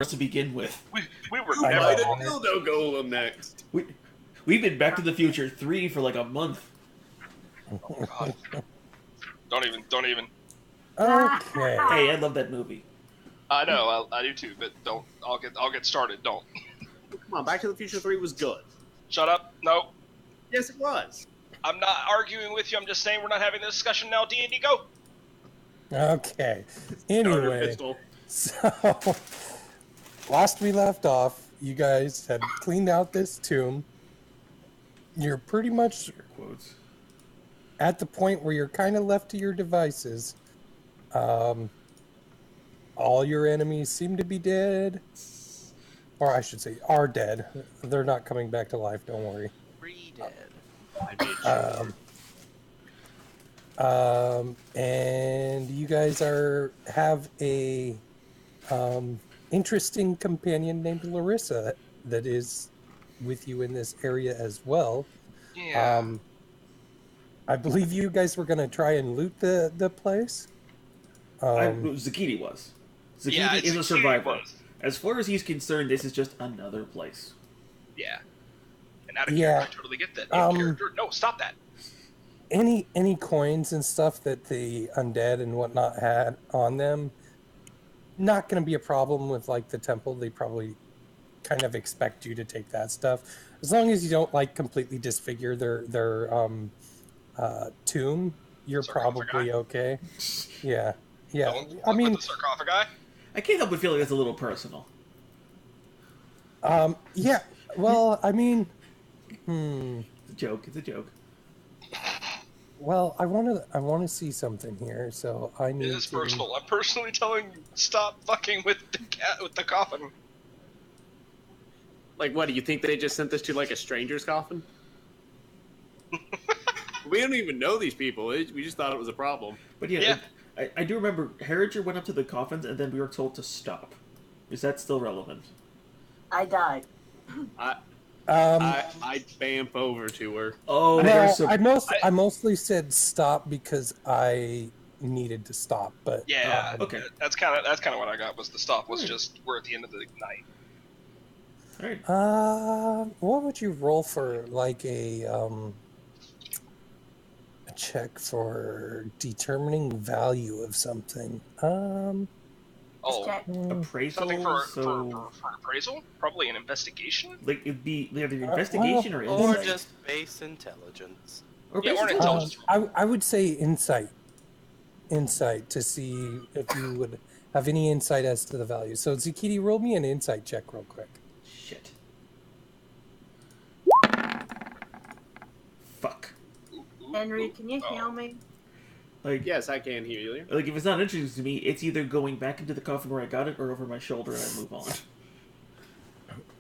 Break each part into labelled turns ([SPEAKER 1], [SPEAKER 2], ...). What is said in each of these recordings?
[SPEAKER 1] to begin with.
[SPEAKER 2] We were
[SPEAKER 3] I
[SPEAKER 2] never.
[SPEAKER 3] might have dildo golem next.
[SPEAKER 1] We've been Back to the Future 3 for like a month.
[SPEAKER 2] Oh God! Don't even.
[SPEAKER 3] Okay.
[SPEAKER 1] Hey, I love that movie.
[SPEAKER 2] I know, I do too, but don't. I'll get started. Don't.
[SPEAKER 3] Come on, Back to the Future 3 was good.
[SPEAKER 2] Shut up. No,
[SPEAKER 3] Yes, it was.
[SPEAKER 2] I'm not arguing with you. I'm just saying we're not having this discussion now. D&D, go.
[SPEAKER 3] Okay.
[SPEAKER 4] Starter
[SPEAKER 3] Anyway,
[SPEAKER 4] pistol.
[SPEAKER 3] so last we left off, you guys had cleaned out this tomb. You're pretty much
[SPEAKER 1] Quotes.
[SPEAKER 3] at the point where you're kind of left to your devices. All your enemies seem to be dead. Or I should say, are dead. They're not coming back to life, don't worry.
[SPEAKER 5] Re-dead.
[SPEAKER 3] And you guys have a interesting companion named Larissa that is with you in this area as well.
[SPEAKER 2] Yeah.
[SPEAKER 3] I believe you guys were going to try and loot the place.
[SPEAKER 1] Zakiti was. Zakiti is a
[SPEAKER 2] Zakiti
[SPEAKER 1] survivor.
[SPEAKER 2] was.
[SPEAKER 1] As far as he's concerned, this is just another place.
[SPEAKER 2] Yeah. And out of
[SPEAKER 3] Yeah.
[SPEAKER 2] character, I totally get that. Out of character. No, stop that.
[SPEAKER 3] Any coins and stuff that the undead and whatnot had on them, not going to be a problem with like the temple. They probably kind of expect you to take that stuff, as long as you don't like completely disfigure their tomb. You're
[SPEAKER 2] Sarcophagi?
[SPEAKER 3] probably okay. Yeah.
[SPEAKER 2] Don't
[SPEAKER 3] I mean,
[SPEAKER 2] with the sarcophagi.
[SPEAKER 1] I can't help but feel like that's a little personal.
[SPEAKER 3] yeah. Well, I mean,
[SPEAKER 1] It's a joke. It's a joke.
[SPEAKER 3] well, I want to see something here, so I need.
[SPEAKER 2] It is
[SPEAKER 3] to...
[SPEAKER 2] personal. I'm personally telling you, stop fucking with the coffin.
[SPEAKER 4] Like, what, do you think they just sent this to, like, a stranger's coffin? We don't even know these people. We just thought it was a problem.
[SPEAKER 1] But yeah, I do remember Harringer went up to the coffins and then we were told to stop. Is that still relevant?
[SPEAKER 6] I died.
[SPEAKER 4] I bamf over to her.
[SPEAKER 1] Oh,
[SPEAKER 3] Well,
[SPEAKER 1] there's some...
[SPEAKER 3] I mostly said stop because I needed to stop, but
[SPEAKER 2] Yeah.
[SPEAKER 1] okay.
[SPEAKER 2] That's kind of what I got. Was the stop was just we're at the end of the night.
[SPEAKER 1] All right.
[SPEAKER 3] what would you roll for like a check for determining value of something?
[SPEAKER 2] Oh,
[SPEAKER 6] Check.
[SPEAKER 1] Appraisal.
[SPEAKER 2] something for
[SPEAKER 1] So,
[SPEAKER 2] appraisal? Probably an investigation.
[SPEAKER 1] like, it'd be either investigation or
[SPEAKER 5] Or
[SPEAKER 1] insight.
[SPEAKER 5] just base intelligence.
[SPEAKER 1] Or
[SPEAKER 2] Yeah,
[SPEAKER 1] base
[SPEAKER 2] or an
[SPEAKER 1] intelligence.
[SPEAKER 2] intelligence.
[SPEAKER 3] I would say insight to see if you would have any insight as to the value. So Zakiti, roll me an insight check real quick.
[SPEAKER 1] Shit. Fuck.
[SPEAKER 6] Henry, can you heal me?
[SPEAKER 1] Like,
[SPEAKER 4] Yes, I can hear you.
[SPEAKER 1] like, if it's not interesting to me, it's either going back into the coffin where I got it or over my shoulder and I move on.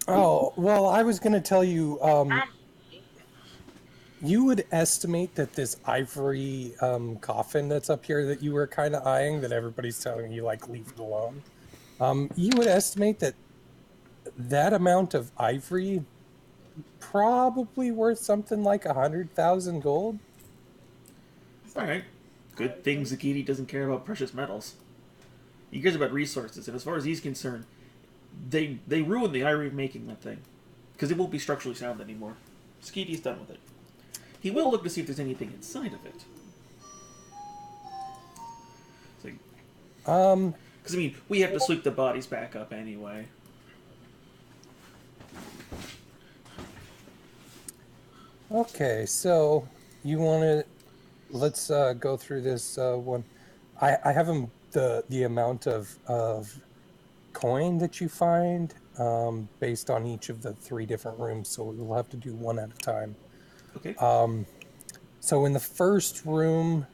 [SPEAKER 3] Oh, well, I was going to tell you, you would estimate that this ivory coffin that's up here that you were kind of eyeing, that everybody's telling you, like, leave it alone. You would estimate that amount of ivory probably worth something like 100,000 gold.
[SPEAKER 1] Alright. Good thing Zakiti doesn't care about precious metals. He cares about resources, and as far as he's concerned, they ruined the ivory making that thing. Because it won't be structurally sound anymore. Zakiti's done with it. He will look to see if there's anything inside of it. Because, I mean, we have to sweep the bodies back up anyway.
[SPEAKER 3] Okay, so you want to... Let's go through this one. I have the amount of coin that you find based on each of the 3 different rooms, so we'll have to do one at a time.
[SPEAKER 1] Okay.
[SPEAKER 3] So in the first room,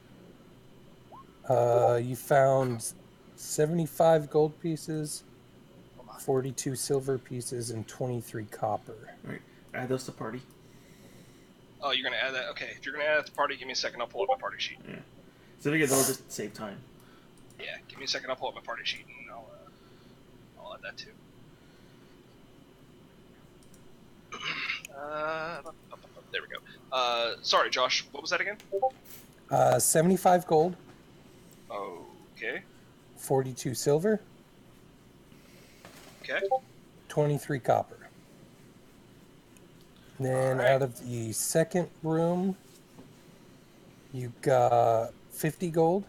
[SPEAKER 3] you found 75 gold pieces, 42 silver pieces, and 23 copper.
[SPEAKER 1] Alright. Add those to party.
[SPEAKER 2] Oh, you're gonna add that? Okay, if you're gonna add that to party, give me a second. I'll pull up my party sheet.
[SPEAKER 1] Yeah. So I figured that'll just save time.
[SPEAKER 2] Yeah, give me a second. I'll pull up my party sheet and I'll add that too. There we go. Sorry, Josh. What was that again?
[SPEAKER 3] 75 gold,
[SPEAKER 2] Okay.
[SPEAKER 3] 42 silver,
[SPEAKER 2] Okay.
[SPEAKER 3] 23 copper. Then
[SPEAKER 2] Alright.
[SPEAKER 3] out of the second room, you got 50 gold,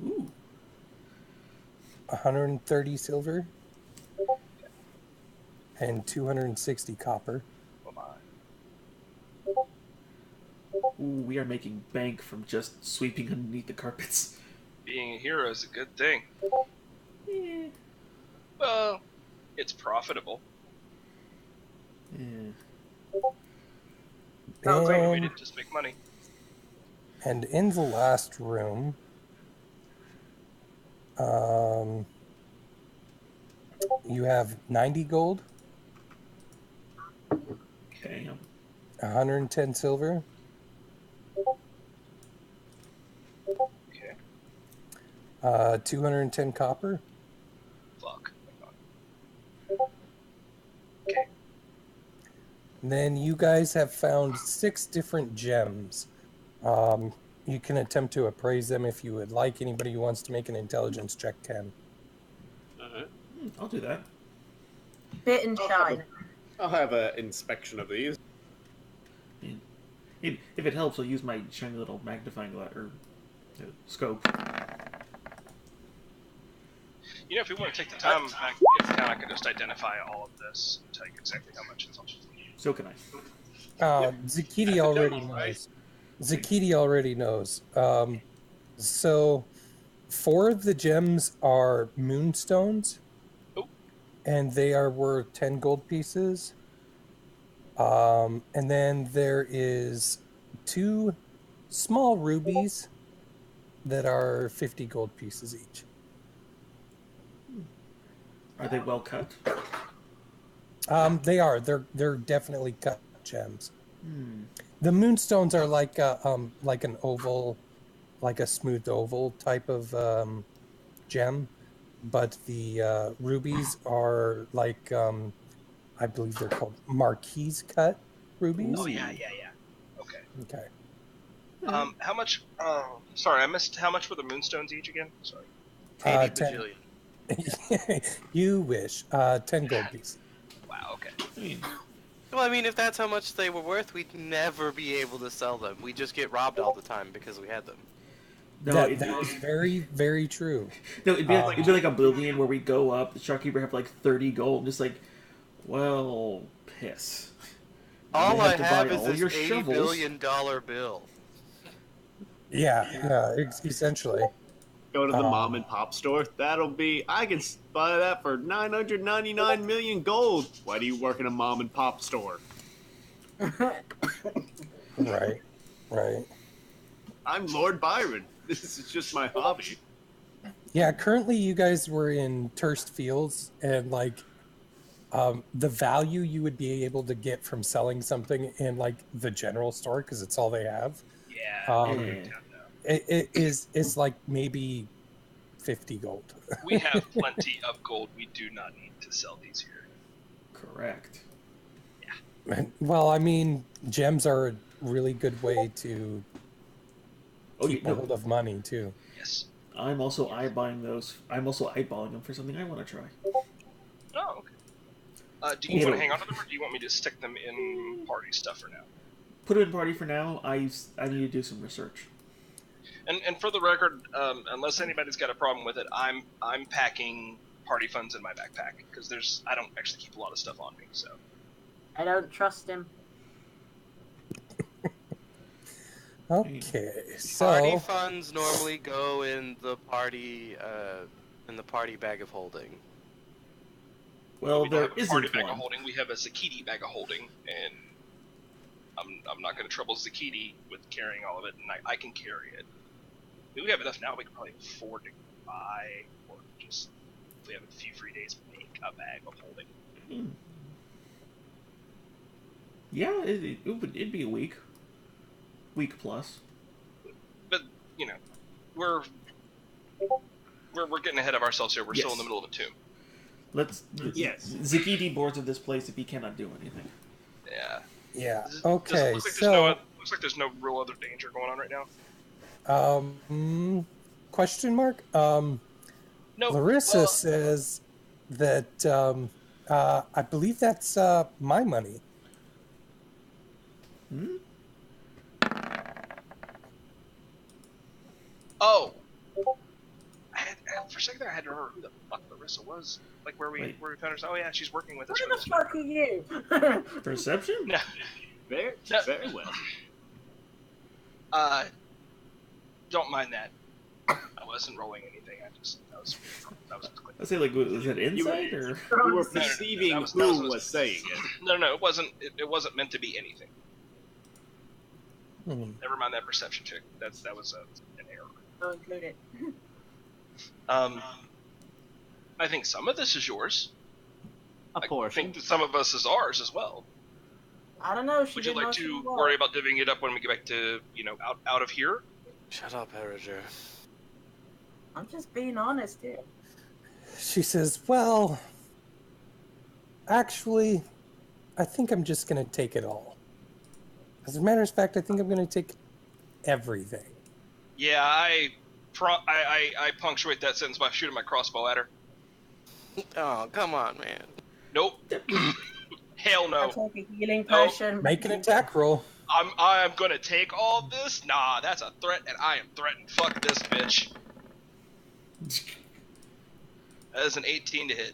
[SPEAKER 1] Ooh.
[SPEAKER 3] 130 silver, and 260 copper.
[SPEAKER 2] Oh my.
[SPEAKER 1] Ooh, we are making bank from just sweeping underneath the carpets.
[SPEAKER 2] Being a hero is a good thing.
[SPEAKER 1] Yeah.
[SPEAKER 2] Well, it's profitable.
[SPEAKER 1] Yeah.
[SPEAKER 2] Oh, great. We
[SPEAKER 3] And,
[SPEAKER 2] didn't just make money.
[SPEAKER 3] and in the last room, you have 90 gold,
[SPEAKER 1] Okay.
[SPEAKER 3] 110 silver,
[SPEAKER 2] Okay.
[SPEAKER 3] 210 copper,
[SPEAKER 2] Fuck. Hang on. Okay.
[SPEAKER 3] and then you guys have found 6 different gems. You can attempt to appraise them if you would like. Anybody who wants to make an intelligence check can.
[SPEAKER 4] Alright.
[SPEAKER 1] I'll do that.
[SPEAKER 6] Bit and shine.
[SPEAKER 4] I'll have an inspection of these.
[SPEAKER 1] If it helps, I'll use my shiny little magnifying glass or scope.
[SPEAKER 2] You know, if we want to take the time back into town, I could just identify all of this and tell you exactly how much it's all.
[SPEAKER 1] So can I.
[SPEAKER 3] Zakiti already knows. Zakiti already knows. So 4 of the gems are moonstones,
[SPEAKER 2] Oh.
[SPEAKER 3] and they are worth 10 gold pieces. And then there is 2 small rubies that are 50 gold pieces each.
[SPEAKER 1] Are they well cut?
[SPEAKER 3] They are. They're definitely cut gems.
[SPEAKER 1] Hmm.
[SPEAKER 3] The moonstones are like an oval, like a smooth oval type of gem, but the rubies are like I believe they're called marquise cut rubies.
[SPEAKER 2] Oh yeah. Okay.
[SPEAKER 3] Okay.
[SPEAKER 2] How much? Sorry, I missed. How much were the moonstones each again? Sorry.
[SPEAKER 5] 80
[SPEAKER 3] 10.
[SPEAKER 5] bajillion.
[SPEAKER 3] You wish. 10 gold pieces.
[SPEAKER 2] Wow. Okay.
[SPEAKER 1] I mean,
[SPEAKER 5] Well, I mean, if that's how much they were worth, we'd never be able to sell them. We just get robbed all the time because we had them.
[SPEAKER 1] no,
[SPEAKER 3] that is very, very true.
[SPEAKER 1] no, it'd be like Oblivion where we go up, the shopkeeper have like 30 gold, and just like, well, piss.
[SPEAKER 5] All
[SPEAKER 1] You
[SPEAKER 5] I
[SPEAKER 1] to
[SPEAKER 5] have
[SPEAKER 1] buy
[SPEAKER 5] is
[SPEAKER 1] all
[SPEAKER 5] this
[SPEAKER 1] your
[SPEAKER 5] $80
[SPEAKER 1] shovels.
[SPEAKER 5] billion bill.
[SPEAKER 3] Yeah, essentially.
[SPEAKER 4] Go to the mom and pop store. That'll be. I can buy that for 999 million gold. Why do you work in a mom and pop store?
[SPEAKER 3] Right.
[SPEAKER 4] I'm Lord Byron. This is just my hobby.
[SPEAKER 3] Yeah, currently you guys were in Turst Fields, and like the value you would be able to get from selling something in like the general store, because it's all they have,
[SPEAKER 2] Yeah.
[SPEAKER 3] it's like maybe 50 gold.
[SPEAKER 2] We have plenty of gold. We do not need to sell these here.
[SPEAKER 1] Correct.
[SPEAKER 3] Well, I mean, gems are a really good way to keep hold of money too.
[SPEAKER 2] Yes.
[SPEAKER 1] I'm also eyeballing those. I'm also eyeballing them for something I want to try.
[SPEAKER 2] Oh, okay. Do you want to hang on to them, or do you want me to stick them in party stuff for now?
[SPEAKER 1] Put it in party for now. I need to do some research.
[SPEAKER 2] And for the record, unless anybody's got a problem with it, I'm packing party funds in my backpack because I don't actually keep a lot of stuff on me. So
[SPEAKER 6] I don't trust him.
[SPEAKER 3] Okay, so
[SPEAKER 5] Party funds normally go in the party bag of holding.
[SPEAKER 1] Well,
[SPEAKER 2] we
[SPEAKER 1] there
[SPEAKER 2] don't have a party
[SPEAKER 1] isn't
[SPEAKER 2] bag of
[SPEAKER 1] one.
[SPEAKER 2] holding. We have a Zakiti bag of holding, and I'm not going to trouble Zakiti with carrying all of it, and I can carry it. I mean, we have enough now. We can probably afford to buy, or just if we have a few free days, make a bag of holding.
[SPEAKER 1] Yeah, it'd be a week plus.
[SPEAKER 2] But we're getting ahead of ourselves here. We're still in the middle of a tomb.
[SPEAKER 4] Yes.
[SPEAKER 1] Zakiti boards of this place if he cannot do anything.
[SPEAKER 2] Yeah.
[SPEAKER 3] Okay,
[SPEAKER 2] looks like there's no real other danger going on right now.
[SPEAKER 3] question mark.
[SPEAKER 2] No.
[SPEAKER 3] Larissa says that I believe that's my money.
[SPEAKER 1] Hmm?
[SPEAKER 2] Oh, for a second there, I had to remember who the fuck Larissa was. Like where we
[SPEAKER 1] Wait.
[SPEAKER 2] found her. Oh yeah, she's working with us
[SPEAKER 6] Where
[SPEAKER 2] for
[SPEAKER 6] the
[SPEAKER 2] this.
[SPEAKER 6] fuck are you?
[SPEAKER 1] Perception?
[SPEAKER 2] No,
[SPEAKER 4] Very,
[SPEAKER 2] No.
[SPEAKER 4] very well.
[SPEAKER 2] Don't mind that. I wasn't rolling anything. That was
[SPEAKER 1] I say, like, was that insight or?
[SPEAKER 4] You were
[SPEAKER 2] No,
[SPEAKER 4] perceiving
[SPEAKER 2] that was
[SPEAKER 4] who was saying it.
[SPEAKER 2] No, it wasn't. It wasn't meant to be anything.
[SPEAKER 3] Hmm.
[SPEAKER 2] Never mind that perception check. That was an error.
[SPEAKER 6] I'll include it.
[SPEAKER 2] I think some of this is yours.
[SPEAKER 4] A
[SPEAKER 2] I
[SPEAKER 4] portion.
[SPEAKER 2] think that some of us is ours as well.
[SPEAKER 6] I don't know. She
[SPEAKER 2] Would you
[SPEAKER 6] didn't know
[SPEAKER 2] like
[SPEAKER 6] she
[SPEAKER 2] to
[SPEAKER 6] was.
[SPEAKER 2] worry about divvying it up when we get back to out of here?
[SPEAKER 5] Shut up, Heriger.
[SPEAKER 6] I'm just being honest here.
[SPEAKER 3] She says, well, actually, I think I'm just going to take it all. As a matter of fact, I think I'm going to take everything.
[SPEAKER 2] Yeah, I punctuate that sentence by shooting my crossbow at her.
[SPEAKER 5] Oh, come on, man.
[SPEAKER 2] Nope. Hell
[SPEAKER 6] I'll
[SPEAKER 2] no.
[SPEAKER 6] take a healing
[SPEAKER 2] No.
[SPEAKER 6] potion.
[SPEAKER 3] Make an attack roll.
[SPEAKER 2] I'm gonna take all this? Nah, that's a threat, and I am threatened. Fuck this bitch. That is an 18 to hit.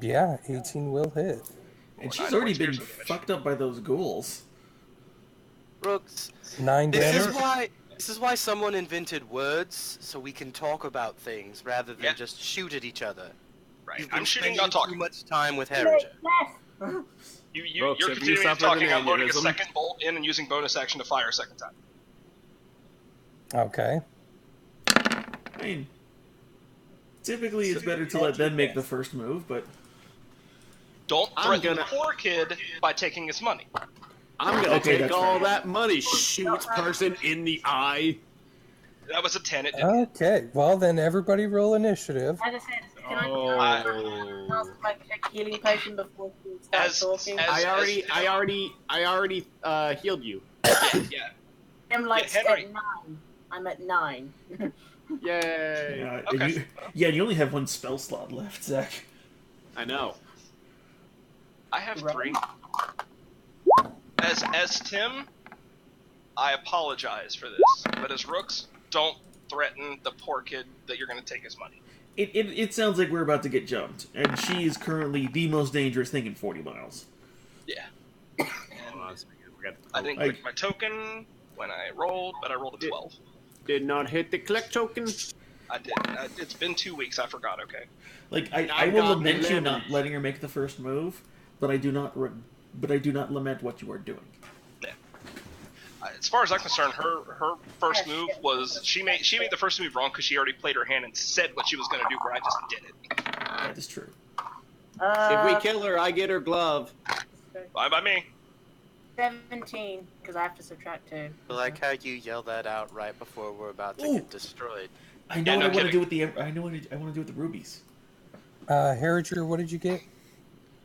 [SPEAKER 3] Yeah, 18 will hit.
[SPEAKER 1] And
[SPEAKER 2] Or
[SPEAKER 1] she's
[SPEAKER 2] 9
[SPEAKER 1] already
[SPEAKER 2] points
[SPEAKER 1] been
[SPEAKER 2] piercing damage.
[SPEAKER 1] fucked up by those ghouls.
[SPEAKER 5] Brooks,
[SPEAKER 3] 9 damage.
[SPEAKER 5] this is why someone invented words, so we can talk about things rather than
[SPEAKER 2] Yeah.
[SPEAKER 5] just shoot at each other.
[SPEAKER 2] Right.
[SPEAKER 5] You've been
[SPEAKER 2] I'm shooting,
[SPEAKER 5] spending
[SPEAKER 2] not talking.
[SPEAKER 5] too much time with
[SPEAKER 6] Yes.
[SPEAKER 5] Heriger.
[SPEAKER 2] You're
[SPEAKER 4] Brooks, have you
[SPEAKER 2] continuing
[SPEAKER 4] suffered
[SPEAKER 2] talking.
[SPEAKER 4] an
[SPEAKER 2] I'm loading a
[SPEAKER 4] aneurysm?
[SPEAKER 2] second bolt in and using bonus action to fire a second time.
[SPEAKER 3] Okay.
[SPEAKER 1] I mean, typically it's better to let them make the first move, but
[SPEAKER 2] Don't
[SPEAKER 4] I'm
[SPEAKER 2] threaten
[SPEAKER 4] gonna-
[SPEAKER 2] the poor kid by taking his money.
[SPEAKER 4] I'm gonna
[SPEAKER 1] Okay,
[SPEAKER 4] take
[SPEAKER 1] that's
[SPEAKER 4] all
[SPEAKER 1] fair.
[SPEAKER 4] that money. Shoots person in the eye.
[SPEAKER 2] That was a 10. It didn't.
[SPEAKER 3] Okay. Well, then everybody roll initiative.
[SPEAKER 6] As I said, can I
[SPEAKER 4] Oh.
[SPEAKER 6] like check healing potion before we start
[SPEAKER 2] As-
[SPEAKER 6] talking?
[SPEAKER 2] as-
[SPEAKER 4] I already healed you.
[SPEAKER 2] Yeah.
[SPEAKER 6] I'm like
[SPEAKER 2] Yeah, Henry.
[SPEAKER 6] at 9. I'm at 9.
[SPEAKER 4] Yay!
[SPEAKER 1] yeah,
[SPEAKER 2] Okay.
[SPEAKER 1] you only have one spell slot left, Zach.
[SPEAKER 4] I know.
[SPEAKER 2] I have
[SPEAKER 6] Right.
[SPEAKER 2] 3. As Tim, I apologize for this, but as Rooks, don't threaten the poor kid that you're going to take his money.
[SPEAKER 1] It sounds like we're about to get jumped, and she is currently the most dangerous thing in 40 miles.
[SPEAKER 2] Yeah.
[SPEAKER 4] Oh, I forgot.
[SPEAKER 2] I didn't click my token when I rolled, but I rolled a 12.
[SPEAKER 4] Did not hit the collect token.
[SPEAKER 2] I did. It's been 2 weeks. I forgot. Okay.
[SPEAKER 1] Like
[SPEAKER 4] I
[SPEAKER 1] I will
[SPEAKER 4] got
[SPEAKER 1] lament you
[SPEAKER 4] 11.
[SPEAKER 1] not letting her make the first move, but I do not lament what you are doing.
[SPEAKER 2] As far as I'm concerned, her first move was she made the first move wrong because she already played her hand and said what she was going to do, where I just did it.
[SPEAKER 1] That is true.
[SPEAKER 4] If we kill her, I get her glove.
[SPEAKER 2] Bye by me.
[SPEAKER 6] 17, because I have to subtract 2.
[SPEAKER 5] I like how you yell that out right before we're about to
[SPEAKER 1] Ooh.
[SPEAKER 5] get destroyed.
[SPEAKER 1] I know
[SPEAKER 2] Yeah,
[SPEAKER 1] what
[SPEAKER 2] no
[SPEAKER 1] I want to
[SPEAKER 2] kidding.
[SPEAKER 1] do with the. I know what I want to do with the rubies.
[SPEAKER 3] Heriger, what did you get?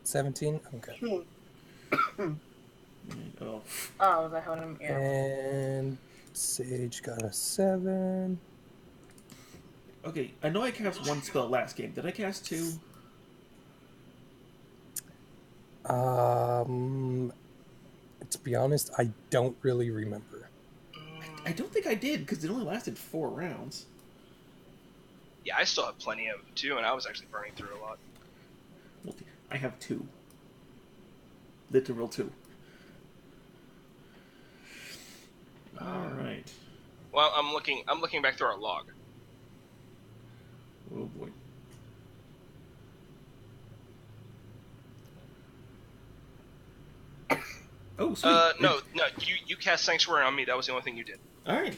[SPEAKER 3] 17? Okay.
[SPEAKER 1] Oh,
[SPEAKER 6] Oh, was I holding him? Yeah.
[SPEAKER 3] And Sage got a 7.
[SPEAKER 1] okay. I know I cast one spell last game. Did I cast 2?
[SPEAKER 3] To be honest, I don't really remember.
[SPEAKER 1] I don't think I did because it only lasted 4 rounds.
[SPEAKER 2] Yeah, I still have plenty of them too, and I was actually burning through a lot.
[SPEAKER 1] I have 2. Literal 2. All right.
[SPEAKER 2] Well, I'm looking back through our log.
[SPEAKER 1] Oh boy. Oh, sweet.
[SPEAKER 2] No, you cast Sanctuary on me. That was the only thing you did.
[SPEAKER 1] All right.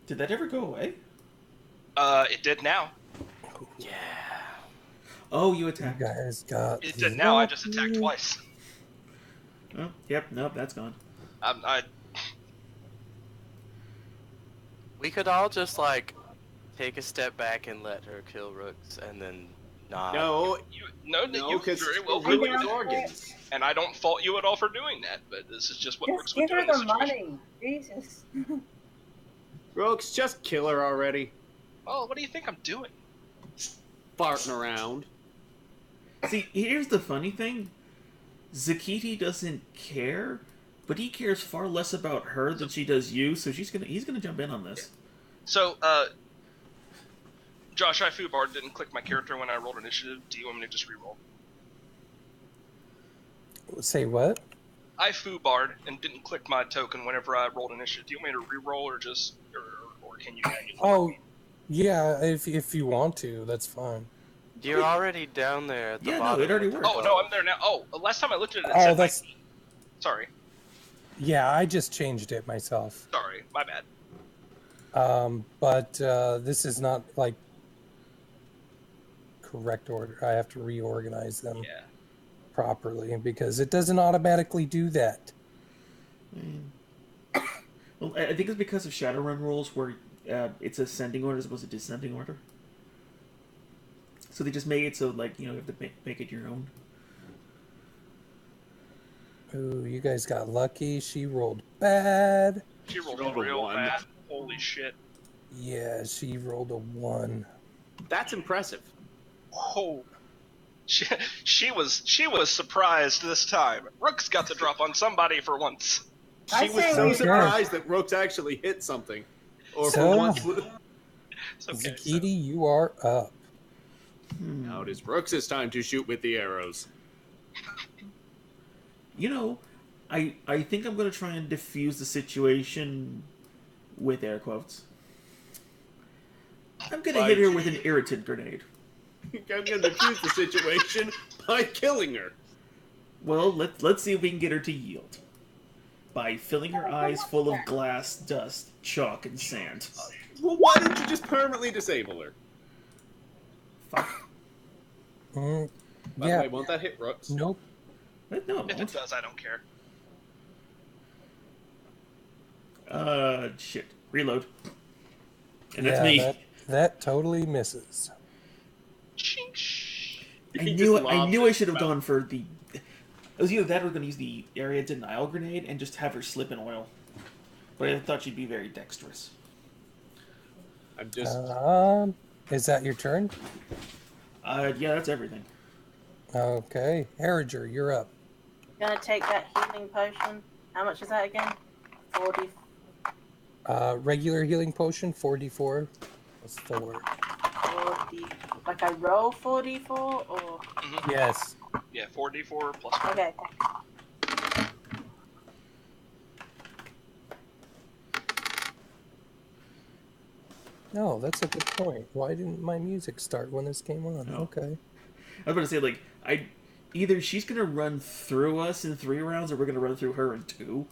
[SPEAKER 1] Did that ever go away?
[SPEAKER 2] It did now.
[SPEAKER 5] Yeah.
[SPEAKER 1] Oh, you
[SPEAKER 3] You
[SPEAKER 1] attacked.
[SPEAKER 3] guys got.
[SPEAKER 2] It did now. I just attacked twice.
[SPEAKER 1] Oh, yep. Nope, that's gone.
[SPEAKER 5] We could all just like take a step back and let her kill Rooks, and then Nah.
[SPEAKER 4] No,
[SPEAKER 2] No, you
[SPEAKER 4] because
[SPEAKER 2] very well
[SPEAKER 4] ruin
[SPEAKER 2] could.
[SPEAKER 4] his organs.
[SPEAKER 2] And I don't fault you at all for doing that, but this is just what Brooks
[SPEAKER 6] Just
[SPEAKER 2] would
[SPEAKER 6] give
[SPEAKER 2] do
[SPEAKER 6] her
[SPEAKER 2] in this
[SPEAKER 6] the
[SPEAKER 2] situation.
[SPEAKER 6] money. Jesus.
[SPEAKER 4] Brooks, just kill her already.
[SPEAKER 2] Well, what do you think I'm doing?
[SPEAKER 4] Farting around.
[SPEAKER 1] See, here's the funny thing. Zakiti doesn't care, but he cares far less about her than she does you, so he's gonna jump in on this.
[SPEAKER 2] So, Josh, I foobarred, didn't click my character when I rolled initiative. Do you want me to just reroll?
[SPEAKER 3] Say what?
[SPEAKER 2] I foobarred and didn't click my token whenever I rolled initiative. Do you want me to reroll or just, or can you manually?
[SPEAKER 3] Oh, yeah. If you want to, that's fine.
[SPEAKER 5] You're already down there at the
[SPEAKER 1] Yeah, no,
[SPEAKER 5] bottom.
[SPEAKER 1] it already
[SPEAKER 5] with the
[SPEAKER 1] worked.
[SPEAKER 2] Oh,
[SPEAKER 5] bow.
[SPEAKER 2] no, I'm there now. Oh, last time I looked at it, it
[SPEAKER 3] Oh,
[SPEAKER 2] said
[SPEAKER 3] that's
[SPEAKER 2] 19. Sorry.
[SPEAKER 3] yeah. I just changed it myself.
[SPEAKER 2] Sorry, my bad.
[SPEAKER 3] But this is not like correct order. I have to reorganize them
[SPEAKER 2] Yeah.
[SPEAKER 3] properly because it doesn't automatically do that.
[SPEAKER 1] Well, I think it's because of Shadowrun rules where it's ascending order as opposed to descending order. So they just made it so, like, you have to make it your own.
[SPEAKER 3] Ooh, you guys got lucky. She rolled bad.
[SPEAKER 2] She rolled
[SPEAKER 4] rolled a
[SPEAKER 2] real
[SPEAKER 4] 1.
[SPEAKER 2] bad. Holy shit.
[SPEAKER 3] Yeah, she rolled a 1.
[SPEAKER 4] That's impressive.
[SPEAKER 2] Oh. She was surprised this time. Rook's got to drop on somebody for once.
[SPEAKER 6] I
[SPEAKER 4] She was
[SPEAKER 6] say
[SPEAKER 4] so
[SPEAKER 6] we-
[SPEAKER 4] surprised that Rooks actually hit something. Or
[SPEAKER 3] So-
[SPEAKER 4] for once.
[SPEAKER 2] It's okay.
[SPEAKER 3] Zakiti, you are up.
[SPEAKER 4] Now it is Rooks' time to shoot with the arrows.
[SPEAKER 1] I think I'm going to try and diffuse the situation with air quotes. I'm going to hit her with an irritant grenade.
[SPEAKER 4] I'm going to defuse the situation by killing her.
[SPEAKER 1] Well, let's see if we can get her to yield. By filling her eyes full of glass, dust, chalk, and sand.
[SPEAKER 4] Well, why didn't you just permanently disable her?
[SPEAKER 1] Fuck.
[SPEAKER 3] Mm,
[SPEAKER 4] By the
[SPEAKER 3] yeah.
[SPEAKER 4] way, won't that hit Rooks?
[SPEAKER 3] Nope.
[SPEAKER 1] No, it
[SPEAKER 2] If it
[SPEAKER 1] won't.
[SPEAKER 2] does, I don't care.
[SPEAKER 1] Shit. Reload. And that's
[SPEAKER 3] Yeah,
[SPEAKER 1] me.
[SPEAKER 4] that
[SPEAKER 3] totally misses.
[SPEAKER 2] Chink.
[SPEAKER 1] I
[SPEAKER 4] He
[SPEAKER 1] knew
[SPEAKER 4] just
[SPEAKER 1] I
[SPEAKER 4] lobs
[SPEAKER 1] knew
[SPEAKER 4] it
[SPEAKER 1] I should have
[SPEAKER 4] out.
[SPEAKER 1] gone for the. It was either that or going to use the area denial grenade and just have her slip in oil. But I thought she'd be very dexterous.
[SPEAKER 4] I'm just...
[SPEAKER 3] Is that your turn?
[SPEAKER 1] Yeah, that's everything.
[SPEAKER 3] Okay. Harriger, you're up.
[SPEAKER 6] Gonna take that healing potion. How much is that again? 40.
[SPEAKER 3] Regular healing potion, 4d4. That's 4.
[SPEAKER 6] 40. Like I roll 44 or.
[SPEAKER 3] Yes.
[SPEAKER 2] Yeah, 4d4 plus 1.
[SPEAKER 6] Okay.
[SPEAKER 3] No, that's a good point. Why didn't my music start when this came on?
[SPEAKER 1] Oh.
[SPEAKER 3] Okay.
[SPEAKER 1] I was about to say, like, either she's gonna run through us in 3 rounds, or we're gonna run through her in 2.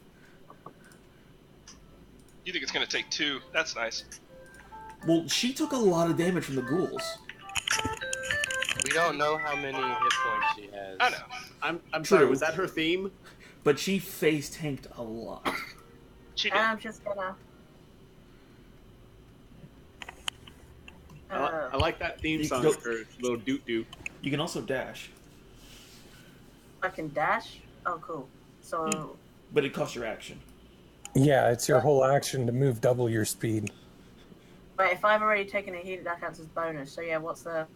[SPEAKER 2] You think it's gonna take 2? That's nice.
[SPEAKER 1] Well, she took a lot of damage from the ghouls.
[SPEAKER 5] We don't know how many hit points she has.
[SPEAKER 2] I know.
[SPEAKER 4] I'm sorry,
[SPEAKER 1] True.
[SPEAKER 4] was that her theme?
[SPEAKER 1] But she face tanked a lot.
[SPEAKER 2] She did.
[SPEAKER 6] I'm just gonna.
[SPEAKER 4] I like that theme
[SPEAKER 1] You
[SPEAKER 4] song
[SPEAKER 1] go-
[SPEAKER 4] for little doot doot.
[SPEAKER 1] You can also dash,
[SPEAKER 6] I can dash? Oh, cool. So.
[SPEAKER 1] but it costs your action.
[SPEAKER 3] Yeah, it's your whole action to move double your speed.
[SPEAKER 6] Wait, if I've already taken a heat, that counts as bonus. So yeah, what's the.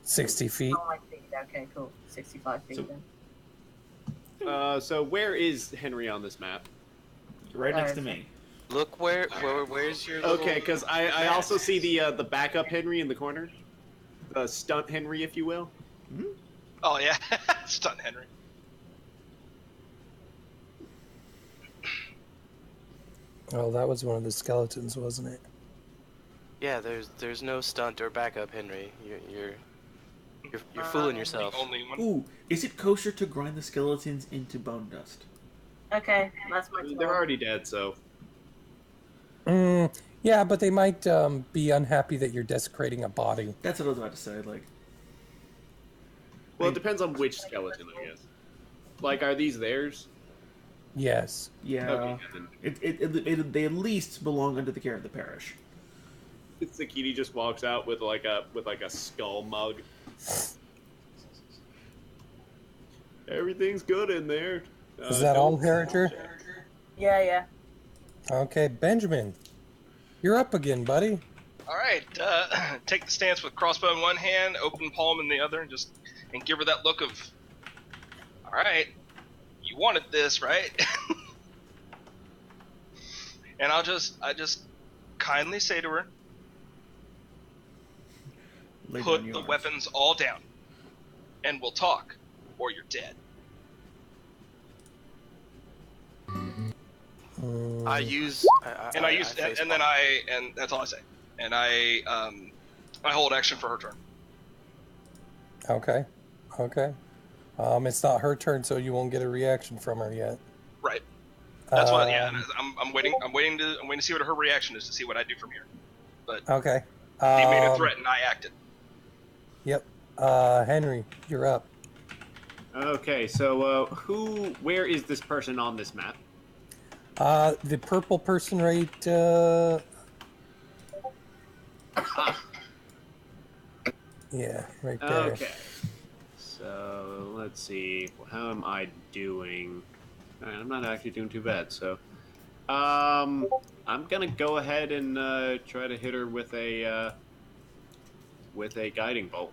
[SPEAKER 3] 60 feet.
[SPEAKER 6] Oh, I see. Okay, cool. 65 feet
[SPEAKER 1] So-
[SPEAKER 6] then.
[SPEAKER 4] So where is Henry on this map?
[SPEAKER 1] Right next to me.
[SPEAKER 5] Look where's your little...
[SPEAKER 4] Okay, because I also see the backup Henry in the corner. The stunt Henry, if you will.
[SPEAKER 2] Oh, yeah. Stun Henry.
[SPEAKER 3] Oh, that was one of the skeletons, wasn't it?
[SPEAKER 5] Yeah, there's no stunt or backup, Henry. You're fooling yourself.
[SPEAKER 2] The only one.
[SPEAKER 1] Ooh, is it kosher to grind the skeletons into bone dust?
[SPEAKER 6] Okay, that's my
[SPEAKER 4] I mean,
[SPEAKER 6] turn.
[SPEAKER 4] they're already dead, so.
[SPEAKER 3] Yeah, but they might be unhappy that you're desecrating a body.
[SPEAKER 1] That's what I was about to say. Like,
[SPEAKER 4] Well, it depends on which skeleton, I guess. Like, are these theirs?
[SPEAKER 3] Yes.
[SPEAKER 1] yeah,
[SPEAKER 4] Okay. then
[SPEAKER 1] they at least belong under the care of the parish.
[SPEAKER 4] Zakiti just walks out with like a skull mug. Everything's good in there.
[SPEAKER 3] Is that all,
[SPEAKER 4] don't-
[SPEAKER 3] Harriger?
[SPEAKER 6] Yeah, yeah.
[SPEAKER 3] Okay, Benjamin, you're up again, buddy.
[SPEAKER 2] All right, take the stance with crossbow in one hand, open palm in the other, and give her that look of, all right, you wanted this, right? And I just kindly say to her,
[SPEAKER 1] Lay
[SPEAKER 2] put
[SPEAKER 1] down
[SPEAKER 2] the
[SPEAKER 1] yours.
[SPEAKER 2] weapons all down, and we'll talk, or you're dead.
[SPEAKER 5] I use.
[SPEAKER 2] And and that's all I say. And I hold action for her turn.
[SPEAKER 3] Okay. It's not her turn, so you won't get a reaction from her yet.
[SPEAKER 2] Right. That's why. Yeah.
[SPEAKER 3] Um,
[SPEAKER 2] I'm waiting to see what her reaction is to see what I do from here. But
[SPEAKER 3] Okay.
[SPEAKER 2] he made a threat and I acted.
[SPEAKER 3] Yep. Henry, you're up.
[SPEAKER 4] Okay, so where is this person on this map?
[SPEAKER 3] The purple person right. Yeah, right there.
[SPEAKER 4] Okay. So let's see. How am I doing? I'm not actually doing too bad. So, I'm gonna go ahead and try to hit her with a guiding bolt.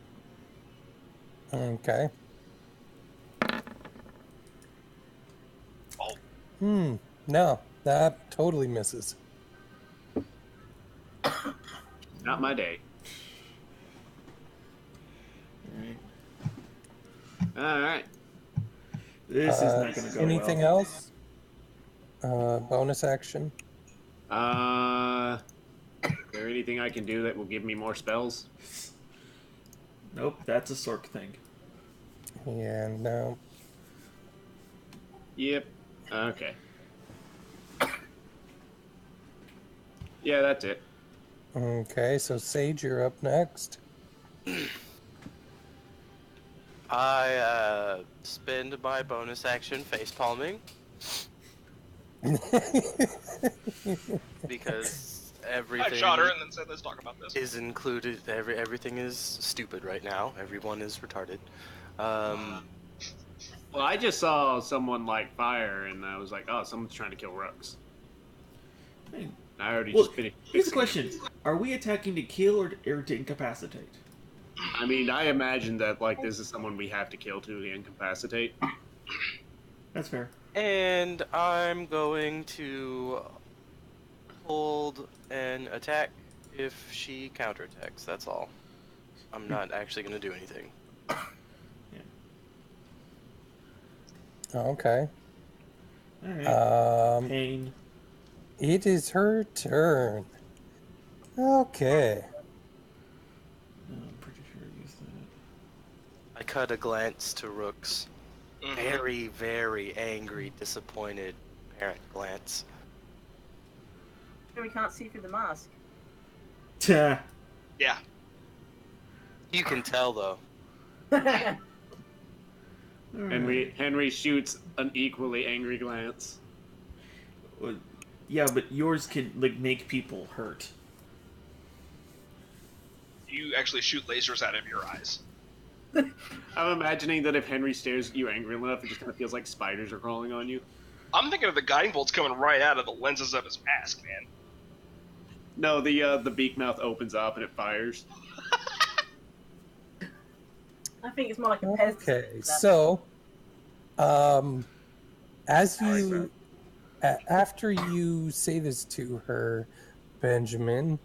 [SPEAKER 3] Okay.
[SPEAKER 2] Oh.
[SPEAKER 3] No, that totally misses.
[SPEAKER 4] Not my day. All right.
[SPEAKER 1] This is not going to go
[SPEAKER 3] Anything
[SPEAKER 1] well.
[SPEAKER 3] else? Bonus action.
[SPEAKER 4] Is there anything I can do that will give me more spells?
[SPEAKER 1] Nope, that's a Sork thing.
[SPEAKER 3] Yeah, no.
[SPEAKER 4] Yep. Okay. Yeah, that's it.
[SPEAKER 3] Okay, so Sage, you're up next.
[SPEAKER 5] I spend my bonus action face palming because
[SPEAKER 2] I
[SPEAKER 5] everything
[SPEAKER 2] shot her and then said, "Let's talk about this."
[SPEAKER 5] is included. Everything is stupid right now. Everyone is retarded.
[SPEAKER 4] Well, I just saw someone light fire, and I was like, "Oh, someone's trying to kill Rooks."
[SPEAKER 1] Hey,
[SPEAKER 4] I already
[SPEAKER 1] well,
[SPEAKER 4] just finished.
[SPEAKER 1] here's the question: are we attacking to kill or to incapacitate?
[SPEAKER 4] I mean, I imagine that like this is someone we have to kill to incapacitate.
[SPEAKER 1] That's fair.
[SPEAKER 5] And I'm going to hold an attack if she counterattacks. That's all. I'm not actually going to do anything.
[SPEAKER 3] Okay.
[SPEAKER 1] All right.
[SPEAKER 3] Um,
[SPEAKER 1] Pain.
[SPEAKER 3] it is her turn. Okay.
[SPEAKER 1] No, I'm pretty sure I used that.
[SPEAKER 5] I cut a glance to Rook's
[SPEAKER 2] Mhm.
[SPEAKER 5] very, very angry, disappointed parent glance.
[SPEAKER 6] Sure we can't see through the mask.
[SPEAKER 1] Tah.
[SPEAKER 2] Yeah.
[SPEAKER 5] You can tell, though.
[SPEAKER 1] All right.
[SPEAKER 4] Henry shoots an equally angry glance.
[SPEAKER 1] Well, yeah, but yours can like make people hurt.
[SPEAKER 2] You actually shoot lasers out of your eyes.
[SPEAKER 4] I'm imagining that if Henry stares at you angry enough, it just kind of feels like spiders are crawling on you.
[SPEAKER 2] I'm thinking of the guiding bolts coming right out of the lenses of his mask, man.
[SPEAKER 4] No, the beak mouth opens up and it fires.
[SPEAKER 6] I think it's more like a Pez.
[SPEAKER 3] Okay, so, as you, after you say this to her, Benjamin,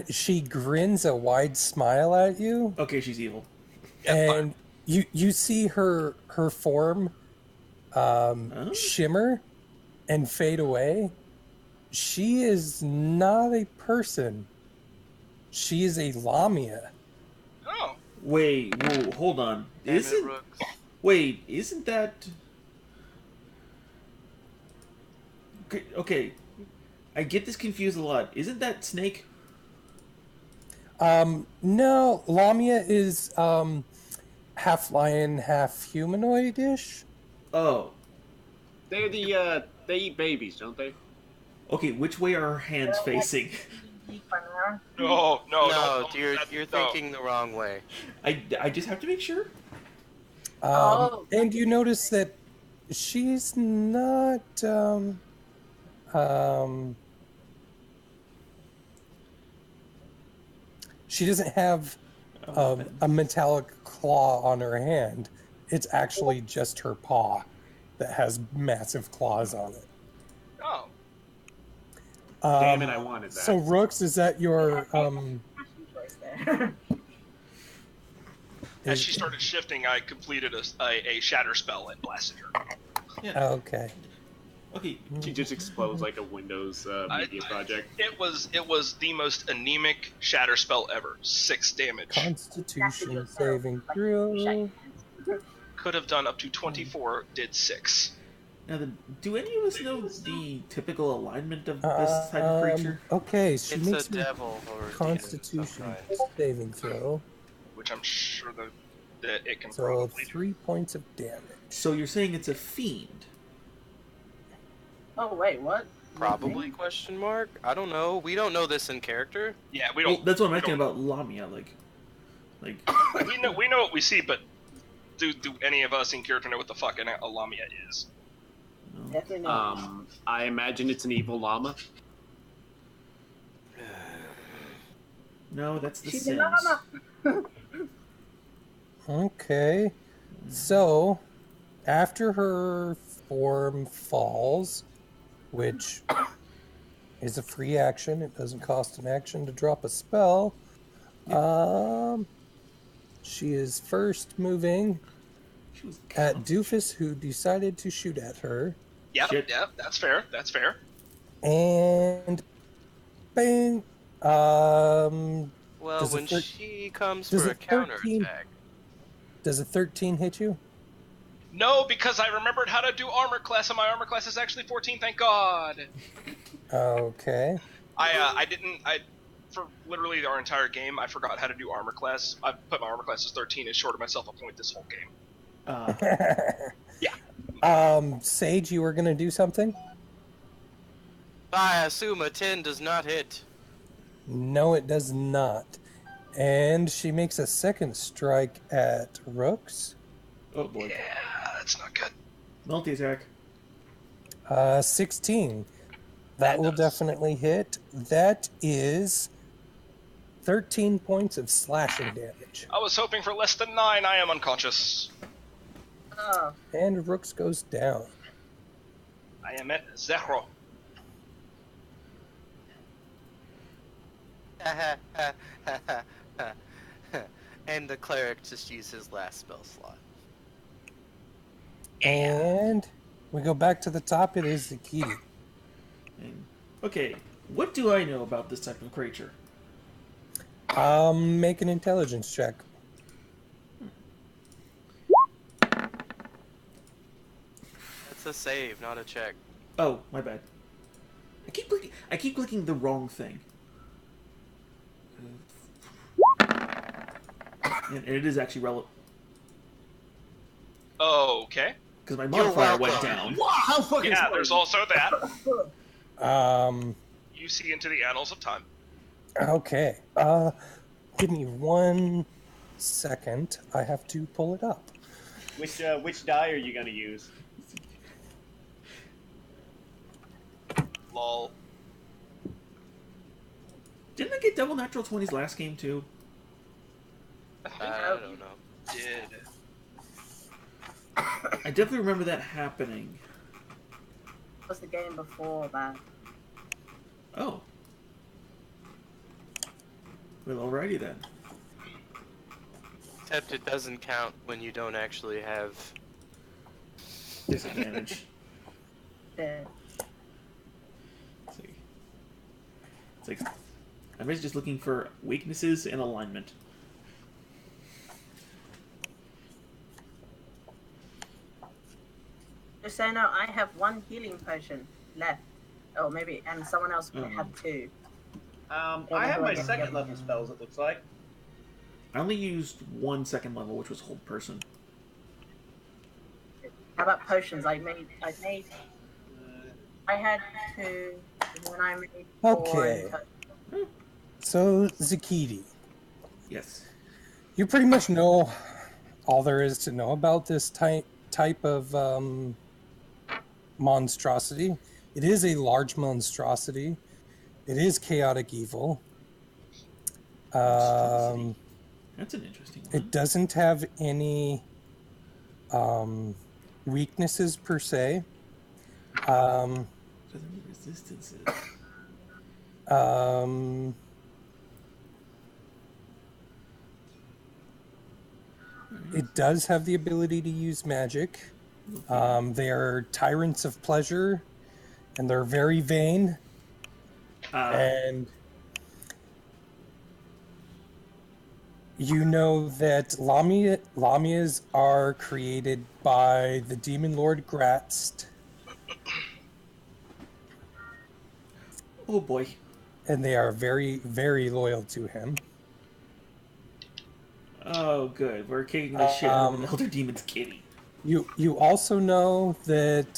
[SPEAKER 3] she grins a wide smile at you,
[SPEAKER 1] Okay, she's evil.
[SPEAKER 3] and you see her form shimmer and fade away. She is not a person. She is a Lamia.
[SPEAKER 2] Oh.
[SPEAKER 1] Wait, whoa, hold on.
[SPEAKER 5] Damn it,
[SPEAKER 1] Isn't
[SPEAKER 5] Rooks.
[SPEAKER 1] wait? Isn't that okay? I get this confused a lot. Isn't that Snake?
[SPEAKER 3] No, Lamia is half lion, half humanoid-ish.
[SPEAKER 1] Oh,
[SPEAKER 4] They eat babies, don't they?
[SPEAKER 1] okay. Which way are her hands facing?
[SPEAKER 6] Chimera.
[SPEAKER 2] No, no,
[SPEAKER 5] No,
[SPEAKER 2] don't-
[SPEAKER 5] you're
[SPEAKER 2] no.
[SPEAKER 5] thinking the wrong way.
[SPEAKER 1] I just have to make sure.
[SPEAKER 6] Oh.
[SPEAKER 3] And you notice that she's not she doesn't have a metallic claw on her hand. It's actually just her paw that has massive claws on it.
[SPEAKER 2] Oh,
[SPEAKER 4] Damn it, I wanted that.
[SPEAKER 3] So Rooks, is that your
[SPEAKER 6] Fashion choice there.
[SPEAKER 2] as she started shifting, I completed a shatter spell and blasted her.
[SPEAKER 1] Yeah.
[SPEAKER 3] okay.
[SPEAKER 1] Okay.
[SPEAKER 4] She just explodes like a Windows media project.
[SPEAKER 2] It was the most anemic shatter spell ever. 6 damage.
[SPEAKER 3] Constitution saving throw.
[SPEAKER 2] Could have done up to 24. Did 6.
[SPEAKER 1] Now, do any of us know the typical alignment of this type of creature?
[SPEAKER 3] Okay, she
[SPEAKER 5] It's
[SPEAKER 3] makes
[SPEAKER 5] a
[SPEAKER 3] her
[SPEAKER 5] devil or a demon of
[SPEAKER 3] Constitution
[SPEAKER 5] some kind.
[SPEAKER 3] saving throw.
[SPEAKER 2] Which I'm sure that it can
[SPEAKER 3] So
[SPEAKER 2] probably do.
[SPEAKER 3] 3 points of damage.
[SPEAKER 1] So you're saying it's a fiend?
[SPEAKER 6] Oh wait, what?
[SPEAKER 5] Probably question mark? I don't know. We don't know this in character.
[SPEAKER 2] Yeah, we
[SPEAKER 1] Well,
[SPEAKER 2] don't.
[SPEAKER 1] that's what I'm
[SPEAKER 2] we
[SPEAKER 1] asking
[SPEAKER 2] don't-
[SPEAKER 1] about Lamia. Like.
[SPEAKER 2] We know what we see, but do any of us in character know what the fuck a lamia is?
[SPEAKER 1] No.
[SPEAKER 6] Definitely not.
[SPEAKER 4] I imagine it's an evil llama.
[SPEAKER 1] No, that's the
[SPEAKER 6] She's a
[SPEAKER 1] Sims.
[SPEAKER 6] llama.
[SPEAKER 3] Okay. So, after her form falls, which is a free action, it doesn't cost an action to drop a spell. She is first moving
[SPEAKER 1] She was
[SPEAKER 3] at Doofus, who decided to shoot at her,
[SPEAKER 2] Yep,
[SPEAKER 1] Shit.
[SPEAKER 2] yep, that's fair. That's fair.
[SPEAKER 3] and bang.
[SPEAKER 5] Well,
[SPEAKER 3] Does a
[SPEAKER 5] when
[SPEAKER 3] thir-
[SPEAKER 5] she comes
[SPEAKER 3] does
[SPEAKER 5] for
[SPEAKER 3] a
[SPEAKER 5] a counter
[SPEAKER 3] 13
[SPEAKER 5] attack,
[SPEAKER 3] Does a 13 hit you?
[SPEAKER 2] No, because I remembered how to do armor class, and my armor class is actually 14. Thank God.
[SPEAKER 3] Okay.
[SPEAKER 2] For literally our entire game, I forgot how to do armor class. I put my armor class as 13 and shorted myself a point this whole game. Yeah.
[SPEAKER 3] Sage, you were gonna do something?
[SPEAKER 5] I assume a 10 does not hit.
[SPEAKER 3] No, it does not. And she makes a second strike at Rooks.
[SPEAKER 1] Oh boy.
[SPEAKER 2] Yeah, that's not good.
[SPEAKER 1] Multi attack.
[SPEAKER 3] 16. That will definitely hit. That is 13 points of slashing damage.
[SPEAKER 2] I was hoping for less than 9. I am unconscious.
[SPEAKER 6] Oh,
[SPEAKER 3] And Rooks goes down.
[SPEAKER 2] I am at 0.
[SPEAKER 5] And the cleric just used his last spell slot.
[SPEAKER 3] And we go back to the top. It is the key.
[SPEAKER 1] And, okay, what do I know about this type of creature?
[SPEAKER 3] Make an intelligence check.
[SPEAKER 5] That's a save, not a check.
[SPEAKER 1] Oh, my bad. I keep clicking the wrong thing. And it is actually relevant
[SPEAKER 2] Okay.
[SPEAKER 1] because my modifier went
[SPEAKER 5] welcome.
[SPEAKER 1] down.
[SPEAKER 4] Wow, how fucking
[SPEAKER 2] Yeah,
[SPEAKER 4] smart.
[SPEAKER 2] there's also that. You see into the annals of time.
[SPEAKER 3] Okay. Give me 1 second. I have to pull it up.
[SPEAKER 4] Which die are you gonna use?
[SPEAKER 2] Lol.
[SPEAKER 1] Didn't I get double natural 20s last game too?
[SPEAKER 5] I don't know.
[SPEAKER 2] Did.
[SPEAKER 1] I definitely remember that happening.
[SPEAKER 6] what's the game before that?
[SPEAKER 1] Oh. Well, alrighty then.
[SPEAKER 5] Except it doesn't count when you don't actually have...
[SPEAKER 1] Disadvantage.
[SPEAKER 6] The
[SPEAKER 1] Let's see. It's like I'm just looking for weaknesses and alignment.
[SPEAKER 6] Just so you know, I have 1 healing potion left. Oh, maybe, and someone else might have 2.
[SPEAKER 7] I have my second level spells, it looks like.
[SPEAKER 1] I only used 1 second level, which was hold person.
[SPEAKER 6] How about potions? I had 2, and then I made 4.
[SPEAKER 3] Okay. So, Zakiti,
[SPEAKER 1] Yes.
[SPEAKER 3] you pretty much know all there is to know about this type of monstrosity. It is a large monstrosity. It is chaotic evil.
[SPEAKER 1] Monstrosity. That's an interesting one.
[SPEAKER 3] It doesn't have any weaknesses per se.
[SPEAKER 1] Doesn't have resistances.
[SPEAKER 3] It does have the ability to use magic. They are tyrants of pleasure, and they're very vain. And you know that Lamias are created by the demon lord Gratst.
[SPEAKER 1] Oh boy.
[SPEAKER 3] And they are very, very loyal to him.
[SPEAKER 1] Oh, good. We're kicking the shit out of an elder demon's kitty.
[SPEAKER 3] You also know that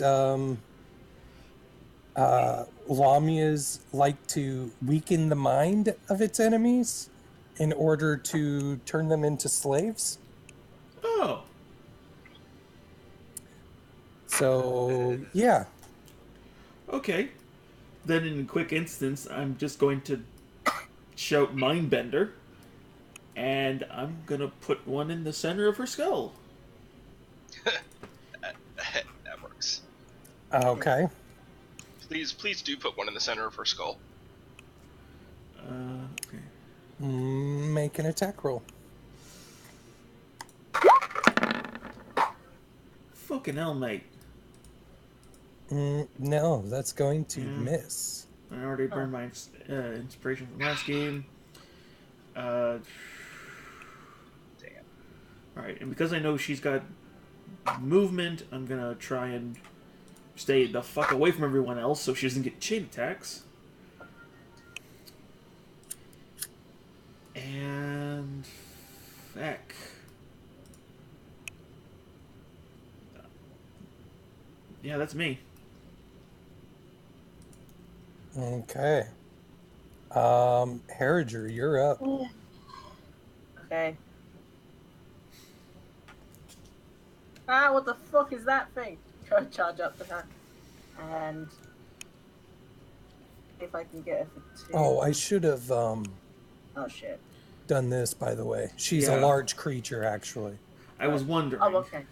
[SPEAKER 3] Lamias like to weaken the mind of its enemies in order to turn them into slaves.
[SPEAKER 1] Oh.
[SPEAKER 3] So, yeah.
[SPEAKER 1] Okay. Then in a quick instance, I'm just going to shout Mindbender. And I'm going to put one in the center of her skull.
[SPEAKER 2] That works.
[SPEAKER 3] Okay.
[SPEAKER 2] Please do put one in the center of her skull.
[SPEAKER 1] Okay.
[SPEAKER 3] Make an attack roll.
[SPEAKER 1] Fucking hell, mate.
[SPEAKER 3] No, that's going to miss.
[SPEAKER 1] I already burned my inspiration from last game. Damn. Alright, and because I know she's got movement, I'm gonna try and stay the fuck away from everyone else so she doesn't get chain attacks. And... Feck. Yeah, that's me.
[SPEAKER 3] Okay. Harriger, you're up.
[SPEAKER 6] Okay. Ah, what the fuck is that thing? Go charge up to her. And if I can get her for 2.
[SPEAKER 3] Oh, I should have
[SPEAKER 6] Oh shit.
[SPEAKER 3] done this, by the way. She's a large creature, actually.
[SPEAKER 1] I was wondering.
[SPEAKER 6] Oh, okay.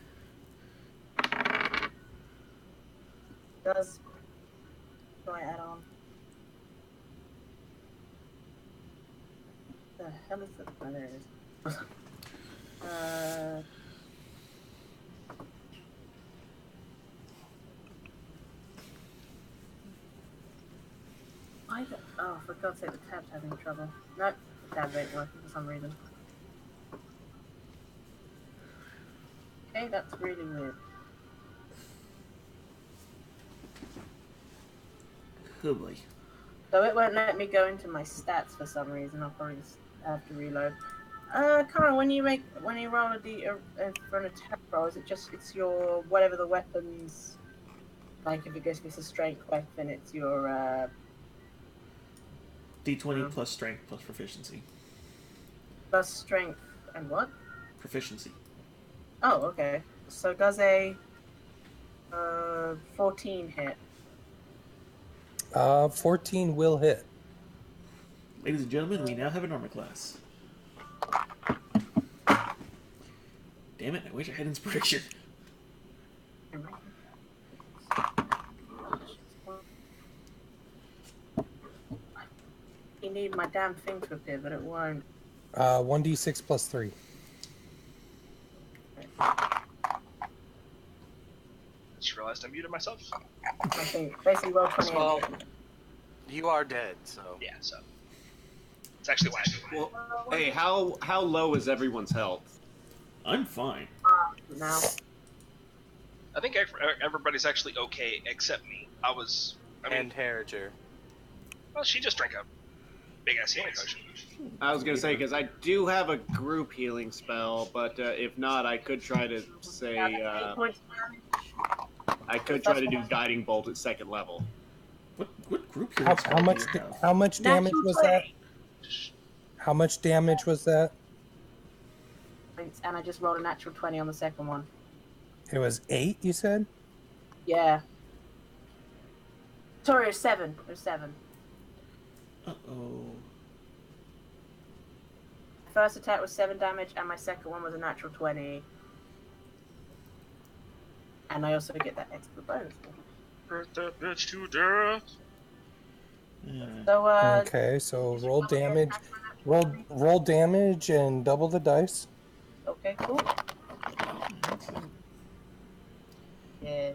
[SPEAKER 6] Does I add on? The hell is it? Oh, there it is. Oh, for God's sake, the tab's having trouble. No, the tab ain't working for some reason. Okay, that's really weird.
[SPEAKER 1] Oh boy.
[SPEAKER 6] So it won't let me go into my stats for some reason. I'll probably just have to reload. Karen, when you roll a D for an attack roll, is it just it's your whatever the weapons? Like if it's a strength weapon, it's your
[SPEAKER 1] D20 plus strength plus proficiency.
[SPEAKER 6] plus strength and what?
[SPEAKER 1] Proficiency.
[SPEAKER 6] Oh, okay. So does a 14 hit?
[SPEAKER 3] 14 will hit.
[SPEAKER 1] Ladies and gentlemen, we now have an armor class. Damn it, I wish I had inspiration.
[SPEAKER 6] You need my damn thing to appear, but it won't.
[SPEAKER 3] 1d6 plus 3.
[SPEAKER 2] Just realized I muted myself.
[SPEAKER 6] I think basically roll 28.
[SPEAKER 5] Well, you are dead, so.
[SPEAKER 2] Yeah, so. It's actually why I do it.
[SPEAKER 4] Well, hey, how low is everyone's health?
[SPEAKER 1] I'm fine.
[SPEAKER 6] Now.
[SPEAKER 2] I think everybody's actually okay except me.
[SPEAKER 5] And Harriger.
[SPEAKER 2] Well, she just drank a big-ass healing potion.
[SPEAKER 4] I was gonna say, because I do have a group healing spell, but if not, I could try to say, I could try to do Guiding Bolt at 2nd level.
[SPEAKER 1] What group
[SPEAKER 3] How much damage was that? How much damage was that?
[SPEAKER 6] And I just rolled a natural 20 on the second one.
[SPEAKER 3] It was 8, you said?
[SPEAKER 6] Yeah. Sorry, it was 7. It was 7.
[SPEAKER 1] Uh-oh.
[SPEAKER 6] First attack was 7 damage, and my second one was a natural 20. And I also get that extra bonus.
[SPEAKER 2] Hurt that bitch to death.
[SPEAKER 1] Yeah.
[SPEAKER 6] So,
[SPEAKER 3] Okay, so roll damage. Roll damage and double the dice.
[SPEAKER 6] Okay, cool. Yeah.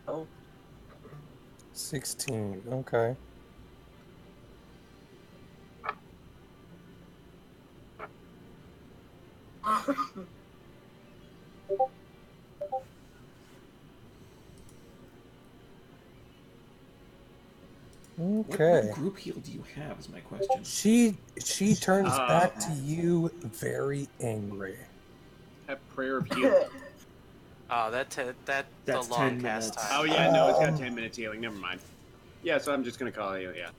[SPEAKER 6] Oh.
[SPEAKER 3] 16, okay. Okay.
[SPEAKER 1] What group heal do you have is my question.
[SPEAKER 3] She turns back to you very angry.
[SPEAKER 4] Have prayer of healing.
[SPEAKER 5] Oh, that's a
[SPEAKER 1] That's
[SPEAKER 5] long
[SPEAKER 1] 10
[SPEAKER 5] cast
[SPEAKER 1] minutes.
[SPEAKER 5] time.
[SPEAKER 4] Oh yeah, no, it's got 10 minutes healing. Never mind. Yeah, so I'm just gonna call you. Yeah.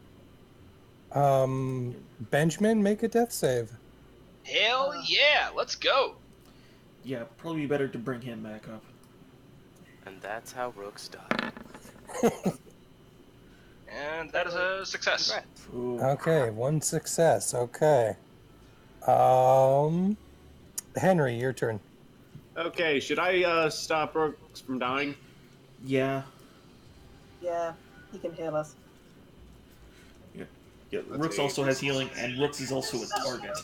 [SPEAKER 3] Benjamin, make a death save.
[SPEAKER 2] Hell yeah, let's go.
[SPEAKER 1] Yeah, probably better to bring him back up.
[SPEAKER 5] And that's how Rooks died.
[SPEAKER 2] And that is a success.
[SPEAKER 5] Congrats.
[SPEAKER 1] Ooh.
[SPEAKER 3] Okay, 1 success. Okay. Henry, your turn.
[SPEAKER 4] Okay, should I stop Brooks from dying?
[SPEAKER 1] Yeah.
[SPEAKER 6] Yeah, he can heal us.
[SPEAKER 1] Yeah, Rooks also has healing, and Rooks is also a target.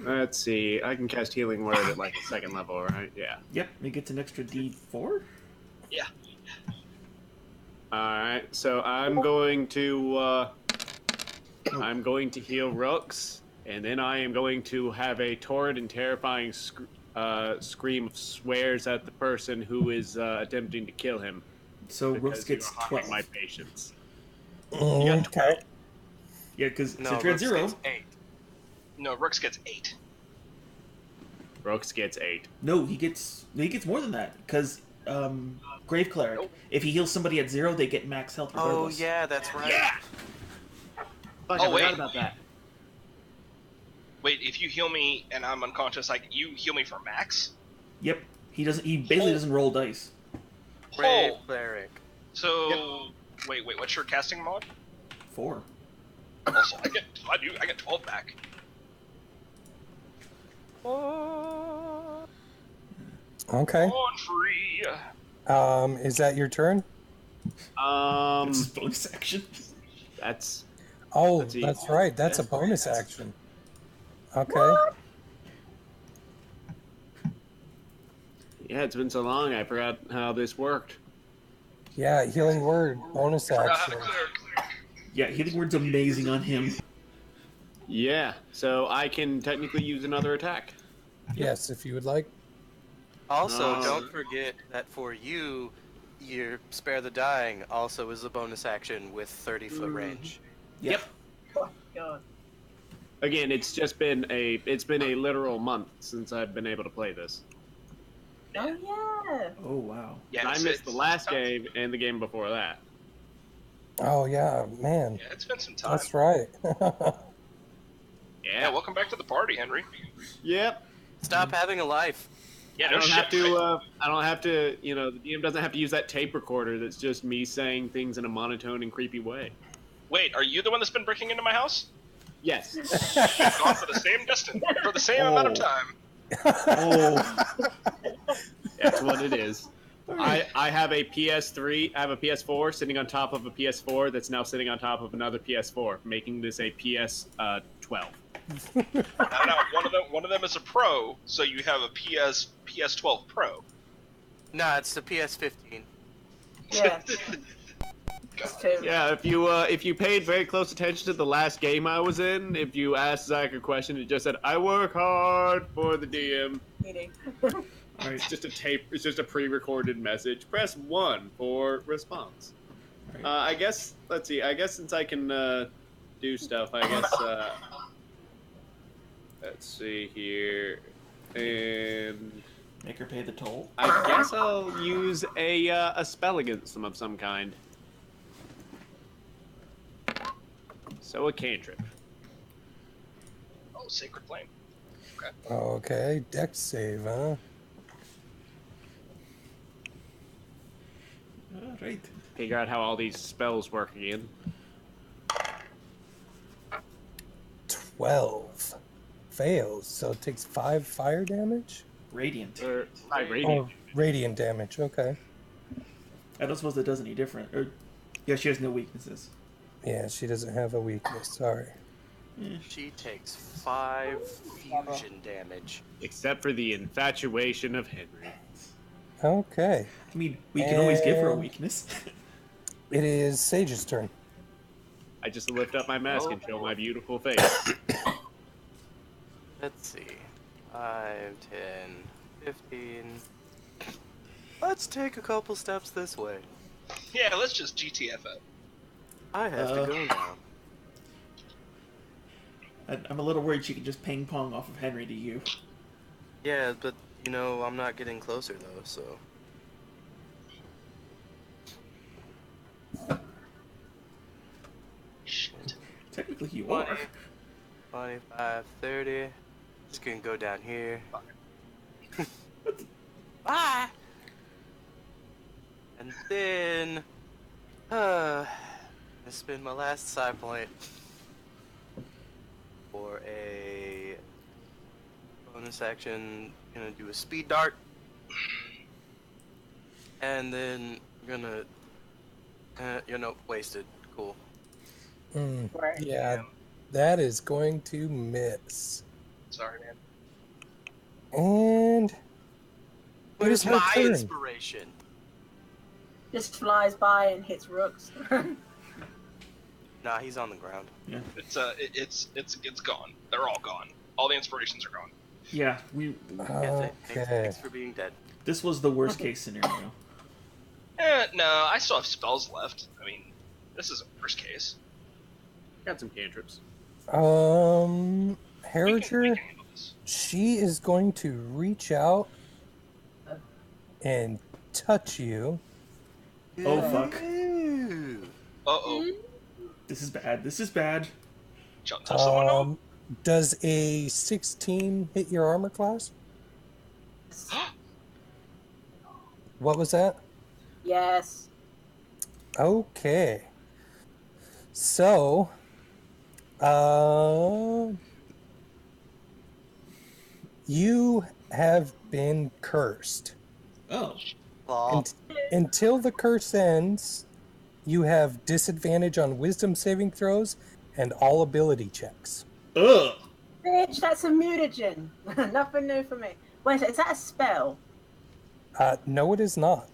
[SPEAKER 4] Let's see. I can cast Healing Word at like 2nd level, right? Yeah.
[SPEAKER 1] Yep, he gets an extra D4.
[SPEAKER 2] Yeah.
[SPEAKER 4] Alright, so I'm going to heal Rooks, and then I am going to have a torrid and terrifying scream of swears at the person who is attempting to kill him.
[SPEAKER 1] So Rooks gets
[SPEAKER 4] you are haunting
[SPEAKER 1] 12.
[SPEAKER 4] my patience.
[SPEAKER 3] Okay.
[SPEAKER 1] Yeah, because since you're at
[SPEAKER 5] Rooks
[SPEAKER 1] 0.
[SPEAKER 5] gets 8.
[SPEAKER 2] No, Rooks gets 8.
[SPEAKER 4] Rooks gets 8.
[SPEAKER 1] No, he gets more than that, because Grave Cleric,
[SPEAKER 2] Nope.
[SPEAKER 1] if he heals somebody at 0, they get max health
[SPEAKER 5] Oh
[SPEAKER 1] regardless.
[SPEAKER 5] yeah, that's right.
[SPEAKER 2] Yeah!
[SPEAKER 4] Fuck,
[SPEAKER 2] Oh,
[SPEAKER 4] I
[SPEAKER 2] wait.
[SPEAKER 4] forgot about that.
[SPEAKER 2] Wait, if you heal me and I'm unconscious, like, you heal me for max?
[SPEAKER 1] Yep, he basically doesn't roll dice.
[SPEAKER 5] Brave
[SPEAKER 2] Oh,
[SPEAKER 5] cleric.
[SPEAKER 2] so... Wait, what's your casting mod?
[SPEAKER 1] 4.
[SPEAKER 2] Also, I get 12 back.
[SPEAKER 3] Okay.
[SPEAKER 2] On free!
[SPEAKER 3] Is that your turn?
[SPEAKER 1] That's his bonus action.
[SPEAKER 4] That's
[SPEAKER 3] Oh,
[SPEAKER 4] Let's see.
[SPEAKER 3] that's right. That's a bonus action. Okay.
[SPEAKER 6] What?
[SPEAKER 4] yeah. It's been so long. I forgot how this worked.
[SPEAKER 3] Yeah, healing word, bonus
[SPEAKER 2] Forgot how
[SPEAKER 3] action.
[SPEAKER 2] to cleric.
[SPEAKER 1] Yeah, healing word's amazing on him.
[SPEAKER 4] Yeah. So I can technically use another attack.
[SPEAKER 3] Yes, if you would like.
[SPEAKER 5] Also,
[SPEAKER 4] No.
[SPEAKER 5] don't forget that for you, your Spare the Dying also is a bonus action with 30-foot range.
[SPEAKER 1] Yep.
[SPEAKER 6] Oh, God.
[SPEAKER 4] Again, it's been a literal month since I've been able to play this.
[SPEAKER 6] Oh, yeah.
[SPEAKER 1] Oh, wow.
[SPEAKER 2] Yeah,
[SPEAKER 4] I
[SPEAKER 2] it's-
[SPEAKER 4] missed the
[SPEAKER 2] it's-
[SPEAKER 4] last game and the game before that.
[SPEAKER 3] Oh, yeah, man.
[SPEAKER 2] Yeah, it's been some time.
[SPEAKER 3] That's right.
[SPEAKER 2] Yeah, welcome back to the party, Henry.
[SPEAKER 4] Yep.
[SPEAKER 5] Stop having a life.
[SPEAKER 2] Yeah,
[SPEAKER 4] I
[SPEAKER 2] no
[SPEAKER 4] don't
[SPEAKER 2] shit.
[SPEAKER 4] have to. I don't have to. You know, the DM doesn't have to use that tape recorder. That's just me saying things in a monotone and creepy way.
[SPEAKER 2] Wait, are you the one that's been breaking into my house?
[SPEAKER 4] Yes.
[SPEAKER 2] You've gone for the same distance, for the same amount of time.
[SPEAKER 1] Oh.
[SPEAKER 4] That's what it is. I have a PS3. I have a PS4 sitting on top of a PS4 that's now sitting on top of another PS4, making this a PS12.
[SPEAKER 2] Now, one of them is a Pro, so you have a PS12 Pro.
[SPEAKER 5] Nah, it's the PS15.
[SPEAKER 6] Yeah. Just two.
[SPEAKER 4] Yeah, if you paid very close attention to the last game I was in, if you asked Zach a question, it just said, "I work hard for the DM."
[SPEAKER 6] Meeting.
[SPEAKER 1] All right.
[SPEAKER 4] It's just a tape. It's just a pre-recorded message. Press 1 for response.
[SPEAKER 1] Right.
[SPEAKER 4] I guess. Let's see. I guess since I can do stuff, I guess. Let's see here. And
[SPEAKER 1] Make her pay the toll.
[SPEAKER 4] I guess I'll use a spell against them of some kind. So a cantrip.
[SPEAKER 2] Oh, Sacred Flame. Okay.
[SPEAKER 3] Okay, dex save, huh?
[SPEAKER 1] All right.
[SPEAKER 4] Figure out how all these spells work again.
[SPEAKER 3] 12. Fails, so it takes 5 fire damage?
[SPEAKER 1] Radiant.
[SPEAKER 4] Or radiant.
[SPEAKER 3] Oh, radiant damage, okay.
[SPEAKER 1] I don't suppose that does any different. Or, yeah, she has no weaknesses.
[SPEAKER 3] Yeah, she doesn't have a weakness, sorry.
[SPEAKER 5] She takes 5 fusion damage.
[SPEAKER 4] Except for the infatuation of Henry.
[SPEAKER 3] Okay.
[SPEAKER 1] I mean, we can always give her a
[SPEAKER 3] And-
[SPEAKER 1] weakness.
[SPEAKER 3] It is Sage's turn.
[SPEAKER 4] I just lift up my mask and show my beautiful face.
[SPEAKER 5] Let's see. 5, 10, 15. Let's take a couple steps this way.
[SPEAKER 2] Yeah, let's just GTFO.
[SPEAKER 5] I have to go now.
[SPEAKER 1] I'm a little worried she can just ping pong off of Henry to you.
[SPEAKER 5] Yeah, but, you know, I'm not getting closer, though, so...
[SPEAKER 2] Shit.
[SPEAKER 1] Technically, you
[SPEAKER 5] 20,
[SPEAKER 1] are.
[SPEAKER 5] 25, 30. Just gonna go down here. Bye! And then... I spend my last side point for a bonus action. Gonna do a speed dart. And then gonna... wasted. Cool.
[SPEAKER 6] Right.
[SPEAKER 3] Yeah, that is going to miss.
[SPEAKER 2] Sorry, man.
[SPEAKER 3] And...
[SPEAKER 5] Where's
[SPEAKER 3] her
[SPEAKER 5] my
[SPEAKER 3] turn.
[SPEAKER 5] inspiration?
[SPEAKER 6] Just flies by and hits rooks.
[SPEAKER 5] Nah, he's on the ground.
[SPEAKER 1] Yeah.
[SPEAKER 2] It's gone. They're all gone. All the inspirations are gone.
[SPEAKER 1] Yeah, we.
[SPEAKER 5] Yeah,
[SPEAKER 3] Okay.
[SPEAKER 5] thanks for being dead.
[SPEAKER 1] This was the worst case scenario.
[SPEAKER 2] No, I still have spells left. I mean, this is a worst case.
[SPEAKER 4] Got some cantrips.
[SPEAKER 2] We can
[SPEAKER 3] Harriger,
[SPEAKER 2] handle this.
[SPEAKER 3] she is going to reach out and touch you.
[SPEAKER 1] Oh fuck!
[SPEAKER 2] Uh-oh.
[SPEAKER 1] This is bad. This is bad.
[SPEAKER 2] Touch someone else?
[SPEAKER 3] Does a 16 hit your armor class? What was that?
[SPEAKER 6] Yes.
[SPEAKER 3] Okay. So, you have been cursed.
[SPEAKER 1] Oh.
[SPEAKER 5] Aw.
[SPEAKER 3] Until the curse ends, you have disadvantage on wisdom saving throws and all ability checks.
[SPEAKER 1] Ugh.
[SPEAKER 6] Bitch, that's a mutagen. Nothing new for me. Wait, is that a spell?
[SPEAKER 3] No, it is not.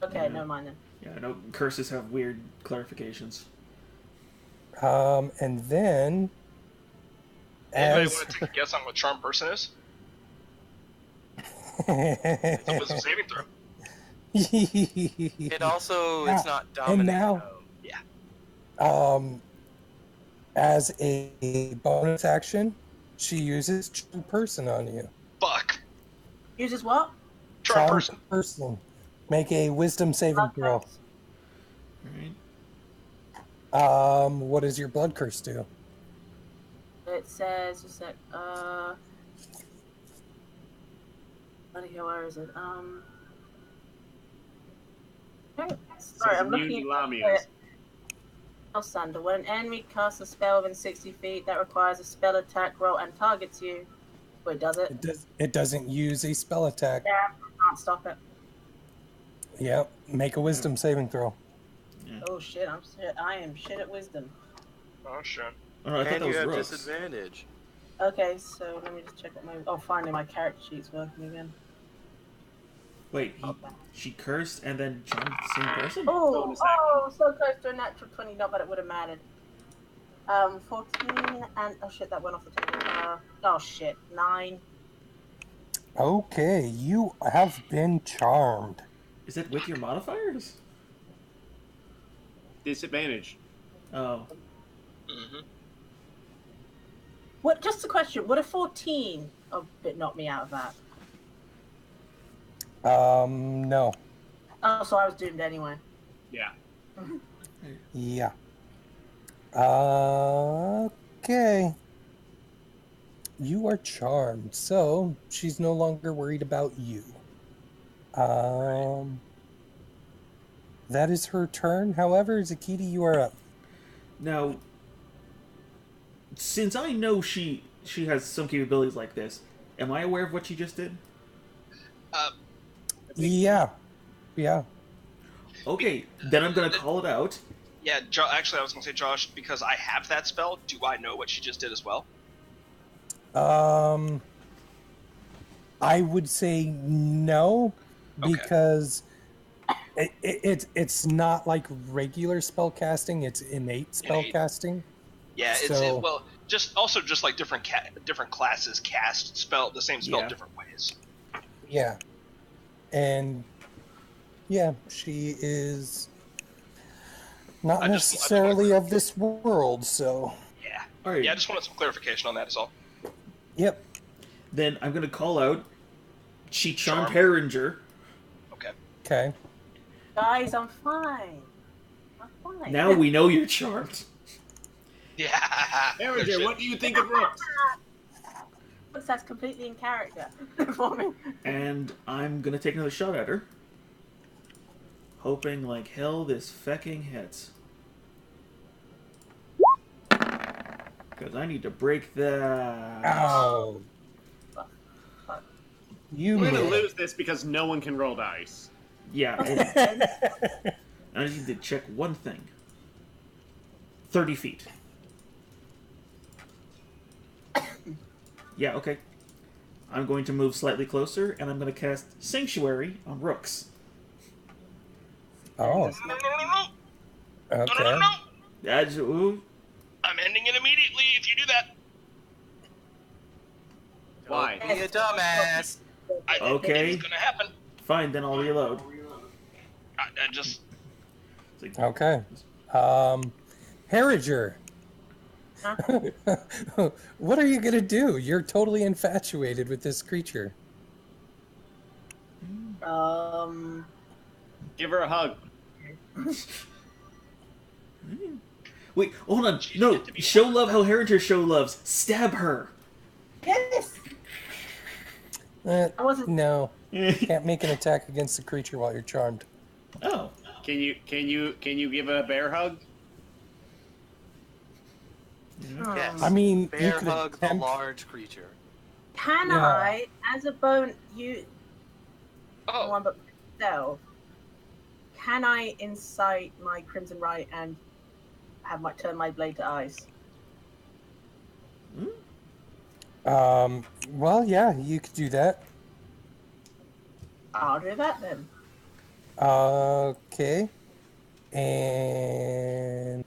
[SPEAKER 6] Okay, never mind then.
[SPEAKER 1] Yeah, I know curses have weird clarifications.
[SPEAKER 3] And then,
[SPEAKER 2] Anybody
[SPEAKER 3] as
[SPEAKER 2] want to take a guess on what charm person is? It's a wisdom saving throw.
[SPEAKER 5] It also, it's not dominant.
[SPEAKER 3] now-
[SPEAKER 5] though.
[SPEAKER 3] As a bonus action, she uses charm person on you.
[SPEAKER 2] Fuck.
[SPEAKER 6] Uses what?
[SPEAKER 2] Charm person.
[SPEAKER 3] person. Make a wisdom saving throw.
[SPEAKER 6] Okay.
[SPEAKER 1] Alright.
[SPEAKER 3] What does your blood curse do?
[SPEAKER 6] It says, just a sec, bloody hell, where is it? Okay, sorry, I'm looking at
[SPEAKER 4] Lamias.
[SPEAKER 6] Sander. When an enemy casts a spell within 60 feet that requires a spell attack roll and targets you. Wait, does it?
[SPEAKER 3] It doesn't use a spell attack.
[SPEAKER 6] Yeah, can't stop it.
[SPEAKER 3] Yep. Make a wisdom saving throw.
[SPEAKER 6] Oh shit, I am shit at wisdom.
[SPEAKER 2] Oh, shit.
[SPEAKER 1] Oh, I thought
[SPEAKER 5] And
[SPEAKER 1] that
[SPEAKER 5] you
[SPEAKER 1] was
[SPEAKER 5] have
[SPEAKER 1] Rooks.
[SPEAKER 5] disadvantage.
[SPEAKER 6] Okay, so let me just check what my... Oh, finally my character sheet's working again.
[SPEAKER 1] Wait,
[SPEAKER 6] Okay.
[SPEAKER 1] she cursed and then charmed the same person?
[SPEAKER 6] Oh, so close to a natural 20, not that it would have mattered. 14 and... Oh shit, that went off the table. Oh shit, 9.
[SPEAKER 3] Okay, you have been charmed.
[SPEAKER 1] Is it with your modifiers?
[SPEAKER 4] Disadvantage.
[SPEAKER 1] Oh.
[SPEAKER 2] Mm-hmm.
[SPEAKER 6] What? Just a question. Would a 14 knock me out of that?
[SPEAKER 3] No.
[SPEAKER 6] Oh, so I was doomed anyway.
[SPEAKER 7] Yeah.
[SPEAKER 3] Yeah. Okay. You are charmed, so she's no longer worried about you. That is her turn. However, Zakiti, you are up.
[SPEAKER 1] Now, since I know she has some capabilities like this, am I aware of what she just did?
[SPEAKER 3] Yeah.
[SPEAKER 1] Okay, then I'm gonna call it out.
[SPEAKER 2] Yeah, actually, I was gonna say, Josh, because I have that spell. Do I know what she just did as well?
[SPEAKER 3] I would say no,
[SPEAKER 2] Okay.
[SPEAKER 3] because it's not like regular spell casting; it's innate spell casting.
[SPEAKER 2] Yeah, well, just like different classes cast the same spell different ways.
[SPEAKER 3] Yeah, and yeah, she is not necessarily of this world, so
[SPEAKER 2] yeah.
[SPEAKER 1] All right.
[SPEAKER 2] Yeah, I just wanted some clarification on that. Is all.
[SPEAKER 3] Yep.
[SPEAKER 1] Then I'm gonna call out. She charmed
[SPEAKER 2] Charm.
[SPEAKER 1] Herringer.
[SPEAKER 3] Okay.
[SPEAKER 6] Guys, I'm fine. I'm fine.
[SPEAKER 1] Now we know you're charmed.
[SPEAKER 2] Yeah.
[SPEAKER 7] Herringer, what do you think of Rooks?
[SPEAKER 6] Looks that's completely in character for me.
[SPEAKER 1] And I'm gonna take another shot at her. Hoping like hell this fecking hits. Because I need to break that.
[SPEAKER 3] Ow. You
[SPEAKER 7] We're gonna
[SPEAKER 3] missed.
[SPEAKER 7] lose this because no one can roll dice.
[SPEAKER 1] Yeah. I need to check one thing. 30 feet. Yeah, okay. I'm going to move slightly closer, and I'm going to cast Sanctuary on Rooks.
[SPEAKER 3] Oh.
[SPEAKER 2] No.
[SPEAKER 3] Okay.
[SPEAKER 1] That's, ooh.
[SPEAKER 2] I'm ending it immediately if you do that.
[SPEAKER 7] Why?
[SPEAKER 5] Don't be a dumbass.
[SPEAKER 1] Okay.
[SPEAKER 2] It's gonna happen.
[SPEAKER 1] Fine, then I'll reload.
[SPEAKER 2] I just.
[SPEAKER 3] Okay. Harringer.
[SPEAKER 6] Huh?
[SPEAKER 3] What are you gonna do? You're totally infatuated with this creature.
[SPEAKER 7] Give her a hug.
[SPEAKER 1] Wait, hold on. No, show love how Herringer show loves. Stab her.
[SPEAKER 6] Yes. I wasn't.
[SPEAKER 3] No. Can't make an attack against the creature while you're charmed.
[SPEAKER 1] Oh.
[SPEAKER 7] Can you give a bear hug?
[SPEAKER 5] Yes.
[SPEAKER 3] I mean, you
[SPEAKER 5] bear
[SPEAKER 3] could
[SPEAKER 5] hug the
[SPEAKER 3] attempt-
[SPEAKER 5] large creature.
[SPEAKER 6] Can
[SPEAKER 3] Yeah.
[SPEAKER 6] I, as a bone,
[SPEAKER 2] Oh.
[SPEAKER 6] one but myself? Can I incite my Crimson Right and turn my blade to ice?
[SPEAKER 3] Well, yeah, you could do that.
[SPEAKER 6] I'll do that then.
[SPEAKER 3] Okay. And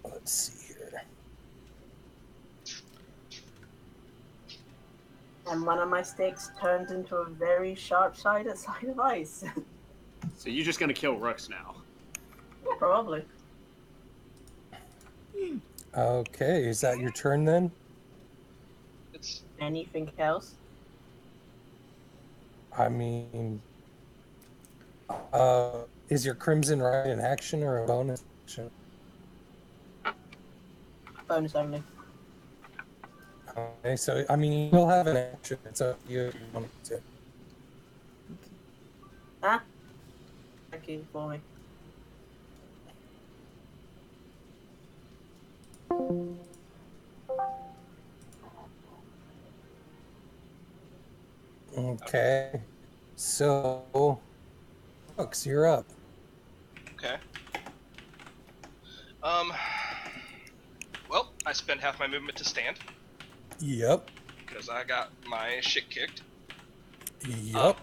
[SPEAKER 3] let's see here.
[SPEAKER 6] And one of my sticks turns into a very sharp-sided side of ice.
[SPEAKER 7] So you're just gonna kill Rooks now.
[SPEAKER 6] Probably.
[SPEAKER 3] Okay, is that your turn then?
[SPEAKER 2] It's.
[SPEAKER 6] Anything else?
[SPEAKER 3] I mean, is your Crimson Right an action or a bonus action?
[SPEAKER 6] Bonus only.
[SPEAKER 3] Okay, so I mean, you'll have an action. It's up to you if you want to.
[SPEAKER 6] Huh? Thank you for me.
[SPEAKER 3] Okay, so Brooks, you're up.
[SPEAKER 2] Okay. Well, I spend half my movement to stand
[SPEAKER 3] Yep.
[SPEAKER 2] because I got my shit kicked.
[SPEAKER 3] Yep.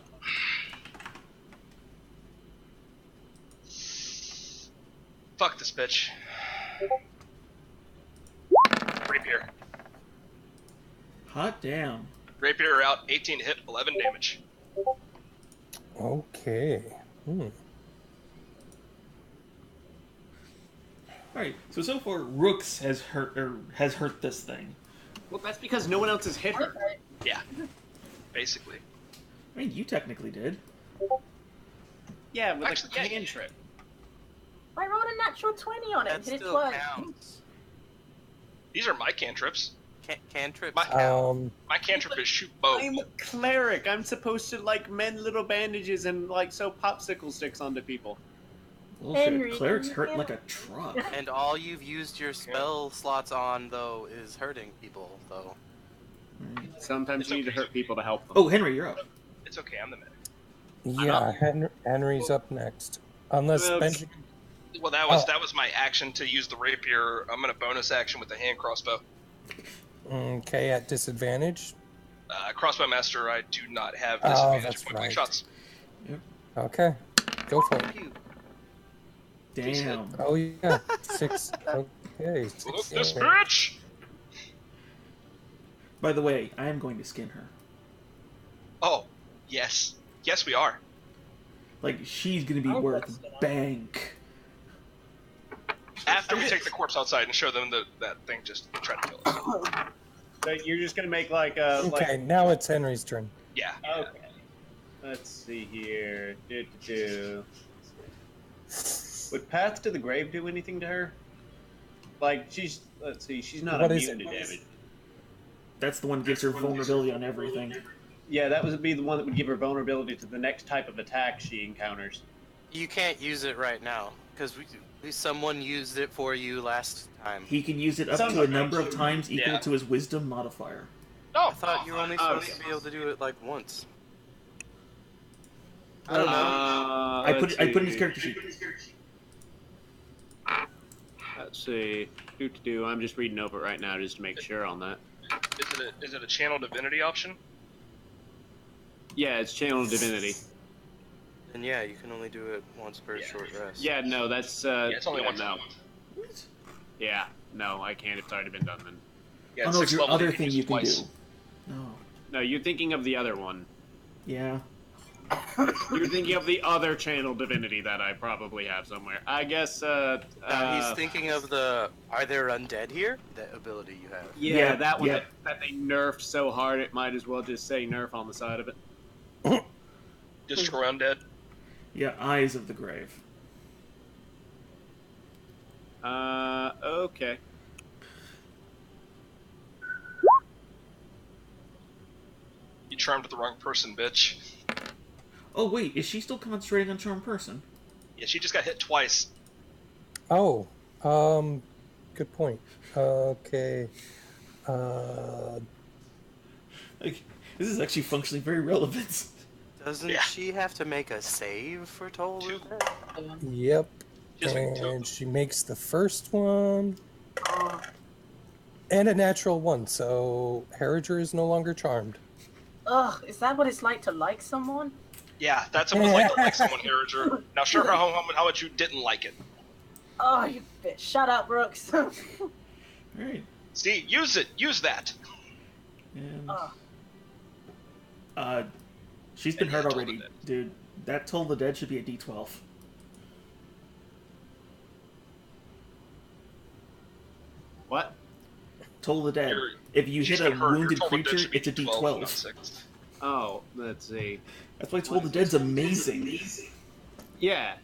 [SPEAKER 2] Fuck this bitch. Rapier.
[SPEAKER 1] Hot damn.
[SPEAKER 2] Rapier out, 18 hit, 11 damage.
[SPEAKER 3] Okay.
[SPEAKER 1] Alright, so far Rooks has hurt this thing.
[SPEAKER 4] Well, that's because no one else has hit her.
[SPEAKER 2] Yeah. Basically.
[SPEAKER 1] I mean, you technically did.
[SPEAKER 4] Yeah, with
[SPEAKER 2] Actually,
[SPEAKER 4] a
[SPEAKER 2] yeah.
[SPEAKER 4] cantrip.
[SPEAKER 6] I rolled a natural 20 on it.
[SPEAKER 5] That
[SPEAKER 6] Hit it
[SPEAKER 5] still
[SPEAKER 6] twice.
[SPEAKER 5] counts.
[SPEAKER 2] These are my cantrips.
[SPEAKER 5] Cantrips
[SPEAKER 2] My-
[SPEAKER 5] count.
[SPEAKER 2] My cantrip is shoot bow.
[SPEAKER 4] I'm a cleric. I'm supposed to, like, mend little bandages and, like, sew popsicle sticks onto people.
[SPEAKER 1] Bullshit.
[SPEAKER 6] Henry,
[SPEAKER 1] Cleric's
[SPEAKER 6] you
[SPEAKER 1] hurting
[SPEAKER 6] can't-
[SPEAKER 1] like a truck.
[SPEAKER 5] And all you've used your spell slots on, though, is hurting people, though.
[SPEAKER 4] Sometimes you need to hurt people to help them.
[SPEAKER 1] Oh, Henry, you're up.
[SPEAKER 2] It's okay, I'm the medic.
[SPEAKER 3] Yeah, Henry's up next. Unless
[SPEAKER 4] Well,
[SPEAKER 3] Benji...
[SPEAKER 2] Well, that was my action to use the rapier. I'm gonna bonus action with the hand crossbow.
[SPEAKER 3] Okay, at disadvantage.
[SPEAKER 2] Crossbow master, I do not have
[SPEAKER 3] Oh,
[SPEAKER 2] disadvantage
[SPEAKER 3] that's
[SPEAKER 2] point blank
[SPEAKER 3] right.
[SPEAKER 2] shots.
[SPEAKER 3] Okay, go for it.
[SPEAKER 1] Damn.
[SPEAKER 3] Oh yeah, 6. Okay,
[SPEAKER 2] Look
[SPEAKER 3] 6.
[SPEAKER 2] this bitch!
[SPEAKER 1] By the way, I am going to skin her.
[SPEAKER 2] Oh, yes, we are.
[SPEAKER 1] Like, she's gonna be
[SPEAKER 6] I'll
[SPEAKER 1] worth
[SPEAKER 6] let it out.
[SPEAKER 1] bank.
[SPEAKER 2] After we take the corpse outside and show them that thing just tried to kill us.
[SPEAKER 7] So you're just gonna make like a
[SPEAKER 3] Okay, now it's Henry's turn.
[SPEAKER 2] Yeah.
[SPEAKER 7] Okay. Let's see here. Would Path to the Grave do anything to her? Like she's she's not
[SPEAKER 3] What is
[SPEAKER 7] immune to
[SPEAKER 3] it?
[SPEAKER 7] damage.
[SPEAKER 1] That's the one that gives her vulnerability on everything.
[SPEAKER 7] Yeah, that would be the one that would give her vulnerability to the next type of attack she encounters.
[SPEAKER 5] You can't use it right now, because someone used it for you last time.
[SPEAKER 1] He can use it up to a number of times equal
[SPEAKER 2] Yeah.
[SPEAKER 1] to his wisdom modifier.
[SPEAKER 2] No.
[SPEAKER 5] I thought you were only supposed to be able to do it, like, once.
[SPEAKER 1] I don't know. I put it in his character sheet.
[SPEAKER 4] Let's see. I'm just reading over it right now just to make sure on that.
[SPEAKER 2] Is it a channel divinity option?
[SPEAKER 4] Yeah, it's Channel Divinity.
[SPEAKER 5] And yeah, you can only do it once per short rest.
[SPEAKER 4] Yeah, no, that's
[SPEAKER 2] it's only
[SPEAKER 4] yeah,
[SPEAKER 2] one
[SPEAKER 4] no.
[SPEAKER 2] time.
[SPEAKER 4] Yeah, no, I can't. It's already been done then.
[SPEAKER 2] Yeah,
[SPEAKER 1] Oh
[SPEAKER 2] it's
[SPEAKER 1] no,
[SPEAKER 2] six
[SPEAKER 1] it's your
[SPEAKER 2] level,
[SPEAKER 1] other
[SPEAKER 2] you
[SPEAKER 1] thing
[SPEAKER 2] use
[SPEAKER 1] you
[SPEAKER 2] it
[SPEAKER 1] can
[SPEAKER 2] twice.
[SPEAKER 1] do. No.
[SPEAKER 4] No, you're thinking of the other one.
[SPEAKER 1] Yeah.
[SPEAKER 4] You're thinking of the other Channel Divinity that I probably have somewhere. I guess.
[SPEAKER 5] He's thinking of the "Are there undead here?" that ability you have.
[SPEAKER 4] Yeah,
[SPEAKER 1] Yeah,
[SPEAKER 4] that one
[SPEAKER 1] yeah.
[SPEAKER 4] that they nerfed so hard it might as well just say nerf on the side of it.
[SPEAKER 2] Destroy undead.
[SPEAKER 1] Yeah, Eyes of the Grave.
[SPEAKER 4] Okay.
[SPEAKER 2] You charmed the wrong person, bitch.
[SPEAKER 1] Oh wait, is she still concentrating on Charm Person?
[SPEAKER 2] Yeah, she just got hit twice.
[SPEAKER 3] Oh, good point. Okay.
[SPEAKER 1] Like, this is actually functionally very relevant.
[SPEAKER 5] Doesn't
[SPEAKER 2] Yeah.
[SPEAKER 5] she have to make a save for Toll?
[SPEAKER 2] Two.
[SPEAKER 3] Yep.
[SPEAKER 2] She has like two.
[SPEAKER 3] And she makes the first one. And a natural one, so Harriger is no longer charmed.
[SPEAKER 6] Ugh, is that what it's like to like someone?
[SPEAKER 2] Yeah, that's what it's like someone, Harriger. Now show her how much you didn't like it.
[SPEAKER 6] Oh, you bitch. Shut up, Brooks.
[SPEAKER 1] Alright.
[SPEAKER 2] See, use it. Use that.
[SPEAKER 1] And
[SPEAKER 6] Ugh.
[SPEAKER 1] she's been
[SPEAKER 2] And
[SPEAKER 1] hurt
[SPEAKER 2] Toll the
[SPEAKER 1] already,
[SPEAKER 2] Dead.
[SPEAKER 1] dude. That Toll the Dead should be a D12.
[SPEAKER 4] What?
[SPEAKER 1] Toll the Dead.
[SPEAKER 2] You're-
[SPEAKER 1] If you
[SPEAKER 2] She's
[SPEAKER 1] hit a
[SPEAKER 2] been hurt. Your
[SPEAKER 1] wounded
[SPEAKER 2] total dead
[SPEAKER 1] creature,
[SPEAKER 2] should be
[SPEAKER 1] it's a
[SPEAKER 2] D12,
[SPEAKER 1] D12.
[SPEAKER 2] not 6.
[SPEAKER 4] Oh, let's see.
[SPEAKER 1] That's why Toll the Dead's amazing.
[SPEAKER 4] Yeah.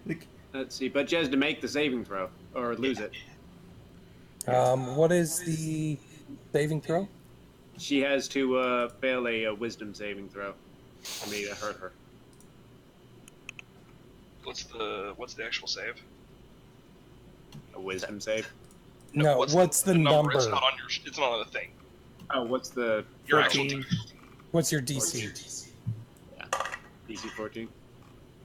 [SPEAKER 1] Like,
[SPEAKER 4] Let's see, but she has to make the saving throw or lose it.
[SPEAKER 3] What is the saving throw?
[SPEAKER 4] She has to fail a wisdom saving throw for me to hurt her.
[SPEAKER 2] What's the actual save?
[SPEAKER 4] A wisdom save.
[SPEAKER 3] No, what's the number?
[SPEAKER 2] It's not on your. It's not on the thing.
[SPEAKER 4] Oh, what's the
[SPEAKER 2] Your actual.
[SPEAKER 1] 14.
[SPEAKER 3] What's your DC?
[SPEAKER 4] DC 14?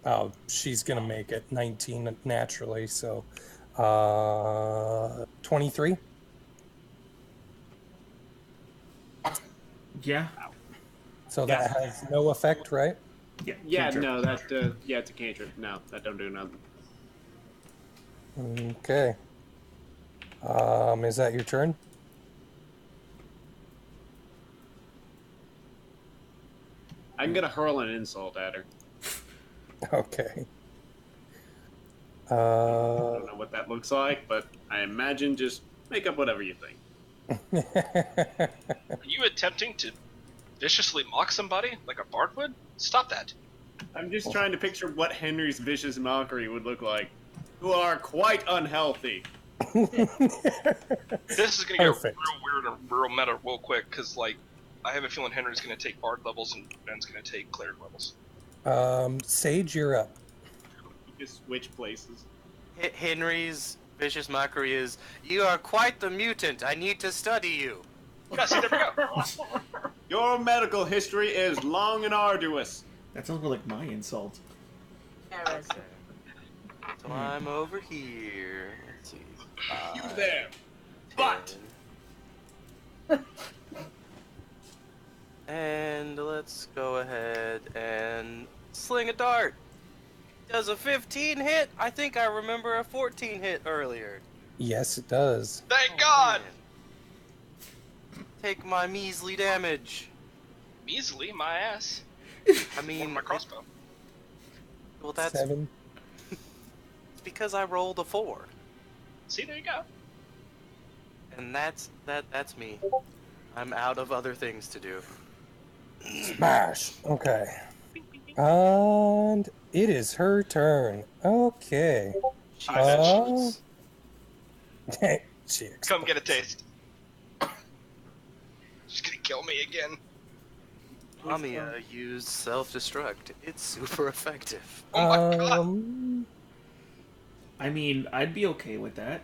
[SPEAKER 3] Oh, she's gonna make it 19 naturally, so 23.
[SPEAKER 1] Yeah.
[SPEAKER 3] So that has no effect, right?
[SPEAKER 1] Yeah.
[SPEAKER 4] Yeah,
[SPEAKER 1] cantrip.
[SPEAKER 4] no, that yeah, it's a cantrip. No, that don't do nothing.
[SPEAKER 3] Okay. Is that your turn?
[SPEAKER 4] I'm gonna hurl an insult at her.
[SPEAKER 3] Okay.
[SPEAKER 4] I don't know what that looks like, but I imagine just make up whatever you think.
[SPEAKER 2] Are you attempting to viciously mock somebody like a bard would? Stop that.
[SPEAKER 4] I'm just trying to picture what Henry's vicious mockery would look like. You are quite unhealthy.
[SPEAKER 2] This is gonna get real
[SPEAKER 3] Perfect.
[SPEAKER 2] weird and real meta real quick, because like I have a feeling Henry's gonna take bard levels and Ben's gonna take cleric levels.
[SPEAKER 3] Sage, you're up.
[SPEAKER 4] You just switch places.
[SPEAKER 5] Henry's vicious mockery is, "You are quite the mutant. I need to study you."
[SPEAKER 2] Yeah, see, there we go.
[SPEAKER 4] Your medical history is long and arduous.
[SPEAKER 1] That sounds more like my insult.
[SPEAKER 6] Errors.
[SPEAKER 5] So I'm over here. Let's see.
[SPEAKER 4] You there. But
[SPEAKER 5] 10. And let's go ahead and sling a dart. Does a 15 hit? I think I remember a 14 hit earlier.
[SPEAKER 3] Yes, it does.
[SPEAKER 2] Thank God!
[SPEAKER 5] Man. Take my measly damage.
[SPEAKER 2] Measly, my ass.
[SPEAKER 5] I
[SPEAKER 2] One
[SPEAKER 5] mean,
[SPEAKER 2] of my crossbow.
[SPEAKER 5] well, that's
[SPEAKER 3] 7.
[SPEAKER 5] because I rolled a 4.
[SPEAKER 2] See, there you go.
[SPEAKER 5] And that's me. I'm out of other things to do.
[SPEAKER 3] Smash. Okay. And it is her turn. Okay.
[SPEAKER 5] She
[SPEAKER 3] Oh. She
[SPEAKER 2] Come get a taste. She's gonna kill me again.
[SPEAKER 5] Lamia used self-destruct. It's super effective.
[SPEAKER 2] Oh my God.
[SPEAKER 1] I mean, I'd be okay with that.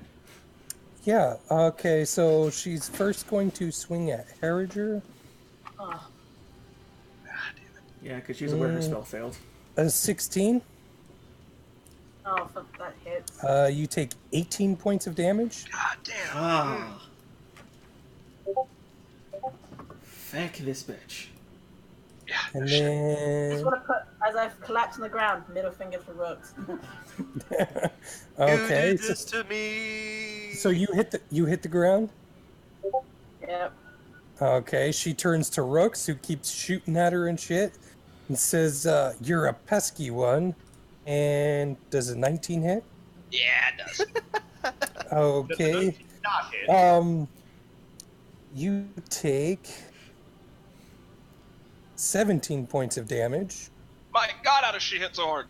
[SPEAKER 3] Yeah, okay, so she's first going to swing at Harriger.
[SPEAKER 6] Oh,
[SPEAKER 1] Yeah, because she's aware her spell failed.
[SPEAKER 3] A 16.
[SPEAKER 6] oh, fuck, that hits.
[SPEAKER 3] You take 18 points of damage.
[SPEAKER 2] God damn.
[SPEAKER 1] Ah. Feck this bitch.
[SPEAKER 2] Yeah.
[SPEAKER 3] And
[SPEAKER 6] Just
[SPEAKER 3] then...
[SPEAKER 6] want to put, as I've collapsed on the ground, middle finger for Rooks.
[SPEAKER 3] okay,
[SPEAKER 5] You did this to me.
[SPEAKER 3] so you hit the ground?
[SPEAKER 6] Yep.
[SPEAKER 3] Okay, she turns to Rooks, who keeps shooting at her and shit, and says, you're a pesky one. And does a 19 hit?
[SPEAKER 2] Yeah, it does.
[SPEAKER 3] Okay.
[SPEAKER 4] Not hit.
[SPEAKER 3] You take 17 points of damage.
[SPEAKER 2] My God, how does she hit so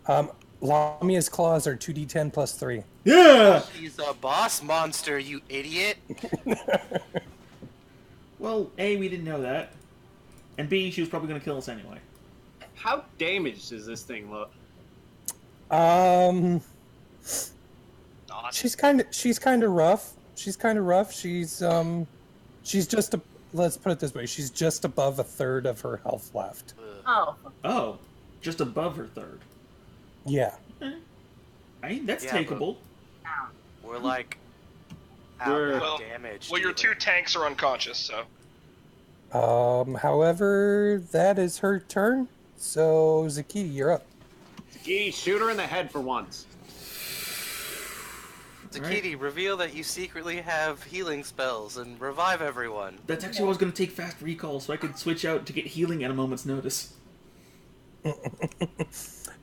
[SPEAKER 2] hard?
[SPEAKER 3] Lamia's claws are 2d10 plus 3.
[SPEAKER 1] Yeah!
[SPEAKER 5] She's a boss monster, you idiot.
[SPEAKER 1] Well, A, we didn't know that. And B, she was probably going to kill us anyway.
[SPEAKER 4] How damaged does this thing look?
[SPEAKER 2] Not.
[SPEAKER 3] She's kind of rough. She's just let's put it this way. She's just above a third of her health left.
[SPEAKER 6] Oh,
[SPEAKER 1] Oh, just above her third.
[SPEAKER 3] Yeah.
[SPEAKER 1] I mean, that's
[SPEAKER 5] Yeah,
[SPEAKER 1] takeable.
[SPEAKER 5] We're like out
[SPEAKER 4] We're-
[SPEAKER 5] of
[SPEAKER 2] Well-
[SPEAKER 5] damage.
[SPEAKER 2] Well, your two tanks are unconscious, so.
[SPEAKER 3] However, that is her turn. So, Zakiti, you're up.
[SPEAKER 4] Gee, shoot her in the head for once.
[SPEAKER 5] Zakiti, reveal that you secretly have healing spells and revive everyone.
[SPEAKER 1] That's actually what I was going to take fast recall so I could switch out to get healing at a moment's notice.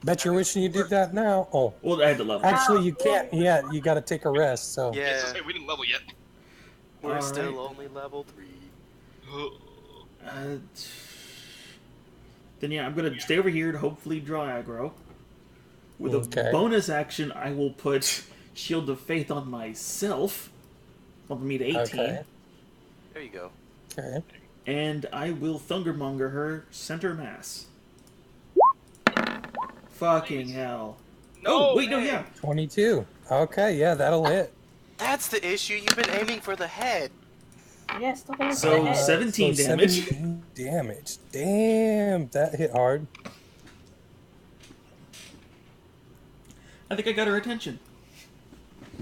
[SPEAKER 3] Bet you're wishing you did that now. Oh,
[SPEAKER 1] Well, I had to level.
[SPEAKER 3] actually, you can't. Yeah, you got to take a rest. So,
[SPEAKER 2] Yeah.
[SPEAKER 5] Yeah,
[SPEAKER 2] Hey, we didn't level yet.
[SPEAKER 5] we're
[SPEAKER 1] All
[SPEAKER 5] still
[SPEAKER 1] right.
[SPEAKER 5] only level 3.
[SPEAKER 1] Then yeah, I'm going to stay over here to hopefully draw aggro. With
[SPEAKER 3] Okay.
[SPEAKER 1] a bonus action, I will put Shield of Faith on myself. Bumping me to 18.
[SPEAKER 3] Okay.
[SPEAKER 5] There you go.
[SPEAKER 3] okay.
[SPEAKER 1] And I will Thundermonger her center mass. Fucking hell.
[SPEAKER 2] No,
[SPEAKER 1] Oh, wait, no,
[SPEAKER 2] hey.
[SPEAKER 1] yeah.
[SPEAKER 3] 22. Okay, yeah, that'll hit.
[SPEAKER 5] That's the issue. You've been aiming for the head.
[SPEAKER 6] yeah, stop aiming
[SPEAKER 1] So,
[SPEAKER 6] for the head.
[SPEAKER 1] 17 damage.
[SPEAKER 3] 17 damage. Damn, that hit hard.
[SPEAKER 1] I think I got her attention.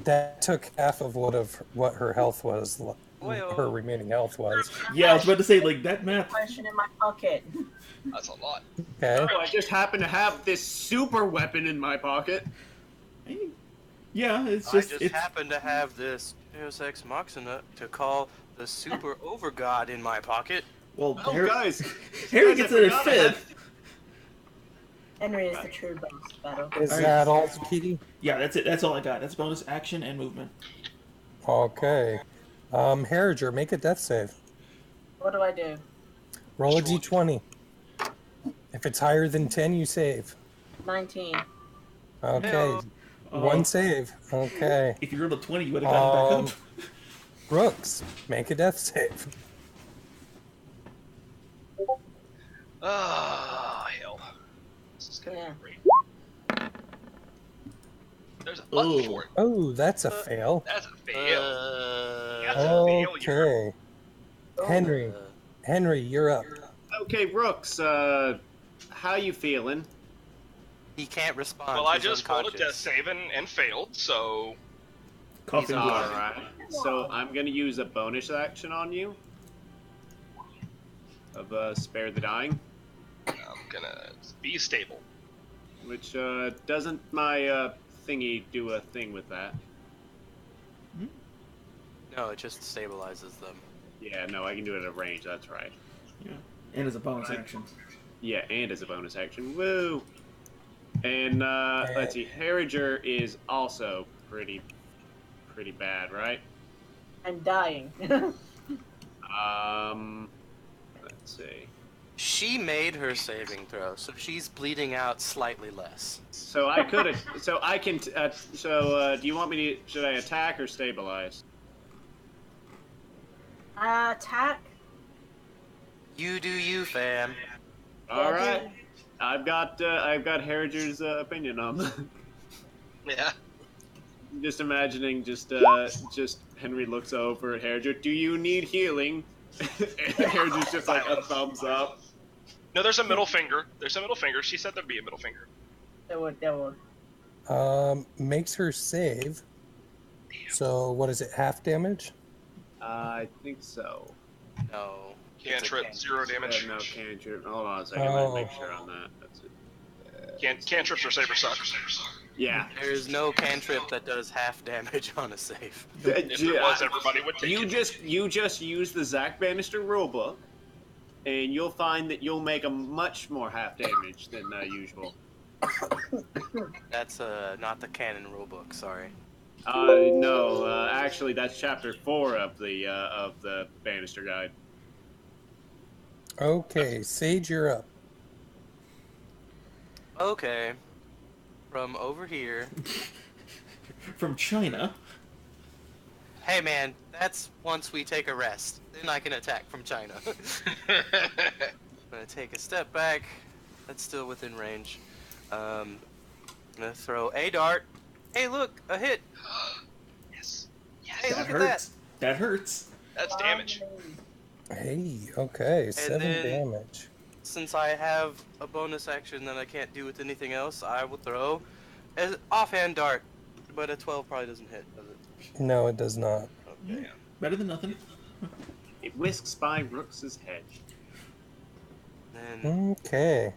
[SPEAKER 3] That took half of what her health was.
[SPEAKER 5] Well-
[SPEAKER 3] Her remaining health was.
[SPEAKER 1] Yeah, I was about to say, like, that math.
[SPEAKER 6] Question in my pocket.
[SPEAKER 2] That's a lot.
[SPEAKER 3] Okay.
[SPEAKER 4] Oh, I just happen to have this super weapon in my pocket.
[SPEAKER 1] Yeah, it's
[SPEAKER 5] I
[SPEAKER 1] just.
[SPEAKER 5] just
[SPEAKER 1] it's,
[SPEAKER 5] happen to have this Deus Ex Machina to call the Super Overgod in my pocket.
[SPEAKER 1] well,
[SPEAKER 4] Oh,
[SPEAKER 1] Harry,
[SPEAKER 4] guys.
[SPEAKER 1] Harry
[SPEAKER 4] Guys,
[SPEAKER 1] gets
[SPEAKER 4] I
[SPEAKER 1] it at
[SPEAKER 4] forgot I had-
[SPEAKER 1] fifth.
[SPEAKER 6] Henry is the true boss battle.
[SPEAKER 3] Is
[SPEAKER 1] Alright.
[SPEAKER 3] that all, Zakiti?
[SPEAKER 1] Yeah, that's it. That's all I got. That's bonus action and movement.
[SPEAKER 3] Okay. Harriger, make a death save.
[SPEAKER 6] What do I do?
[SPEAKER 3] Roll a
[SPEAKER 2] Sure.
[SPEAKER 3] d20. If it's higher than 10, you save.
[SPEAKER 6] 19.
[SPEAKER 3] Okay.
[SPEAKER 5] Heyo.
[SPEAKER 3] One save. Okay.
[SPEAKER 1] If you rolled a 20, you would have gotten back up.
[SPEAKER 3] Brooks, make a death save.
[SPEAKER 2] Ah, hell. This is gonna
[SPEAKER 6] Yeah.
[SPEAKER 2] be great. There's a button
[SPEAKER 1] Ooh.
[SPEAKER 2] for it.
[SPEAKER 3] Oh, that's a fail.
[SPEAKER 2] That's a fail. That's a failure.
[SPEAKER 3] Okay. Henry, you're up.
[SPEAKER 4] Okay, Brooks, how you feeling?
[SPEAKER 5] He can't respond.
[SPEAKER 2] Well, I
[SPEAKER 5] He's
[SPEAKER 2] just rolled a death
[SPEAKER 5] unconscious.
[SPEAKER 2] save and failed, so
[SPEAKER 1] Coughing blood.
[SPEAKER 4] Alright, so I'm gonna use a bonus action on you. Of, spare the dying.
[SPEAKER 2] I'm gonna be stable.
[SPEAKER 4] Which, doesn't my, thingy do a thing with that?
[SPEAKER 5] No, it just stabilizes them.
[SPEAKER 4] Yeah, no, I can do it at a range, that's right.
[SPEAKER 1] Yeah. And as a bonus action.
[SPEAKER 4] Yeah, and as a bonus action. Woo! And, let's see, Harriger is also pretty bad, right?
[SPEAKER 6] I'm dying.
[SPEAKER 4] Let's see.
[SPEAKER 5] She made her saving throw, so she's bleeding out slightly less.
[SPEAKER 4] So I could, so I can, do you want me to, should I attack or stabilize?
[SPEAKER 6] Attack.
[SPEAKER 5] You do you, fam.
[SPEAKER 4] Alright. I've got Harriger's, opinion on that.
[SPEAKER 2] Yeah.
[SPEAKER 4] Just imagining, just Henry looks over at Harriger. Do you need healing? And Harriger's just like a thumbs up.
[SPEAKER 2] No, there's a middle finger. There's a middle finger. She said there'd be a middle finger.
[SPEAKER 6] That would.
[SPEAKER 3] Makes her save. So what is it? Half damage?
[SPEAKER 4] I think so.
[SPEAKER 5] No.
[SPEAKER 2] Cantrip, 0 damage.
[SPEAKER 4] No cantrip. Hold on a second. Let me make sure on that. That's it.
[SPEAKER 2] Cantrips or saber suck.
[SPEAKER 4] Yeah.
[SPEAKER 5] There is no cantrip that does half damage on a save.
[SPEAKER 2] If there was, everybody would take it.
[SPEAKER 4] You just use the Zach Bannister rulebook, and you'll find that you'll make a much more half damage than usual.
[SPEAKER 5] That's not the canon rulebook. Sorry.
[SPEAKER 4] No. Actually, that's chapter 4 of the Bannister guide.
[SPEAKER 3] Okay, Sage, you're up.
[SPEAKER 5] Okay. From over here.
[SPEAKER 1] From China.
[SPEAKER 5] Hey man, that's once we take a rest. Then I can attack from China. I'm gonna take a step back. That's still within range. I'm gonna throw a dart. Hey look, a hit.
[SPEAKER 2] Yes.
[SPEAKER 5] Hey,
[SPEAKER 1] That
[SPEAKER 5] look
[SPEAKER 1] hurts.
[SPEAKER 5] at that.
[SPEAKER 1] That hurts.
[SPEAKER 2] That's damage.
[SPEAKER 3] Hey, okay, 7
[SPEAKER 5] then-
[SPEAKER 3] damage.
[SPEAKER 5] Since I have a bonus action that I can't do with anything else, I will throw an offhand dart. But a 12 probably doesn't hit, does it?
[SPEAKER 3] No, it does not.
[SPEAKER 5] Okay.
[SPEAKER 1] Better than nothing.
[SPEAKER 4] It whisks by Brooks's head.
[SPEAKER 5] Then
[SPEAKER 3] Okay.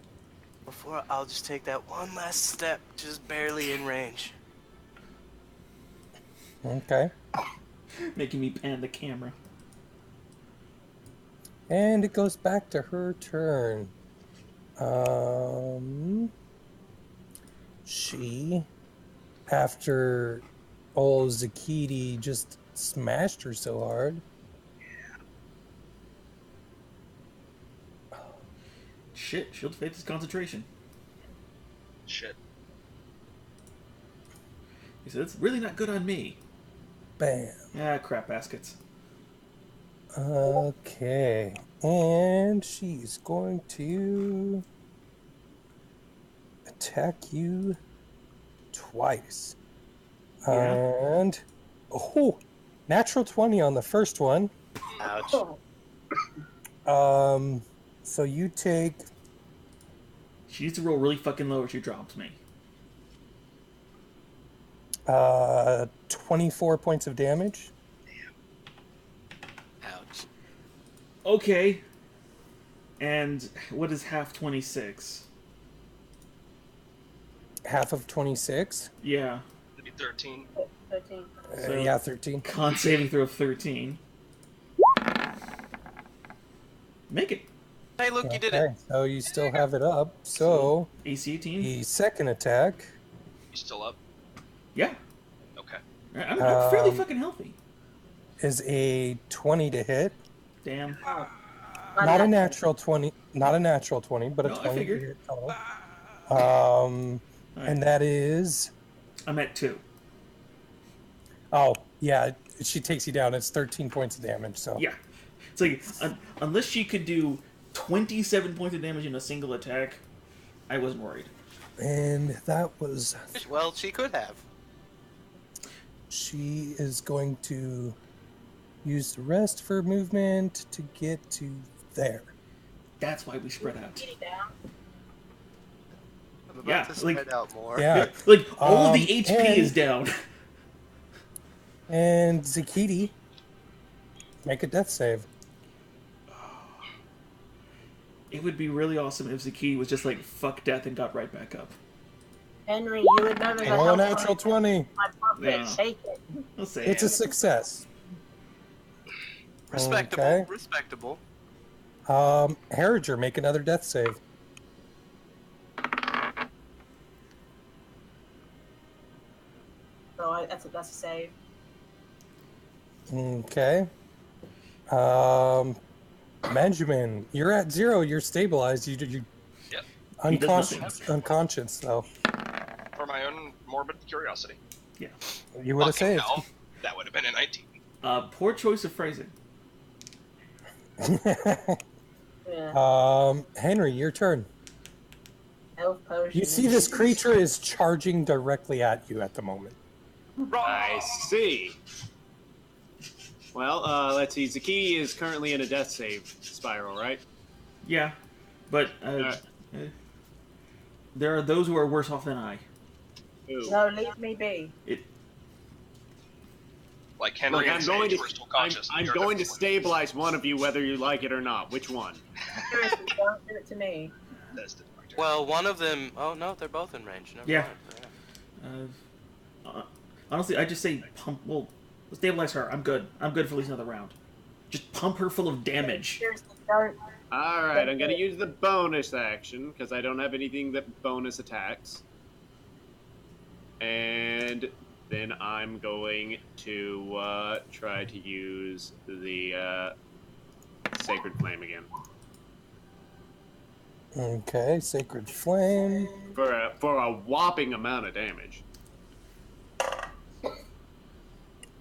[SPEAKER 5] before I'll just take that one last step, just barely in range.
[SPEAKER 3] Okay.
[SPEAKER 1] Making me pan the camera.
[SPEAKER 3] And it goes back to her turn. She, after old Zakiti just smashed her so hard.
[SPEAKER 1] Shit, Shield of Faith is concentration.
[SPEAKER 2] Shit.
[SPEAKER 1] He said, it's really not good on me.
[SPEAKER 3] Bam.
[SPEAKER 1] Ah, crap baskets.
[SPEAKER 3] Okay. And she's going to attack you twice.
[SPEAKER 1] Yeah.
[SPEAKER 3] And natural 20 on the first one.
[SPEAKER 5] Ouch.
[SPEAKER 3] So you take
[SPEAKER 1] She needs to roll really fucking low or she drops me.
[SPEAKER 3] 24 points of damage.
[SPEAKER 5] Ouch.
[SPEAKER 1] Okay. And what is half 26?
[SPEAKER 3] Half of 26.
[SPEAKER 1] Yeah.
[SPEAKER 2] It'd be 13.
[SPEAKER 6] 13.
[SPEAKER 1] So-
[SPEAKER 3] Yeah, 13.
[SPEAKER 1] Con saving throw of 13. Make it.
[SPEAKER 5] Hey, look, you did it.
[SPEAKER 3] Okay, so you still have it up. So
[SPEAKER 1] AC 18?
[SPEAKER 3] the second attack.
[SPEAKER 2] You still up?
[SPEAKER 1] Yeah.
[SPEAKER 2] Okay.
[SPEAKER 1] I'm fairly
[SPEAKER 3] Um,
[SPEAKER 1] fucking healthy.
[SPEAKER 3] Is a 20 to hit.
[SPEAKER 1] Damn.
[SPEAKER 6] Oh.
[SPEAKER 3] Not a natural 20. Not a natural 20, but a
[SPEAKER 1] No, I
[SPEAKER 3] 20 to
[SPEAKER 1] figured.
[SPEAKER 3] hit total.
[SPEAKER 1] Alright.
[SPEAKER 3] And that is.
[SPEAKER 1] I'm at 2.
[SPEAKER 3] Oh, yeah. She takes you down. It's 13 points of damage. So
[SPEAKER 1] Yeah. It's like, unless she could do 27 points of damage in a single attack, I wasn't worried.
[SPEAKER 3] And that was.
[SPEAKER 5] Well, she could have.
[SPEAKER 3] She is going to use the rest for movement to get to there.
[SPEAKER 1] That's why we spread out.
[SPEAKER 6] Get it down.
[SPEAKER 5] I'm about
[SPEAKER 1] Yeah,
[SPEAKER 5] to spread
[SPEAKER 1] like-
[SPEAKER 5] out more.
[SPEAKER 3] Yeah.
[SPEAKER 1] Like, all of the
[SPEAKER 3] Um,
[SPEAKER 1] HP
[SPEAKER 3] and-
[SPEAKER 1] is down.
[SPEAKER 3] And Zakiti, make a death save.
[SPEAKER 1] It would be really awesome if Zaki was just like, fuck death and got right back up.
[SPEAKER 6] Henry, you would never
[SPEAKER 3] Roll a natural 20.
[SPEAKER 6] my puppet.
[SPEAKER 1] Yeah.
[SPEAKER 6] Take it.
[SPEAKER 1] I'll say
[SPEAKER 3] It's a
[SPEAKER 1] it.
[SPEAKER 3] success.
[SPEAKER 5] Respectable.
[SPEAKER 3] Okay.
[SPEAKER 5] Respectable.
[SPEAKER 3] Harriger, make another death save.
[SPEAKER 6] So that's a save.
[SPEAKER 3] Okay. Benjamin, you're at 0. You're stabilized. You
[SPEAKER 2] Yep.
[SPEAKER 1] He does
[SPEAKER 3] unconscious though.
[SPEAKER 2] For my own morbid curiosity.
[SPEAKER 3] You would have
[SPEAKER 2] Fucking
[SPEAKER 3] saved.
[SPEAKER 2] hell, that would have been a 19.
[SPEAKER 1] Poor choice of phrasing.
[SPEAKER 6] Yeah.
[SPEAKER 3] Henry, your turn.
[SPEAKER 6] Health potion.
[SPEAKER 3] You see this creature is charging directly at you at the moment.
[SPEAKER 4] I see. Well, let's see. Zaki is currently in a death save spiral, right?
[SPEAKER 1] Yeah, but there are those who are worse off than I.
[SPEAKER 4] Ooh.
[SPEAKER 6] No, leave me be.
[SPEAKER 2] Like Henry
[SPEAKER 4] Look,
[SPEAKER 2] and
[SPEAKER 4] I'm going
[SPEAKER 2] Sage
[SPEAKER 4] to
[SPEAKER 2] were still conscious.
[SPEAKER 4] I'm
[SPEAKER 2] You're
[SPEAKER 4] going to
[SPEAKER 2] definitely-
[SPEAKER 4] stabilize one of you whether you like it or not. Which one?
[SPEAKER 6] Seriously, don't do it to me.
[SPEAKER 2] That's the doctor.
[SPEAKER 5] Well, one of them. Oh no, they're both in range. Never
[SPEAKER 1] Yeah.
[SPEAKER 5] mind.
[SPEAKER 1] Honestly, I just say pump. Well, stabilize her. I'm good. I'm good for at least another round. Just pump her full of damage.
[SPEAKER 6] Seriously, don't.
[SPEAKER 4] All right, I'm going to use the bonus action because I don't have anything that bonus attacks. And then I'm going to try to use the Sacred Flame again.
[SPEAKER 3] Okay, Sacred Flame.
[SPEAKER 4] For a whopping amount of damage.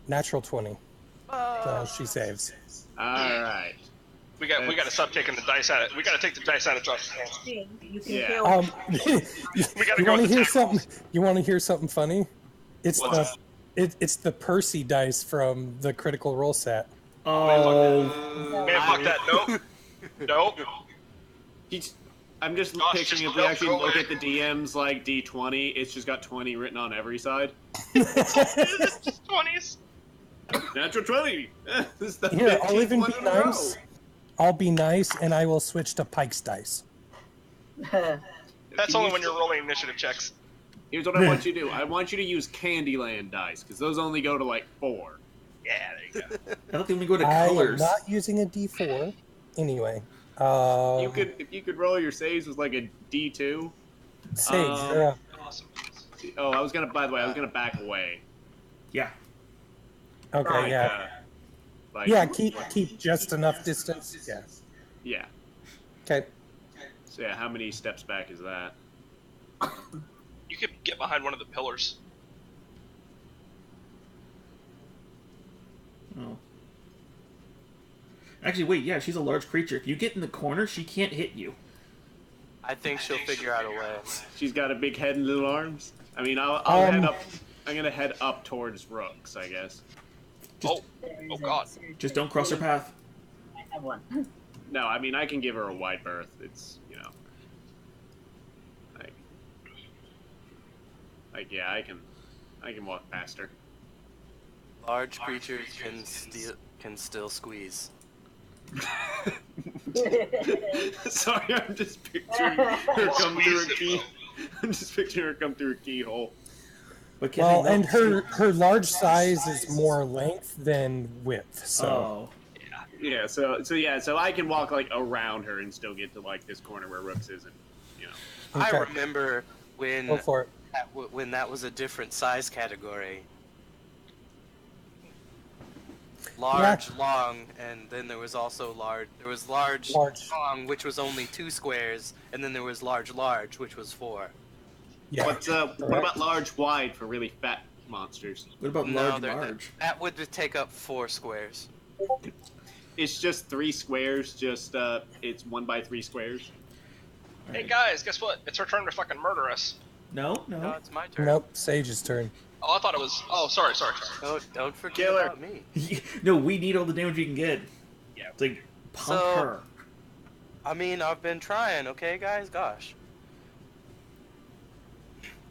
[SPEAKER 3] Natural 20. So she saves.
[SPEAKER 4] All right.
[SPEAKER 2] We got to stop taking the dice out of. We got to take the dice out of Josh's hands.
[SPEAKER 6] You can
[SPEAKER 4] Yeah.
[SPEAKER 6] kill.
[SPEAKER 2] We gotta
[SPEAKER 3] You
[SPEAKER 2] go
[SPEAKER 3] want to
[SPEAKER 2] with the
[SPEAKER 3] hear
[SPEAKER 2] tackles.
[SPEAKER 3] something? You want to hear something funny? It's
[SPEAKER 2] What's
[SPEAKER 3] it's the Percy dice from the Critical Role set.
[SPEAKER 1] Oh,
[SPEAKER 2] Man, fuck that. Nope. Nope.
[SPEAKER 4] I'm just
[SPEAKER 2] Josh,
[SPEAKER 4] picturing
[SPEAKER 2] just
[SPEAKER 4] if we
[SPEAKER 2] don't
[SPEAKER 4] actually
[SPEAKER 2] go
[SPEAKER 4] look
[SPEAKER 2] away.
[SPEAKER 4] at the DM's like D20, it's just got 20 written on every side.
[SPEAKER 2] It's just 20s.
[SPEAKER 4] Natural 20. This is the
[SPEAKER 3] Here, I'll
[SPEAKER 4] 15th
[SPEAKER 3] even
[SPEAKER 4] one
[SPEAKER 3] be
[SPEAKER 4] in a row.
[SPEAKER 3] nice. I'll be nice, and I will switch to Pike's dice.
[SPEAKER 2] That's only when you're rolling initiative checks.
[SPEAKER 4] Here's what I want you to do. I want you to use Candyland dice because those only go to like 4.
[SPEAKER 2] Yeah, there you go.
[SPEAKER 1] I thought they only go to
[SPEAKER 3] I am
[SPEAKER 1] colors.
[SPEAKER 3] not using a D4. Anyway.
[SPEAKER 4] If you could roll your saves with like a D2.
[SPEAKER 3] Sage,
[SPEAKER 4] um,
[SPEAKER 3] you're up.
[SPEAKER 2] Awesome.
[SPEAKER 4] Oh, I was gonna. By the way, I was gonna back away.
[SPEAKER 1] Yeah.
[SPEAKER 3] Okay,
[SPEAKER 6] Right.
[SPEAKER 3] yeah.
[SPEAKER 4] Like,
[SPEAKER 3] Yeah, keep just enough distance. Yeah.
[SPEAKER 4] Yeah.
[SPEAKER 3] Okay.
[SPEAKER 4] So yeah, how many steps back is that?
[SPEAKER 2] You could get behind one of the pillars.
[SPEAKER 1] Oh. Actually, wait. Yeah, she's a large creature. If you get in the corner, she can't hit you.
[SPEAKER 5] I think she'll figure out a way.
[SPEAKER 4] She's got a big head and little arms. I mean, I'll head up. I'm gonna head up towards Rooks, I guess.
[SPEAKER 2] Oh God.
[SPEAKER 1] Just don't cross her path.
[SPEAKER 6] I have one.
[SPEAKER 4] No, I mean I can give her a wide berth. It's like yeah, I can walk past her.
[SPEAKER 5] Large creatures can still squeeze.
[SPEAKER 4] Sorry, I'm just picturing her come through a
[SPEAKER 2] Squeeze it,
[SPEAKER 4] key. I'm just picturing her come through a keyhole.
[SPEAKER 1] But can
[SPEAKER 3] Well,
[SPEAKER 1] they
[SPEAKER 3] and
[SPEAKER 1] not-
[SPEAKER 3] her large size is more length than width. So
[SPEAKER 1] Oh.
[SPEAKER 4] Yeah, so I can walk like around her and still get to like this corner where Rooks is, and you know.
[SPEAKER 5] I
[SPEAKER 3] Okay.
[SPEAKER 5] remember
[SPEAKER 3] Go for it.
[SPEAKER 5] when that was a different size category. Large, long, and then there was also large. There was large, long, which was only 2 squares, and then there was large, which was 4.
[SPEAKER 3] Yeah.
[SPEAKER 4] What about large, wide for really fat monsters?
[SPEAKER 1] What about
[SPEAKER 5] No,
[SPEAKER 1] large, large?
[SPEAKER 5] that would take up 4 squares.
[SPEAKER 4] It's just 3 squares. Just it's 1 by 3 squares.
[SPEAKER 2] Hey guys, guess what? It's her turn to fucking murder us.
[SPEAKER 1] No,
[SPEAKER 5] No,
[SPEAKER 1] no.
[SPEAKER 5] it's my turn.
[SPEAKER 3] Nope. Sage's turn.
[SPEAKER 2] Oh, I thought it was. Oh, sorry.
[SPEAKER 5] Don't forget
[SPEAKER 4] Killer.
[SPEAKER 5] about me.
[SPEAKER 1] No, we need all the damage we can get.
[SPEAKER 2] Yeah.
[SPEAKER 1] It's like, pump
[SPEAKER 5] So-
[SPEAKER 1] her.
[SPEAKER 5] I mean, I've been trying, okay, guys? Gosh.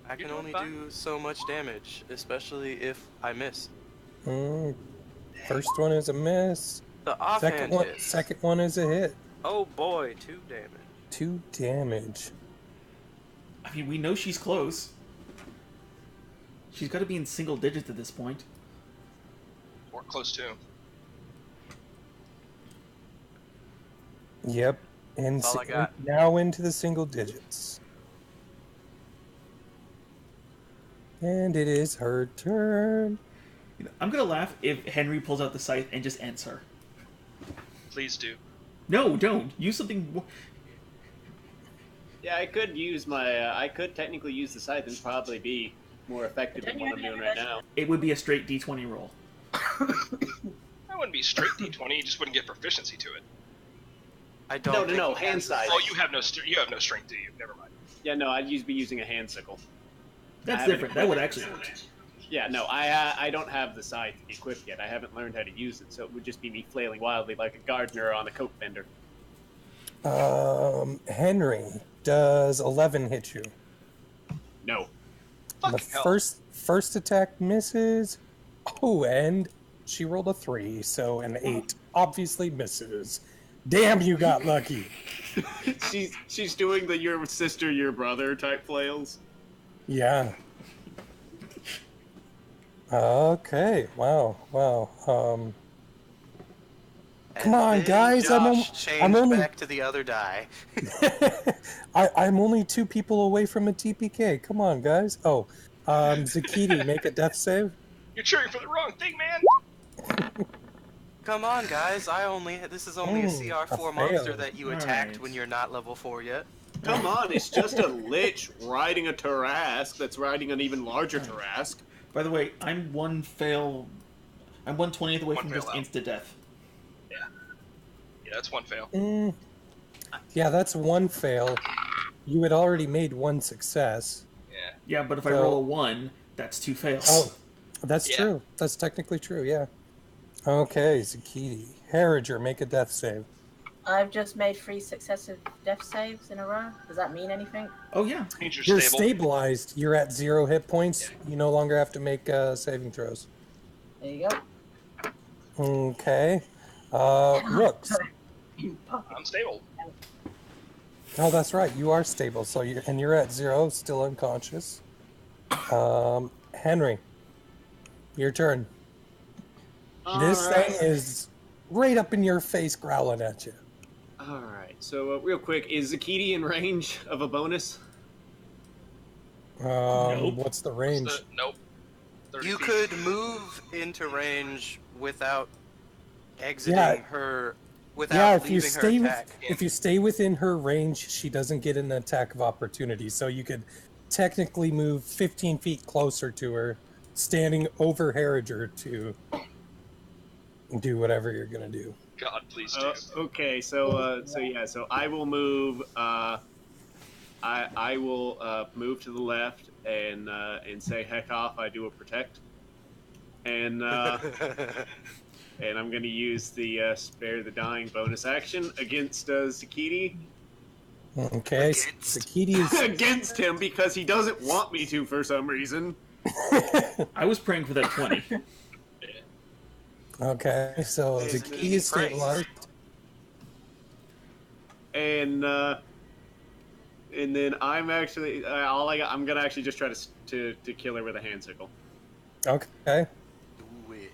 [SPEAKER 5] I can
[SPEAKER 2] You're doing
[SPEAKER 5] only
[SPEAKER 2] fine.
[SPEAKER 5] do so much damage, especially if I miss.
[SPEAKER 3] First one is a miss.
[SPEAKER 5] The offhand hits.
[SPEAKER 3] Second one is a hit.
[SPEAKER 5] Oh boy, 2 damage.
[SPEAKER 3] 2 damage.
[SPEAKER 1] I mean, we know she's close. She's got to be in single digits at this point.
[SPEAKER 2] Or close to.
[SPEAKER 3] Yep. And
[SPEAKER 5] That's all I got.
[SPEAKER 3] now into the single digits. And it is her turn.
[SPEAKER 1] You know, I'm gonna laugh if Henry pulls out the scythe and just ends her.
[SPEAKER 2] Please do.
[SPEAKER 1] No, don't. Use something.
[SPEAKER 4] Yeah, I could use I could technically use the scythe and probably be more effective than what I'm doing right now.
[SPEAKER 1] It would be a straight D20 roll.
[SPEAKER 2] That wouldn't be straight D20. You just wouldn't get proficiency to it.
[SPEAKER 5] I don't.
[SPEAKER 4] No, hand scythe.
[SPEAKER 2] Oh, you have no strength, do you? Never mind.
[SPEAKER 4] Yeah, no, I'd be using a hand sickle.
[SPEAKER 1] That's
[SPEAKER 4] I haven't-
[SPEAKER 1] different. That would actually work.
[SPEAKER 4] Yeah, no, I don't have the scythe equipped yet. I haven't learned how to use it, so it would just be me flailing wildly like a gardener on a coke vendor.
[SPEAKER 3] Henry, does 11 hit you?
[SPEAKER 4] No.
[SPEAKER 3] The
[SPEAKER 2] Fucking hell.
[SPEAKER 3] first attack misses. Oh, and she rolled a 3, so an 8 obviously misses. Damn, you got lucky.
[SPEAKER 4] She's doing the your sister, your brother type flails.
[SPEAKER 3] Yeah. Okay. Wow. Come on,
[SPEAKER 5] then
[SPEAKER 3] guys, I'm
[SPEAKER 5] Josh
[SPEAKER 3] only
[SPEAKER 5] back to the other die.
[SPEAKER 3] I'm only 2 people away from a TPK. Come on, guys. Oh, Zakiti, make a death save.
[SPEAKER 2] You're cheering for the wrong thing, man.
[SPEAKER 5] Come on, guys. This is only a CR4
[SPEAKER 3] fail.
[SPEAKER 5] monster that you attacked
[SPEAKER 1] Alright.
[SPEAKER 5] when you're not level 4 yet.
[SPEAKER 4] Come on, it's just a lich riding a Tarask that's riding an even larger Tarask.
[SPEAKER 1] By the way, I'm 1/20th away
[SPEAKER 2] One
[SPEAKER 1] from
[SPEAKER 2] fail
[SPEAKER 1] just
[SPEAKER 2] out.
[SPEAKER 1] insta death.
[SPEAKER 2] Yeah, that's 1 fail.
[SPEAKER 3] Yeah, that's 1 fail. You had already made 1 success.
[SPEAKER 2] Yeah.
[SPEAKER 1] Yeah, but if I
[SPEAKER 3] So-
[SPEAKER 1] roll a 1, that's 2 fails.
[SPEAKER 3] Oh, that's
[SPEAKER 2] Yeah.
[SPEAKER 3] true. That's technically true, yeah. Okay, Zakiti. Harriger, make a death save.
[SPEAKER 6] I've just made 3 successive death saves in a row. Does that mean anything?
[SPEAKER 1] Oh yeah.
[SPEAKER 2] Means
[SPEAKER 3] You're
[SPEAKER 2] you're stable.
[SPEAKER 3] stabilized. You're at 0 hit points. You no longer have to make saving throws.
[SPEAKER 6] There you go.
[SPEAKER 3] Okay. Rooks.
[SPEAKER 2] I'm stable.
[SPEAKER 3] Oh, that's right. You are stable. So you're at 0, still unconscious. Henry, your turn. This thing is right up in your face, growling at you.
[SPEAKER 4] Alright, so real quick, is Zakiti in range of a bonus?
[SPEAKER 1] Nope.
[SPEAKER 3] What's the range?
[SPEAKER 2] Nope. 30
[SPEAKER 5] You
[SPEAKER 2] feet.
[SPEAKER 5] could move into range without exiting
[SPEAKER 3] Yeah.
[SPEAKER 5] her,
[SPEAKER 3] Yeah,
[SPEAKER 5] without
[SPEAKER 3] if you
[SPEAKER 5] leaving her
[SPEAKER 3] stay
[SPEAKER 5] attack.
[SPEAKER 3] if you stay within her range, she doesn't get an attack of opportunity. So you could technically move 15 feet closer to her, standing over Harriger to do whatever you're gonna do.
[SPEAKER 2] God, please do.
[SPEAKER 4] Okay, so I will move. I will move to the left and say heck off. I do a protect, and and I'm going to use the spare the dying bonus action against Zakiti.
[SPEAKER 3] Okay,
[SPEAKER 5] Against.
[SPEAKER 3] Zakiti is
[SPEAKER 4] Against him because he doesn't want me to for some reason.
[SPEAKER 1] I was praying for that 20.
[SPEAKER 3] okay. So
[SPEAKER 5] It's
[SPEAKER 3] Zakiti
[SPEAKER 5] an
[SPEAKER 3] is
[SPEAKER 5] easy praise.
[SPEAKER 3] stabilized.
[SPEAKER 4] And then I'm actually I'm gonna actually just try to kill her with a hand sickle.
[SPEAKER 3] Okay.
[SPEAKER 5] Do it.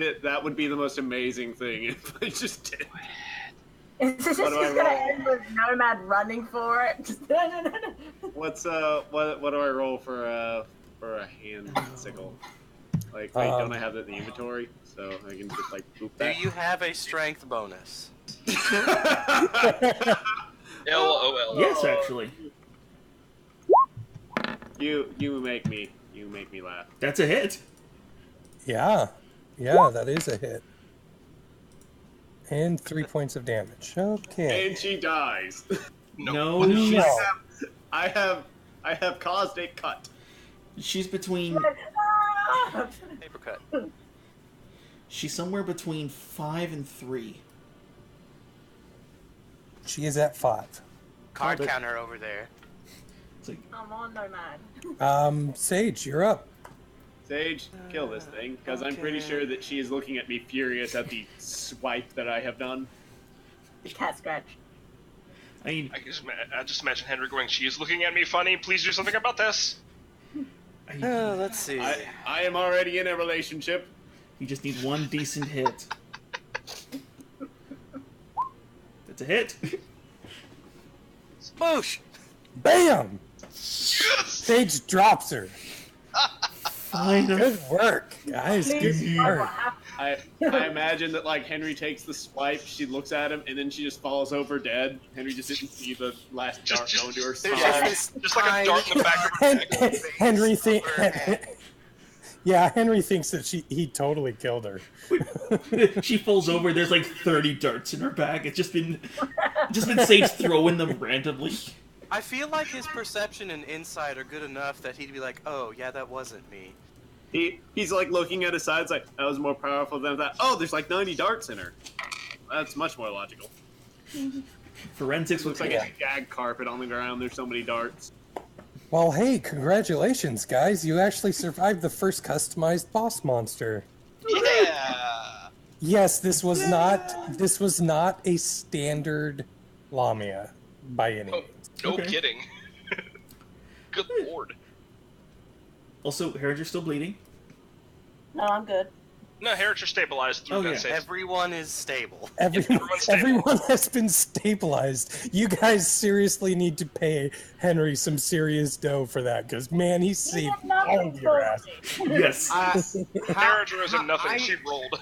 [SPEAKER 4] That would be the most amazing thing if I just did.
[SPEAKER 6] Is this
[SPEAKER 4] What
[SPEAKER 6] just
[SPEAKER 4] do I
[SPEAKER 6] gonna
[SPEAKER 4] roll?
[SPEAKER 6] end with Nomad running for it? Just, no.
[SPEAKER 4] What do I roll for a hand sickle? Like, wait, don't I have that in the inventory? So I can just like boop
[SPEAKER 5] Do
[SPEAKER 4] that.
[SPEAKER 5] you have a strength bonus?
[SPEAKER 2] LOL.
[SPEAKER 1] Yes, actually.
[SPEAKER 4] You make me laugh.
[SPEAKER 1] That's a hit.
[SPEAKER 3] Yeah, that is a hit. And 3 points of damage. Okay.
[SPEAKER 4] And she dies.
[SPEAKER 1] No,
[SPEAKER 3] No.
[SPEAKER 4] I have caused a cut.
[SPEAKER 1] she's between.
[SPEAKER 6] Ah!
[SPEAKER 5] Paper cut.
[SPEAKER 1] She's somewhere between 5 and 3.
[SPEAKER 3] She is at 5.
[SPEAKER 5] Card
[SPEAKER 1] but-
[SPEAKER 5] counter over there.
[SPEAKER 1] It's like,
[SPEAKER 6] Come on, Nomad.
[SPEAKER 3] Sage, you're up.
[SPEAKER 4] Sage, kill this thing, because I'm pretty
[SPEAKER 5] Okay.
[SPEAKER 4] sure that she is looking at me furious at the swipe that I have done.
[SPEAKER 6] Cat scratch.
[SPEAKER 1] I mean,
[SPEAKER 2] I just imagine Henry going, "She is looking at me funny. Please do something about this."
[SPEAKER 5] Let's see.
[SPEAKER 4] I am already in a relationship.
[SPEAKER 1] you just need one decent hit. That's a hit.
[SPEAKER 5] Boosh!
[SPEAKER 3] Bam!
[SPEAKER 2] Yes!
[SPEAKER 3] Sage drops her.
[SPEAKER 1] Fine.
[SPEAKER 3] Good work, guys.
[SPEAKER 6] Please,
[SPEAKER 3] Good
[SPEAKER 6] describe what
[SPEAKER 3] work.
[SPEAKER 6] happened.
[SPEAKER 4] I imagine that like Henry takes the swipe, she looks at him, and then she just falls over dead. Henry just didn't see the last dart
[SPEAKER 2] Just-
[SPEAKER 4] go into her
[SPEAKER 5] There's
[SPEAKER 4] spine.
[SPEAKER 2] Just like a dart in the back of her neck.
[SPEAKER 3] Henry
[SPEAKER 5] Over her
[SPEAKER 3] Yeah, Henry thinks that he totally killed her.
[SPEAKER 1] She falls over. There's like 30 darts in her bag. It's just been Sage throwing them randomly.
[SPEAKER 5] I feel like his perception and insight are good enough that he'd be like, "Oh, yeah, that wasn't me."
[SPEAKER 4] He's like looking at his sides like, that was more powerful than that. Oh, there's like 90 darts in her. That's much more logical.
[SPEAKER 1] Forensics
[SPEAKER 4] Looks
[SPEAKER 1] with
[SPEAKER 4] like a gag carpet on the ground. There's so many darts.
[SPEAKER 3] Well, hey, congratulations, guys. You actually survived the first customized boss monster.
[SPEAKER 2] Yeah.
[SPEAKER 3] Yes, this was not a standard Lamia by any
[SPEAKER 2] Oh,
[SPEAKER 3] means.
[SPEAKER 2] no
[SPEAKER 1] Okay.
[SPEAKER 2] kidding. Good lord.
[SPEAKER 1] Also, Herringer still bleeding.
[SPEAKER 6] No, I'm good.
[SPEAKER 2] No, Heritage stabilized through
[SPEAKER 1] Oh,
[SPEAKER 2] that
[SPEAKER 1] yeah.
[SPEAKER 2] save.
[SPEAKER 5] Everyone is stable.
[SPEAKER 2] everyone's stable.
[SPEAKER 3] Everyone has been stabilized. You guys seriously need to pay Henry some serious dough for that, because man, he saved
[SPEAKER 6] did nothing
[SPEAKER 3] all of your
[SPEAKER 6] for
[SPEAKER 3] ass.
[SPEAKER 6] me.
[SPEAKER 1] Yes.
[SPEAKER 2] Heritage was a nothing.
[SPEAKER 4] I-
[SPEAKER 2] She rolled.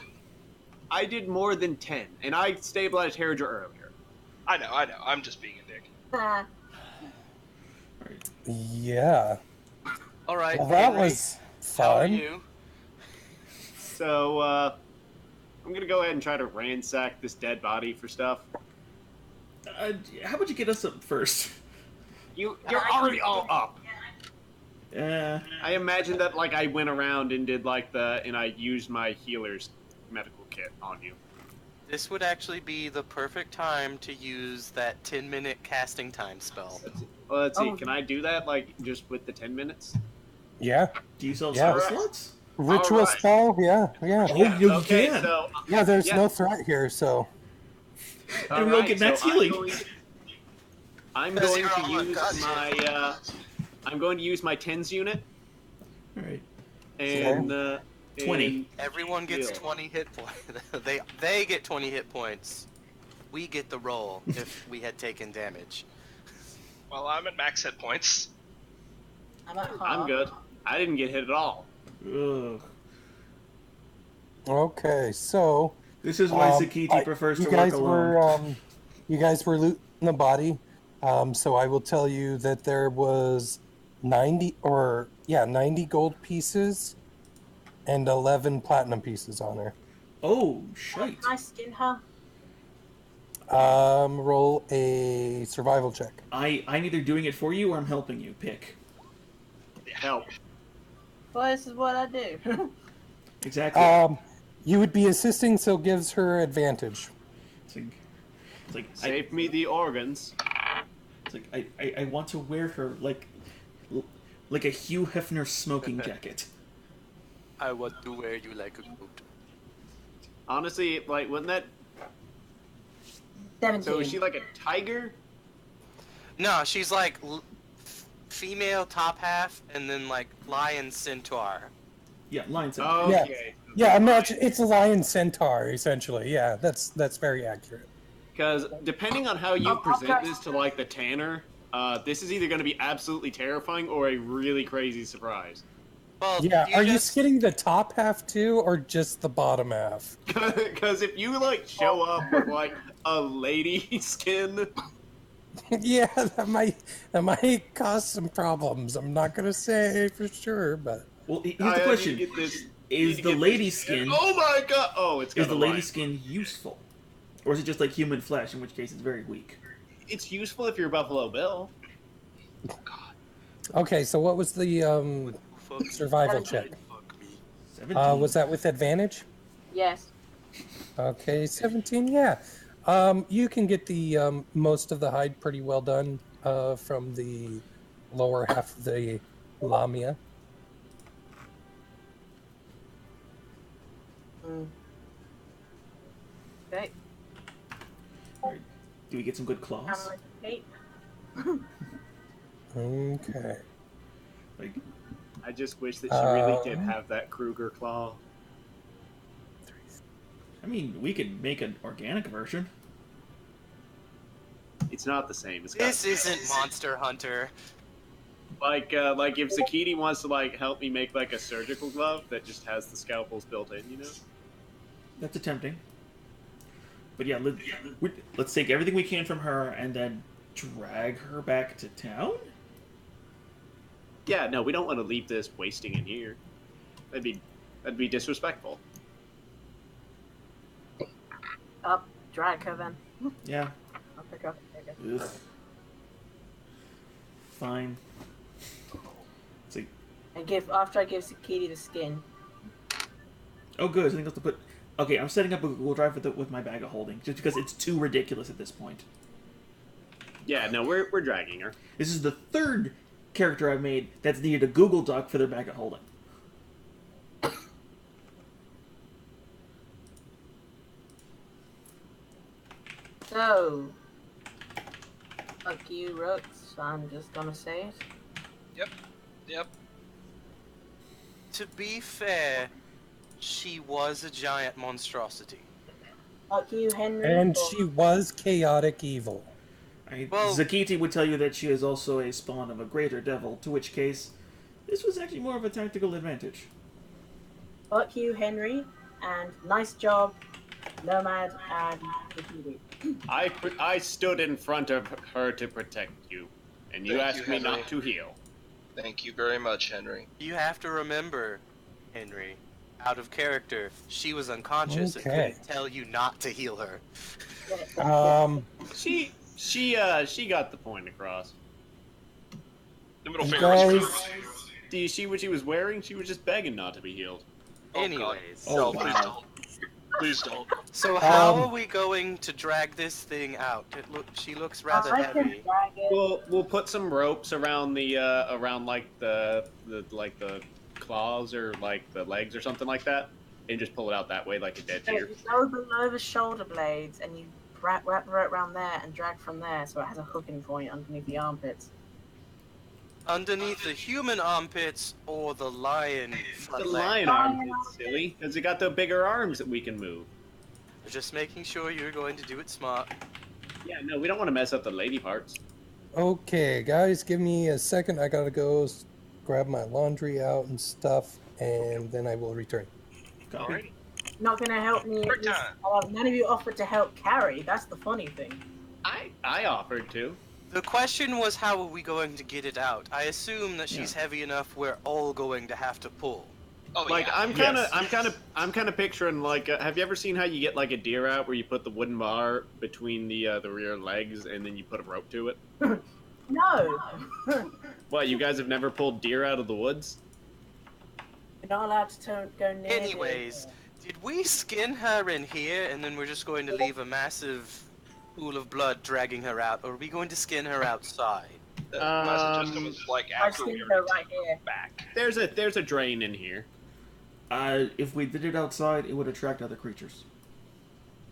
[SPEAKER 4] I did more than 10, and I stabilized Heringer earlier.
[SPEAKER 2] I know. I'm just being a dick.
[SPEAKER 6] Ah,
[SPEAKER 3] Yeah.
[SPEAKER 5] All right.
[SPEAKER 3] Well, that
[SPEAKER 5] Henry,
[SPEAKER 3] was
[SPEAKER 5] How are
[SPEAKER 3] fun.
[SPEAKER 5] you?
[SPEAKER 4] So, I'm gonna go ahead and try to ransack this dead body for stuff.
[SPEAKER 1] How about you get us up first?
[SPEAKER 4] You're already all up.
[SPEAKER 1] I
[SPEAKER 4] imagine that like I went around and did like and I used my healer's medical kit on you.
[SPEAKER 5] This would actually be the perfect time to use that 10-minute casting time spell.
[SPEAKER 4] Well, let's see.
[SPEAKER 6] Oh.
[SPEAKER 4] Can I do that like just with the 10 minutes?
[SPEAKER 3] Yeah.
[SPEAKER 1] do you sell
[SPEAKER 3] Yeah.
[SPEAKER 1] spell slots?
[SPEAKER 3] Ritual
[SPEAKER 4] Alright.
[SPEAKER 3] spell, yeah.
[SPEAKER 1] Oh, you
[SPEAKER 4] okay,
[SPEAKER 1] can.
[SPEAKER 4] so
[SPEAKER 3] Yeah, there's
[SPEAKER 4] Yeah.
[SPEAKER 3] no threat here, so.
[SPEAKER 1] And we'll get max healing.
[SPEAKER 4] I'm
[SPEAKER 5] Because
[SPEAKER 4] going
[SPEAKER 5] you're
[SPEAKER 4] to
[SPEAKER 5] all
[SPEAKER 4] use
[SPEAKER 5] unconscious.
[SPEAKER 4] I'm going to use my tens unit
[SPEAKER 1] All right.
[SPEAKER 4] and
[SPEAKER 1] 20.
[SPEAKER 4] and-
[SPEAKER 5] Everyone gets
[SPEAKER 4] Heal.
[SPEAKER 5] 20 hit points. they get 20 hit points. We get the roll if we had taken damage.
[SPEAKER 2] Well, I'm at max hit points.
[SPEAKER 6] I'm at half.
[SPEAKER 4] I'm good. I didn't get hit at all.
[SPEAKER 1] Ugh.
[SPEAKER 3] Okay, so.
[SPEAKER 1] This is why
[SPEAKER 3] Um,
[SPEAKER 1] Sakiti prefers
[SPEAKER 3] you
[SPEAKER 1] to
[SPEAKER 3] guys
[SPEAKER 1] work alone.
[SPEAKER 3] you guys were looting the body, so I will tell you that there was 90 gold pieces and 11 platinum pieces on her.
[SPEAKER 1] Oh, shite.
[SPEAKER 6] Can I skin her?
[SPEAKER 3] Roll a survival check.
[SPEAKER 1] I'm either doing it for you or I'm helping you. Pick.
[SPEAKER 4] Help.
[SPEAKER 6] Well, this is what I do.
[SPEAKER 1] Exactly.
[SPEAKER 3] You would be assisting, so gives her advantage.
[SPEAKER 1] It's like
[SPEAKER 4] Save me the organs.
[SPEAKER 1] I want to wear her like a Hugh Hefner smoking jacket.
[SPEAKER 5] I want to wear you like a coat.
[SPEAKER 4] Honestly, like, wasn't that?
[SPEAKER 6] 17.
[SPEAKER 4] So is she like a tiger?
[SPEAKER 5] No, she's like female top half and then like lion centaur.
[SPEAKER 1] Yeah, lion centaur.
[SPEAKER 4] Oh,
[SPEAKER 3] Yeah.
[SPEAKER 4] okay.
[SPEAKER 3] Yeah, imagine it's a lion centaur essentially. Yeah, that's very accurate.
[SPEAKER 4] Because depending on how you
[SPEAKER 6] I'll
[SPEAKER 4] present
[SPEAKER 6] try-
[SPEAKER 4] this to like the tanner, this is either going to be absolutely terrifying or a really crazy surprise.
[SPEAKER 5] Well,
[SPEAKER 3] Yeah, are you
[SPEAKER 5] just
[SPEAKER 3] skinning the top half too, or just the bottom half?
[SPEAKER 4] Because if you like show up with like a lady skin,
[SPEAKER 3] Yeah, that might cause some problems. I'm not gonna say for sure, but
[SPEAKER 1] Well, here's
[SPEAKER 4] I
[SPEAKER 1] the
[SPEAKER 4] need
[SPEAKER 1] question:
[SPEAKER 4] to get this-
[SPEAKER 1] Is
[SPEAKER 4] need to
[SPEAKER 1] the
[SPEAKER 4] get
[SPEAKER 1] lady
[SPEAKER 4] this-
[SPEAKER 1] skin
[SPEAKER 4] Oh my god! Oh, it's got
[SPEAKER 1] is the
[SPEAKER 4] a
[SPEAKER 1] lady
[SPEAKER 4] lion.
[SPEAKER 1] skin useful, or is it just like human flesh? In which case, it's very weak.
[SPEAKER 4] It's useful if you're Buffalo Bill.
[SPEAKER 3] okay. So what was the
[SPEAKER 5] fuck,
[SPEAKER 3] survival check?
[SPEAKER 5] fuck me.
[SPEAKER 1] 17.
[SPEAKER 3] Was that with advantage?
[SPEAKER 6] Yes.
[SPEAKER 3] Okay, 17. Yeah, you can get the most of the hide pretty well done from the lower half of the lamia.
[SPEAKER 6] Mm. Okay.
[SPEAKER 1] Alright. Do we get some good claws?
[SPEAKER 6] Hammer tape.
[SPEAKER 3] Okay.
[SPEAKER 1] Like,
[SPEAKER 4] I just wish that she really did
[SPEAKER 3] Um,
[SPEAKER 4] have that Kruger claw.
[SPEAKER 1] I mean, we could make an organic version.
[SPEAKER 4] It's not the same. It's
[SPEAKER 5] This isn't Monster Hunter.
[SPEAKER 4] like if Zakiti wants to like help me make like a surgical glove that just has the scalpels built in, you know?
[SPEAKER 1] That's attempting. But yeah, let's take everything we can from her and then drag her back to town?
[SPEAKER 4] Yeah, no, we don't want to leave this wasting in here. That'd be disrespectful.
[SPEAKER 6] Up. Drag her then.
[SPEAKER 1] Yeah.
[SPEAKER 6] I'll pick up. Okay.
[SPEAKER 1] Ugh. Fine. It's like,
[SPEAKER 6] And after I give Sakiti the skin.
[SPEAKER 1] oh good, something else to put... Okay, I'm setting up a Google Drive with my bag of holding, just because it's too ridiculous at this point.
[SPEAKER 4] Yeah, no, we're dragging her.
[SPEAKER 1] This is the third character I've made that's needed a Google Doc for their bag of holding.
[SPEAKER 6] So, fuck you, Rooks. I'm just gonna say it.
[SPEAKER 2] Yep.
[SPEAKER 5] To be fair, she was a giant monstrosity.
[SPEAKER 6] Fuck you, Henry.
[SPEAKER 3] And
[SPEAKER 6] for-
[SPEAKER 3] she was chaotic evil.
[SPEAKER 5] Well-
[SPEAKER 1] Zakiti would tell you that she is also a spawn of a greater devil, to which case, this was actually more of a tactical advantage.
[SPEAKER 6] Fuck you, Henry. And nice job, Nomad and Sakiti.
[SPEAKER 4] I stood in front of her to protect you, and you
[SPEAKER 2] Thank
[SPEAKER 4] asked
[SPEAKER 2] you,
[SPEAKER 4] me
[SPEAKER 2] Henry.
[SPEAKER 4] not to heal.
[SPEAKER 2] Thank you very much, Henry.
[SPEAKER 5] You have to remember, Henry, out of character, she was unconscious and
[SPEAKER 3] Okay.
[SPEAKER 5] couldn't tell you not to heal her.
[SPEAKER 4] She got the point across.
[SPEAKER 2] The middle
[SPEAKER 3] You
[SPEAKER 2] finger
[SPEAKER 3] guys-
[SPEAKER 2] is
[SPEAKER 4] Do you see what she was wearing? She was just begging not to be healed.
[SPEAKER 2] Oh, God.
[SPEAKER 5] Anyways,
[SPEAKER 1] Oh,
[SPEAKER 2] No, please
[SPEAKER 1] wow.
[SPEAKER 2] don't. Please don't.
[SPEAKER 5] so how
[SPEAKER 3] Um,
[SPEAKER 5] are we going to drag this thing out? She looks rather
[SPEAKER 6] I can
[SPEAKER 5] heavy.
[SPEAKER 6] drag it.
[SPEAKER 4] We'll put some ropes around the around like the claws or like the legs or something like that, and just pull it out that way like a dead
[SPEAKER 6] So
[SPEAKER 4] deer.
[SPEAKER 6] you go below the shoulder blades and you wrap it around there and drag from there so it has a hooking point underneath the armpits.
[SPEAKER 5] Underneath the human armpits or the lion
[SPEAKER 4] The
[SPEAKER 5] front leg?
[SPEAKER 4] lion armpits, silly, because it got the bigger arms that we can move.
[SPEAKER 5] Just making sure you're going to do it smart.
[SPEAKER 4] Yeah, no, we don't want to mess up the lady parts.
[SPEAKER 3] Okay, guys, give me a second. I gotta go grab my laundry out and stuff, and then I will return.
[SPEAKER 1] Copy.
[SPEAKER 2] Alrighty.
[SPEAKER 6] Not gonna help me.
[SPEAKER 2] Break time.
[SPEAKER 6] None of you offered to help carry. That's the funny thing.
[SPEAKER 4] I offered to.
[SPEAKER 5] The question was, how are we going to get it out? I assume that she's heavy enough we're all going to have to pull.
[SPEAKER 2] Oh,
[SPEAKER 4] Like
[SPEAKER 2] yeah.
[SPEAKER 4] I'm kind of picturing like have you ever seen how you get like a deer out where you put the wooden bar between the rear legs and then you put a rope to it?
[SPEAKER 6] No.
[SPEAKER 4] What, you guys have never pulled deer out of the woods?
[SPEAKER 6] You're not allowed to go near.
[SPEAKER 5] Anyways, did we skin her in here and then we're just going to leave a massive pool of blood dragging her out, or are we going to skin her outside?
[SPEAKER 2] My suggestion was like
[SPEAKER 6] I've
[SPEAKER 2] after
[SPEAKER 6] seen
[SPEAKER 2] we
[SPEAKER 6] her
[SPEAKER 2] already
[SPEAKER 6] right here.
[SPEAKER 2] back.
[SPEAKER 4] There's a drain in here.
[SPEAKER 1] If we did it outside, it would attract other creatures.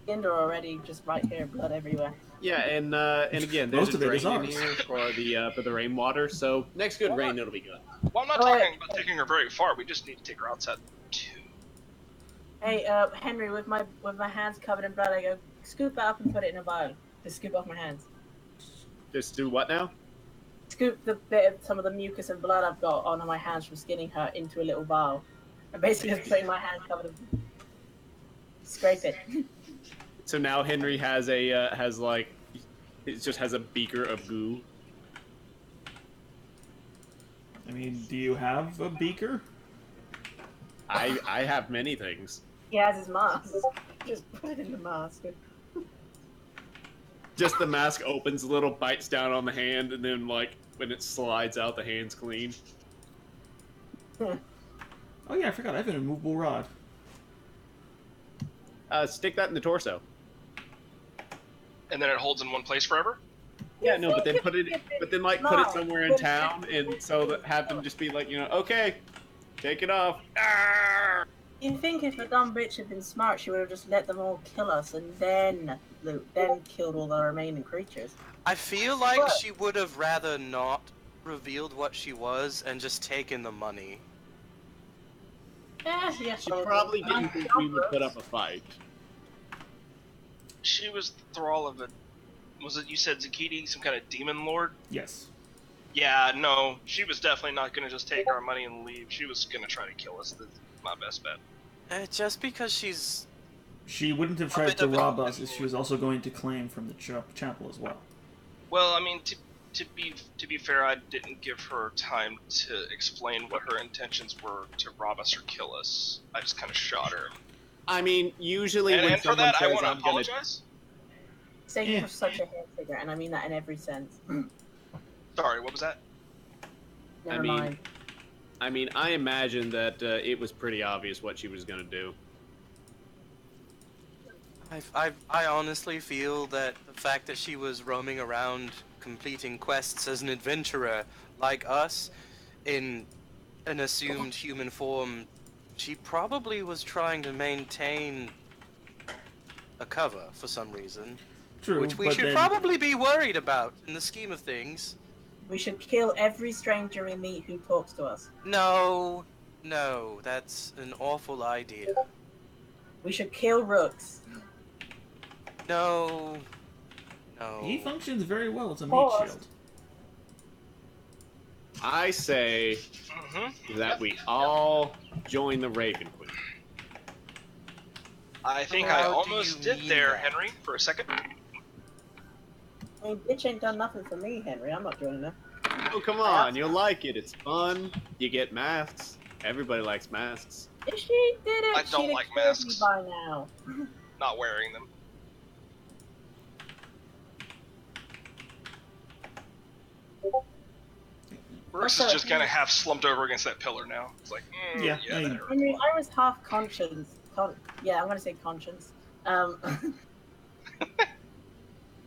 [SPEAKER 6] Skinned her already, just right here, blood everywhere.
[SPEAKER 4] Yeah, and again, there's
[SPEAKER 1] Most
[SPEAKER 4] a
[SPEAKER 1] of it is
[SPEAKER 4] drain in
[SPEAKER 1] ours.
[SPEAKER 4] here for the rainwater. So next good rain, it'll be good.
[SPEAKER 2] Well, I'm not
[SPEAKER 6] Oh,
[SPEAKER 2] talking about taking her very far. We just need to take her outside too.
[SPEAKER 6] Hey, Henry, with my hands covered in blood, I go scoop it up and put it in a vial. Just scoop off my hands.
[SPEAKER 4] Just do what now?
[SPEAKER 6] Scoop the bit of some of the mucus and blood I've got on my hands from skinning her into a little vial. I'm basically just putting my hand covered in... Scrape it.
[SPEAKER 4] So now Henry has a it just has a beaker of goo.
[SPEAKER 1] I mean, do you have a beaker?
[SPEAKER 4] I have many things.
[SPEAKER 6] He has his mask. Just put it in the mask.
[SPEAKER 4] Just the mask opens a little, bites down on the hand, and then like when it slides out, the hand's clean.
[SPEAKER 1] Oh yeah, I forgot. I have an immovable rod.
[SPEAKER 4] Stick that in the torso.
[SPEAKER 2] And then it holds in one place forever?
[SPEAKER 4] Yeah, no, but then put it somewhere in town, and so that have them just be like, okay, take it off. Arr!
[SPEAKER 6] You think if the dumb bitch had been smart, she would have just let them all kill us and then killed all the remaining creatures.
[SPEAKER 5] I feel like she would have rather not revealed what she was and just taken the money.
[SPEAKER 6] Yeah,
[SPEAKER 4] She probably didn't think we would put up a fight.
[SPEAKER 2] She was the thrall of a... Was it, you said Zakiti, some kind of demon lord?
[SPEAKER 1] Yes.
[SPEAKER 2] Yeah, no, she was definitely not going to just take our money and leave. She was going to try to kill us. That's my best bet.
[SPEAKER 5] Just because she's...
[SPEAKER 1] She wouldn't have tried to rob us if she was also going to claim from the chapel as well.
[SPEAKER 2] Well, I mean, to be fair, I didn't give her time to explain what her intentions were to rob us or kill us. I just kind of shot her.
[SPEAKER 4] I mean, usually when
[SPEAKER 2] And for
[SPEAKER 4] someone
[SPEAKER 2] that, I
[SPEAKER 4] says
[SPEAKER 2] want to
[SPEAKER 4] I'm gonna,
[SPEAKER 2] apologize.
[SPEAKER 6] So you're such a hair figure, and I mean that in every sense.
[SPEAKER 2] Sorry, what was that?
[SPEAKER 6] Never mind.
[SPEAKER 4] I mean, I imagine that it was pretty obvious what she was gonna do.
[SPEAKER 5] I honestly feel that the fact that she was roaming around completing quests as an adventurer like us in an assumed human form, she probably was trying to maintain a cover for some reason.
[SPEAKER 1] True,
[SPEAKER 5] Which we
[SPEAKER 1] but
[SPEAKER 5] should
[SPEAKER 1] then-
[SPEAKER 5] probably be worried about in the scheme of things.
[SPEAKER 6] We should kill every stranger we meet who talks to us.
[SPEAKER 5] No, that's an awful idea.
[SPEAKER 6] We should kill rooks.
[SPEAKER 5] No.
[SPEAKER 1] He functions very well as a meat
[SPEAKER 6] Pause.
[SPEAKER 1] shield.
[SPEAKER 4] I say that we all join the Raven Queen.
[SPEAKER 2] I think
[SPEAKER 5] How
[SPEAKER 2] I
[SPEAKER 5] do
[SPEAKER 2] almost
[SPEAKER 5] you
[SPEAKER 2] did
[SPEAKER 5] mean
[SPEAKER 2] there,
[SPEAKER 5] that?
[SPEAKER 2] Henry, for a second.
[SPEAKER 6] I mean, bitch ain't done nothing for me, Henry. I'm not joining her.
[SPEAKER 4] Oh, come on, you'll like it. It's fun. You get masks. Everybody likes masks.
[SPEAKER 6] If she did it,
[SPEAKER 2] I don't
[SPEAKER 6] she'd have
[SPEAKER 2] like
[SPEAKER 6] killed me
[SPEAKER 2] masks.
[SPEAKER 6] by now.
[SPEAKER 2] Not wearing them. Brooks is
[SPEAKER 6] Also,
[SPEAKER 2] just kind of half slumped over against that pillar now. It's like,
[SPEAKER 1] Yeah,
[SPEAKER 2] that
[SPEAKER 1] I-
[SPEAKER 2] hurt.
[SPEAKER 6] Henry, I was half conscious. Yeah, I'm gonna say conscience.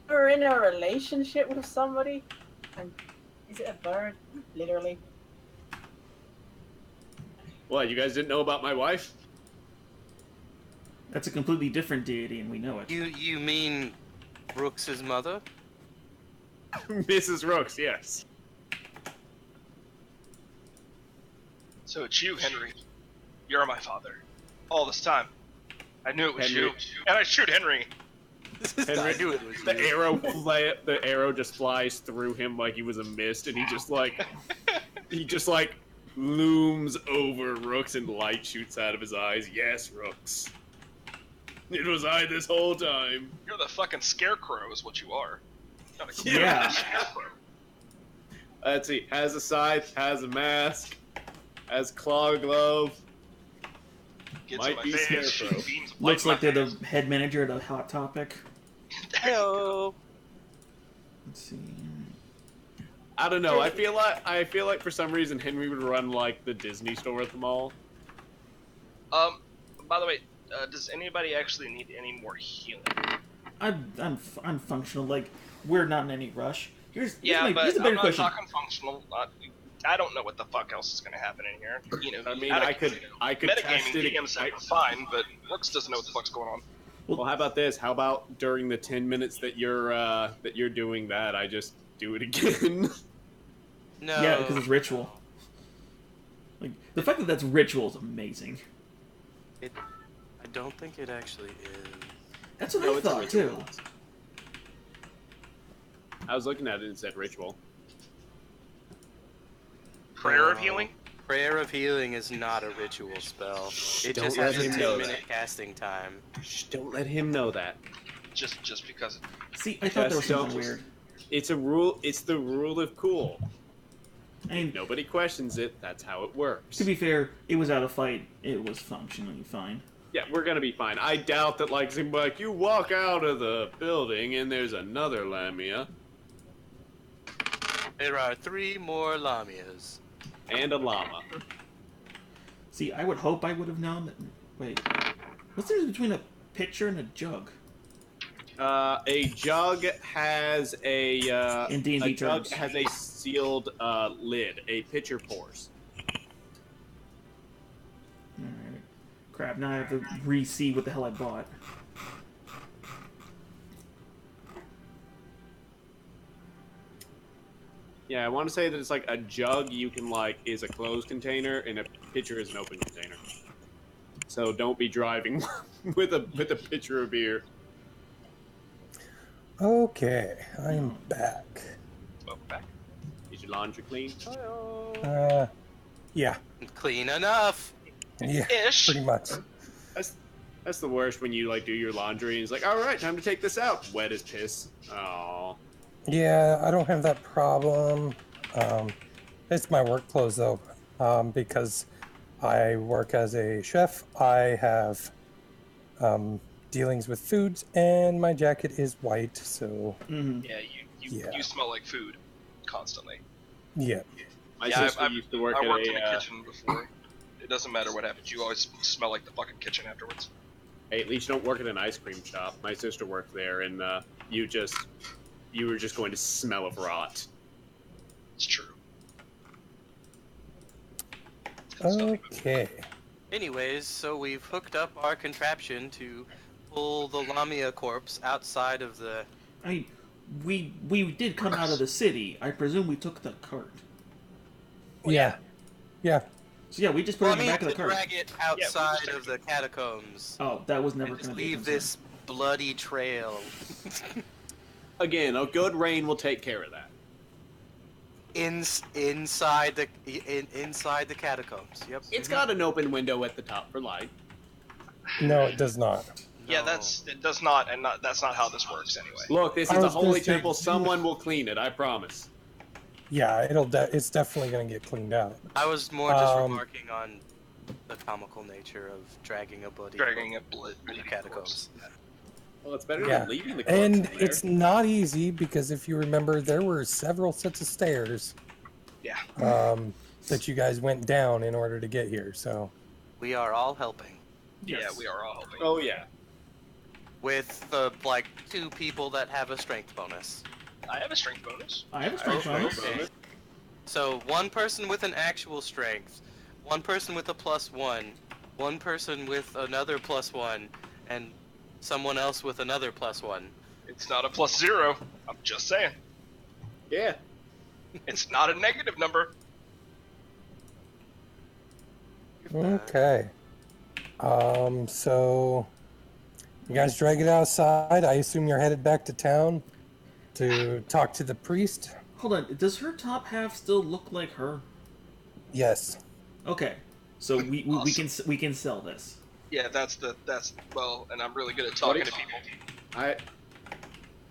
[SPEAKER 6] We're in a relationship with somebody, and is it a bird? Literally.
[SPEAKER 4] What, you guys didn't know about my wife?
[SPEAKER 1] That's a completely different deity, and we know it.
[SPEAKER 5] You mean Brooks's mother?
[SPEAKER 4] Mrs. Rooks, yes.
[SPEAKER 2] So it's you, Henry. You're my father. All this time. I knew it was
[SPEAKER 4] Henry.
[SPEAKER 2] you. And I shoot Henry.
[SPEAKER 4] Henry,
[SPEAKER 5] I knew it was
[SPEAKER 4] the
[SPEAKER 5] you.
[SPEAKER 4] the arrow just flies through him like he was a mist, and he just like looms over Rooks, and light shoots out of his eyes. Yes, Rooks. It was I this whole time.
[SPEAKER 2] You're the fucking scarecrow is what you are. Not a
[SPEAKER 1] Yeah.
[SPEAKER 2] scarecrow.
[SPEAKER 4] Let's see. Has a scythe, has a mask, has claw glove.
[SPEAKER 2] Gets
[SPEAKER 4] Might
[SPEAKER 2] in my
[SPEAKER 4] be
[SPEAKER 2] face,
[SPEAKER 4] scarecrow.
[SPEAKER 2] beams of
[SPEAKER 1] Looks
[SPEAKER 2] light
[SPEAKER 1] like
[SPEAKER 2] in
[SPEAKER 1] they're
[SPEAKER 2] my
[SPEAKER 1] the head manager at a Hot Topic.
[SPEAKER 5] Hello.
[SPEAKER 1] Let's see.
[SPEAKER 4] I don't know. I feel like for some reason Henry would run like the Disney store at the mall.
[SPEAKER 2] By the way, does anybody actually need any more healing?
[SPEAKER 1] I'm functional. Like, we're not in any rush. Here's
[SPEAKER 2] But
[SPEAKER 1] a
[SPEAKER 2] I'm
[SPEAKER 1] better
[SPEAKER 2] not
[SPEAKER 1] question.
[SPEAKER 2] talking functional. I don't know what the fuck else is going to happen in here. You know,
[SPEAKER 4] I mean,
[SPEAKER 2] out of-
[SPEAKER 4] I could test
[SPEAKER 2] metagaming
[SPEAKER 4] it.
[SPEAKER 2] DMs are fine, but Rooks doesn't know what the fuck's going on.
[SPEAKER 4] Well, how about this? How about during the 10 minutes that you're doing that, I just do it again?
[SPEAKER 5] No.
[SPEAKER 1] Yeah, because it's ritual. Like the fact that that's ritual is amazing.
[SPEAKER 5] I don't think it actually is.
[SPEAKER 1] That's what
[SPEAKER 4] No,
[SPEAKER 1] I
[SPEAKER 4] it's a
[SPEAKER 1] thought
[SPEAKER 4] ritual.
[SPEAKER 1] too.
[SPEAKER 4] I was looking at it and it said ritual.
[SPEAKER 2] Prayer of healing?
[SPEAKER 5] Prayer of healing is not a ritual spell. It
[SPEAKER 4] Don't
[SPEAKER 5] just
[SPEAKER 4] let
[SPEAKER 5] has a
[SPEAKER 4] him know
[SPEAKER 5] 10-minute casting time.
[SPEAKER 4] Shh, don't let him know that.
[SPEAKER 2] Just because.
[SPEAKER 1] See, I thought there was
[SPEAKER 4] Just
[SPEAKER 1] something
[SPEAKER 4] don't-
[SPEAKER 1] weird.
[SPEAKER 4] It's a rule. It's the rule of cool.
[SPEAKER 1] I mean,
[SPEAKER 4] Nobody questions it. That's how it works.
[SPEAKER 1] to be fair, it was out of fight. It was functionally fine.
[SPEAKER 4] Yeah, we're gonna be fine. I doubt that, like, you walk out of the building and there's another Lamia
[SPEAKER 5] There are 3 more Lamias.
[SPEAKER 4] and a llama.
[SPEAKER 1] See, I would hope I would have known that. Wait, what's the difference between a pitcher and a jug?
[SPEAKER 4] A jug has a
[SPEAKER 1] In D&D
[SPEAKER 4] a jug
[SPEAKER 1] terms.
[SPEAKER 4] has a sealed lid. A pitcher pours.
[SPEAKER 1] Alright. Crap, now I have to re-see what the hell I bought.
[SPEAKER 4] Yeah, I want to say that it's like a jug you can is a closed container and a pitcher is an open container. So don't be driving with a pitcher of beer.
[SPEAKER 3] Okay, I'm back.
[SPEAKER 2] Welcome back.
[SPEAKER 4] Is your laundry clean?
[SPEAKER 3] Yeah,
[SPEAKER 5] Clean enough.
[SPEAKER 3] yeah,
[SPEAKER 2] Ish.
[SPEAKER 3] pretty much.
[SPEAKER 4] That's the worst when you do your laundry and it's like, all right, time to take this out. Wet as piss. Oh.
[SPEAKER 3] Yeah, I don't have that problem. It's my work clothes though, because I work as a chef. I have dealings with foods, and my jacket is white, so
[SPEAKER 1] Mm-hmm.
[SPEAKER 2] Yeah,
[SPEAKER 3] Yeah.
[SPEAKER 2] you smell like food constantly.
[SPEAKER 3] yeah.
[SPEAKER 4] My
[SPEAKER 2] Yeah,
[SPEAKER 4] sister used to work
[SPEAKER 2] I
[SPEAKER 4] at
[SPEAKER 2] worked in the
[SPEAKER 4] a.
[SPEAKER 2] kitchen before. It doesn't matter what happens. You always smell like the fucking kitchen afterwards.
[SPEAKER 4] Hey, at least you don't work at an ice cream shop. My sister worked there, and you were just going to smell of rot.
[SPEAKER 2] It's true.
[SPEAKER 3] Okay.
[SPEAKER 5] Anyways, so we've hooked up our contraption to pull the Lamia corpse outside of the...
[SPEAKER 1] I mean, we did come out of the city. I presume we took the cart.
[SPEAKER 3] Yeah. Yeah.
[SPEAKER 1] So yeah, we just put
[SPEAKER 5] Well,
[SPEAKER 1] it
[SPEAKER 5] I
[SPEAKER 1] in the
[SPEAKER 5] mean,
[SPEAKER 1] back of
[SPEAKER 5] to
[SPEAKER 1] the cart.
[SPEAKER 5] drag it outside of the catacombs.
[SPEAKER 1] Oh, that was never
[SPEAKER 5] And
[SPEAKER 1] going
[SPEAKER 5] just
[SPEAKER 1] to be a
[SPEAKER 5] leave
[SPEAKER 1] concern.
[SPEAKER 5] this bloody trail
[SPEAKER 4] Again, a good rain will take care of that.
[SPEAKER 5] inside the catacombs. Yep.
[SPEAKER 4] It's got an open window at the top for light.
[SPEAKER 3] No, it does not.
[SPEAKER 2] Yeah,
[SPEAKER 5] No.
[SPEAKER 2] it does not, and that's not how this works anyway.
[SPEAKER 4] Look, this
[SPEAKER 3] I
[SPEAKER 4] is a
[SPEAKER 3] was gonna
[SPEAKER 4] holy
[SPEAKER 3] say-
[SPEAKER 4] temple. Someone will clean it. I promise.
[SPEAKER 3] Yeah, it's definitely gonna get cleaned out.
[SPEAKER 5] I was more just
[SPEAKER 3] Um,
[SPEAKER 5] remarking on the comical nature of dragging a bloody
[SPEAKER 2] Dragging a
[SPEAKER 5] corpse
[SPEAKER 2] bloody
[SPEAKER 5] through the catacombs.
[SPEAKER 4] Well, it's better
[SPEAKER 3] Yeah.
[SPEAKER 4] than leaving the corpse
[SPEAKER 3] And
[SPEAKER 4] in there.
[SPEAKER 3] it's not easy because if you remember, there were several sets of stairs
[SPEAKER 2] Yeah.
[SPEAKER 3] that you guys went down in order to get here. So
[SPEAKER 5] We are all helping.
[SPEAKER 1] Yes.
[SPEAKER 2] Yeah, we are all helping.
[SPEAKER 4] Oh yeah.
[SPEAKER 5] With the 2 people that have a strength bonus.
[SPEAKER 2] I have a strength bonus.
[SPEAKER 1] I have a strength
[SPEAKER 4] Oh,
[SPEAKER 1] bonus.
[SPEAKER 4] okay.
[SPEAKER 5] So 1 person with an actual strength, 1 person with a +1, 1 person with another +1, and someone else with another +1.
[SPEAKER 2] It's not a +0. I'm just saying.
[SPEAKER 4] Yeah.
[SPEAKER 2] It's not a negative number.
[SPEAKER 3] okay. So you guys drag it outside. I assume you're headed back to town to talk to the priest.
[SPEAKER 1] Hold on, does her top half still look like her?
[SPEAKER 3] Yes.
[SPEAKER 1] Okay, so we can sell this.
[SPEAKER 2] Yeah, that's well, and I'm really good at talking to people.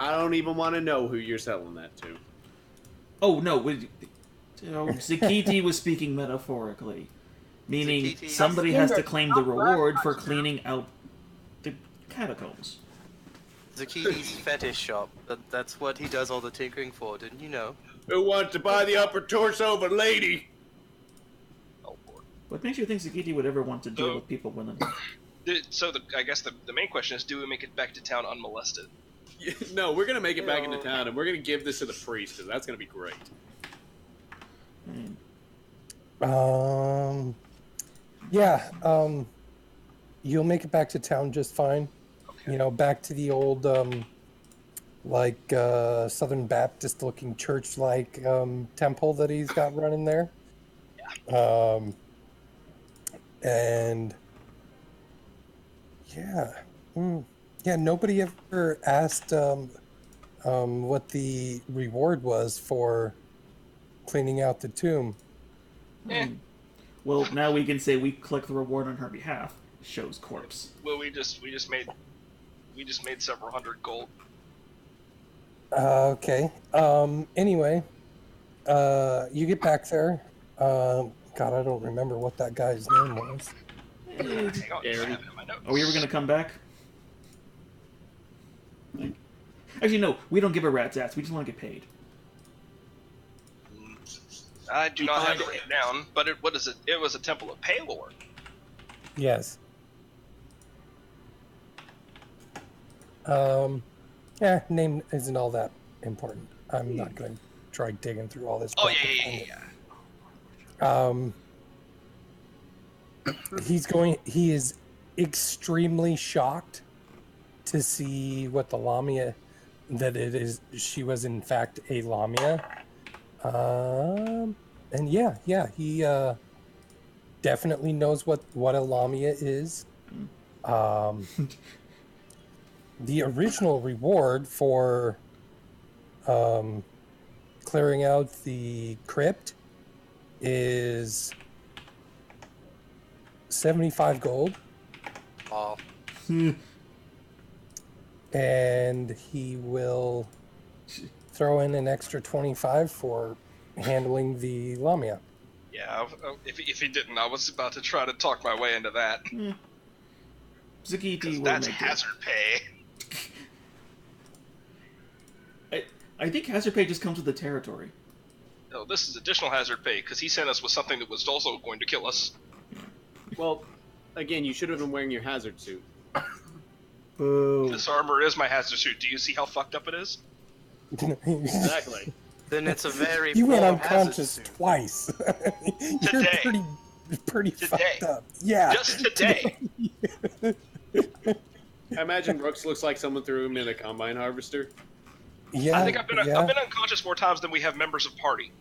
[SPEAKER 4] I don't even want to know who you're selling that to.
[SPEAKER 1] Oh no, Zakiti was speaking metaphorically, meaning
[SPEAKER 5] Zakiti-
[SPEAKER 1] somebody has to claim the reward for cleaning out the catacombs.
[SPEAKER 5] Zakiti's fetish shop. That's what he does all the tinkering for, didn't you know?
[SPEAKER 4] Who wants to buy the upper torso of a lady?
[SPEAKER 2] Oh boy.
[SPEAKER 1] What makes you think Zakiti would ever want to deal with people with them?
[SPEAKER 2] So I guess the main question is, do we make it back to town unmolested?
[SPEAKER 4] No, we're gonna make it back into town, and we're gonna give this to the priest, because that's gonna be great.
[SPEAKER 3] Yeah. You'll make it back to town just fine. You know, back to the old, Southern Baptist looking church like temple that he's got running there. And yeah. Yeah, nobody ever asked what the reward was for cleaning out the tomb.
[SPEAKER 1] Well, now we can say we collect the reward on her behalf. Shows corpse.
[SPEAKER 2] Well, we just made several hundred gold.
[SPEAKER 3] Okay. Anyway, you get back there. God, I don't remember what that guy's name was.
[SPEAKER 2] Hang on, I have it in my notes.
[SPEAKER 1] Are we ever gonna come back? Actually, no. We don't give a rat's ass. We just want to get paid.
[SPEAKER 2] I do not have it written down, but what is it? It was a temple of Paylor.
[SPEAKER 3] Yes. Yeah, name isn't all that important. I'm not going to try digging through all this.
[SPEAKER 2] Oh,
[SPEAKER 3] crap to
[SPEAKER 2] yeah.
[SPEAKER 3] find it. He is extremely shocked to see what the Lamia, that it is, she was in fact a Lamia. And yeah, he definitely knows what a Lamia is. The original reward for clearing out the crypt is 75 gold.
[SPEAKER 5] Oh.
[SPEAKER 3] And he will throw in an extra 25 for handling the Lamia.
[SPEAKER 2] Yeah, if he didn't, I was about to try to talk my way into that.
[SPEAKER 1] Zakiti will
[SPEAKER 2] that's
[SPEAKER 1] make
[SPEAKER 2] hazard pay.
[SPEAKER 1] I think hazard pay just comes with the territory.
[SPEAKER 2] No, this is additional hazard pay, because he sent us with something that was also going to kill us.
[SPEAKER 4] Well, again, you should have been wearing your hazard suit.
[SPEAKER 1] Boo.
[SPEAKER 2] This armor is my hazard suit. Do you see how fucked up it is?
[SPEAKER 4] Exactly.
[SPEAKER 5] Then it's a very
[SPEAKER 3] You went
[SPEAKER 5] poor
[SPEAKER 3] unconscious
[SPEAKER 5] hazard suit.
[SPEAKER 3] twice. You're
[SPEAKER 2] Today.
[SPEAKER 3] pretty
[SPEAKER 2] Today.
[SPEAKER 3] fucked up. Yeah.
[SPEAKER 2] Just today.
[SPEAKER 4] I imagine Brooks looks like someone threw him in a combine harvester.
[SPEAKER 3] Yeah.
[SPEAKER 2] I think I've been unconscious more times than we have members of party.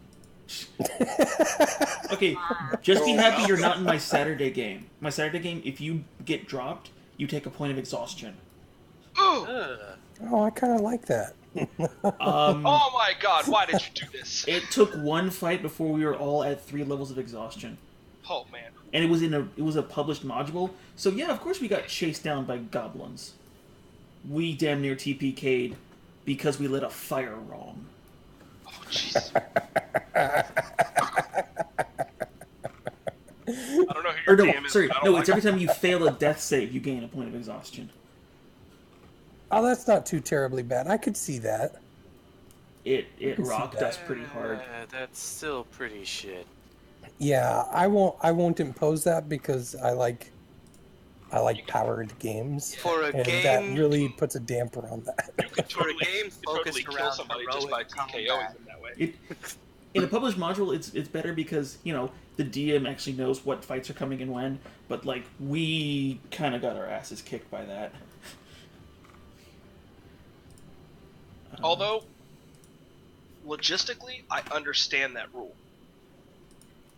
[SPEAKER 1] Okay, just be happy you're not in my Saturday game. My Saturday game, if you get dropped, you take a point of exhaustion.
[SPEAKER 2] Ooh!
[SPEAKER 3] Oh, I kind of like that.
[SPEAKER 2] Oh my god, why did you do this?
[SPEAKER 1] It took one fight before we were all at 3 levels of exhaustion.
[SPEAKER 2] Oh man.
[SPEAKER 1] And it was a published module. So yeah, of course we got chased down by goblins. We damn near TPK'd because we lit a fire wrong.
[SPEAKER 2] Oh jeez. I don't know who
[SPEAKER 1] Or
[SPEAKER 2] your
[SPEAKER 1] no,
[SPEAKER 2] DM is.
[SPEAKER 1] sorry,
[SPEAKER 2] but I don't
[SPEAKER 1] no,
[SPEAKER 2] like
[SPEAKER 1] it's every time you fail a death save, you gain a point of exhaustion.
[SPEAKER 3] Oh, that's not too terribly bad. I could see that.
[SPEAKER 1] It
[SPEAKER 3] can see
[SPEAKER 1] rocked
[SPEAKER 3] that.
[SPEAKER 1] us pretty hard.
[SPEAKER 5] That's still pretty shit.
[SPEAKER 3] Yeah, I won't impose that because I like powered games,
[SPEAKER 5] For a
[SPEAKER 3] and
[SPEAKER 5] game,
[SPEAKER 3] that really puts a damper on that.
[SPEAKER 2] You could
[SPEAKER 5] for a
[SPEAKER 2] totally,
[SPEAKER 5] game
[SPEAKER 2] you could totally
[SPEAKER 5] focused
[SPEAKER 2] kill
[SPEAKER 5] around
[SPEAKER 2] somebody just by
[SPEAKER 5] heroic
[SPEAKER 2] TKOing
[SPEAKER 5] combat.
[SPEAKER 2] them that way.
[SPEAKER 1] In a published module, it's better because, you know, the DM actually knows what fights are coming and when, but, like, we kind of got our asses kicked by that.
[SPEAKER 2] Although, logistically, I understand that rule.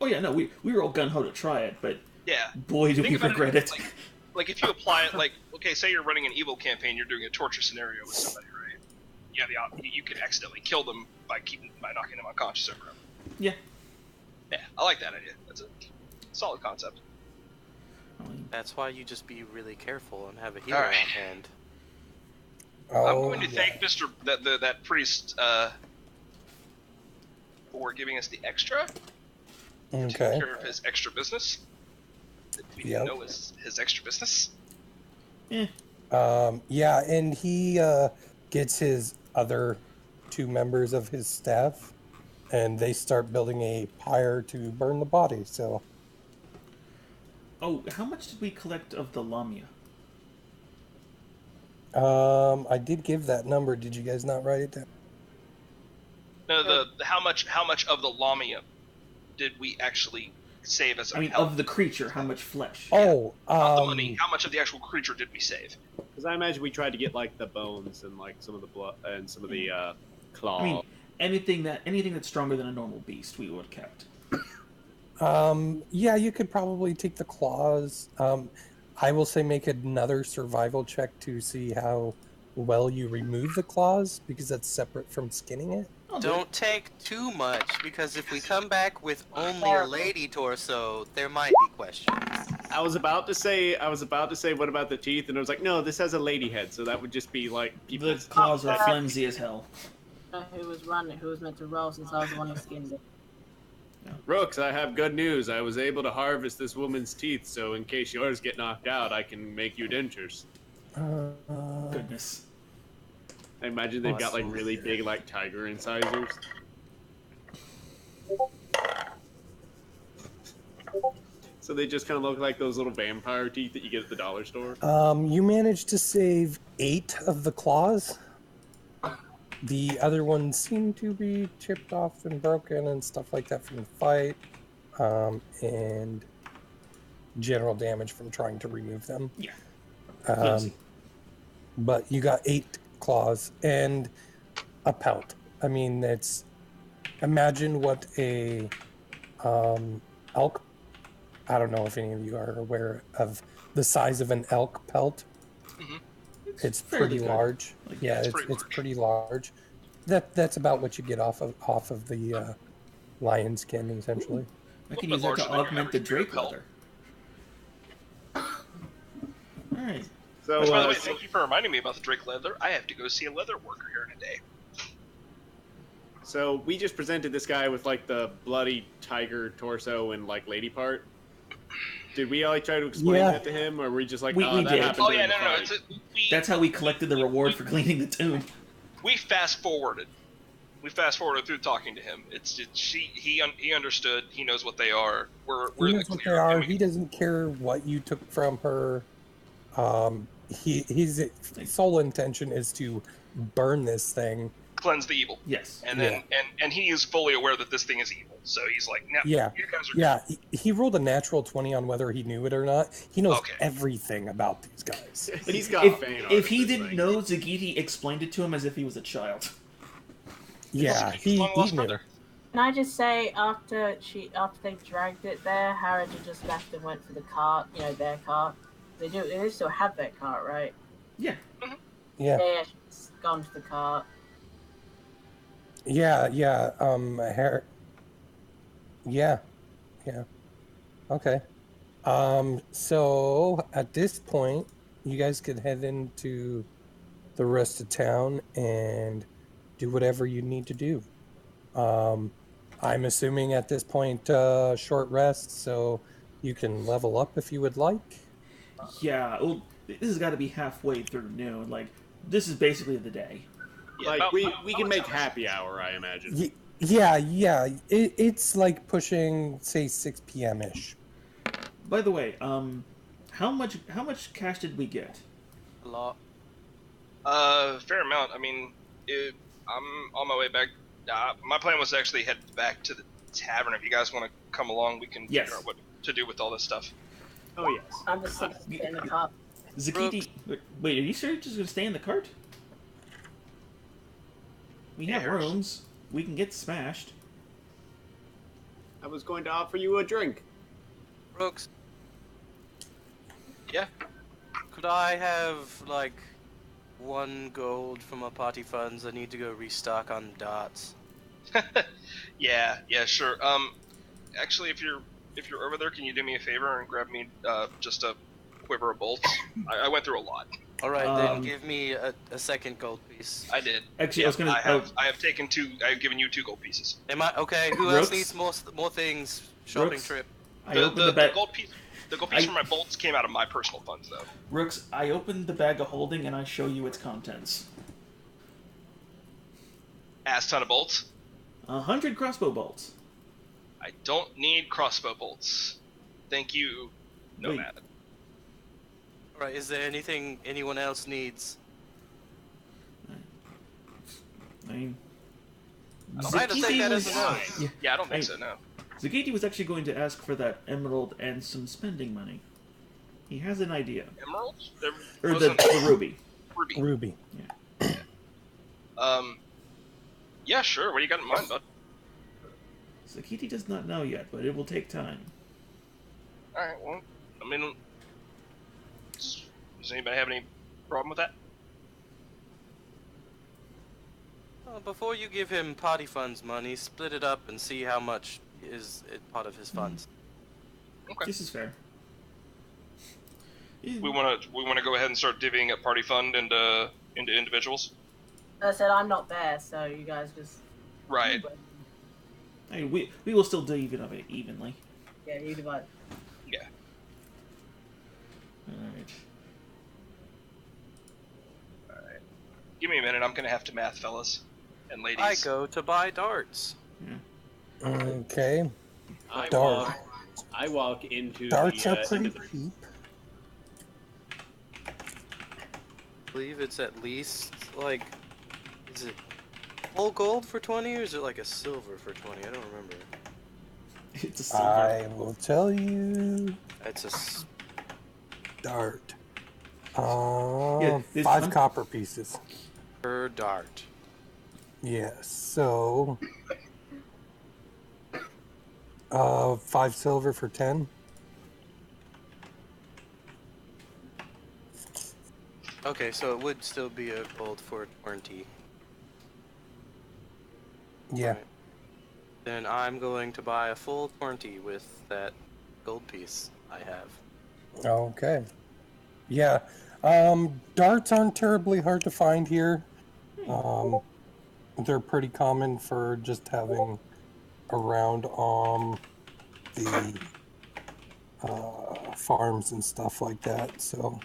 [SPEAKER 1] Oh yeah, no, we were all gun-ho to try it, but
[SPEAKER 2] Yeah.
[SPEAKER 1] boy, do we
[SPEAKER 2] Think about
[SPEAKER 1] regret it.
[SPEAKER 2] Like if you apply it, like, okay, say you're running an evil campaign, you're doing a torture scenario with somebody, right? Yeah, you could accidentally kill them by knocking them unconscious over them.
[SPEAKER 1] Yeah.
[SPEAKER 2] Yeah, I like that idea. That's a solid concept.
[SPEAKER 5] That's why you just be really careful and have a healer
[SPEAKER 2] Alright.
[SPEAKER 5] on hand.
[SPEAKER 3] Oh,
[SPEAKER 2] I'm going to
[SPEAKER 3] yeah.
[SPEAKER 2] thank that priest for giving us the extra. Taking
[SPEAKER 3] Okay.
[SPEAKER 2] care of his extra business. That we
[SPEAKER 3] Yep.
[SPEAKER 2] didn't know was his extra business.
[SPEAKER 3] Yeah, and he gets his other 2 members of his staff, and they start building a pyre to burn the body. So,
[SPEAKER 1] Oh, how much did we collect of the Lamia?
[SPEAKER 3] I did give that number. Did you guys not write it down?
[SPEAKER 2] No, the how much of the Lamia did we actually save as a
[SPEAKER 1] I mean,
[SPEAKER 2] health?
[SPEAKER 1] of the creature, how much flesh?
[SPEAKER 3] Oh,
[SPEAKER 2] Not the money. How much of the actual creature did we save?
[SPEAKER 4] Because I imagine we tried to get like the bones and like some of the blood and some of the claw.
[SPEAKER 1] I mean, anything that's stronger than a normal beast, we would have kept.
[SPEAKER 3] Yeah, you could probably take the claws. I will say make another survival check to see how well you remove the claws, because that's separate from skinning it.
[SPEAKER 5] Don't take too much, because if we come back with only a lady torso, there might be questions.
[SPEAKER 4] I was about to say, what about the teeth? And I was like, no, this has a lady head, so that would just be like
[SPEAKER 1] The claws are flimsy as hell.
[SPEAKER 6] Who was meant to roll since I was the one who skinned it.
[SPEAKER 4] Rooks, I have good news. I was able to harvest this woman's teeth, so in case yours get knocked out, I can make you dentures.
[SPEAKER 1] Goodness.
[SPEAKER 4] I imagine they've got like really big, like tiger incisors. So they just kind of look like those little vampire teeth that you get at the dollar store.
[SPEAKER 3] You managed to save 8 of the claws. The other ones seem to be chipped off and broken and stuff like that from the fight, and general damage from trying to remove them.
[SPEAKER 1] Yeah.
[SPEAKER 3] But you got 8 claws and a pelt. I mean, it's imagine what a elk. I don't know if any of you are aware of the size of an elk pelt.
[SPEAKER 2] Mm-hmm.
[SPEAKER 3] It's pretty large.
[SPEAKER 1] Like,
[SPEAKER 3] yeah, it's pretty large. That's about what you get off of the lion skin, essentially.
[SPEAKER 1] I can use that to augment the Drake leather. Alright.
[SPEAKER 4] So,
[SPEAKER 2] by the way, thank you for reminding me about the Drake leather. I have to go see a leather worker here today.
[SPEAKER 4] So we just presented this guy with like the bloody tiger torso and like lady part. Did we all try to explain that to him, or were we just like,
[SPEAKER 1] we
[SPEAKER 4] that
[SPEAKER 1] did.
[SPEAKER 4] happened?
[SPEAKER 2] Oh yeah, no.
[SPEAKER 1] That's how we collected the reward for cleaning the tomb.
[SPEAKER 2] We fast forwarded. Through talking to him. He understood. He knows what they are. We're
[SPEAKER 3] He knows what they are. He doesn't care what you took from her. His sole intention is to burn this thing,
[SPEAKER 2] cleanse the evil.
[SPEAKER 1] Yes.
[SPEAKER 2] And then and he is fully aware that this thing is evil. So he's like, no, you guys are good.
[SPEAKER 3] He rolled a natural 20 on whether he knew it or not. He knows everything about these guys.
[SPEAKER 4] But he's got
[SPEAKER 1] if he didn't know, Zagiti explained it to him as if he was a child.
[SPEAKER 3] Yeah, he knew.
[SPEAKER 6] Can I just say, after they dragged it there, Harrods just left and went for the cart, their cart. They still have their cart, right?
[SPEAKER 1] Yeah.
[SPEAKER 2] Mm-hmm.
[SPEAKER 3] Yeah.
[SPEAKER 6] They just gone to the cart.
[SPEAKER 3] Yeah. Okay. So at this point, you guys could head into the rest of town and do whatever you need to do. I'm assuming at this point, short rest, so you can level up if you would like.
[SPEAKER 1] Yeah, well, this has got to be halfway through noon. Like, this is basically the day.
[SPEAKER 2] Yeah,
[SPEAKER 4] like we can make happy hour, I imagine.
[SPEAKER 3] Yeah. It's like pushing, say, 6 p.m. ish.
[SPEAKER 1] By the way, how much cash did we get?
[SPEAKER 5] A lot.
[SPEAKER 2] Fair amount. I mean, I'm on my way back. My plan was to actually head back to the tavern. If you guys want to come along, we can figure out what to do with all this stuff.
[SPEAKER 4] Oh yes.
[SPEAKER 6] I'm just in the cart.
[SPEAKER 1] Zakiti, wait, are you sure you're just gonna stay in the cart? We have rooms. We can get smashed.
[SPEAKER 4] I was going to offer you a drink.
[SPEAKER 5] Brooks,
[SPEAKER 2] Yeah.
[SPEAKER 5] could I have, 1 gold from my party funds? I need to go restock on darts.
[SPEAKER 2] yeah, sure. Actually, if you're over there, can you do me a favor and grab me just a quiver of bolts? I went through a lot.
[SPEAKER 5] All right, then give me a second gold piece.
[SPEAKER 2] I did.
[SPEAKER 1] Actually, I was gonna.
[SPEAKER 2] I have taken 2. I have given you 2 gold pieces.
[SPEAKER 5] Am I okay? Who else needs more things? Shopping
[SPEAKER 1] Rooks,
[SPEAKER 5] trip.
[SPEAKER 2] The gold piece. The gold piece from my bolts came out of my personal funds, though.
[SPEAKER 1] Rooks, I opened the bag of holding and I show you its contents.
[SPEAKER 2] Ass ton of bolts.
[SPEAKER 1] 100 crossbow bolts.
[SPEAKER 2] I don't need crossbow bolts. Thank you, Nomad.
[SPEAKER 5] All right, is there anything anyone else needs?
[SPEAKER 1] I mean,
[SPEAKER 5] I'll take that as a no.
[SPEAKER 2] Yeah, I don't think so, no.
[SPEAKER 1] Zagiti was actually going to ask for that emerald and some spending money. He has an idea.
[SPEAKER 2] Emeralds? There
[SPEAKER 1] Or
[SPEAKER 2] wasn't
[SPEAKER 1] the ruby.
[SPEAKER 2] ruby.
[SPEAKER 3] Ruby.
[SPEAKER 2] Yeah, sure. What do you got in mind, bud?
[SPEAKER 1] Sakiti does not know yet, but it will take time.
[SPEAKER 2] All right. Well, I mean, does anybody have any problem with that?
[SPEAKER 5] Well, before you give him party funds money, split it up and see how much is part of his funds.
[SPEAKER 2] Okay.
[SPEAKER 1] This is fair.
[SPEAKER 2] We want to go ahead and start divvying up party fund into individuals.
[SPEAKER 6] I said I'm not there, so you guys just.
[SPEAKER 2] Right.
[SPEAKER 1] I mean, we will still divvy it evenly.
[SPEAKER 6] Yeah, you divide.
[SPEAKER 2] Yeah.
[SPEAKER 1] Alright.
[SPEAKER 2] Give me a minute. I'm gonna have to math, fellas and ladies.
[SPEAKER 5] I go to buy darts.
[SPEAKER 3] Okay.
[SPEAKER 4] I walk into
[SPEAKER 3] Darts
[SPEAKER 4] the,
[SPEAKER 3] are pretty
[SPEAKER 4] into the
[SPEAKER 3] cheap.
[SPEAKER 5] I believe it's at least like, is it full gold for 20 or is it like a silver for 20? I don't remember.
[SPEAKER 1] It's a silver.
[SPEAKER 3] I will tell you.
[SPEAKER 5] It's a
[SPEAKER 3] Dart.
[SPEAKER 1] this
[SPEAKER 3] 5
[SPEAKER 1] one?
[SPEAKER 3] copper pieces.
[SPEAKER 5] per dart.
[SPEAKER 3] Yes. So. 5 silver for 10.
[SPEAKER 5] Okay, so it would still be a gold for 20.
[SPEAKER 3] Yeah.
[SPEAKER 5] Right. Then I'm going to buy a full 20 with that gold piece I have.
[SPEAKER 3] Okay. Yeah. Darts aren't terribly hard to find here. They're pretty common for just having around the farms and stuff like that. So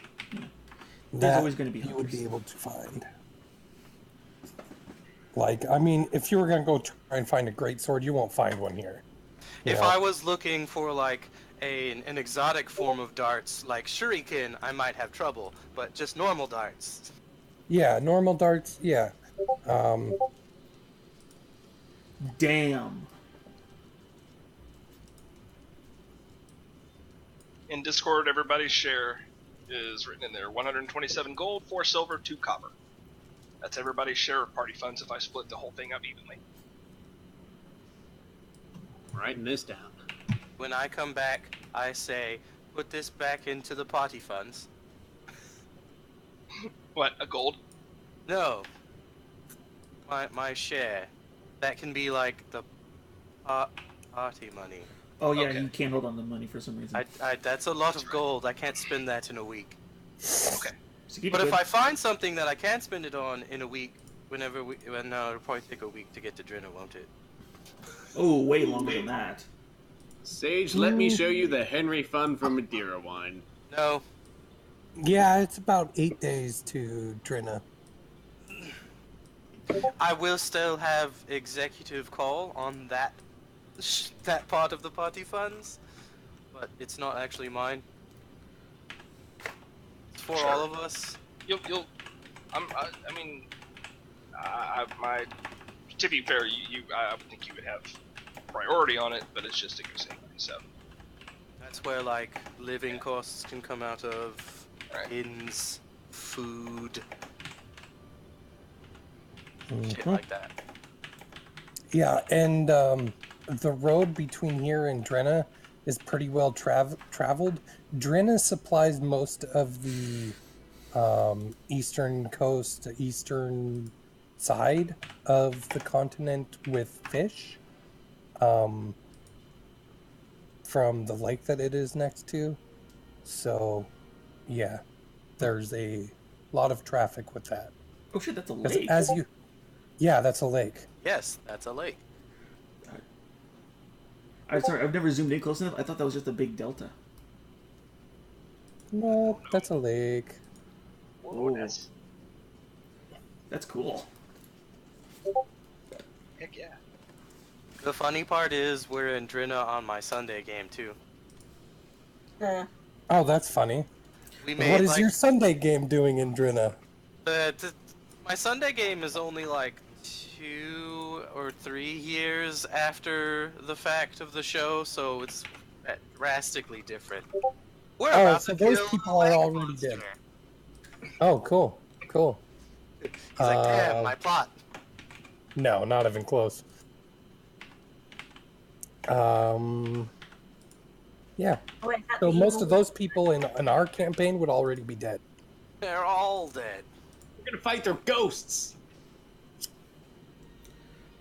[SPEAKER 1] There's always going to be
[SPEAKER 3] you would
[SPEAKER 1] hunters.
[SPEAKER 3] be able to find. Like, I mean, if you were going to go try and find a great sword, you won't find one here.
[SPEAKER 5] If
[SPEAKER 3] Yeah.
[SPEAKER 5] I was looking for like an exotic form of darts, like shuriken, I might have trouble. But just normal darts.
[SPEAKER 3] Yeah, normal darts, yeah.
[SPEAKER 1] Damn.
[SPEAKER 2] In Discord, everybody's share is written in there: 127 gold, 4 silver, 2 copper. That's everybody's share of party funds if I split the whole thing up evenly.
[SPEAKER 4] writing this down.
[SPEAKER 5] When I come back, I say, put this back into the party funds.
[SPEAKER 2] What, a gold?
[SPEAKER 5] No. My share. That can be like the party money.
[SPEAKER 1] Oh yeah,
[SPEAKER 2] Okay.
[SPEAKER 1] you can't hold on to money for some reason.
[SPEAKER 5] That's a lot of gold. I can't spend that in a week.
[SPEAKER 2] Okay.
[SPEAKER 1] Sakiti
[SPEAKER 5] But if
[SPEAKER 1] could.
[SPEAKER 5] I find something that I can spend it on in a week, it'll probably take a week to get to Drenna, won't it?
[SPEAKER 1] Oh, way longer than that.
[SPEAKER 4] Sage, let me show you the Henry Fund from Madeira wine.
[SPEAKER 5] No.
[SPEAKER 3] Yeah, it's about 8 days to Drenna.
[SPEAKER 5] I will still have executive call on that part of the party funds, but it's not actually mine. It's for
[SPEAKER 2] Sure.
[SPEAKER 5] all of us.
[SPEAKER 2] To be fair, I would think you would have priority on it, but it's just a goose egg, so.
[SPEAKER 5] That's where like living costs can come out of,
[SPEAKER 2] Right.
[SPEAKER 5] inns, food, shit
[SPEAKER 3] Mhm.
[SPEAKER 5] like that.
[SPEAKER 3] Yeah, and the road between here and Drenna is pretty well traveled. Drenna supplies most of the eastern coast, eastern side of the continent with fish from the lake that it is next to. So, yeah, there's a lot of traffic with that.
[SPEAKER 1] Oh shit, that's a
[SPEAKER 3] 'Cause
[SPEAKER 1] lake.
[SPEAKER 3] yeah, that's a lake.
[SPEAKER 5] Yes, that's a lake.
[SPEAKER 1] I'm sorry, I've never zoomed in close enough. I thought that was just a big delta.
[SPEAKER 3] No, that's a lake.
[SPEAKER 2] Whoa, that's,
[SPEAKER 1] That's cool.
[SPEAKER 2] heck yeah.
[SPEAKER 5] The funny part is we're in Drenna on my Sunday game too.
[SPEAKER 6] Yeah.
[SPEAKER 3] Oh, that's funny.
[SPEAKER 5] We made
[SPEAKER 3] What is
[SPEAKER 5] like
[SPEAKER 3] your Sunday game doing in Drenna?
[SPEAKER 5] my Sunday game is only like 2 or 3 years after the fact of the show, so it's drastically different. We're
[SPEAKER 3] Oh,
[SPEAKER 5] about
[SPEAKER 3] so
[SPEAKER 5] to
[SPEAKER 3] those
[SPEAKER 5] kill
[SPEAKER 3] people
[SPEAKER 5] a
[SPEAKER 3] are
[SPEAKER 5] leg
[SPEAKER 3] already
[SPEAKER 5] monster.
[SPEAKER 3] dead. Oh, cool. Cool.
[SPEAKER 5] He's like, damn, my plot.
[SPEAKER 3] No, not even close. Yeah.
[SPEAKER 6] Oh, wait, is that
[SPEAKER 3] So
[SPEAKER 6] the
[SPEAKER 3] most
[SPEAKER 6] evil-
[SPEAKER 3] of those people in our campaign would already be dead.
[SPEAKER 5] They're all dead.
[SPEAKER 7] We're gonna fight their ghosts.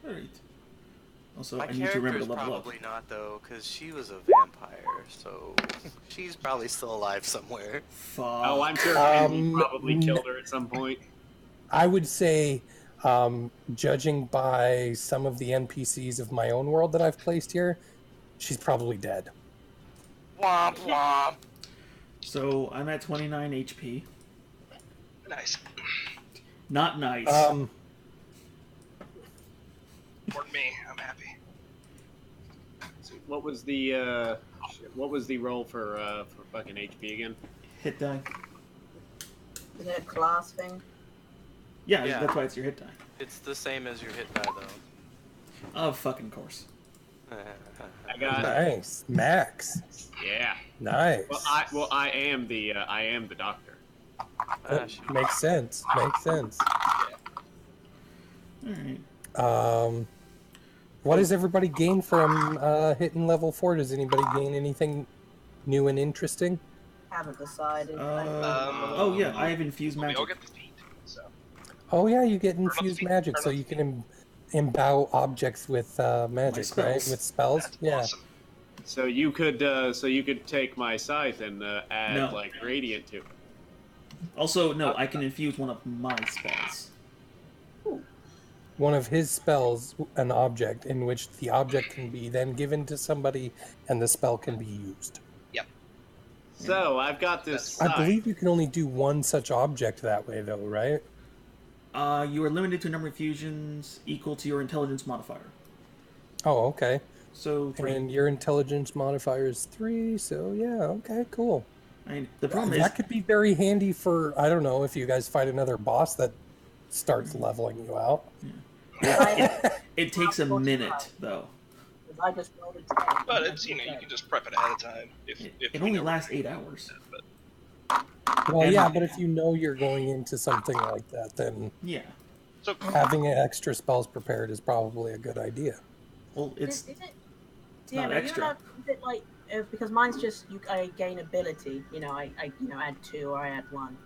[SPEAKER 1] Alright. Also,
[SPEAKER 5] My
[SPEAKER 1] I need to remember
[SPEAKER 5] character's
[SPEAKER 1] to level up.
[SPEAKER 5] probably not, though, because she was a vampire, so she's probably still alive somewhere.
[SPEAKER 1] Fuck.
[SPEAKER 4] Oh, I'm sure Henry
[SPEAKER 3] Um,
[SPEAKER 4] probably
[SPEAKER 3] n-
[SPEAKER 4] killed her at some point.
[SPEAKER 3] I would say, judging by some of the NPCs of my own world that I've placed here, she's probably dead.
[SPEAKER 5] Womp womp.
[SPEAKER 1] So, I'm at 29 HP.
[SPEAKER 2] Nice.
[SPEAKER 1] Not nice.
[SPEAKER 2] For me, I'm happy.
[SPEAKER 4] So what was the roll for fucking HP again?
[SPEAKER 1] Hit die.
[SPEAKER 6] Is it a class thing?
[SPEAKER 1] Yeah,
[SPEAKER 5] Yeah.
[SPEAKER 1] that's why it's your hit die.
[SPEAKER 5] It's the same as your hit die, though.
[SPEAKER 1] Of fucking course.
[SPEAKER 4] I got
[SPEAKER 3] Nice. Max.
[SPEAKER 4] yeah.
[SPEAKER 3] Nice.
[SPEAKER 4] I am the doctor.
[SPEAKER 3] Makes sense. Makes sense.
[SPEAKER 1] Alright.
[SPEAKER 3] What does everybody gain from hitting level 4? Does anybody gain anything new and interesting?
[SPEAKER 6] Haven't decided.
[SPEAKER 1] Oh yeah, I have infused
[SPEAKER 2] We all
[SPEAKER 1] magic.
[SPEAKER 2] get the feet, so.
[SPEAKER 3] Oh yeah, you get
[SPEAKER 2] Turn up
[SPEAKER 3] infused
[SPEAKER 2] speed,
[SPEAKER 3] magic,
[SPEAKER 2] turn
[SPEAKER 3] so
[SPEAKER 2] up
[SPEAKER 3] you can imbow objects with magic, right?
[SPEAKER 1] spells.
[SPEAKER 3] With spells.
[SPEAKER 2] That's
[SPEAKER 3] Yeah.
[SPEAKER 2] awesome.
[SPEAKER 4] So you could take my scythe and add
[SPEAKER 1] No.
[SPEAKER 4] like radiant to it.
[SPEAKER 1] Also, no, I can infuse one of my spells.
[SPEAKER 3] One of his spells, an object, in which the object can be then given to somebody, and the spell can be used.
[SPEAKER 4] So I've got this
[SPEAKER 3] I
[SPEAKER 4] scythe.
[SPEAKER 3] believe you can only do one such object that way, though, right?
[SPEAKER 1] You are limited to a number of fusions equal to your intelligence modifier.
[SPEAKER 3] Oh, okay.
[SPEAKER 1] So 3.
[SPEAKER 3] And your intelligence modifier is 3, so yeah, okay, cool.
[SPEAKER 1] I mean, the problem is,
[SPEAKER 3] That could be very handy for, I don't know, if you guys fight another boss that starts leveling you out.
[SPEAKER 1] it takes a minute though.
[SPEAKER 6] I just rolled a 10.
[SPEAKER 2] But it's, you can just prep it ahead of time. If
[SPEAKER 1] It
[SPEAKER 2] we
[SPEAKER 1] only
[SPEAKER 2] know
[SPEAKER 1] lasts
[SPEAKER 2] we're
[SPEAKER 1] 8
[SPEAKER 2] gonna
[SPEAKER 1] hours.
[SPEAKER 2] use it, but
[SPEAKER 3] Well,
[SPEAKER 1] And-
[SPEAKER 3] yeah, but if you know you're going into something like that, then
[SPEAKER 1] Yeah.
[SPEAKER 2] so
[SPEAKER 3] having extra spells prepared is probably a good idea.
[SPEAKER 1] Well, it's
[SPEAKER 6] Is it?
[SPEAKER 1] not
[SPEAKER 6] Yeah,
[SPEAKER 1] extra.
[SPEAKER 6] Is it like because mine's just I gain ability. I add 2 or I add 1.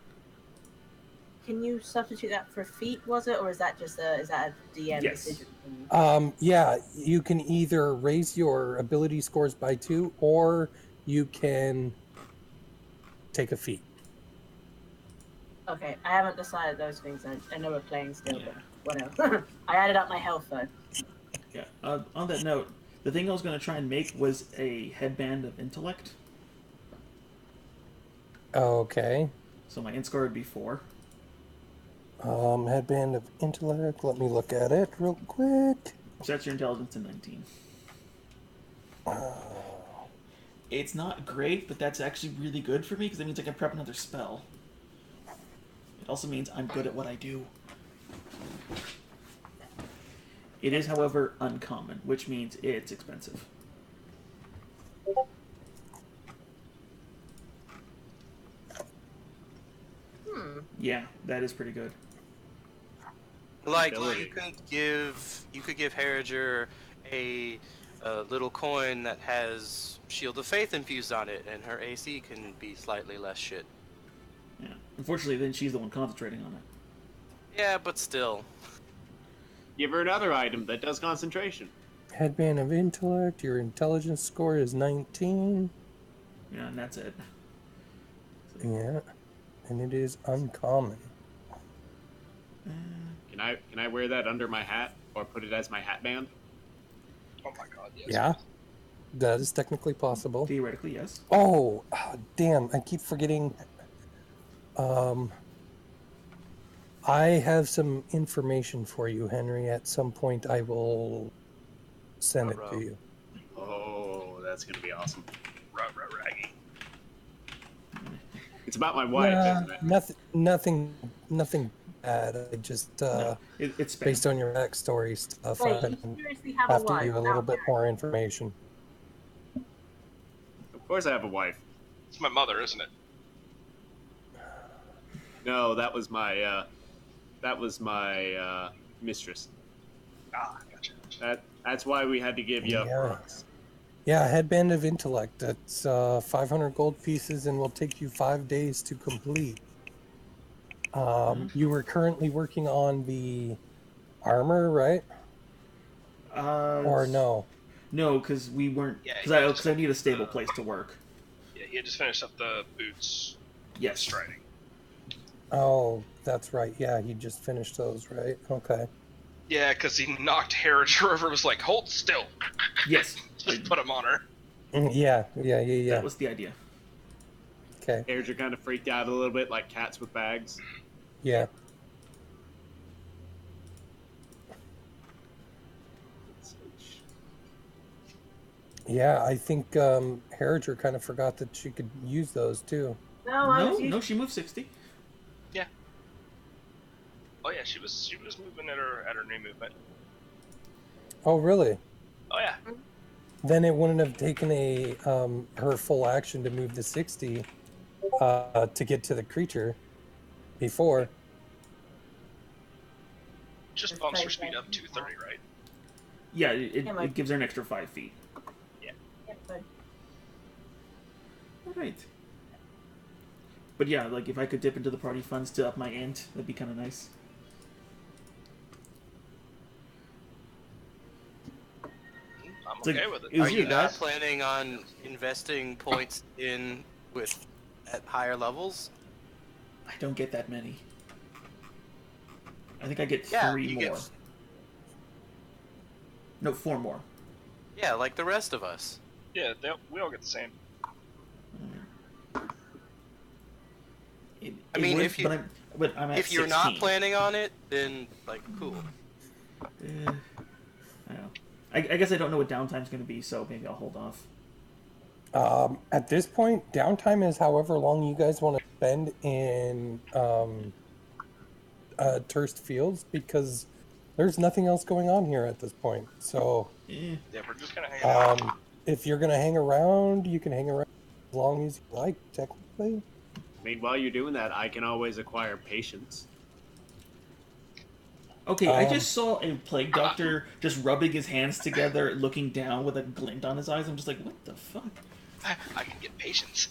[SPEAKER 6] Can you substitute that for feat? Was it, or is that just a DM
[SPEAKER 1] Yes.
[SPEAKER 6] decision? thing?
[SPEAKER 3] Yeah, you can either raise your ability scores by 2, or you can take a feat.
[SPEAKER 6] Okay, I haven't decided those things. I know we're playing still,
[SPEAKER 1] Yeah.
[SPEAKER 6] but whatever. I added up my health though.
[SPEAKER 1] Yeah. On that note, the thing I was going to try and make was a headband of intellect.
[SPEAKER 3] Okay.
[SPEAKER 1] So my int score would be 4.
[SPEAKER 3] Headband of intellect. Let me look at it real quick.
[SPEAKER 1] Sets your intelligence to 19. It's not great, but that's actually really good for me because that means I can prep another spell. It also means I'm good at what I do. It is, however, uncommon, which means it's expensive. Yeah, that is pretty good.
[SPEAKER 5] Like
[SPEAKER 4] Ability.
[SPEAKER 5] you could give Harriger a little coin that has Shield of Faith infused on it, and her AC can be slightly less shit.
[SPEAKER 1] Yeah. Unfortunately, then she's the one concentrating on it.
[SPEAKER 5] Yeah, but still.
[SPEAKER 4] Give her another item that does concentration.
[SPEAKER 3] Headband of intellect. Your intelligence score is 19.
[SPEAKER 1] Yeah, and that's it.
[SPEAKER 3] Yeah, and it is uncommon.
[SPEAKER 4] Can I wear that under my hat or put it as my hat band?
[SPEAKER 2] oh my god, yes.
[SPEAKER 3] Yeah, that is technically possible.
[SPEAKER 1] Theoretically, yes.
[SPEAKER 3] Oh, damn! I keep forgetting. I have some information for you, Henry. At some point, I will send it to
[SPEAKER 5] Ruh-roh.
[SPEAKER 3] you.
[SPEAKER 4] Oh, that's gonna be awesome.
[SPEAKER 2] Raggy.
[SPEAKER 4] It's about my wife,
[SPEAKER 3] Nah,
[SPEAKER 4] isn't it?
[SPEAKER 3] nothing bad. I just
[SPEAKER 1] It's spam.
[SPEAKER 3] based on your backstory stuff,
[SPEAKER 6] Wait,
[SPEAKER 3] I
[SPEAKER 6] you seriously have a
[SPEAKER 3] have to
[SPEAKER 6] wife?
[SPEAKER 3] give you a little bit more information.
[SPEAKER 4] Of course, I have a wife.
[SPEAKER 2] It's my mother, isn't it?
[SPEAKER 4] No, that was my mistress.
[SPEAKER 2] Ah, gotcha.
[SPEAKER 4] That's why we had to give you up
[SPEAKER 3] Yeah.
[SPEAKER 4] rocks.
[SPEAKER 3] Yeah, Headband of Intellect. That's 500 gold pieces and will take you 5 days to complete. You were currently working on the armor, right? Or no?
[SPEAKER 1] No, because we weren't.
[SPEAKER 2] Yeah,
[SPEAKER 1] Because I need a stable place to work.
[SPEAKER 2] Yeah, he had just finished up the boots.
[SPEAKER 1] Yes.
[SPEAKER 2] Striding.
[SPEAKER 3] Oh, that's right. Yeah, he just finished those, right? Okay.
[SPEAKER 2] Yeah, because he knocked Heritage over. Was like, hold still.
[SPEAKER 1] Yes.
[SPEAKER 2] Just put him on her.
[SPEAKER 3] Yeah.
[SPEAKER 1] That was the idea.
[SPEAKER 3] Okay.
[SPEAKER 4] Hairs are kind of freaked out a little bit, like cats with bags.
[SPEAKER 3] Yeah. Yeah, I think Harriger kind of forgot that she could use those too.
[SPEAKER 1] No, she moved 60.
[SPEAKER 2] Yeah. Oh yeah, she was moving at her new movement.
[SPEAKER 3] Oh, really?
[SPEAKER 2] Oh yeah.
[SPEAKER 3] Then it wouldn't have taken a her full action to move the 60 to get to the creature before.
[SPEAKER 2] Just bumps her speed up 230, right?
[SPEAKER 1] Yeah, it gives her an extra 5 feet.
[SPEAKER 2] Yeah.
[SPEAKER 1] All right. But yeah, like if I could dip into the party funds to up my int, that'd be kind of nice.
[SPEAKER 2] I'm
[SPEAKER 1] It's
[SPEAKER 2] okay
[SPEAKER 1] like-
[SPEAKER 2] with it.
[SPEAKER 1] it was
[SPEAKER 5] Are you
[SPEAKER 1] you,
[SPEAKER 5] not
[SPEAKER 1] guys.
[SPEAKER 5] planning on investing points in with at higher levels?
[SPEAKER 1] I don't get that many. I think I get
[SPEAKER 5] Yeah,
[SPEAKER 1] 3
[SPEAKER 5] you
[SPEAKER 1] more.
[SPEAKER 5] get.
[SPEAKER 1] No, 4 more.
[SPEAKER 5] Yeah, like the rest of us.
[SPEAKER 2] Yeah, we all get the same.
[SPEAKER 5] I mean,
[SPEAKER 1] would,
[SPEAKER 5] if you-
[SPEAKER 1] but I'm at
[SPEAKER 5] If you're
[SPEAKER 1] 16.
[SPEAKER 5] not planning on it, then like cool.
[SPEAKER 1] I don't know. I guess I don't know what downtime's going to be, so maybe I'll hold off.
[SPEAKER 3] At this point, downtime is however long you guys want to spend in Turst Fields, because there's nothing else going on here at this point. So
[SPEAKER 1] Eh.
[SPEAKER 2] Yeah, we're just gonna hang out.
[SPEAKER 3] if you're going to hang around, you can hang around as long as you like, technically.
[SPEAKER 4] I mean, while you're doing that, I can always acquire patience.
[SPEAKER 1] Okay, I just saw a plague doctor just rubbing his hands together, looking down with a glint on his eyes. I'm just like, what the fuck?
[SPEAKER 2] I can get patience.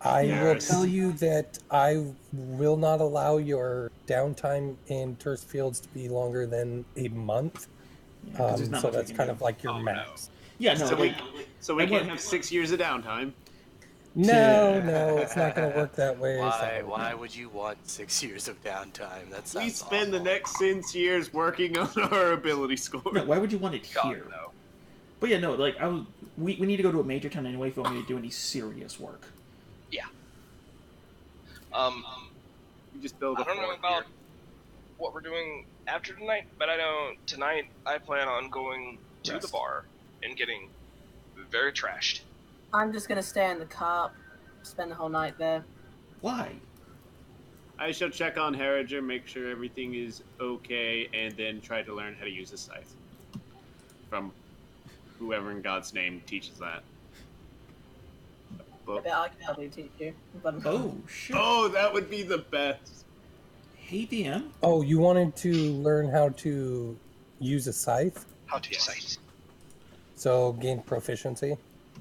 [SPEAKER 3] I will
[SPEAKER 4] Yes.
[SPEAKER 3] tell you that I will not allow your downtime in Turst Fields to be longer than a month.
[SPEAKER 1] 'Cause there's not
[SPEAKER 3] So
[SPEAKER 1] much we
[SPEAKER 3] that's
[SPEAKER 1] can
[SPEAKER 3] kind
[SPEAKER 1] do.
[SPEAKER 3] of like your
[SPEAKER 2] Oh, no.
[SPEAKER 3] max.
[SPEAKER 1] Yeah, no,
[SPEAKER 4] So
[SPEAKER 1] like,
[SPEAKER 4] we
[SPEAKER 1] I
[SPEAKER 4] can't
[SPEAKER 1] want-
[SPEAKER 4] have 6 years of downtime.
[SPEAKER 3] No, it's not going to work that way. It's not gonna
[SPEAKER 5] Why
[SPEAKER 3] work.
[SPEAKER 5] would you want 6 years of downtime? That
[SPEAKER 4] We
[SPEAKER 5] sounds
[SPEAKER 4] spend the
[SPEAKER 5] awful.
[SPEAKER 4] next 6 years working on our ability score.
[SPEAKER 1] no, why would you want it
[SPEAKER 2] God,
[SPEAKER 1] here?
[SPEAKER 2] no.
[SPEAKER 1] But yeah, no, like, we need to go to a major town anyway if we want me to do any serious work.
[SPEAKER 2] Yeah.
[SPEAKER 4] You just build a
[SPEAKER 2] I don't know
[SPEAKER 4] fort
[SPEAKER 2] about
[SPEAKER 4] here.
[SPEAKER 2] what we're doing after tonight, but I know tonight I plan on going to the
[SPEAKER 1] Rest.
[SPEAKER 2] bar and getting very trashed.
[SPEAKER 6] I'm just gonna stay in the car, spend the whole night there.
[SPEAKER 1] Why?
[SPEAKER 4] I shall check on Harriger, make sure everything is okay, and then try to learn how to use a scythe. From whoever in God's name teaches that.
[SPEAKER 6] I
[SPEAKER 4] Book.
[SPEAKER 6] bet I can probably teach you. But
[SPEAKER 1] Oh, shit.
[SPEAKER 4] Oh, that would be the best.
[SPEAKER 1] Hey, DM.
[SPEAKER 3] Oh, you wanted to learn how to use a scythe?
[SPEAKER 2] How to say?
[SPEAKER 3] So gain proficiency?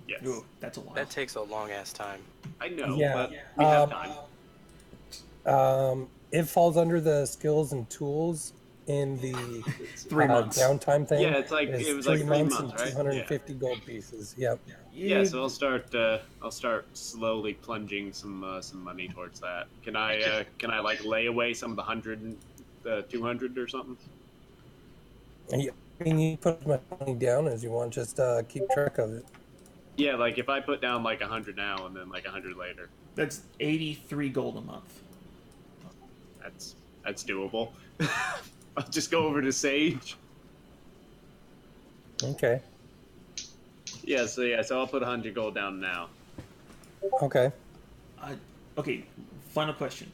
[SPEAKER 4] Yes.
[SPEAKER 1] Ooh, that's a while.
[SPEAKER 5] That takes a long ass time.
[SPEAKER 4] I know,
[SPEAKER 3] Yeah.
[SPEAKER 4] but we have time.
[SPEAKER 3] It falls under the skills and tools in the
[SPEAKER 1] 3 months.
[SPEAKER 3] downtime thing.
[SPEAKER 4] Yeah, it's like-
[SPEAKER 3] Is
[SPEAKER 4] it was like
[SPEAKER 3] 3
[SPEAKER 4] 3
[SPEAKER 3] months
[SPEAKER 4] months,
[SPEAKER 3] and
[SPEAKER 4] right?
[SPEAKER 3] 250 gold pieces. Yep.
[SPEAKER 4] Yeah, so I'll start slowly plunging some money towards that. Can I like lay away some of the 100 and the 200 or something?
[SPEAKER 3] I mean, you put as much money down as you want. Just keep track of it.
[SPEAKER 4] Yeah, like if I put down like 100 now and then like 100 later,
[SPEAKER 1] That's 83 gold a month.
[SPEAKER 4] that's doable. I'll just go over to Sage.
[SPEAKER 3] Okay.
[SPEAKER 4] So I'll put 100 gold down now.
[SPEAKER 3] Okay.
[SPEAKER 1] Okay, final question.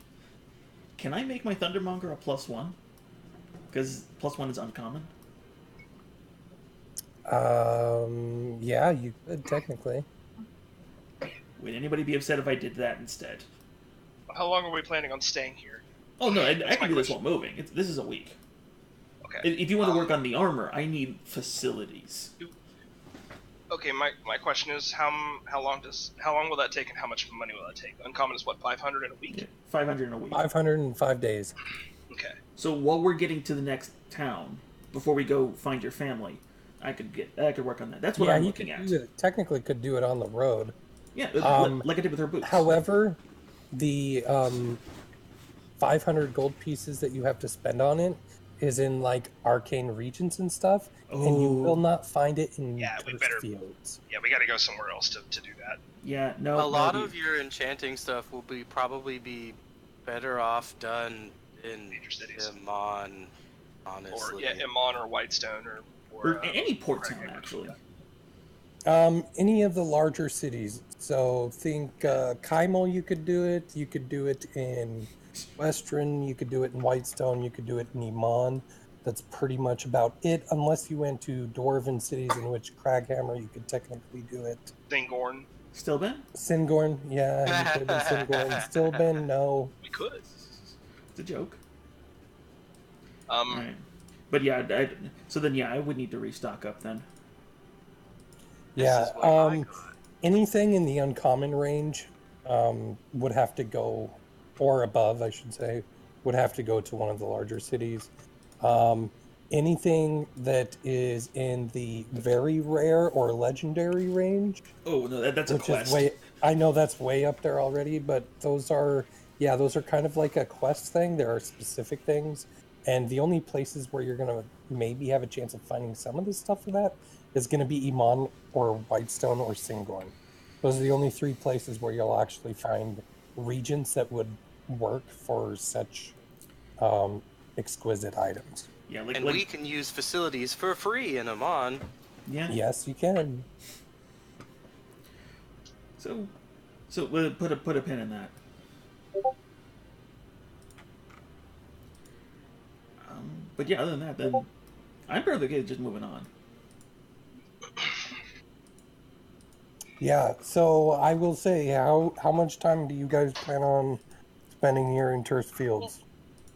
[SPEAKER 1] Can I make my Thundermonger a +1? Because +1 is uncommon.
[SPEAKER 3] Yeah, you could technically.
[SPEAKER 1] Would anybody be upset if I did that instead?
[SPEAKER 2] How long are we planning on staying here?
[SPEAKER 1] Oh no, I
[SPEAKER 2] That's
[SPEAKER 1] can
[SPEAKER 2] my
[SPEAKER 1] do this
[SPEAKER 2] question.
[SPEAKER 1] while moving. This is a week.
[SPEAKER 2] Okay.
[SPEAKER 1] If you want to work on the armor, I need facilities.
[SPEAKER 2] Okay, my question is how long will that take and how much money will that take? Uncommon is what, 500 in a week?
[SPEAKER 1] Yeah, 500 in a week.
[SPEAKER 3] 505 days.
[SPEAKER 2] Okay.
[SPEAKER 1] So while we're getting to the next town, before we go find your family, I could work on that. That's what I'm
[SPEAKER 3] you
[SPEAKER 1] looking
[SPEAKER 3] could
[SPEAKER 1] at.
[SPEAKER 3] do it, technically could do it on the road.
[SPEAKER 1] Yeah,
[SPEAKER 3] Um,
[SPEAKER 1] like I did with her boots.
[SPEAKER 3] However, the 500 gold pieces that you have to spend on it is in like arcane regions and stuff, and you will not find it in
[SPEAKER 2] Yeah, we
[SPEAKER 3] Turf
[SPEAKER 2] better-
[SPEAKER 3] Fields.
[SPEAKER 2] Yeah, we gotta go somewhere else to do that.
[SPEAKER 1] Yeah, no.
[SPEAKER 5] A lot
[SPEAKER 1] no,
[SPEAKER 5] of your enchanting stuff will probably be better off done in
[SPEAKER 2] Major cities.
[SPEAKER 5] Amon, honestly.
[SPEAKER 2] Or Iman or Whitestone
[SPEAKER 1] or any port town
[SPEAKER 2] Craig.
[SPEAKER 1] actually.
[SPEAKER 3] Any of the larger cities. So think Kaimel, you could do it. You could do it in Western. You could do it in Whitestone. You could do it in Iman. That's pretty much about it, unless you went to Dwarven cities in which Craghammer, you could technically do it.
[SPEAKER 2] Thingorn.
[SPEAKER 1] Still been?
[SPEAKER 3] Singorn, yeah, you could have been Singorn. Stilben, no.
[SPEAKER 2] We could.
[SPEAKER 1] It's a joke.
[SPEAKER 2] Um,
[SPEAKER 1] Right. But yeah, so then I would need to restock up then.
[SPEAKER 3] Yeah,
[SPEAKER 4] This is what I got.
[SPEAKER 3] anything in the uncommon range would have to go, or above, I should say, would have to go to one of the larger cities. Anything that is in the very rare or legendary range,
[SPEAKER 1] Oh no, that's a
[SPEAKER 3] which
[SPEAKER 1] quest.
[SPEAKER 3] is way, I know that's way up there already, but those are kind of like a quest thing. There are specific things, and the only places where you're gonna maybe have a chance of finding some of the stuff for that is gonna be Iman or Whitestone or Singorn. Those are the only three places where you'll actually find regions that would work for such exquisite items.
[SPEAKER 1] Yeah,
[SPEAKER 5] And we can use facilities for free in Amon.
[SPEAKER 1] yeah.
[SPEAKER 3] Yes, you can.
[SPEAKER 1] So we'll put a pin in that. But yeah, other than that, then I'm perfectly good just moving on.
[SPEAKER 3] Yeah, so I will say, how much time do you guys plan on spending here in Turf Fields?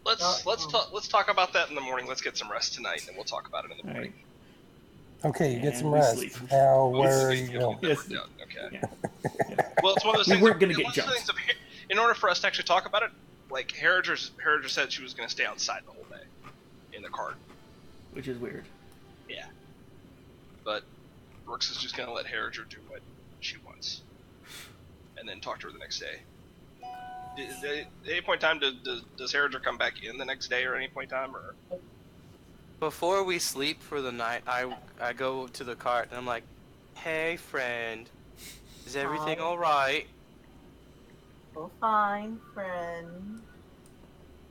[SPEAKER 2] Let's talk about that in the morning. Let's get some rest tonight, and we'll talk about it in the
[SPEAKER 1] All
[SPEAKER 2] morning.
[SPEAKER 1] right.
[SPEAKER 3] Okay, you get
[SPEAKER 1] And
[SPEAKER 3] some
[SPEAKER 1] we
[SPEAKER 3] rest.
[SPEAKER 1] sleep.
[SPEAKER 3] Now,
[SPEAKER 1] We
[SPEAKER 3] where are
[SPEAKER 1] sleep.
[SPEAKER 3] you going?
[SPEAKER 1] Yes.
[SPEAKER 2] Yeah, okay.
[SPEAKER 1] Yeah.
[SPEAKER 2] Well, it's one of those
[SPEAKER 1] We
[SPEAKER 2] things.
[SPEAKER 1] weren't gonna
[SPEAKER 2] it's
[SPEAKER 1] get
[SPEAKER 2] one of those
[SPEAKER 1] jumped.
[SPEAKER 2] things of, in order for us to actually talk about it, like Harriger said she was going to stay outside the whole day in the cart.
[SPEAKER 1] Which is weird.
[SPEAKER 2] Yeah. But Brooks is just going to let Harriger do what she wants, and then talk to her the next day. At any point in time, does Harriger come back in the next day or any point in time? Or
[SPEAKER 5] Before we sleep for the night, I go to the cart and I'm like, "Hey, friend, is everything
[SPEAKER 6] Hi.
[SPEAKER 5] all right?"
[SPEAKER 6] Well, fine, friend.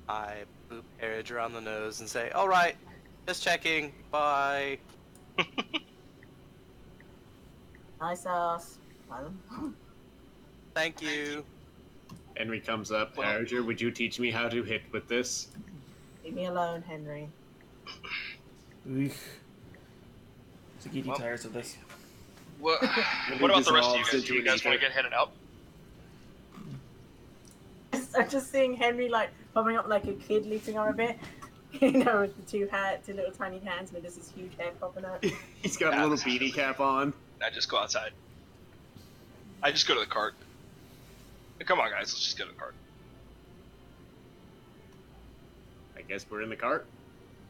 [SPEAKER 5] I boop Harriger on the nose and say, "All right, just checking. Bye."
[SPEAKER 6] Nice ass.
[SPEAKER 5] Thank you.
[SPEAKER 4] Henry comes up.
[SPEAKER 2] Well-
[SPEAKER 4] Harriger, would you teach me how to hit with this?
[SPEAKER 6] Leave me alone, Henry.
[SPEAKER 1] Eek. Zagiti
[SPEAKER 2] Well-
[SPEAKER 1] tires of this.
[SPEAKER 2] what
[SPEAKER 4] Henry
[SPEAKER 2] about the rest of you
[SPEAKER 4] dissolves
[SPEAKER 2] guys?
[SPEAKER 4] into
[SPEAKER 2] Do you
[SPEAKER 4] an
[SPEAKER 2] guys want
[SPEAKER 4] ether.
[SPEAKER 2] to get headed out?
[SPEAKER 6] I'm just seeing Henry like popping up like a kid leaping on a bit. You know, with the two little tiny hands, and there's this huge head popping out.
[SPEAKER 4] He's got a
[SPEAKER 2] Yeah,
[SPEAKER 4] little
[SPEAKER 2] this is
[SPEAKER 4] beanie cap on.
[SPEAKER 2] I just go outside. I just go to the cart. Come on, guys, let's just go to the cart.
[SPEAKER 4] I guess we're in the cart.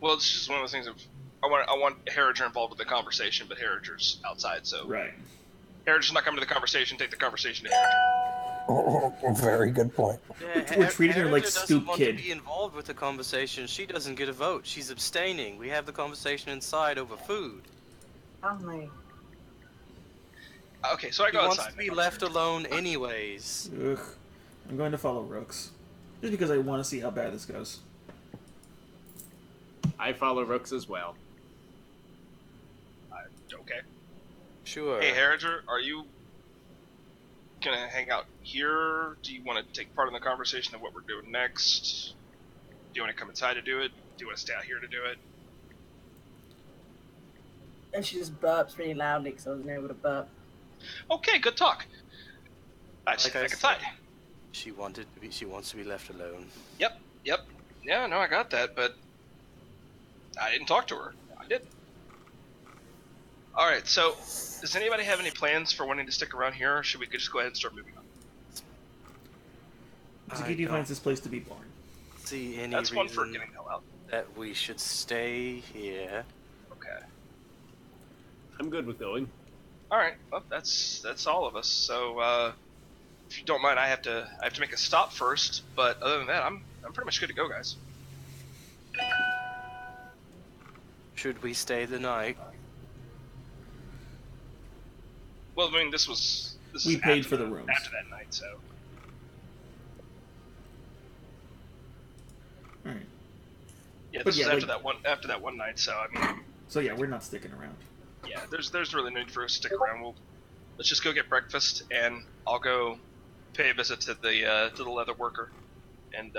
[SPEAKER 2] Well, it's just one of those things of I want Harriger involved with the conversation, but Harriger's outside, so
[SPEAKER 1] Right.
[SPEAKER 2] Harriger's not coming to the conversation. Take the conversation to Harriger.
[SPEAKER 3] Very good point.
[SPEAKER 5] Yeah,
[SPEAKER 1] We're treating her like
[SPEAKER 5] Harriger doesn't
[SPEAKER 1] Stoop
[SPEAKER 5] want
[SPEAKER 1] Kid.
[SPEAKER 5] to be involved with the conversation. She doesn't get a vote. She's abstaining. We have the conversation inside over food.
[SPEAKER 6] Family.
[SPEAKER 2] Okay, so I
[SPEAKER 5] He
[SPEAKER 2] go
[SPEAKER 5] wants
[SPEAKER 2] outside.
[SPEAKER 5] to be left alone anyways.
[SPEAKER 1] Ugh. I'm going to follow Rooks. Just because I want to see how bad this goes.
[SPEAKER 4] I follow Rooks as well.
[SPEAKER 2] Okay.
[SPEAKER 5] Sure.
[SPEAKER 2] Hey, Harriger, are you gonna hang out here? Do you want to take part in the conversation of what we're doing next? Do you want to come inside to do it? Do you want to stay out here to do it?
[SPEAKER 6] And she just burps really loudly because I wasn't able to burp.
[SPEAKER 2] Okay, good talk. I just
[SPEAKER 5] Like I
[SPEAKER 2] back inside.
[SPEAKER 5] said, she wants to be left alone.
[SPEAKER 2] Yep. Yeah, no, I got that, but I didn't talk to her. I didn't. Alright, so, does anybody have any plans for wanting to stick around here, or should we just go ahead and start moving on?
[SPEAKER 1] Zakiti finds this place to be boring.
[SPEAKER 5] See any
[SPEAKER 2] That's one for
[SPEAKER 5] reason
[SPEAKER 2] getting the hell out.
[SPEAKER 5] that we should stay here.
[SPEAKER 2] Okay.
[SPEAKER 4] I'm good with going.
[SPEAKER 2] Alright, well, that's all of us, so, if you don't mind, I have to make a stop first, but other than that, I'm pretty much good to go, guys.
[SPEAKER 5] Should we stay the night?
[SPEAKER 2] Well, I mean, this
[SPEAKER 1] We
[SPEAKER 2] is
[SPEAKER 1] paid
[SPEAKER 2] after
[SPEAKER 1] for the rooms.
[SPEAKER 2] after that night, so.
[SPEAKER 1] All right.
[SPEAKER 2] Yeah,
[SPEAKER 1] But
[SPEAKER 2] this
[SPEAKER 1] yeah,
[SPEAKER 2] is
[SPEAKER 1] like-
[SPEAKER 2] after that one night, so I mean,
[SPEAKER 1] So yeah, we're not sticking around.
[SPEAKER 2] yeah, there's really no need for us to stick around. Let's just go get breakfast, and I'll go pay a visit to the leather worker, and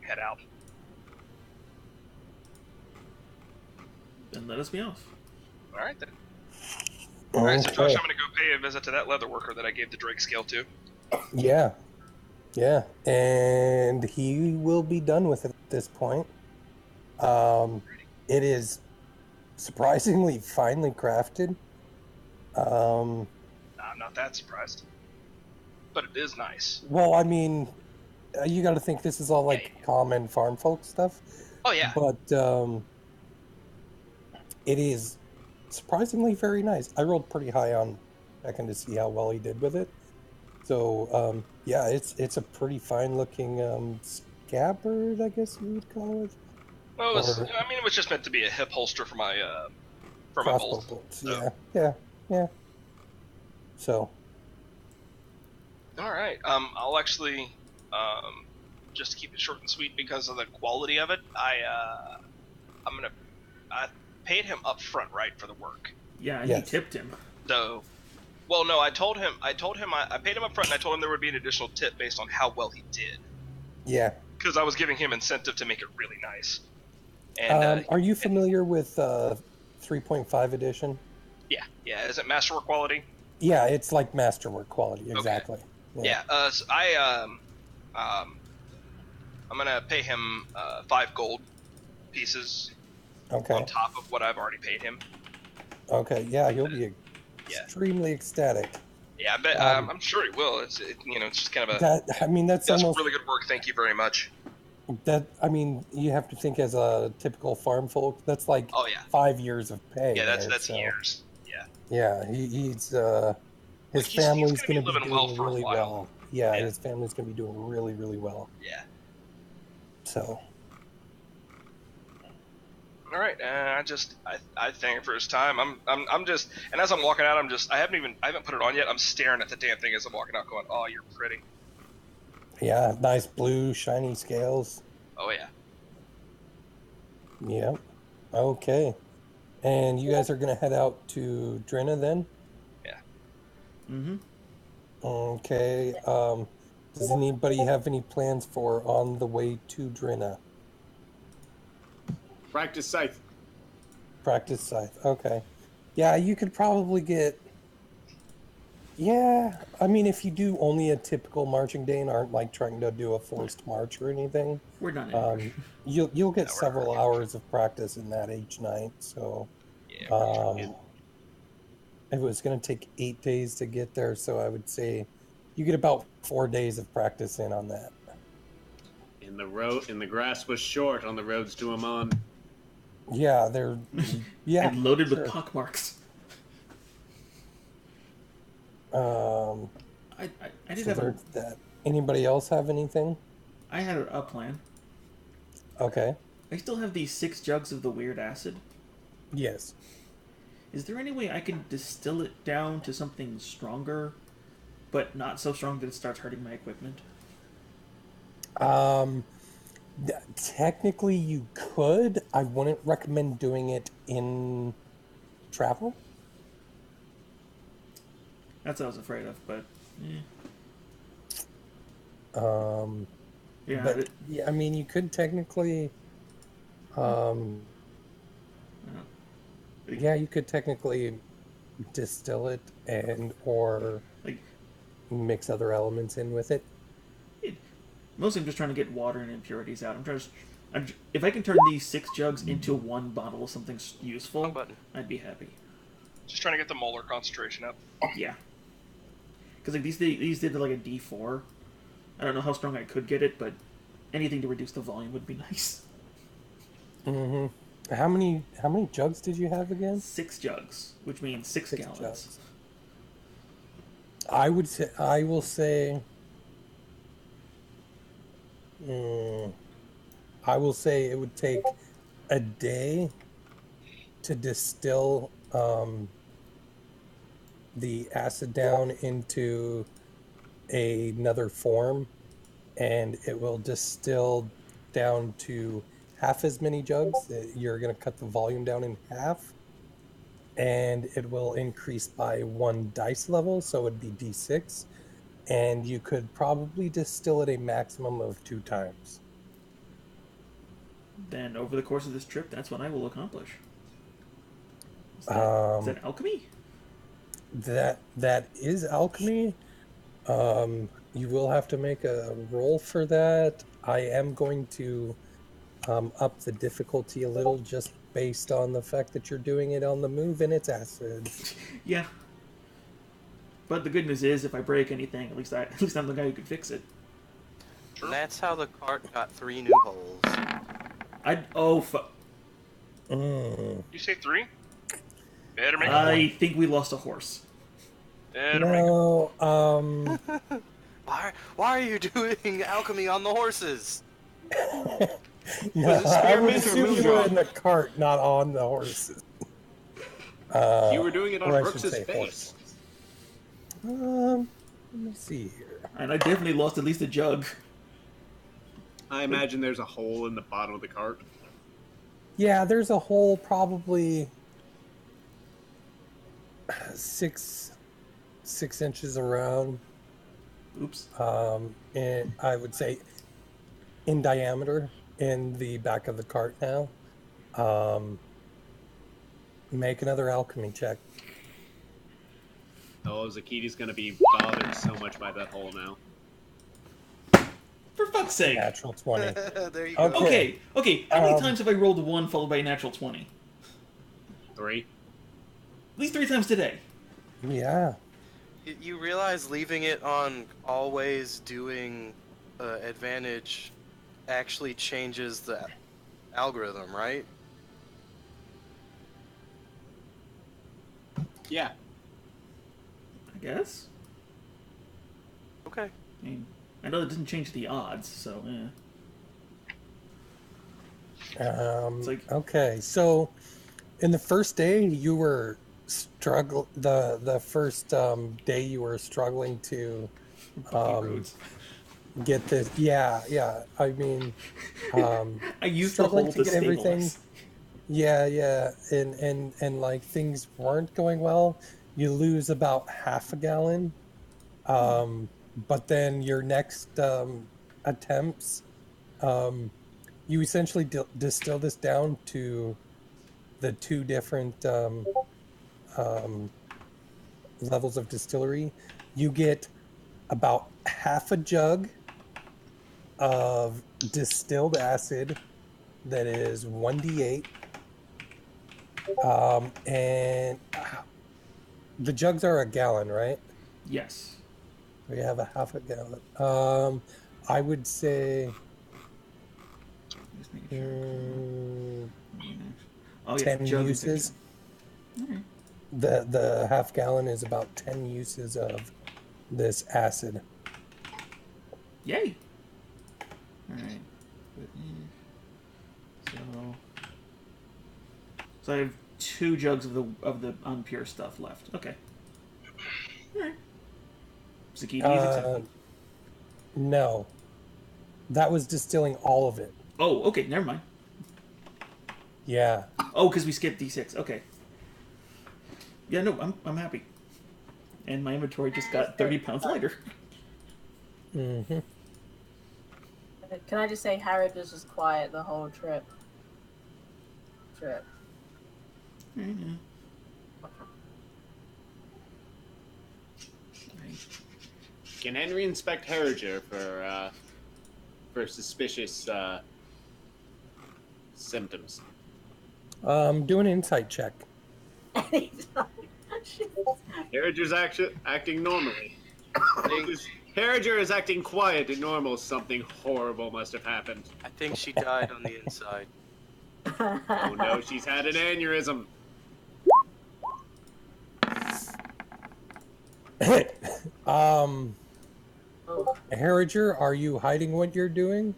[SPEAKER 2] head out.
[SPEAKER 1] Then let us be off.
[SPEAKER 2] All right then. All right, so Josh,
[SPEAKER 3] Okay.
[SPEAKER 2] I'm gonna go pay a visit to that leather worker that I gave the Drake scale to.
[SPEAKER 3] Yeah. Yeah. And he will be done with it at this point. It is surprisingly finely crafted.
[SPEAKER 2] I'm not that surprised, but it is nice.
[SPEAKER 3] Well, I mean, you got to think this is all like common farm folk stuff.
[SPEAKER 2] Oh yeah.
[SPEAKER 3] But it is surprisingly very nice. I rolled pretty high on checking to see how well he did with it. So yeah, it's a pretty fine looking scabbard, I guess you would call it.
[SPEAKER 2] Well, it
[SPEAKER 3] Or-
[SPEAKER 2] was just meant to be a hip holster for my
[SPEAKER 3] Crossbow
[SPEAKER 2] bolt.
[SPEAKER 3] bolts.
[SPEAKER 2] So.
[SPEAKER 3] Yeah. So
[SPEAKER 2] All right. I'll actually, just to keep it short and sweet because of the quality of it, I paid him up front, right, for the work.
[SPEAKER 1] Yeah, and
[SPEAKER 3] Yes.
[SPEAKER 1] he tipped him.
[SPEAKER 2] So, well, no, I told him I paid him up front, and I told him there would be an additional tip based on how well he did,
[SPEAKER 3] yeah.
[SPEAKER 2] because I was giving him incentive to make it really nice. And
[SPEAKER 3] Are you familiar with 3.5 edition?
[SPEAKER 2] yeah, is it masterwork quality?
[SPEAKER 3] Yeah, it's like masterwork quality,
[SPEAKER 2] Okay.
[SPEAKER 3] exactly.
[SPEAKER 2] Yeah. So I'm gonna pay him 5 gold pieces
[SPEAKER 3] Okay.
[SPEAKER 2] on top of what I've already paid him.
[SPEAKER 3] Okay. Yeah, he'll be
[SPEAKER 2] Yeah.
[SPEAKER 3] extremely ecstatic.
[SPEAKER 2] Yeah, I bet. I'm sure he will. It's just kind of a
[SPEAKER 3] That's
[SPEAKER 2] that's
[SPEAKER 3] almost
[SPEAKER 2] really good work. Thank you very much.
[SPEAKER 3] that. I mean, you have to think as a typical farm folk. That's like
[SPEAKER 2] Oh yeah,
[SPEAKER 3] 5 years of pay.
[SPEAKER 2] yeah.
[SPEAKER 3] there,
[SPEAKER 2] That's
[SPEAKER 3] so,
[SPEAKER 2] years. Yeah.
[SPEAKER 3] Yeah, he's
[SPEAKER 2] Like,
[SPEAKER 3] his
[SPEAKER 2] he's
[SPEAKER 3] family's
[SPEAKER 2] gonna be
[SPEAKER 3] going to be
[SPEAKER 2] living well
[SPEAKER 3] doing
[SPEAKER 2] for a
[SPEAKER 3] really
[SPEAKER 2] while.
[SPEAKER 3] well. Yeah,
[SPEAKER 2] Yeah.
[SPEAKER 3] his family's going to be doing really, really well.
[SPEAKER 2] Yeah.
[SPEAKER 3] So
[SPEAKER 2] All right. I thank him for his time. I'm just, and as I'm walking out, I haven't put it on yet. I'm staring at the damn thing as I'm walking out, going, "Oh, you're pretty."
[SPEAKER 3] yeah, nice blue shiny scales.
[SPEAKER 2] Oh yeah.
[SPEAKER 3] Yep. Okay. And you guys are going to head out to Drenna then?
[SPEAKER 1] Mm-hmm.
[SPEAKER 3] Okay. Does anybody have any plans for on the way to Drenna?
[SPEAKER 4] Practice scythe.
[SPEAKER 3] Practice scythe. Okay. Yeah, you could probably get. Yeah, I mean, if you do only a typical marching day and aren't like trying to do a forced march or anything,
[SPEAKER 1] We're not in a rush.
[SPEAKER 3] you'll get
[SPEAKER 2] No, we're
[SPEAKER 3] several
[SPEAKER 2] not.
[SPEAKER 3] hours of practice in that each night. So,
[SPEAKER 2] Yeah.
[SPEAKER 3] it was going to take 8 days to get there, so I would say you get about 4 days of practice in on that.
[SPEAKER 4] And the grass was short on the roads to Amon.
[SPEAKER 3] Yeah, they're yeah
[SPEAKER 1] And loaded
[SPEAKER 3] sure.
[SPEAKER 1] with pockmarks. I did
[SPEAKER 3] So
[SPEAKER 1] have a,
[SPEAKER 3] there's that. Anybody else have anything?
[SPEAKER 1] I had a plan.
[SPEAKER 3] Okay.
[SPEAKER 1] I still have these 6 jugs of the weird acid.
[SPEAKER 3] Yes.
[SPEAKER 1] Is there any way I can distill it down to something stronger, but not so strong that it starts hurting my equipment?
[SPEAKER 3] Technically, you could. I wouldn't recommend doing it in travel.
[SPEAKER 1] That's what I was afraid of, but yeah,
[SPEAKER 3] But yeah, I mean, you could technically. Yeah, you could technically distill it and or
[SPEAKER 1] like
[SPEAKER 3] mix other elements in with it.
[SPEAKER 1] Mostly I'm just trying to get water and impurities out. If I can turn these 6 jugs into 1 bottle of something useful,
[SPEAKER 5] Wrong button.
[SPEAKER 1] I'd be happy.
[SPEAKER 2] Just trying to get the molar concentration up.
[SPEAKER 1] Yeah. Because like these did like a D4. I don't know how strong I could get it, but anything to reduce the volume would be nice.
[SPEAKER 3] Mm-hmm. How many jugs did you have again?
[SPEAKER 1] 6 jugs, which means 6 gallons.
[SPEAKER 3] Jugs. I will say it would take a day to distill the acid down into another form, and it will distill down to half as many jugs. You're going to cut the volume down in half, and it will increase by 1 dice level, so it would be D6, and you could probably distill it a maximum of 2 times.
[SPEAKER 1] Then over the course of this trip, that's what I will accomplish. Is that alchemy?
[SPEAKER 3] That is alchemy. You will have to make a roll for that. I am going to up the difficulty a little, just based on the fact that you're doing it on the move and it's acid.
[SPEAKER 1] Yeah. But the good news is, if I break anything, at least I'm the guy who can fix it.
[SPEAKER 5] And that's how the cart got 3 new holes.
[SPEAKER 2] You say 3? Better make
[SPEAKER 1] I think we lost a horse.
[SPEAKER 3] No,
[SPEAKER 5] Why are you doing alchemy on the horses?
[SPEAKER 3] no, I would assume you were in the cart, not on the horses.
[SPEAKER 4] You were doing it on
[SPEAKER 3] or I
[SPEAKER 4] Brooks'
[SPEAKER 3] should say
[SPEAKER 4] face.
[SPEAKER 3] Let me see here.
[SPEAKER 1] And I definitely lost at least a jug.
[SPEAKER 4] I imagine there's a hole in the bottom of the cart.
[SPEAKER 3] Yeah, there's a hole probably 6 inches around.
[SPEAKER 1] Oops.
[SPEAKER 3] And I would say in diameter in the back of the cart now. Make another alchemy check.
[SPEAKER 4] Oh, Zakiti's gonna be bothered so much by that hole now.
[SPEAKER 1] For fuck's sake.
[SPEAKER 3] Natural 20.
[SPEAKER 5] There you go.
[SPEAKER 1] Okay. How many times have I rolled a 1 followed by a natural 20?
[SPEAKER 4] 3.
[SPEAKER 1] At least 3 times today.
[SPEAKER 3] Yeah.
[SPEAKER 5] You realize leaving it on always doing advantage actually changes the algorithm, right?
[SPEAKER 4] Yeah.
[SPEAKER 1] I guess.
[SPEAKER 5] Okay.
[SPEAKER 1] I mean, I know that doesn't change the odds, so It's like...
[SPEAKER 3] Okay, so in the first day you were the first day you were struggling to get this. Yeah. I mean,
[SPEAKER 1] I used the hole to
[SPEAKER 3] get everything.
[SPEAKER 1] stabilize.
[SPEAKER 3] Yeah, and like things weren't going well. You lose about half a gallon, but then your next attempts, you essentially distill this down to the 2 different levels of distillery. You get about half a jug of distilled acid that is 1d8. And the jugs are a gallon, right?
[SPEAKER 1] Yes.
[SPEAKER 3] We have a half a gallon. I would say
[SPEAKER 1] Just making sure.
[SPEAKER 3] 10 uses.
[SPEAKER 1] Alright.
[SPEAKER 3] The half gallon is about 10 uses of this acid.
[SPEAKER 1] Yay! Alright. So I have 2 jugs of the unpure stuff left. Okay. Alright. Zakiti's accepted.
[SPEAKER 3] No. That was distilling all of it.
[SPEAKER 1] Oh, okay, never mind.
[SPEAKER 3] Yeah.
[SPEAKER 1] Oh, because we skipped D6. Okay. Yeah, no, I'm happy. And my inventory just got 30 pounds lighter.
[SPEAKER 3] Mm-hmm.
[SPEAKER 6] Can I just say Harry was just quiet the whole trip?
[SPEAKER 1] Mm-hmm. Right.
[SPEAKER 4] Can Henry inspect Harriger for suspicious symptoms?
[SPEAKER 3] Do an insight check.
[SPEAKER 4] Harriger's acting normally. Harriger is acting quiet and normal. Something horrible must have happened.
[SPEAKER 5] I think she died on the inside.
[SPEAKER 4] Oh no, she's had an aneurysm.
[SPEAKER 3] Harriger, are you hiding what you're doing?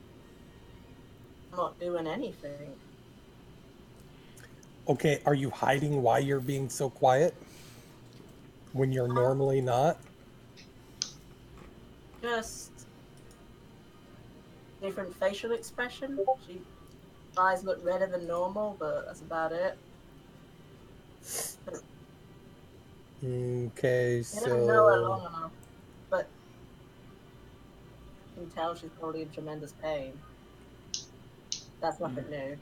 [SPEAKER 6] I'm not doing anything.
[SPEAKER 3] Okay, are you hiding why you're being so quiet when you're normally not?
[SPEAKER 6] Just different facial expression. She eyes look redder than normal, but that's about it.
[SPEAKER 3] Okay,
[SPEAKER 6] I didn't know her long
[SPEAKER 3] so
[SPEAKER 6] enough, but you can tell she's probably in tremendous pain. That's nothing new.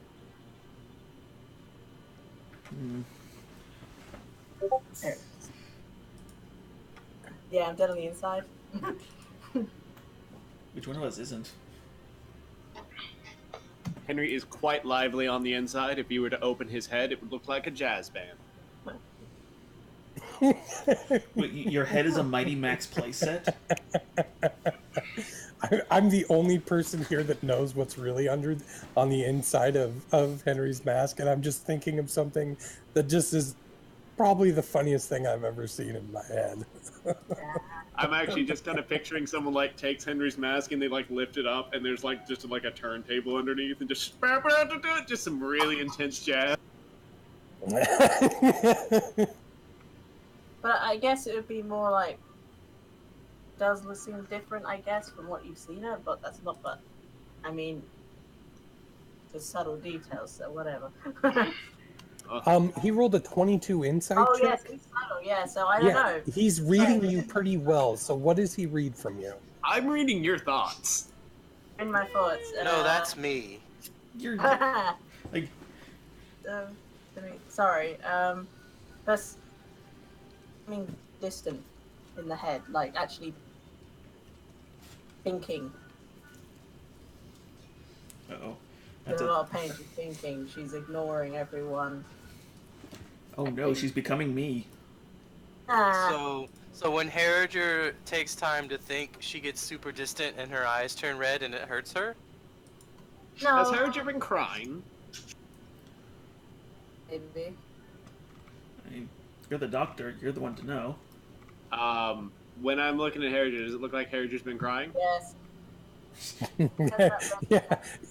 [SPEAKER 6] There it is. Yeah, I'm dead on the inside.
[SPEAKER 1] Which one of us isn't?
[SPEAKER 4] Henry is quite lively on the inside. If you were to open his head, it would look like a jazz band.
[SPEAKER 1] Wait, your head is a Mighty Max playset?
[SPEAKER 3] I'm the only person here that knows what's really on the inside of Henry's mask, and I'm just thinking of something that just is probably the funniest thing I've ever seen in my head.
[SPEAKER 4] I'm actually just kind of picturing someone like takes Henry's mask and they like lift it up and there's like just like a turntable underneath and just some really intense jazz.
[SPEAKER 6] But I guess it would be more like, does seem different, I guess, from what you've seen her, but that's not, but, I mean, just subtle details, so whatever.
[SPEAKER 3] He rolled a 22 insight
[SPEAKER 6] Oh,
[SPEAKER 3] check.
[SPEAKER 6] yes, it's subtle, yeah, so I don't know.
[SPEAKER 3] He's reading you pretty well, so what does he read from you?
[SPEAKER 4] I'm reading your thoughts.
[SPEAKER 6] In my thoughts.
[SPEAKER 5] No, that's me.
[SPEAKER 1] You're like
[SPEAKER 6] sorry, that's, I mean, distant in the head, like actually thinking.
[SPEAKER 1] uh-oh.
[SPEAKER 6] There's a lot of pain. She's thinking. She's ignoring everyone.
[SPEAKER 1] Oh no, she's becoming me.
[SPEAKER 6] Ah.
[SPEAKER 5] So when Harriger takes time to think, she gets super distant and her eyes turn red and it hurts her?
[SPEAKER 6] No.
[SPEAKER 4] Has Harriger been crying?
[SPEAKER 6] Maybe.
[SPEAKER 1] I mean, you're the doctor. You're the one to know.
[SPEAKER 4] When I'm looking at Harriger, does it look like Harriger's been crying?
[SPEAKER 6] Yes.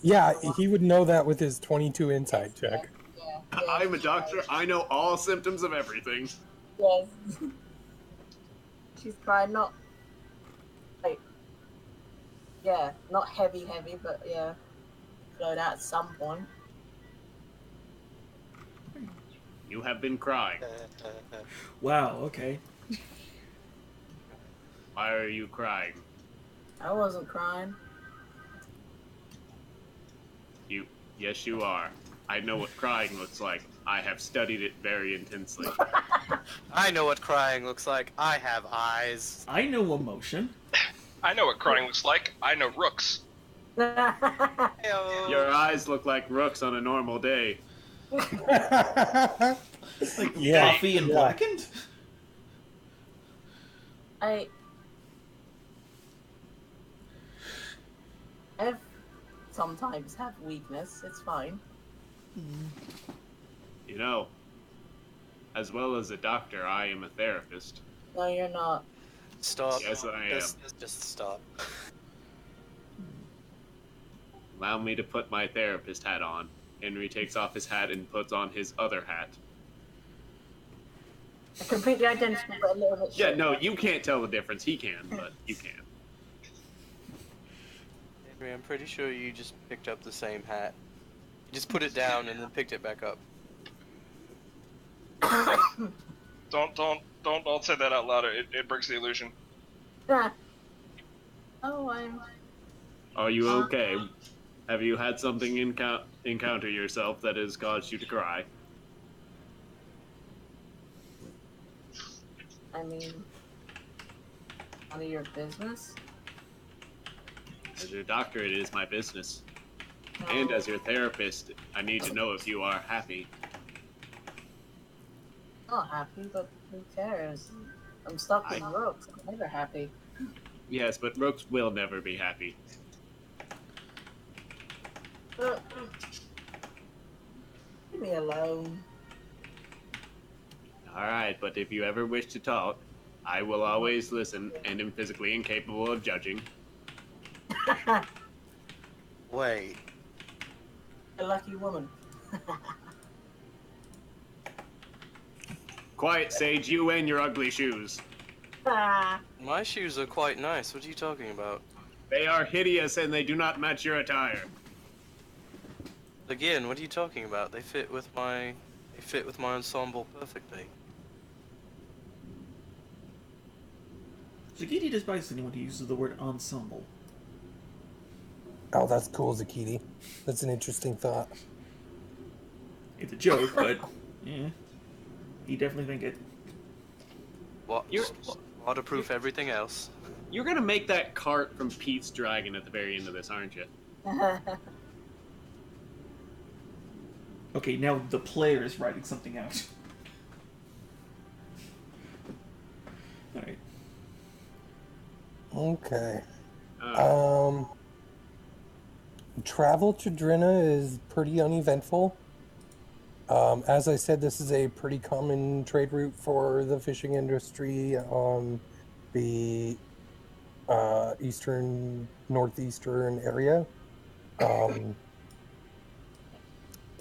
[SPEAKER 3] Yeah, he would know that with his 22 insight check.
[SPEAKER 6] Yeah.
[SPEAKER 4] I'm a doctor. I know all symptoms of everything.
[SPEAKER 6] Yes. She's crying, not like, yeah, not heavy, but yeah, flowed out at some point.
[SPEAKER 4] You have been crying.
[SPEAKER 1] Wow, okay.
[SPEAKER 4] Why are you crying?
[SPEAKER 6] I wasn't crying.
[SPEAKER 4] Yes, you are. I know what crying looks like. I have studied it very intensely.
[SPEAKER 5] I know what crying looks like. I have eyes.
[SPEAKER 1] I know emotion.
[SPEAKER 2] I know what crying looks like. I know rooks.
[SPEAKER 5] Heyo.
[SPEAKER 4] Your eyes look like rooks on a normal day.
[SPEAKER 1] Like coffee and blackened?
[SPEAKER 6] I sometimes have weakness. It's fine.
[SPEAKER 4] You know, as well as a doctor, I am a therapist.
[SPEAKER 6] No, you're not.
[SPEAKER 5] Stop.
[SPEAKER 4] Yes, I am.
[SPEAKER 5] Just stop.
[SPEAKER 4] Allow me to put my therapist hat on. Henry takes off his hat and puts on his other hat.
[SPEAKER 6] Completely identical, but a little bit
[SPEAKER 4] Yeah,
[SPEAKER 6] shorter.
[SPEAKER 4] no, you can't tell the difference. He can, but you can.
[SPEAKER 5] Henry, I'm pretty sure you just picked up the same hat. You just put it down and then picked it back up.
[SPEAKER 2] Don't say that out loud. It breaks the illusion.
[SPEAKER 6] Ah. Oh, I'm.
[SPEAKER 4] Are you okay? Have you had something encounter yourself that has caused you to cry?
[SPEAKER 6] I mean, None of your business.
[SPEAKER 4] As your doctor, it is my business. And as your therapist, I need to know if you are happy.
[SPEAKER 6] Not happy, but who cares? I'm stuck with Rooks. I'm never happy.
[SPEAKER 4] Yes, but Rooks will never be happy.
[SPEAKER 6] Leave me alone.
[SPEAKER 4] Alright, but if you ever wish to talk, I will always listen and am physically incapable of judging.
[SPEAKER 5] Wait.
[SPEAKER 6] A lucky woman.
[SPEAKER 4] Quiet, Sage, you and your ugly shoes.
[SPEAKER 5] My shoes are quite nice. What are you talking about?
[SPEAKER 4] They are hideous and they do not match your attire.
[SPEAKER 5] Again, what are you talking about? They fit with my ensemble perfectly.
[SPEAKER 1] Zakiti despises anyone who uses the word ensemble.
[SPEAKER 3] Oh, that's cool, Zakiti. That's an interesting thought.
[SPEAKER 1] It's a joke, but yeah, he definitely think it.
[SPEAKER 5] What? Waterproof everything else.
[SPEAKER 4] You're gonna make that cart from Pete's Dragon at the very end of this, aren't you?
[SPEAKER 1] Okay, now the player is writing something out. Alright.
[SPEAKER 3] Okay. Travel to Drina is pretty uneventful. As I said, this is a pretty common trade route for the fishing industry on the northeastern area.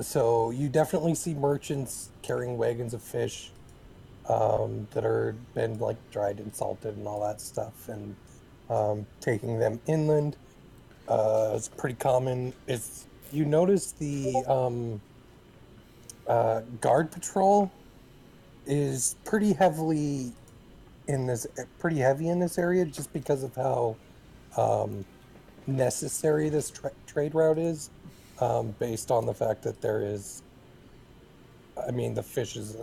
[SPEAKER 3] So you definitely see merchants carrying wagons of fish that are been like dried and salted and all that stuff, and taking them inland. It's pretty common. It's you notice the guard patrol is pretty heavy in this area, just because of how necessary this trade route is, based on the fact that there is, I mean, the fish is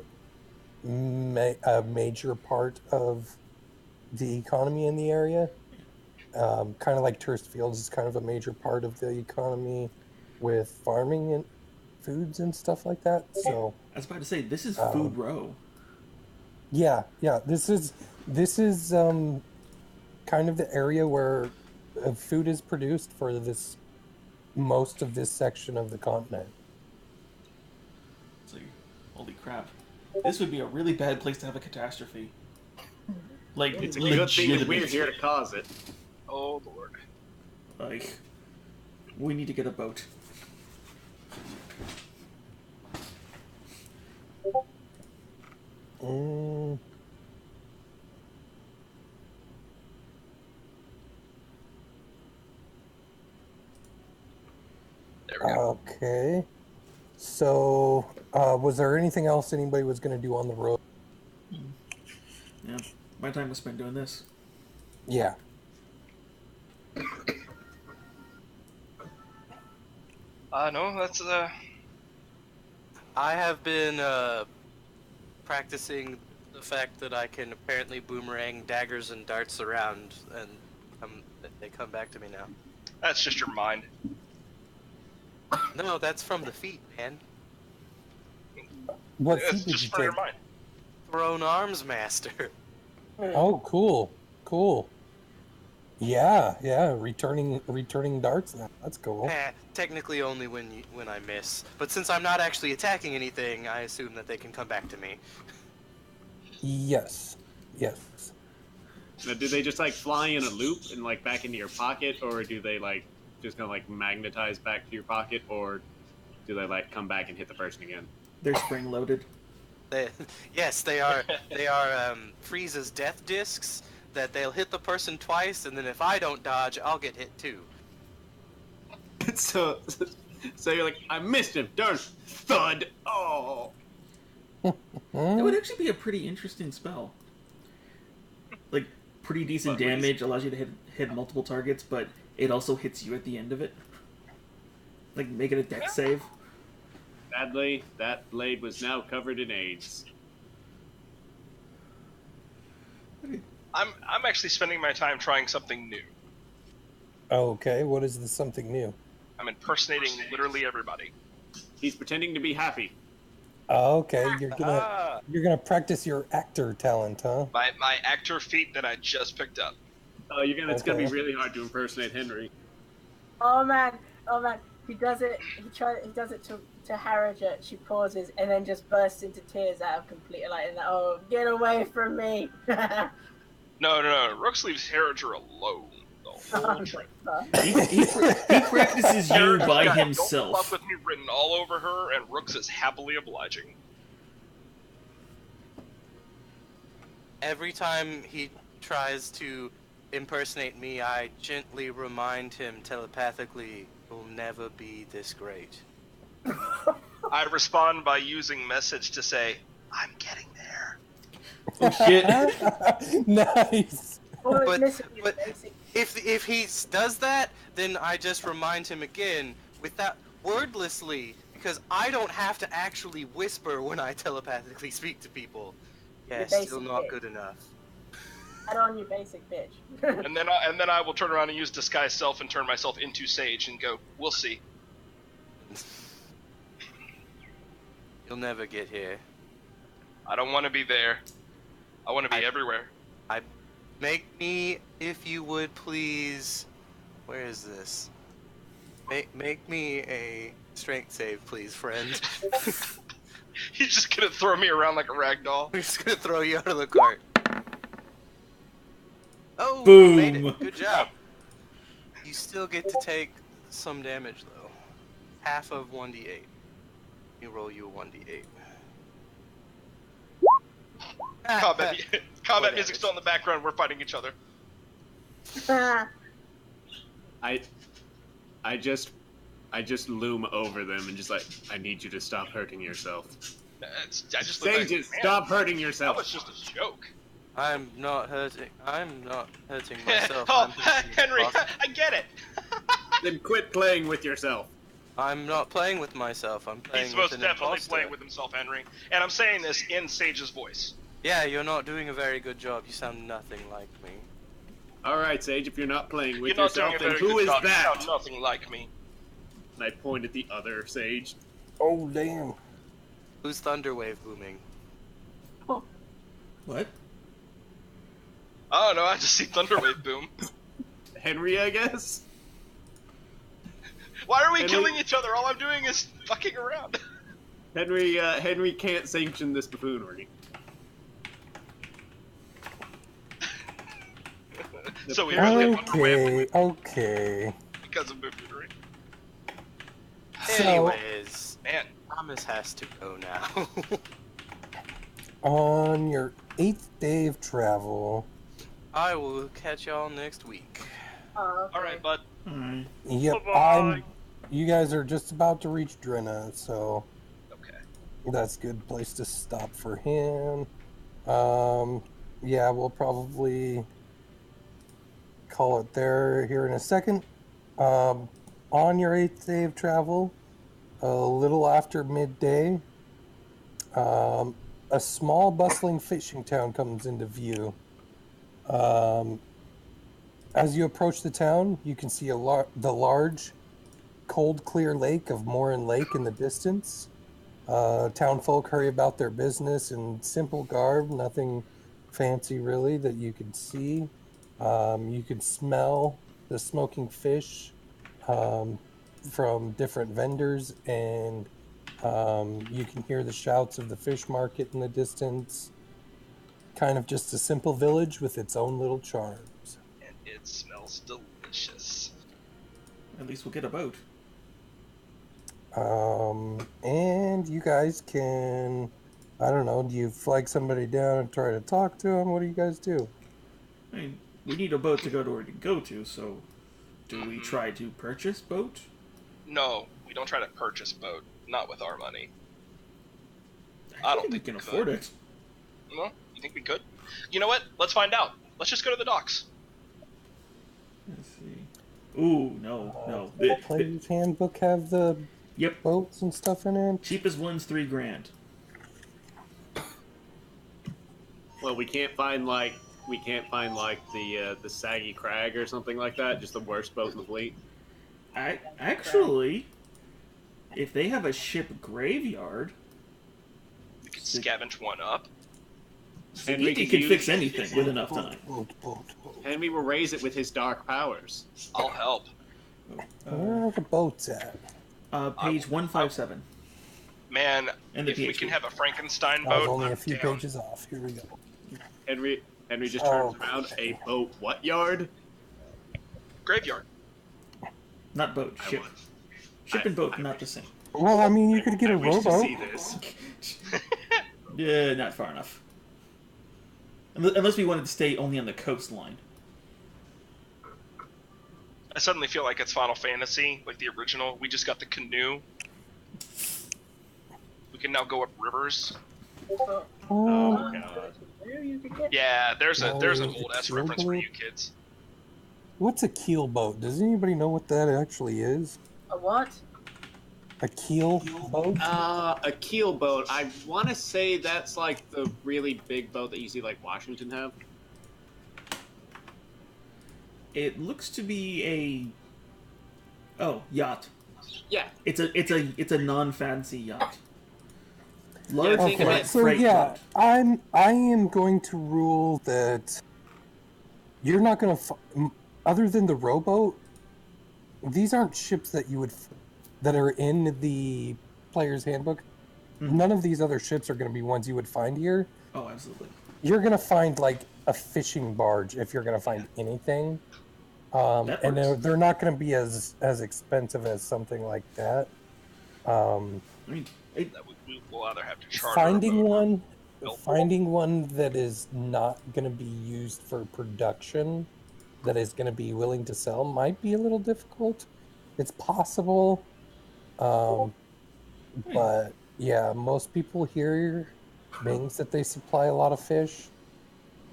[SPEAKER 3] a major part of the economy in the area. Kind of like tourist fields is kind of a major part of the economy with farming and foods and stuff like that. So
[SPEAKER 1] I was about to say, this is Food Row.
[SPEAKER 3] yeah, this is kind of the area where food is produced for most of this section of the continent.
[SPEAKER 1] It's like, holy crap. This would be a really bad place to have a catastrophe. Like,
[SPEAKER 4] It's a good thing that we're
[SPEAKER 1] legitimate.
[SPEAKER 4] here to cause it.
[SPEAKER 2] Oh lord.
[SPEAKER 1] Like, we need to get a boat.
[SPEAKER 2] There we go.
[SPEAKER 3] Okay. So, was there anything else anybody was going to do on the road?
[SPEAKER 1] Yeah, my time was spent doing this.
[SPEAKER 3] Yeah.
[SPEAKER 2] No, that's
[SPEAKER 5] I have been practicing the fact that I can apparently boomerang daggers and darts around, and they come back to me now.
[SPEAKER 2] that's just your mind.
[SPEAKER 5] No, that's from the feet, man.
[SPEAKER 3] What
[SPEAKER 2] It's
[SPEAKER 3] feat did
[SPEAKER 2] just
[SPEAKER 3] you
[SPEAKER 2] for your
[SPEAKER 3] take?
[SPEAKER 2] mind.
[SPEAKER 5] Thrown arms master.
[SPEAKER 3] Oh, cool. Yeah, returning darts now. That's cool.
[SPEAKER 5] Technically only when I miss, but since I'm not actually attacking anything, I assume that they can come back to me.
[SPEAKER 3] Yes.
[SPEAKER 4] Now, do they just like fly in a loop and like back into your pocket, or do they like just kind of like magnetize back to your pocket, or do they like come back and hit the person again?
[SPEAKER 1] They're spring loaded.
[SPEAKER 5] Yes, they are. They are Frieza's death discs that they'll hit the person twice, and then if I don't dodge, I'll get hit too.
[SPEAKER 4] so you're like, I missed him, darn thud. Oh,
[SPEAKER 1] That would actually be a pretty interesting spell. Like, pretty decent
[SPEAKER 4] But what is-
[SPEAKER 1] damage, allows you to hit multiple targets, but it also hits you at the end of it. Like, make it a dex save.
[SPEAKER 4] sadly, that blade was now covered in AIDS.
[SPEAKER 2] I'm actually spending my time trying something new.
[SPEAKER 3] Okay, what is this something new?
[SPEAKER 2] I'm impersonating literally everybody.
[SPEAKER 4] He's pretending to be happy.
[SPEAKER 3] Okay,
[SPEAKER 5] Ah,
[SPEAKER 3] you're gonna practice your actor talent, huh?
[SPEAKER 2] My actor feat that I just picked up.
[SPEAKER 4] Oh, it's gonna be
[SPEAKER 3] Okay.
[SPEAKER 4] really hard to impersonate Henry.
[SPEAKER 6] Oh man, oh man. He does it. He does it to Harriet. She pauses and then just bursts into tears out of complete like, oh, get away from me!
[SPEAKER 2] No. Rooks leaves Harriger alone. The whole trip.
[SPEAKER 1] He practices you
[SPEAKER 2] Harriger's
[SPEAKER 1] by
[SPEAKER 2] got "Don't
[SPEAKER 1] himself.
[SPEAKER 2] fuck with me" written all over her, and Rooks is happily obliging.
[SPEAKER 5] every time he tries to impersonate me, I gently remind him telepathically, "You'll never be this great."
[SPEAKER 2] I respond by using message to say, "I'm getting there."
[SPEAKER 1] Oh shit!
[SPEAKER 3] Nice.
[SPEAKER 6] Well,
[SPEAKER 5] But-
[SPEAKER 6] listen, you
[SPEAKER 5] but-
[SPEAKER 6] basic.
[SPEAKER 5] If he does that, then I just remind him again without wordlessly, because I don't have to actually whisper when I telepathically speak to people. Yeah,
[SPEAKER 6] You're
[SPEAKER 5] still
[SPEAKER 6] basic
[SPEAKER 5] not
[SPEAKER 6] bitch.
[SPEAKER 5] good enough.
[SPEAKER 6] Add on your basic bitch.
[SPEAKER 2] And then I will turn around and use disguise self and turn myself into Sage and go, "We'll see."
[SPEAKER 5] You'll never get here.
[SPEAKER 2] I don't want to be there. I want to be everywhere.
[SPEAKER 5] Make me, if you would please. Where is this? Make me a strength save, please, friend.
[SPEAKER 2] He's just gonna throw me around like a rag doll.
[SPEAKER 5] We're just gonna throw you out of the cart. Oh,
[SPEAKER 1] Boom.
[SPEAKER 5] made it. Good job. You still get to take some damage though. Half of 1d8. You roll you a 1d8.
[SPEAKER 2] Combat music's still in the background. We're fighting each other.
[SPEAKER 4] I just loom over them and just like, I need you to stop hurting yourself.
[SPEAKER 2] I just look like,
[SPEAKER 4] Sages,
[SPEAKER 2] "Man,
[SPEAKER 4] stop hurting
[SPEAKER 2] that
[SPEAKER 4] yourself.
[SPEAKER 2] was just a joke."
[SPEAKER 5] I'm not hurting myself.
[SPEAKER 2] Oh,
[SPEAKER 5] I'm hurting
[SPEAKER 2] Henry,
[SPEAKER 5] myself.
[SPEAKER 2] I get it.
[SPEAKER 4] Then quit playing with yourself.
[SPEAKER 5] I'm not playing with myself. I'm playing
[SPEAKER 2] He's
[SPEAKER 5] with
[SPEAKER 2] most
[SPEAKER 5] an
[SPEAKER 2] definitely
[SPEAKER 5] imposter.
[SPEAKER 2] playing with himself, Henry. And I'm saying this in Sage's voice.
[SPEAKER 5] Yeah, you're not doing a very good job. You sound nothing like me.
[SPEAKER 4] All right, Sage, if you're not playing with
[SPEAKER 2] You're not doing
[SPEAKER 4] yourself,
[SPEAKER 2] a
[SPEAKER 4] then
[SPEAKER 2] very
[SPEAKER 4] who
[SPEAKER 2] good
[SPEAKER 4] is
[SPEAKER 2] job. You
[SPEAKER 4] that?
[SPEAKER 2] sound nothing like me.
[SPEAKER 4] And I point at the other Sage.
[SPEAKER 3] Oh damn.
[SPEAKER 5] Who's Thunderwave booming?
[SPEAKER 1] What?
[SPEAKER 2] Oh no, I just see Thunderwave boom.
[SPEAKER 4] Henry, I guess?
[SPEAKER 2] Why are we
[SPEAKER 4] Henry-
[SPEAKER 2] killing each other? All I'm doing is fucking around.
[SPEAKER 4] Henry can't sanction this buffoonery.
[SPEAKER 2] So we really have Thunderwave
[SPEAKER 3] Okay.
[SPEAKER 2] because of buffoonery.
[SPEAKER 3] So-
[SPEAKER 5] Anyways,
[SPEAKER 2] Man,
[SPEAKER 5] Thomas has to go now.
[SPEAKER 3] On your 8th day of travel,
[SPEAKER 5] I will catch y'all next week.
[SPEAKER 6] Oh, okay.
[SPEAKER 2] alright, bud.
[SPEAKER 1] Alright.
[SPEAKER 3] yep,
[SPEAKER 2] Bye-bye.
[SPEAKER 3] you guys are just about to reach Drenna, so
[SPEAKER 2] Okay.
[SPEAKER 3] that's a good place to stop for him. Yeah, we'll probably call it there here in a second. On your 8th day of travel, a little after midday, a small bustling fishing town comes into view. As you approach the town, you can see the large, cold, clear lake of Morin Lake in the distance. Townfolk hurry about their business in simple garb, nothing fancy really that you can see. You can smell the smoking fish from different vendors, and you can hear the shouts of the fish market in the distance. Kind of just a simple village with its own little charms.
[SPEAKER 2] And it smells delicious.
[SPEAKER 1] At least we'll get a boat.
[SPEAKER 3] And you guys can, I don't know, do you flag somebody down and try to talk to them? What do you guys do?
[SPEAKER 1] I mean, we need a boat to go to where to go to, so do we try to purchase boat?
[SPEAKER 2] No, we don't try to purchase boat. Not with our money.
[SPEAKER 1] I
[SPEAKER 2] don't
[SPEAKER 1] we
[SPEAKER 2] think
[SPEAKER 1] can
[SPEAKER 2] we could.
[SPEAKER 1] afford it.
[SPEAKER 2] No? You think we could? You know what? Let's find out. Let's just go to the docks.
[SPEAKER 1] Let's see. Ooh, no.
[SPEAKER 3] Player's handbook have the
[SPEAKER 1] Yep.
[SPEAKER 3] boats and stuff in it?
[SPEAKER 1] Cheapest one's $3,000.
[SPEAKER 4] Well, we can't find, like, we can't find like the saggy crag or something like that? Just the worst boat in the fleet.
[SPEAKER 1] Actually, if they have a ship graveyard,
[SPEAKER 2] We could scavenge one up.
[SPEAKER 4] Henry
[SPEAKER 1] Sagiti
[SPEAKER 4] could
[SPEAKER 1] can
[SPEAKER 4] use-
[SPEAKER 1] fix anything with enough time.
[SPEAKER 4] Henry will raise it with his dark powers.
[SPEAKER 2] I'll help.
[SPEAKER 3] Where are the boats at?
[SPEAKER 1] Page 157.
[SPEAKER 2] Man,
[SPEAKER 1] And the
[SPEAKER 2] if we
[SPEAKER 1] PhD.
[SPEAKER 2] can have a Frankenstein
[SPEAKER 3] I was
[SPEAKER 2] boat,
[SPEAKER 3] only
[SPEAKER 2] I'm
[SPEAKER 3] a few
[SPEAKER 2] down.
[SPEAKER 3] pages off. Here we go.
[SPEAKER 4] Henry just turns
[SPEAKER 3] Oh,
[SPEAKER 4] around. A boat what yard?
[SPEAKER 2] Graveyard.
[SPEAKER 1] Not boat,
[SPEAKER 4] I
[SPEAKER 1] ship.
[SPEAKER 4] would.
[SPEAKER 1] Ship and boat, not the same.
[SPEAKER 3] Well, I mean, you could get
[SPEAKER 4] I
[SPEAKER 3] a
[SPEAKER 4] wish to
[SPEAKER 3] rowboat.
[SPEAKER 4] see this.
[SPEAKER 1] Yeah, not far enough. Unless we wanted to stay only on the coastline.
[SPEAKER 2] I suddenly feel like it's Final Fantasy, like the original. We just got the canoe. We can now go up rivers.
[SPEAKER 3] Um,
[SPEAKER 4] God.
[SPEAKER 6] You could get
[SPEAKER 2] Yeah, there's an
[SPEAKER 3] Oh,
[SPEAKER 2] old ass
[SPEAKER 3] it's
[SPEAKER 2] reference for
[SPEAKER 3] rowboat?
[SPEAKER 2] you kids.
[SPEAKER 3] What's a keel boat? Does anybody know what that actually is?
[SPEAKER 6] a what?
[SPEAKER 3] A keel boat?
[SPEAKER 4] A keel boat. I want to say that's like the really big boat that you see like Washington have.
[SPEAKER 1] It looks to be yacht.
[SPEAKER 4] Yeah.
[SPEAKER 1] It's a non-fancy yacht. Large
[SPEAKER 4] think of
[SPEAKER 3] Okay,
[SPEAKER 4] it-
[SPEAKER 3] so
[SPEAKER 1] freight
[SPEAKER 3] yeah,
[SPEAKER 1] boat.
[SPEAKER 3] I am going to rule that you're not going to, other than the rowboat, these aren't ships that you would, that are in the player's handbook.
[SPEAKER 1] Mhm.
[SPEAKER 3] None of these other ships are going to be ones you would find here.
[SPEAKER 1] Oh, absolutely.
[SPEAKER 3] You're going to find like a fishing barge if you're going to find anything.
[SPEAKER 1] That
[SPEAKER 3] And
[SPEAKER 1] works.
[SPEAKER 3] they're not going to be as expensive as something like that.
[SPEAKER 1] I mean,
[SPEAKER 2] We'll either have to charter
[SPEAKER 3] Finding
[SPEAKER 2] a boat.
[SPEAKER 3] one,
[SPEAKER 2] Nope.
[SPEAKER 3] finding one that is not going to be used for production, that is going to be willing to sell, might be a little difficult. It's possible, but yeah, most people here means that they supply a lot of fish.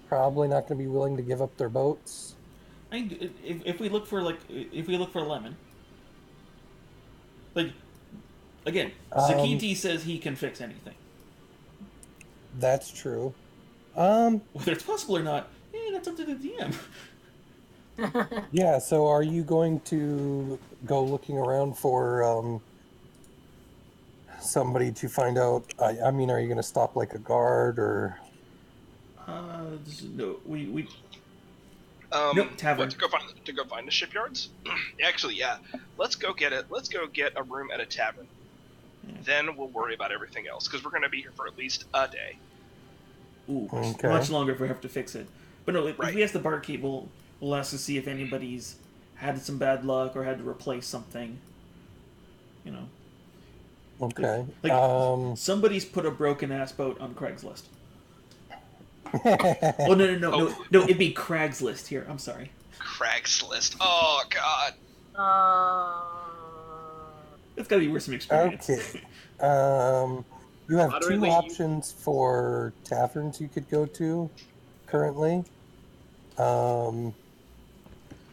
[SPEAKER 3] Probably not going to be willing to give up their boats.
[SPEAKER 1] if we look for a lemon, like again, Zakiti says he can fix anything.
[SPEAKER 3] That's true.
[SPEAKER 1] Whether it's possible or not, that's up to the DM.
[SPEAKER 3] Yeah. So, are you going to go looking around for somebody to find out? I mean, are you going to stop like a guard or?
[SPEAKER 1] No, we
[SPEAKER 2] What,
[SPEAKER 1] tavern.
[SPEAKER 2] to go find the shipyards? Actually, yeah. Let's go get a room at a tavern. Then we'll worry about everything else because we're going to be here for at least a day.
[SPEAKER 1] Ooh,
[SPEAKER 3] Okay.
[SPEAKER 1] much longer if we have to fix it. But no, if
[SPEAKER 2] Right.
[SPEAKER 1] we ask the barkeep, we'll ask to see if anybody's had some bad luck or had to replace something. You know,
[SPEAKER 3] Okay.
[SPEAKER 1] Like- somebody's put a broken ass boat on Craigslist. Oh no! It'd be Craigslist here. I'm sorry.
[SPEAKER 2] Craigslist. Oh God.
[SPEAKER 1] That's got to be worth some experience.
[SPEAKER 3] Okay. You have two
[SPEAKER 4] Moderately,
[SPEAKER 3] options for taverns you could go to currently.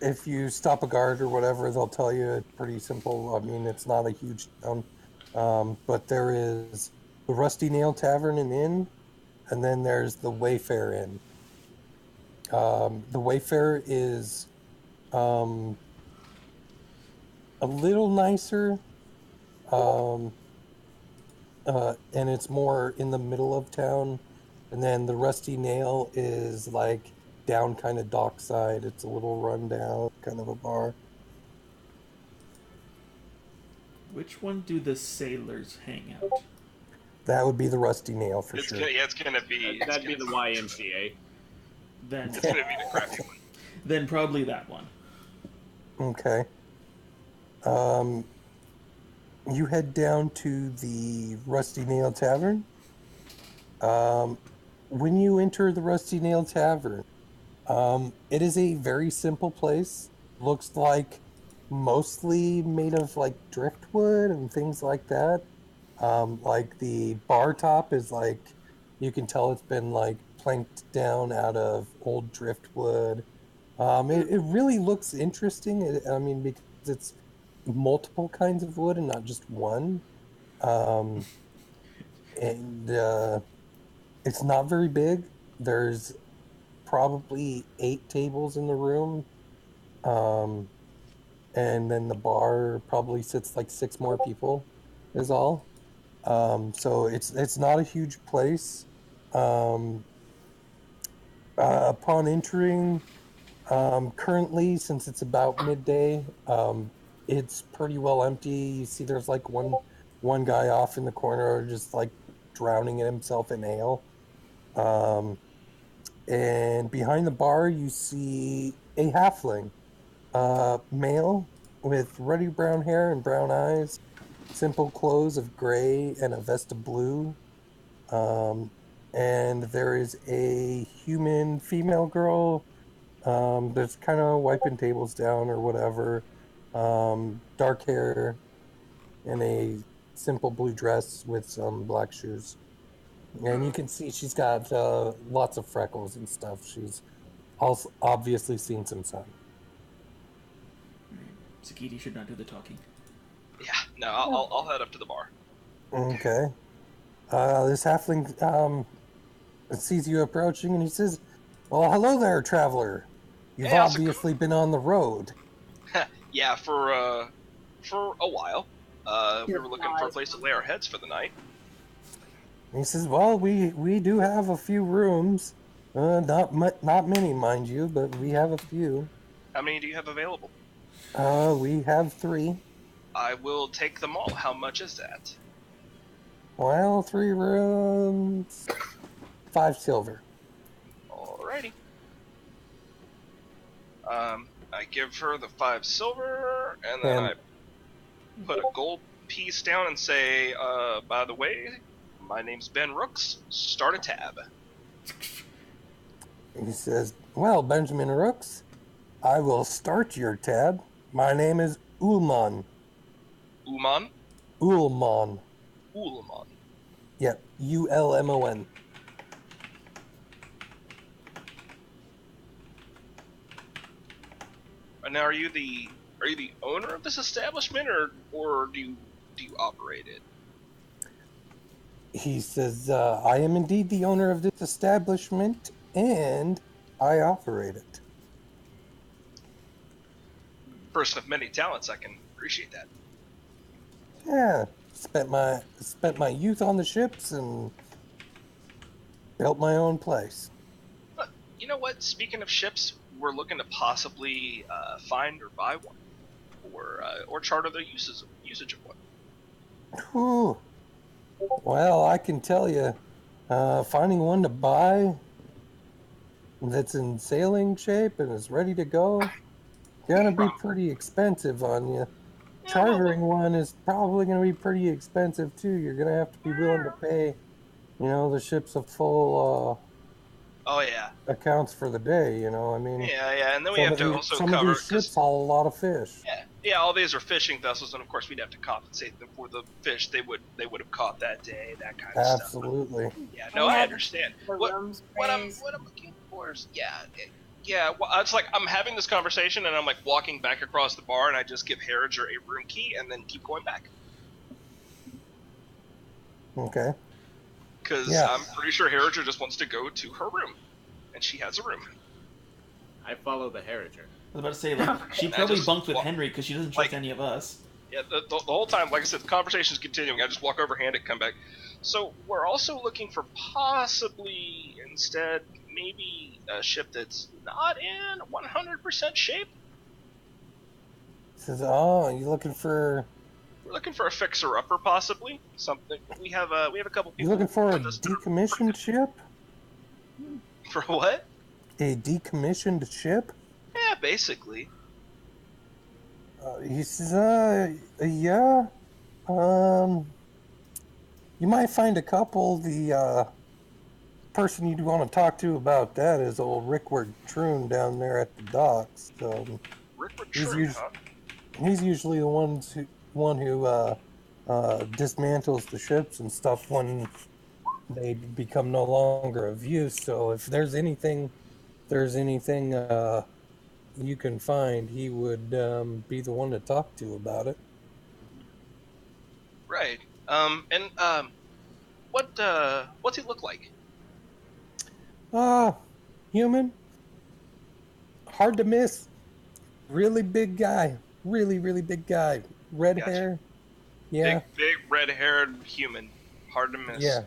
[SPEAKER 3] If you stop a guard or whatever, they'll tell you it's pretty simple. I mean, it's not a huge town. But there is the Rusty Nail Tavern and Inn, and then there's the Wayfair Inn. The Wayfair is a little nicer. And it's more in the middle of town. And then the Rusty Nail is like down kind of dockside. It's a little rundown kind of a bar.
[SPEAKER 1] Which one do the sailors hang out?
[SPEAKER 3] That would be the Rusty Nail for
[SPEAKER 2] It's
[SPEAKER 3] sure.
[SPEAKER 2] gonna, yeah, it's gonna be. it's
[SPEAKER 4] That'd be the
[SPEAKER 2] gonna-
[SPEAKER 4] YMCA.
[SPEAKER 1] Then,
[SPEAKER 2] It's gonna be the crappy one.
[SPEAKER 1] then probably that one.
[SPEAKER 3] Okay. You head down to the Rusty Nail Tavern. When you enter the Rusty Nail Tavern, it is a very simple place. Looks like mostly made of like driftwood and things like that. Like the bar top is like, you can tell it's been like planked down out of old driftwood. It really looks interesting. I mean, because it's multiple kinds of wood and not just one. And it's not very big. There's probably 8 tables in the room. And then the bar probably sits like 6 more people is all. So it's not a huge place. Um, upon entering, currently, since it's about midday, it's pretty well empty. You see there's like one guy off in the corner just like drowning himself in ale. Um, and behind the bar you see a halfling, male with ruddy brown hair and brown eyes, simple clothes of gray and a vest of blue. Um, and there is a human female girl that's kind of wiping tables down or whatever. Dark hair and a simple blue dress with some black shoes. And you can see she's got lots of freckles and stuff. She's also obviously seen some sun.
[SPEAKER 1] Sakiti should not do the talking.
[SPEAKER 2] Yeah, no, I'll head up to the bar.
[SPEAKER 3] Okay. This halfling sees you approaching and he says, "Well, hello there, traveler. You've
[SPEAKER 2] Hey, how's it
[SPEAKER 3] obviously been on the road."
[SPEAKER 2] Yeah, for a while. We were looking for a place to lay our heads for the night.
[SPEAKER 3] And he says, "Well, we do have a few rooms. Not many, mind you, but we have a few.
[SPEAKER 2] How many do you have available?
[SPEAKER 3] We have 3.
[SPEAKER 2] I will take them all. How much is that?
[SPEAKER 3] Well, 3 rooms, 5 silver."
[SPEAKER 2] Alrighty. I give her the 5 silver, and then I put a gold piece down and say, by the way, my name's Ben Rooks. Start a tab.
[SPEAKER 3] He says, "Well, Benjamin Rooks, I will start your tab. My name is Ulman."
[SPEAKER 2] Uman?
[SPEAKER 3] Ulman.
[SPEAKER 2] Ulman.
[SPEAKER 3] Yep, Ulmon.
[SPEAKER 2] Now, are you the owner of this establishment, or do you operate it?
[SPEAKER 3] He says, "I am indeed the owner of this establishment, and I operate it."
[SPEAKER 2] Person of many talents, I can appreciate that.
[SPEAKER 3] Yeah, spent my youth on the ships and built my own place.
[SPEAKER 2] But you know what? Speaking of ships, we're looking to possibly find or buy one, or charter the usage of one.
[SPEAKER 3] Whew. Well, I can tell you, finding one to buy that's in sailing shape and is ready to go, gonna be pretty expensive on you. Chartering one is probably gonna be pretty expensive too. You're gonna have to be willing to pay, the ship's a full
[SPEAKER 2] Oh yeah.
[SPEAKER 3] accounts for the day. I mean,
[SPEAKER 2] Yeah, and then we have to also
[SPEAKER 3] some
[SPEAKER 2] cover
[SPEAKER 3] of these ships haul a lot of fish.
[SPEAKER 2] Yeah, all these are fishing vessels, and of course we'd have to compensate them for the fish they would have caught that day, that kind of stuff.
[SPEAKER 3] Absolutely.
[SPEAKER 2] Yeah, no, I understand. What I'm looking for is well, it's like I'm having this conversation and I'm like walking back across the bar and I just give Harriger a room key and then keep going back.
[SPEAKER 3] Okay.
[SPEAKER 2] Because I'm pretty sure Harriger just wants to go to her room, and she has a room.
[SPEAKER 4] I follow the Harriger.
[SPEAKER 1] I was about to say, like, she probably bunked with Henry because she doesn't trust any of us.
[SPEAKER 2] Yeah, the whole time, like I said, the conversation's continuing. I just walk over, hand it, come back. So we're also looking for possibly, instead, maybe a ship that's not in 100% shape.
[SPEAKER 3] Says, "Oh, you looking for?"
[SPEAKER 2] We're looking for a fixer-upper, possibly something. We have a couple people.
[SPEAKER 3] You looking for a decommissioned ship?
[SPEAKER 2] For what?
[SPEAKER 3] A decommissioned ship?
[SPEAKER 2] Yeah, basically.
[SPEAKER 3] He says, yeah. You might find a couple. The person you'd want to talk to about that is old Rickward Troon down there at the docks. So
[SPEAKER 2] Rickward Troon, huh?
[SPEAKER 3] He's usually the one who dismantles the ships and stuff when they become no longer of use. So if there's anything you can find, he would be the one to talk to about it.
[SPEAKER 2] Right. What's he look like?
[SPEAKER 3] Human, hard to miss. Really big guy. Really, really big guy. Red
[SPEAKER 2] Gotcha.
[SPEAKER 3] hair. Yeah.
[SPEAKER 2] Big red-haired human. Hard to miss.
[SPEAKER 3] Yeah.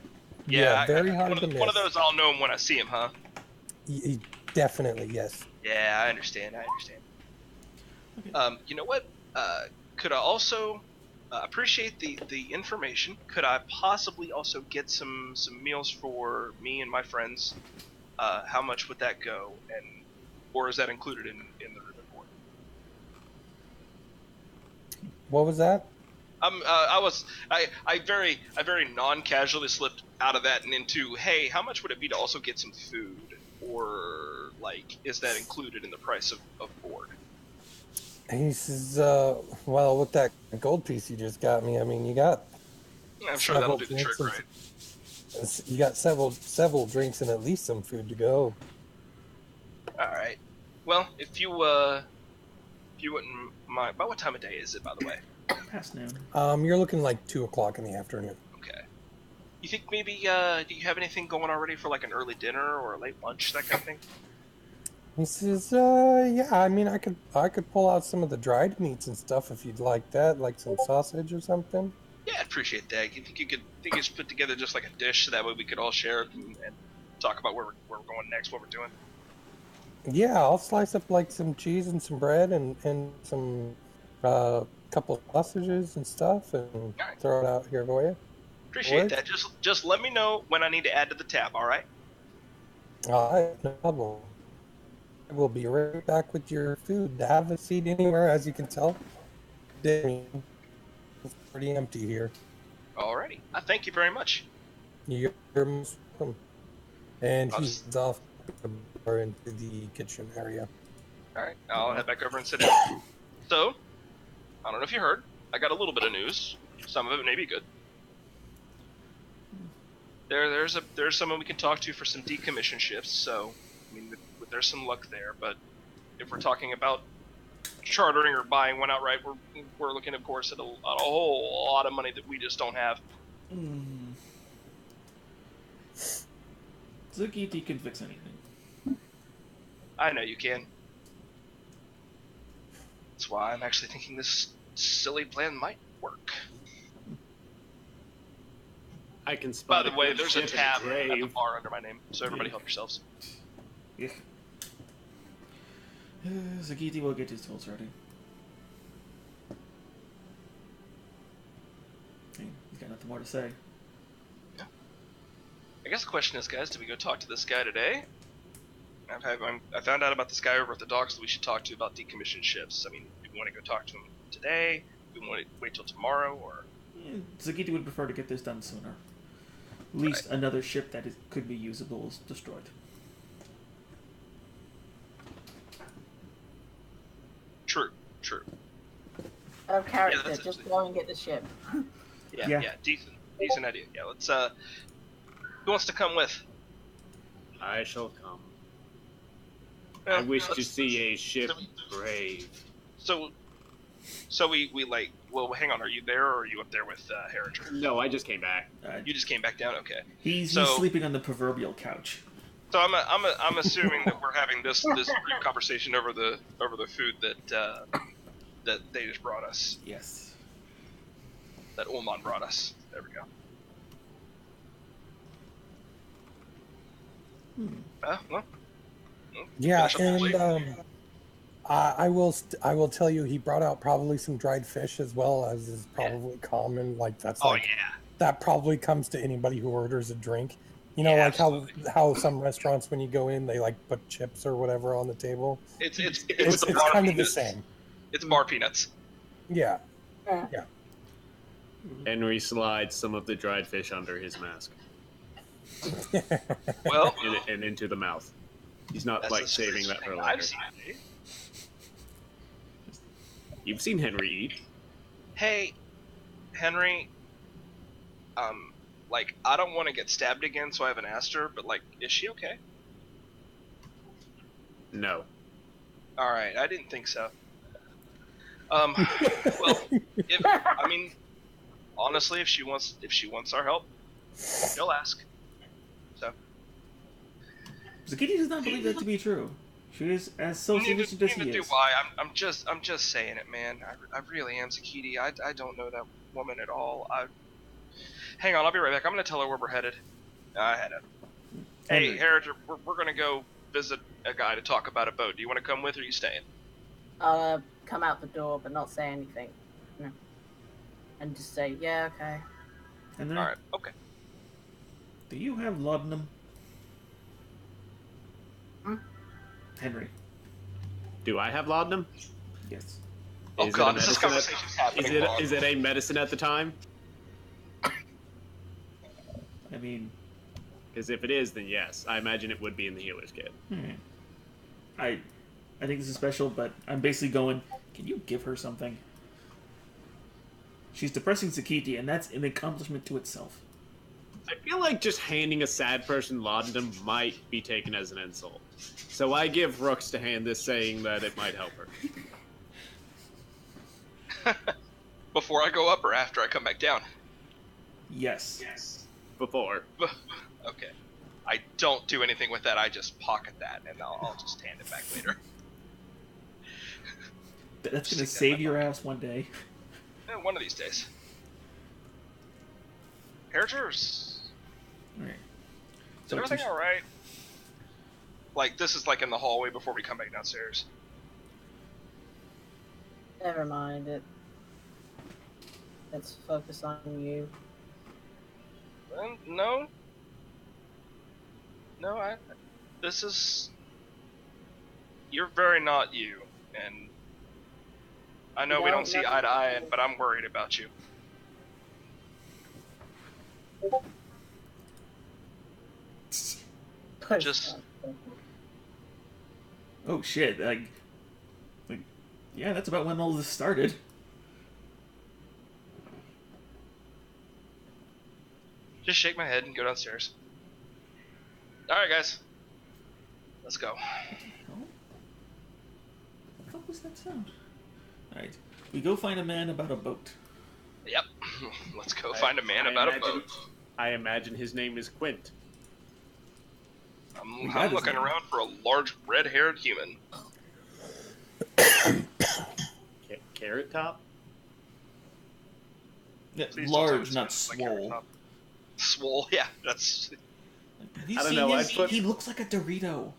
[SPEAKER 2] Yeah,
[SPEAKER 3] Very hard to miss.
[SPEAKER 2] One of those I'll know him when I see him, huh?
[SPEAKER 3] Definitely, yes.
[SPEAKER 2] Yeah, I understand. You know what? Could I also appreciate the information? Could I possibly also get some meals for me and my friends? How much would that go? Or is that included in the room and board?
[SPEAKER 3] What was that?
[SPEAKER 2] I very non-casually slipped out of that and into, hey, how much would it be to also get some food? Or, like, is that included in the price of board?
[SPEAKER 3] He says, well, with that gold piece you just got me, I mean, you got...
[SPEAKER 2] I'm sure that'll do the trick, right?
[SPEAKER 3] You got several drinks and at least some food to go.
[SPEAKER 2] Alright. Well, if you wouldn't mind... About what time of day is it, by the way?
[SPEAKER 1] Past noon.
[SPEAKER 3] You're looking like 2 o'clock in the afternoon.
[SPEAKER 2] Okay. You think maybe, do you have anything going already for, like, an early dinner or a late lunch, that kind of thing?
[SPEAKER 3] He says, yeah, I mean, I could pull out some of the dried meats and stuff if you'd like that, like some sausage or something.
[SPEAKER 2] Yeah, I'd appreciate that. You think you could just put together just like a dish so that way we could all share it and talk about where we're going next, what we're doing?
[SPEAKER 3] Yeah, I'll slice up like some cheese and some bread and some couple sausages and stuff and
[SPEAKER 2] Right.
[SPEAKER 3] throw it out here for you.
[SPEAKER 2] Appreciate that. Just let me know when I need to add to the tab, all right?
[SPEAKER 3] All right, no problem. I will be right back with your food. Have a seat anywhere, as you can tell. It's pretty empty here.
[SPEAKER 2] Alrighty. I thank you very much.
[SPEAKER 3] You're most welcome. And
[SPEAKER 2] I'll
[SPEAKER 3] he's off into the kitchen area.
[SPEAKER 2] Alright, I'll head back over and sit down. So, I don't know if you heard, I got a little bit of news. Some of it may be good. There's someone we can talk to for some decommission shifts, so, I mean, there's some luck there, but if we're talking about chartering or buying one outright, we're looking, of course, at a whole lot of money that we just don't have.
[SPEAKER 1] Zagiti can fix anything.
[SPEAKER 2] I know you can. That's why I'm actually thinking this silly plan might work.
[SPEAKER 4] I can
[SPEAKER 2] By
[SPEAKER 4] spot
[SPEAKER 2] the way,
[SPEAKER 4] good
[SPEAKER 2] there's a
[SPEAKER 4] ship in
[SPEAKER 2] tab at the
[SPEAKER 4] grave.
[SPEAKER 2] bar under my name, so everybody help yourselves.
[SPEAKER 1] Yeah. Zagiti will get his tools ready. Hey, he's got nothing more to say.
[SPEAKER 2] I guess the question is, guys, do we go talk to this guy today? I found out about this guy over at the docks that we should talk to about decommissioned ships. I mean, do we want to go talk to him today? Do we want to wait till tomorrow? Or
[SPEAKER 1] Zagiti would prefer to get this done sooner. At least another ship that could be usable is destroyed.
[SPEAKER 2] True.
[SPEAKER 6] Out of character,
[SPEAKER 2] that's
[SPEAKER 6] just
[SPEAKER 2] actually-
[SPEAKER 6] go and get the ship.
[SPEAKER 2] Yeah, decent idea. Yeah, let's. Who wants to come with?
[SPEAKER 4] I shall come.
[SPEAKER 2] Well,
[SPEAKER 4] I wish to
[SPEAKER 2] let's-
[SPEAKER 4] see a ship
[SPEAKER 2] so-
[SPEAKER 4] grave.
[SPEAKER 2] So we like. Well, hang on. Are you there, or are you up there with Harringer?
[SPEAKER 4] No, I just came back.
[SPEAKER 2] You just came back down. Okay.
[SPEAKER 1] He's
[SPEAKER 2] So-
[SPEAKER 1] sleeping on the proverbial couch.
[SPEAKER 2] So I'm assuming that we're having this brief conversation over the food that they just brought us.
[SPEAKER 1] Yes.
[SPEAKER 2] That Ullman brought us. There we go. Well.
[SPEAKER 3] Yeah,
[SPEAKER 2] finish up the
[SPEAKER 3] and
[SPEAKER 2] plate.
[SPEAKER 3] I will tell you, he brought out probably some dried fish as well, as is probably common. Like that's
[SPEAKER 2] Oh
[SPEAKER 3] like
[SPEAKER 2] yeah.
[SPEAKER 3] that probably comes to anybody who orders a drink. You know,
[SPEAKER 2] Yeah,
[SPEAKER 3] like
[SPEAKER 2] absolutely.
[SPEAKER 3] how some restaurants, when you go in, they like put chips or whatever on the table.
[SPEAKER 2] It's
[SPEAKER 3] It's
[SPEAKER 2] the bar
[SPEAKER 3] kind of the
[SPEAKER 2] peanuts.
[SPEAKER 3] same.
[SPEAKER 2] It's bar peanuts.
[SPEAKER 3] Yeah.
[SPEAKER 4] Henry slides some of the dried fish under his mask
[SPEAKER 2] Well,
[SPEAKER 4] and into the mouth. He's not
[SPEAKER 2] that's
[SPEAKER 4] like
[SPEAKER 2] the
[SPEAKER 4] saving that
[SPEAKER 2] strangest
[SPEAKER 4] for
[SPEAKER 2] thing
[SPEAKER 4] later.
[SPEAKER 2] I've seen. Dave.
[SPEAKER 4] You've seen Henry eat.
[SPEAKER 2] Hey, Henry. Like I don't want to get stabbed again, so I haven't asked her. But like, is she okay?
[SPEAKER 4] No.
[SPEAKER 2] All right, I didn't think so. Well, I mean, honestly, if she wants our help, she'll ask. So
[SPEAKER 1] Zagiti does not believe that to be true. She is as self-sufficient as he
[SPEAKER 2] Neither do
[SPEAKER 1] is.
[SPEAKER 2] I. I'm just saying it, man. I really am Zakiti. I don't know that woman at all. Hang on, I'll be right back. I'm gonna tell her where we're headed. I had it. Hey,
[SPEAKER 1] Henry.
[SPEAKER 2] Harriger, we're gonna go visit a guy to talk about a boat. Do you want to come with, or are you staying?
[SPEAKER 6] I'll come out the door, but not say anything. No. And just say, yeah, okay.
[SPEAKER 1] Henry,
[SPEAKER 2] All right. Okay.
[SPEAKER 1] do you have laudanum?
[SPEAKER 6] Hmm?
[SPEAKER 1] Henry.
[SPEAKER 4] Do I have laudanum?
[SPEAKER 1] Yes.
[SPEAKER 2] Oh
[SPEAKER 4] Is it a
[SPEAKER 2] God, this
[SPEAKER 4] medicine
[SPEAKER 2] conversation's happening.
[SPEAKER 4] Is it a medicine at the time?
[SPEAKER 1] I mean,
[SPEAKER 4] Because if it is, then yes. I imagine it would be in the healer's kit.
[SPEAKER 1] I think this is special, but I'm basically going, can you give her something? She's depressing Sakiti, and that's an accomplishment to itself.
[SPEAKER 4] I feel like just handing a sad person laudanum might be taken as an insult. So I give Rooks to hand this saying that it might help her.
[SPEAKER 2] Before I go up or after I come back down?
[SPEAKER 1] Yes.
[SPEAKER 4] Before.
[SPEAKER 2] Okay. I don't do anything with that. I just pocket that, and I'll just hand it back later.
[SPEAKER 1] That's going to save your ass one day.
[SPEAKER 2] One of these days. Harrigers,
[SPEAKER 1] Alright.
[SPEAKER 2] is everything alright? Like, this is like in the hallway before we come back downstairs.
[SPEAKER 6] Never mind it. Let's focus on you.
[SPEAKER 2] No. No, this is... You're very not you, and... I know we don't see eye to eye, but I'm worried about you. Just...
[SPEAKER 1] Oh shit, like, yeah, that's about when all this started.
[SPEAKER 2] Just shake my head and go downstairs. Alright, guys. Let's go.
[SPEAKER 1] What the fuck was that sound? Alright, we go find a man about a boat.
[SPEAKER 2] Yep. Let's go find a man about a boat.
[SPEAKER 4] I imagine his name is Quint.
[SPEAKER 2] I'm looking around for a large red-haired human.
[SPEAKER 4] Carrot Top?
[SPEAKER 1] Yeah,
[SPEAKER 2] Please don't
[SPEAKER 1] large,
[SPEAKER 2] tell me
[SPEAKER 1] not
[SPEAKER 2] it's like Carrot
[SPEAKER 1] swole.
[SPEAKER 2] Top. Swole, yeah, that's...
[SPEAKER 1] Have you
[SPEAKER 4] I don't
[SPEAKER 1] seen
[SPEAKER 4] know,
[SPEAKER 1] him?
[SPEAKER 4] I'd put-
[SPEAKER 1] He looks like a Dorito.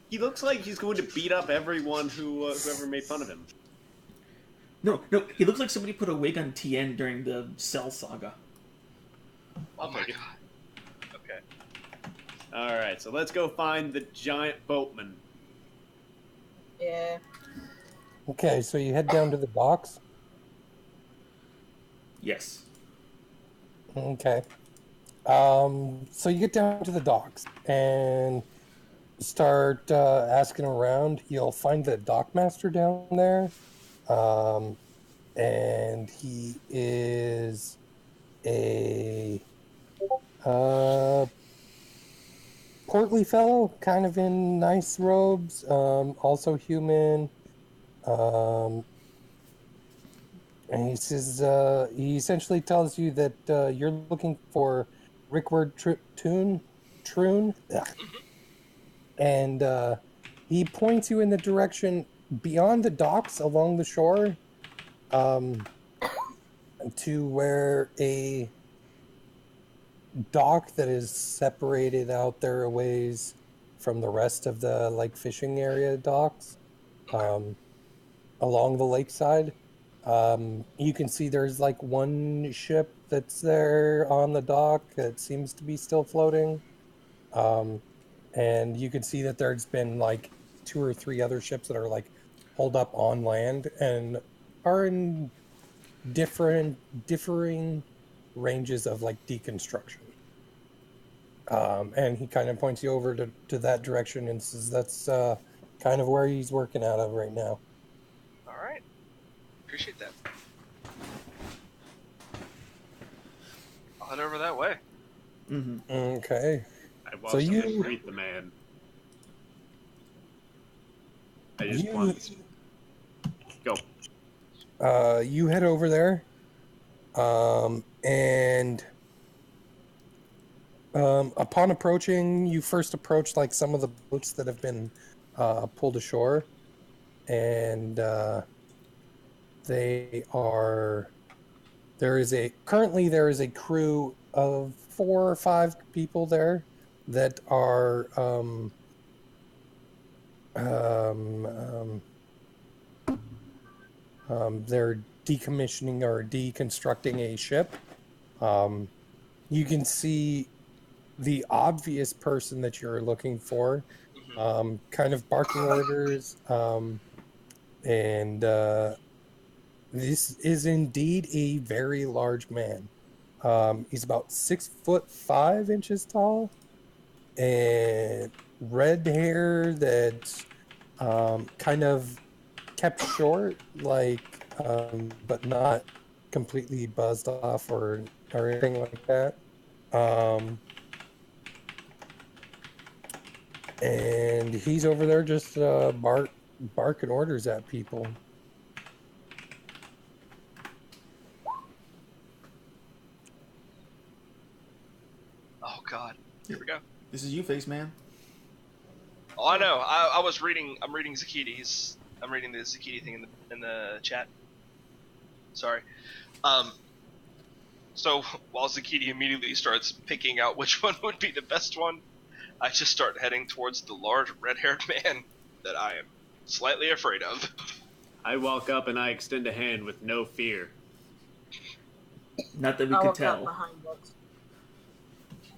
[SPEAKER 4] He looks like he's going to beat up everyone whoever made fun of him.
[SPEAKER 1] No, he looks like somebody put a wig on Tien during the Cell Saga.
[SPEAKER 2] Oh my
[SPEAKER 4] take it.
[SPEAKER 2] god. Okay.
[SPEAKER 4] Alright, so let's go find the giant boatman.
[SPEAKER 6] Yeah.
[SPEAKER 3] Okay, so you head down to the docks.
[SPEAKER 1] Yes.
[SPEAKER 3] Okay. So you get down to the docks and start asking around. You'll find the dockmaster down there. And he is a portly fellow, kind of in nice robes, also human. And he says, he essentially tells you that you're looking for Rickward Troon. And he points you in the direction beyond the docks along the shore, to where a dock that is separated out there a ways from the rest of the like fishing area docks, along the lakeside. You can see there's like one ship that's there on the dock that seems to be still floating. And you can see that there's been like 2 or 3 other ships that are like holed up on land and are in differing ranges of like deconstruction. And he kind of points you over to that direction and says that's kind of where he's working out of right now.
[SPEAKER 2] Alright. Appreciate that. I'll head over that way.
[SPEAKER 1] Mm-hmm.
[SPEAKER 3] Okay.
[SPEAKER 4] I walk
[SPEAKER 3] So
[SPEAKER 4] up
[SPEAKER 3] you-
[SPEAKER 4] and greet the man. I just want go.
[SPEAKER 3] You head over there, and upon approaching, you first approach like some of the boats that have been pulled ashore, and they are. Currently there is a crew of 4 or 5 people there that are they're decommissioning or deconstructing a ship. You can see the obvious person that you're looking for, kind of barking orders, and this is indeed a very large man. He's about 6'5" tall, and red hair that's kind of kept short, but not completely buzzed off or anything like that. And he's over there just barking orders at people.
[SPEAKER 2] Oh God, here we go.
[SPEAKER 1] This is you, face man.
[SPEAKER 2] Oh, I know. I was reading. I'm reading Zakiti's. I'm reading the Zakiti thing in the chat. Sorry. So while Zakiti immediately starts picking out which one would be the best one, I just start heading towards the large red-haired man that I am slightly afraid of.
[SPEAKER 4] I walk up and I extend a hand with no fear.
[SPEAKER 1] Not that we
[SPEAKER 6] I'll
[SPEAKER 1] could
[SPEAKER 6] walk up
[SPEAKER 1] tell.
[SPEAKER 6] behind us.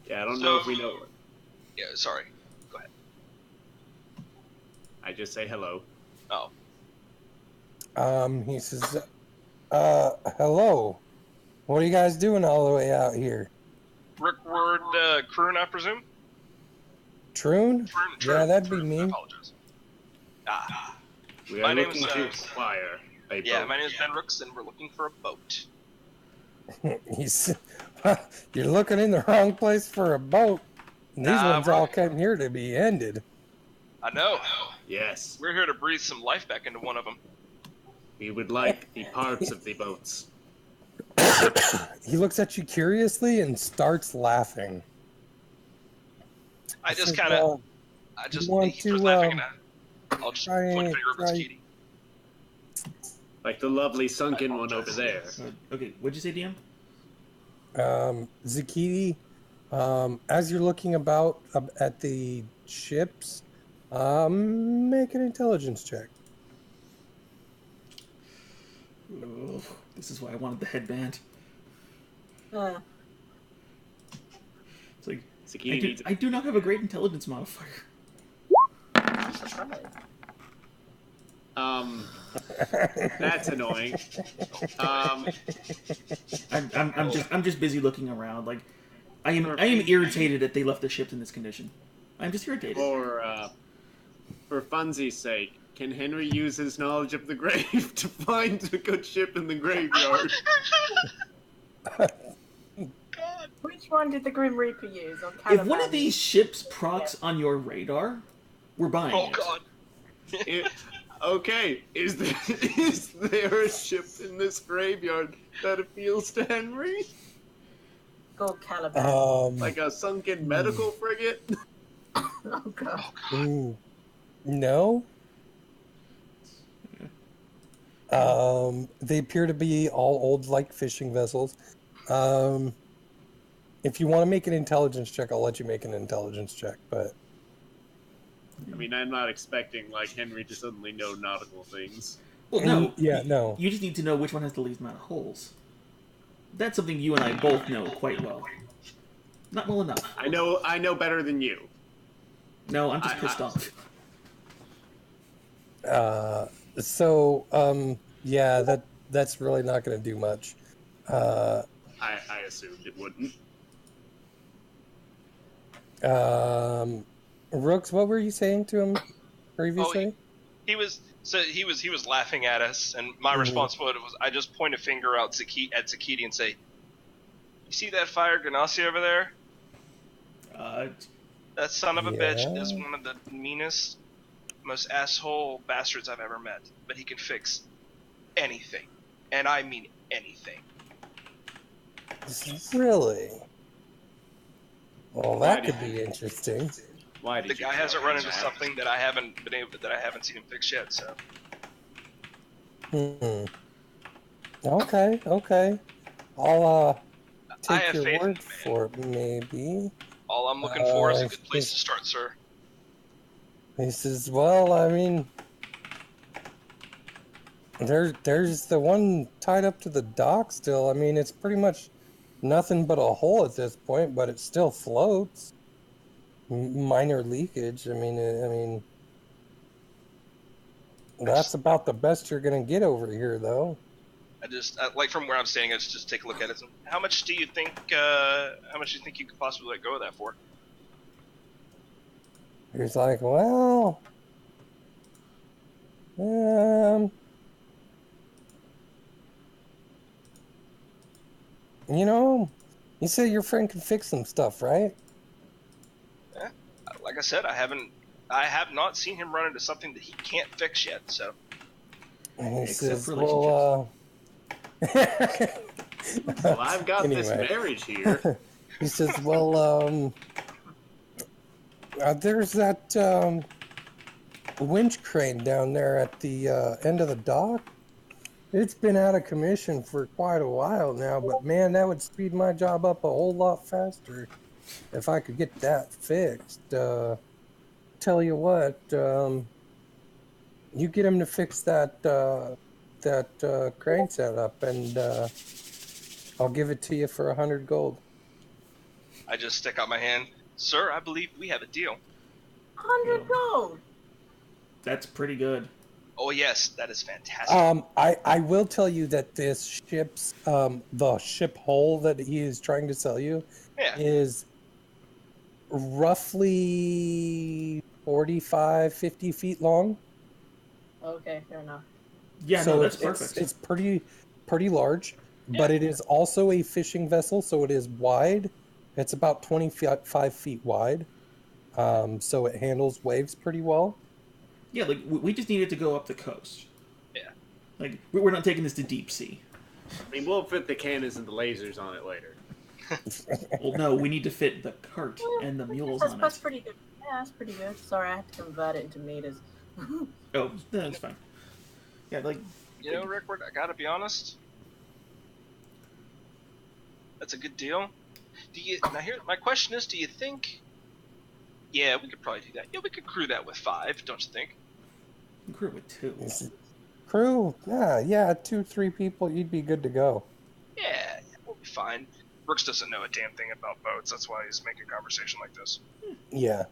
[SPEAKER 4] Yeah, I don't know if we know it.
[SPEAKER 2] Yeah, sorry. Go ahead.
[SPEAKER 4] I just say hello.
[SPEAKER 2] Oh.
[SPEAKER 3] He says, hello. What are you guys doing all the way out here?
[SPEAKER 2] We're Kroon, I presume?
[SPEAKER 3] Troon? Yeah, that'd be
[SPEAKER 2] Troon,
[SPEAKER 3] me.
[SPEAKER 2] I apologize.
[SPEAKER 4] We
[SPEAKER 2] My
[SPEAKER 4] are
[SPEAKER 2] name
[SPEAKER 4] looking
[SPEAKER 2] is,
[SPEAKER 4] to acquire a
[SPEAKER 2] Yeah,
[SPEAKER 4] boat.
[SPEAKER 2] my name is Ben Rooks, and we're looking for a boat.
[SPEAKER 3] You're looking in the wrong place for a boat. These ones
[SPEAKER 2] we're-
[SPEAKER 3] all came here to be ended.
[SPEAKER 2] I know.
[SPEAKER 4] Yes,
[SPEAKER 2] We're here to breathe some life back into one of them.
[SPEAKER 4] we would like the parts of the boats.
[SPEAKER 3] He looks at you curiously and starts laughing.
[SPEAKER 2] I just
[SPEAKER 3] said,
[SPEAKER 2] kind of, I just,
[SPEAKER 3] want
[SPEAKER 2] he
[SPEAKER 3] to,
[SPEAKER 2] starts laughing, and I'll just
[SPEAKER 3] try
[SPEAKER 2] point
[SPEAKER 3] and-
[SPEAKER 2] finger over
[SPEAKER 3] try-
[SPEAKER 2] Zakiti.
[SPEAKER 4] Like the lovely sunken one over there.
[SPEAKER 1] Okay, what'd you say, DM?
[SPEAKER 3] Zakiti, as you're looking about at the ships, make an intelligence check.
[SPEAKER 1] Oh, this is why I wanted the headband. It's like,
[SPEAKER 4] Sakini needs
[SPEAKER 1] I do not have a great intelligence modifier.
[SPEAKER 4] That's annoying.
[SPEAKER 1] I'm just busy looking around. Like, I am irritated that they left the ships in this condition. I'm just irritated.
[SPEAKER 4] For funsies' sake, can Henry use his knowledge of the grave to find a good ship in the graveyard?
[SPEAKER 6] Which one did the Grim Reaper use on
[SPEAKER 1] If
[SPEAKER 6] Caliban?
[SPEAKER 1] one of these ships procs on your radar, we're buying
[SPEAKER 2] Oh
[SPEAKER 1] it.
[SPEAKER 2] God.
[SPEAKER 4] Okay, is there a ship in this graveyard that appeals to Henry?
[SPEAKER 6] Gold Caliban.
[SPEAKER 4] Like a sunken medical frigate?
[SPEAKER 6] Oh God.
[SPEAKER 3] Ooh. No. They appear to be all old, like fishing vessels. If you want to make an intelligence check, I'll let you make an intelligence check. But
[SPEAKER 4] I mean, I'm not expecting like Henry to suddenly know nautical things.
[SPEAKER 1] Well, no.
[SPEAKER 3] Yeah, no.
[SPEAKER 1] You just need to know which one has the least amount of holes. That's something you and I both know quite well. Not well enough.
[SPEAKER 4] I know better than you.
[SPEAKER 1] No, I'm just pissed off.
[SPEAKER 3] Yeah, that's really not going to do much.
[SPEAKER 4] I assumed it wouldn't.
[SPEAKER 3] Rooks, what were you saying to him previously?
[SPEAKER 2] He was laughing at us, and my response was I just point a finger out at Zakiti and say, "You see that fire Ganassi over there? That son of a bitch is one of the meanest, most asshole bastards I've ever met. But he can fix anything, and I mean anything."
[SPEAKER 3] Really? Well, that could be interesting.
[SPEAKER 4] Why did
[SPEAKER 2] The
[SPEAKER 4] you
[SPEAKER 2] guy
[SPEAKER 4] tell
[SPEAKER 2] hasn't
[SPEAKER 4] him
[SPEAKER 2] run into
[SPEAKER 4] that?
[SPEAKER 2] something that I haven't seen him fix yet. So
[SPEAKER 3] Okay. I'll
[SPEAKER 2] I
[SPEAKER 3] take
[SPEAKER 2] have
[SPEAKER 3] your
[SPEAKER 2] faith in
[SPEAKER 3] word
[SPEAKER 2] the man.
[SPEAKER 3] for it, maybe.
[SPEAKER 2] All I'm looking for is a good place
[SPEAKER 3] He's-
[SPEAKER 2] to start, sir.
[SPEAKER 3] He says, well, I mean, there's the one tied up to the dock still. I mean, it's pretty much nothing but a hole at this point, but it still floats. Minor leakage. I mean, that's about the best you're gonna get over here, though.
[SPEAKER 2] Like from where I'm staying, I just take a look at it. How much do you think? How much do you think you could possibly let go of that for?
[SPEAKER 3] He's like, well, you said your friend can fix some stuff, right?
[SPEAKER 2] Yeah. Like I said, I have not seen him run into something that he can't fix yet. So
[SPEAKER 3] And he
[SPEAKER 1] Except
[SPEAKER 3] says,
[SPEAKER 1] relationships.
[SPEAKER 4] Well, I've got this
[SPEAKER 3] Anyway.
[SPEAKER 4] marriage here.
[SPEAKER 3] He says, well, there's that winch crane down there at the end of the dock. It's been out of commission for quite a while now, but man, that would speed my job up a whole lot faster if I could get that fixed. Tell you what, you get him to fix that crane setup, and I'll give it to you for 100 gold.
[SPEAKER 2] I just stick out my hand, sir. I believe we have a deal.
[SPEAKER 6] 100 gold.
[SPEAKER 1] That's pretty good.
[SPEAKER 2] Oh yes, that is fantastic.
[SPEAKER 3] I will tell you that this ship's the ship hull that he is trying to sell you
[SPEAKER 2] Yeah.
[SPEAKER 3] is roughly 45, 50 feet long.
[SPEAKER 6] Okay, fair enough.
[SPEAKER 1] Yeah,
[SPEAKER 3] So
[SPEAKER 1] no, that's perfect.
[SPEAKER 3] It's pretty large,
[SPEAKER 2] Yeah.
[SPEAKER 3] but it is also a fishing vessel, so it is wide. It's about 25 feet wide, so it handles waves pretty well.
[SPEAKER 1] Yeah, like we just needed to go up the coast.
[SPEAKER 2] Yeah.
[SPEAKER 1] Like we're not taking this to deep sea.
[SPEAKER 4] I mean, we'll fit the cannons and the lasers on it later.
[SPEAKER 1] Well, no, we need to fit the cart and the mules on
[SPEAKER 6] That's
[SPEAKER 1] it.
[SPEAKER 6] pretty good. Yeah, that's pretty good. Sorry, I had to convert it into meters.
[SPEAKER 1] Oh, that's fine. Yeah, like
[SPEAKER 2] You know, Rickford, I gotta be honest. That's a good deal. My question is, do you think? Yeah, we could probably do that. Yeah, we could crew that with 5, don't you think?
[SPEAKER 1] crew with 2.
[SPEAKER 3] Crew, yeah, 2-3 people, you'd be good to go.
[SPEAKER 2] Yeah, we'll be fine. Brooks doesn't know a damn thing about boats. That's why he's making a conversation like this.
[SPEAKER 3] Yeah.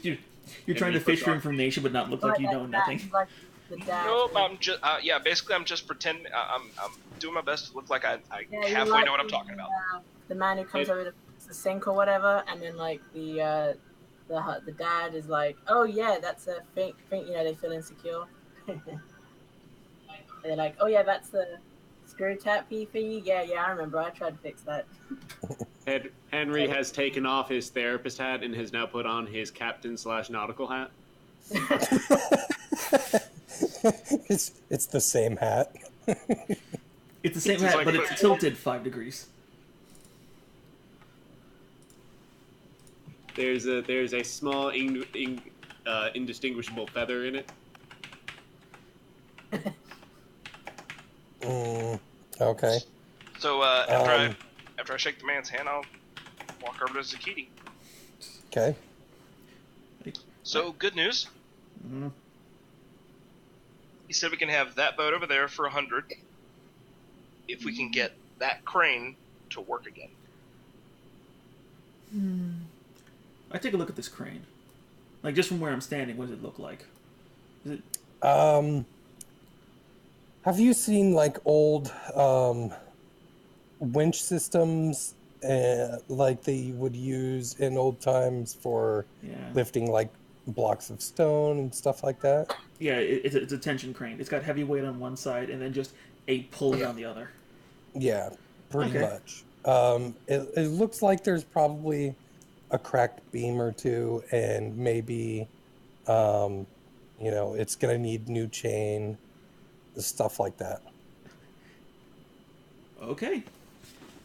[SPEAKER 1] You're trying to fish for information, but not look like you know nothing.
[SPEAKER 6] Like the dad.
[SPEAKER 2] Nope, I'm just basically I'm just pretending. I'm doing my best to look like I
[SPEAKER 6] Yeah, you're
[SPEAKER 2] halfway
[SPEAKER 6] like
[SPEAKER 2] know what I'm talking about.
[SPEAKER 6] The man who comes over to fix the sink or whatever, and then like the dad is like, oh yeah, that's a think they feel insecure. And they're like, oh yeah, that's the screw tappy thingy. Yeah, I remember. I tried to fix that.
[SPEAKER 4] Henry has taken off his therapist hat and has now put on his captain/nautical hat.
[SPEAKER 3] It's the same hat.
[SPEAKER 1] It's the same
[SPEAKER 2] It's
[SPEAKER 1] hat,
[SPEAKER 2] like-
[SPEAKER 1] but it's tilted 5 degrees.
[SPEAKER 4] There's a small indistinguishable feather in it.
[SPEAKER 3] Okay.
[SPEAKER 2] So after I shake the man's hand, I'll walk over to Zakiti.
[SPEAKER 3] Okay.
[SPEAKER 2] So good news.
[SPEAKER 1] Mhm.
[SPEAKER 2] He said we can have that boat over there for 100 if we can get that crane to work again.
[SPEAKER 1] I take a look at this crane. Like just from where I'm standing, what does it look like? Is it
[SPEAKER 3] Have you seen like old winch systems like they would use in old times for lifting like blocks of stone and stuff like that?
[SPEAKER 1] Yeah, it's a tension crane. It's got heavy weight on one side and then just a pulley on the other.
[SPEAKER 3] Yeah, pretty
[SPEAKER 1] Okay.
[SPEAKER 3] much. It looks like there's probably a cracked beam or two, and maybe it's gonna need new chain, stuff like that.
[SPEAKER 1] Okay.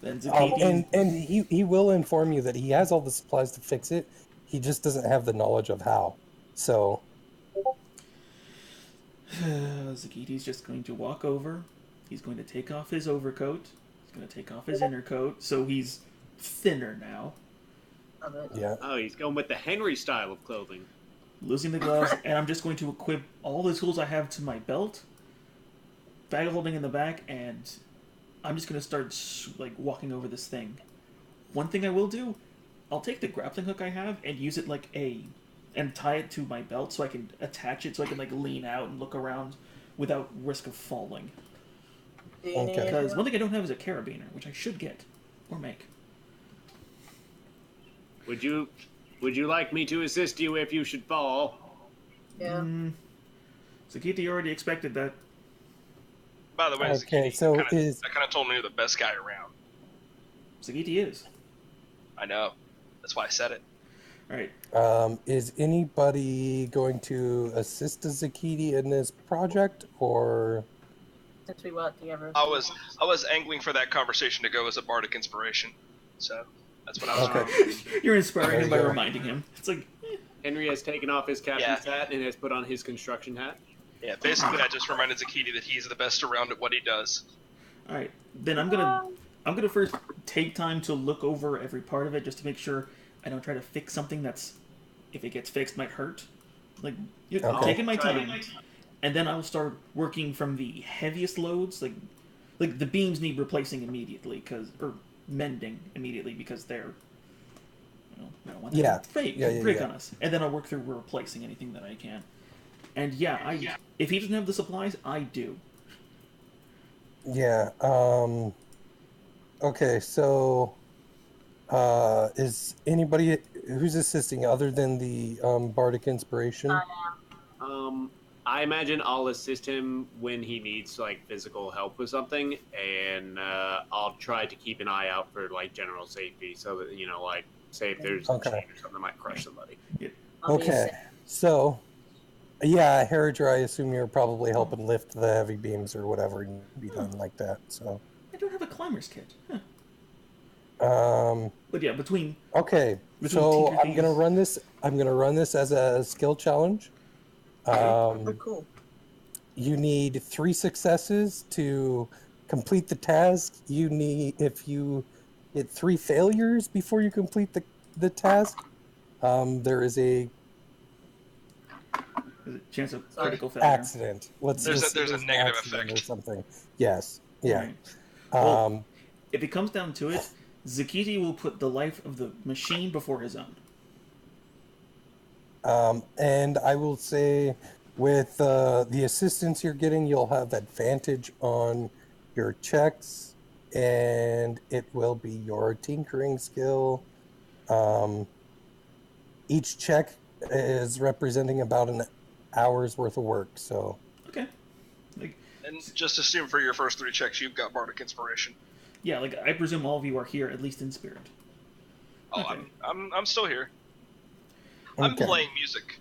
[SPEAKER 1] Then Zakiti...
[SPEAKER 3] And he will inform you that he has all the supplies to fix it. He just doesn't have the knowledge of how. So
[SPEAKER 1] Zakiti's just going to walk over. He's going to take off his overcoat. He's going to take off his inner coat, so he's thinner now.
[SPEAKER 6] Love it.
[SPEAKER 3] yeah.
[SPEAKER 4] Oh, he's going with the Henry style of clothing.
[SPEAKER 1] Losing the gloves, and I'm just going to equip all the tools I have to my belt, bag holding in the back, and I'm just going to start like walking over this thing. One thing I will do, I'll take the grappling hook I have and use it and tie it to my belt so I can attach it so I can like lean out and look around without risk of falling.
[SPEAKER 3] Okay.
[SPEAKER 1] Because one thing I don't have is a carabiner, which I should get or make.
[SPEAKER 4] Would you like me to assist you if you should fall?
[SPEAKER 6] Yeah.
[SPEAKER 1] Zakiti already expected that.
[SPEAKER 2] By the way,
[SPEAKER 3] Okay,
[SPEAKER 2] Zakiti,
[SPEAKER 3] so
[SPEAKER 2] that
[SPEAKER 3] is
[SPEAKER 2] kind of told me you're the best guy around.
[SPEAKER 1] Zakiti is.
[SPEAKER 2] I know. That's why I said it.
[SPEAKER 1] Alright.
[SPEAKER 3] is anybody going to assist Zakiti in this project, or
[SPEAKER 6] Since we work together.
[SPEAKER 2] I was angling for that conversation to go as a bardic inspiration, so that's what I was
[SPEAKER 3] Okay.
[SPEAKER 2] doing.
[SPEAKER 1] You're inspiring him by
[SPEAKER 3] There you go.
[SPEAKER 1] reminding him. It's like,
[SPEAKER 4] Henry has taken off his captain's hat and has put on his construction hat.
[SPEAKER 2] Yeah, basically I just reminded Zakiti that he's the best around at what he does.
[SPEAKER 1] alright. Then I'm gonna first take time to look over every part of it just to make sure I don't try to fix something that's, if it gets fixed, might hurt. Like,
[SPEAKER 3] Okay.
[SPEAKER 1] taking my time. And then I'll start working from the heaviest loads, like the beams need replacing immediately, or mending immediately because they're, I don't want them
[SPEAKER 3] Yeah.
[SPEAKER 1] to break
[SPEAKER 3] Yeah.
[SPEAKER 1] on us. And then I'll work through replacing anything that I can. And if he doesn't have the supplies, I do.
[SPEAKER 3] yeah? Okay, so is anybody who's assisting other than the bardic inspiration?
[SPEAKER 4] I imagine I'll assist him when he needs like physical help with something, and I'll try to keep an eye out for like general safety, so that like say if there's a
[SPEAKER 3] Okay.
[SPEAKER 4] chain or something that might crush somebody.
[SPEAKER 3] Okay, so yeah, Harriger, I assume you're probably helping lift the heavy beams or whatever need to be done like that. So,
[SPEAKER 1] I don't have a climber's kit. Huh. But yeah, between
[SPEAKER 3] okay,
[SPEAKER 1] Between
[SPEAKER 3] so
[SPEAKER 1] Tinker
[SPEAKER 3] I'm gonna
[SPEAKER 1] Thieves-
[SPEAKER 3] run this. I'm gonna run this as a skill challenge.
[SPEAKER 6] Oh, cool.
[SPEAKER 3] You need 3 successes to complete the task. If you hit 3 failures before you complete the task, there is a
[SPEAKER 1] there's a chance of
[SPEAKER 6] Sorry.
[SPEAKER 1] critical failure.
[SPEAKER 3] accident.
[SPEAKER 2] There's a
[SPEAKER 3] there's an
[SPEAKER 2] negative
[SPEAKER 3] accident
[SPEAKER 2] effect.
[SPEAKER 3] or something. Yes. Yeah.
[SPEAKER 1] Right. Well,
[SPEAKER 3] Um,
[SPEAKER 1] if it comes down to it, Zakiti will put the life of the machine before his own.
[SPEAKER 3] and I will say, with the assistance you're getting, you'll have advantage on your checks, and it will be your tinkering skill. Each check is representing about an hour's worth of work. So,
[SPEAKER 1] Okay. Like,
[SPEAKER 2] And just assume for your first 3 checks you've got bardic inspiration.
[SPEAKER 1] yeah, like I presume all of you are here at least in spirit.
[SPEAKER 2] Oh,
[SPEAKER 1] Okay.
[SPEAKER 2] I'm still here. I'm
[SPEAKER 3] Okay.
[SPEAKER 2] playing music.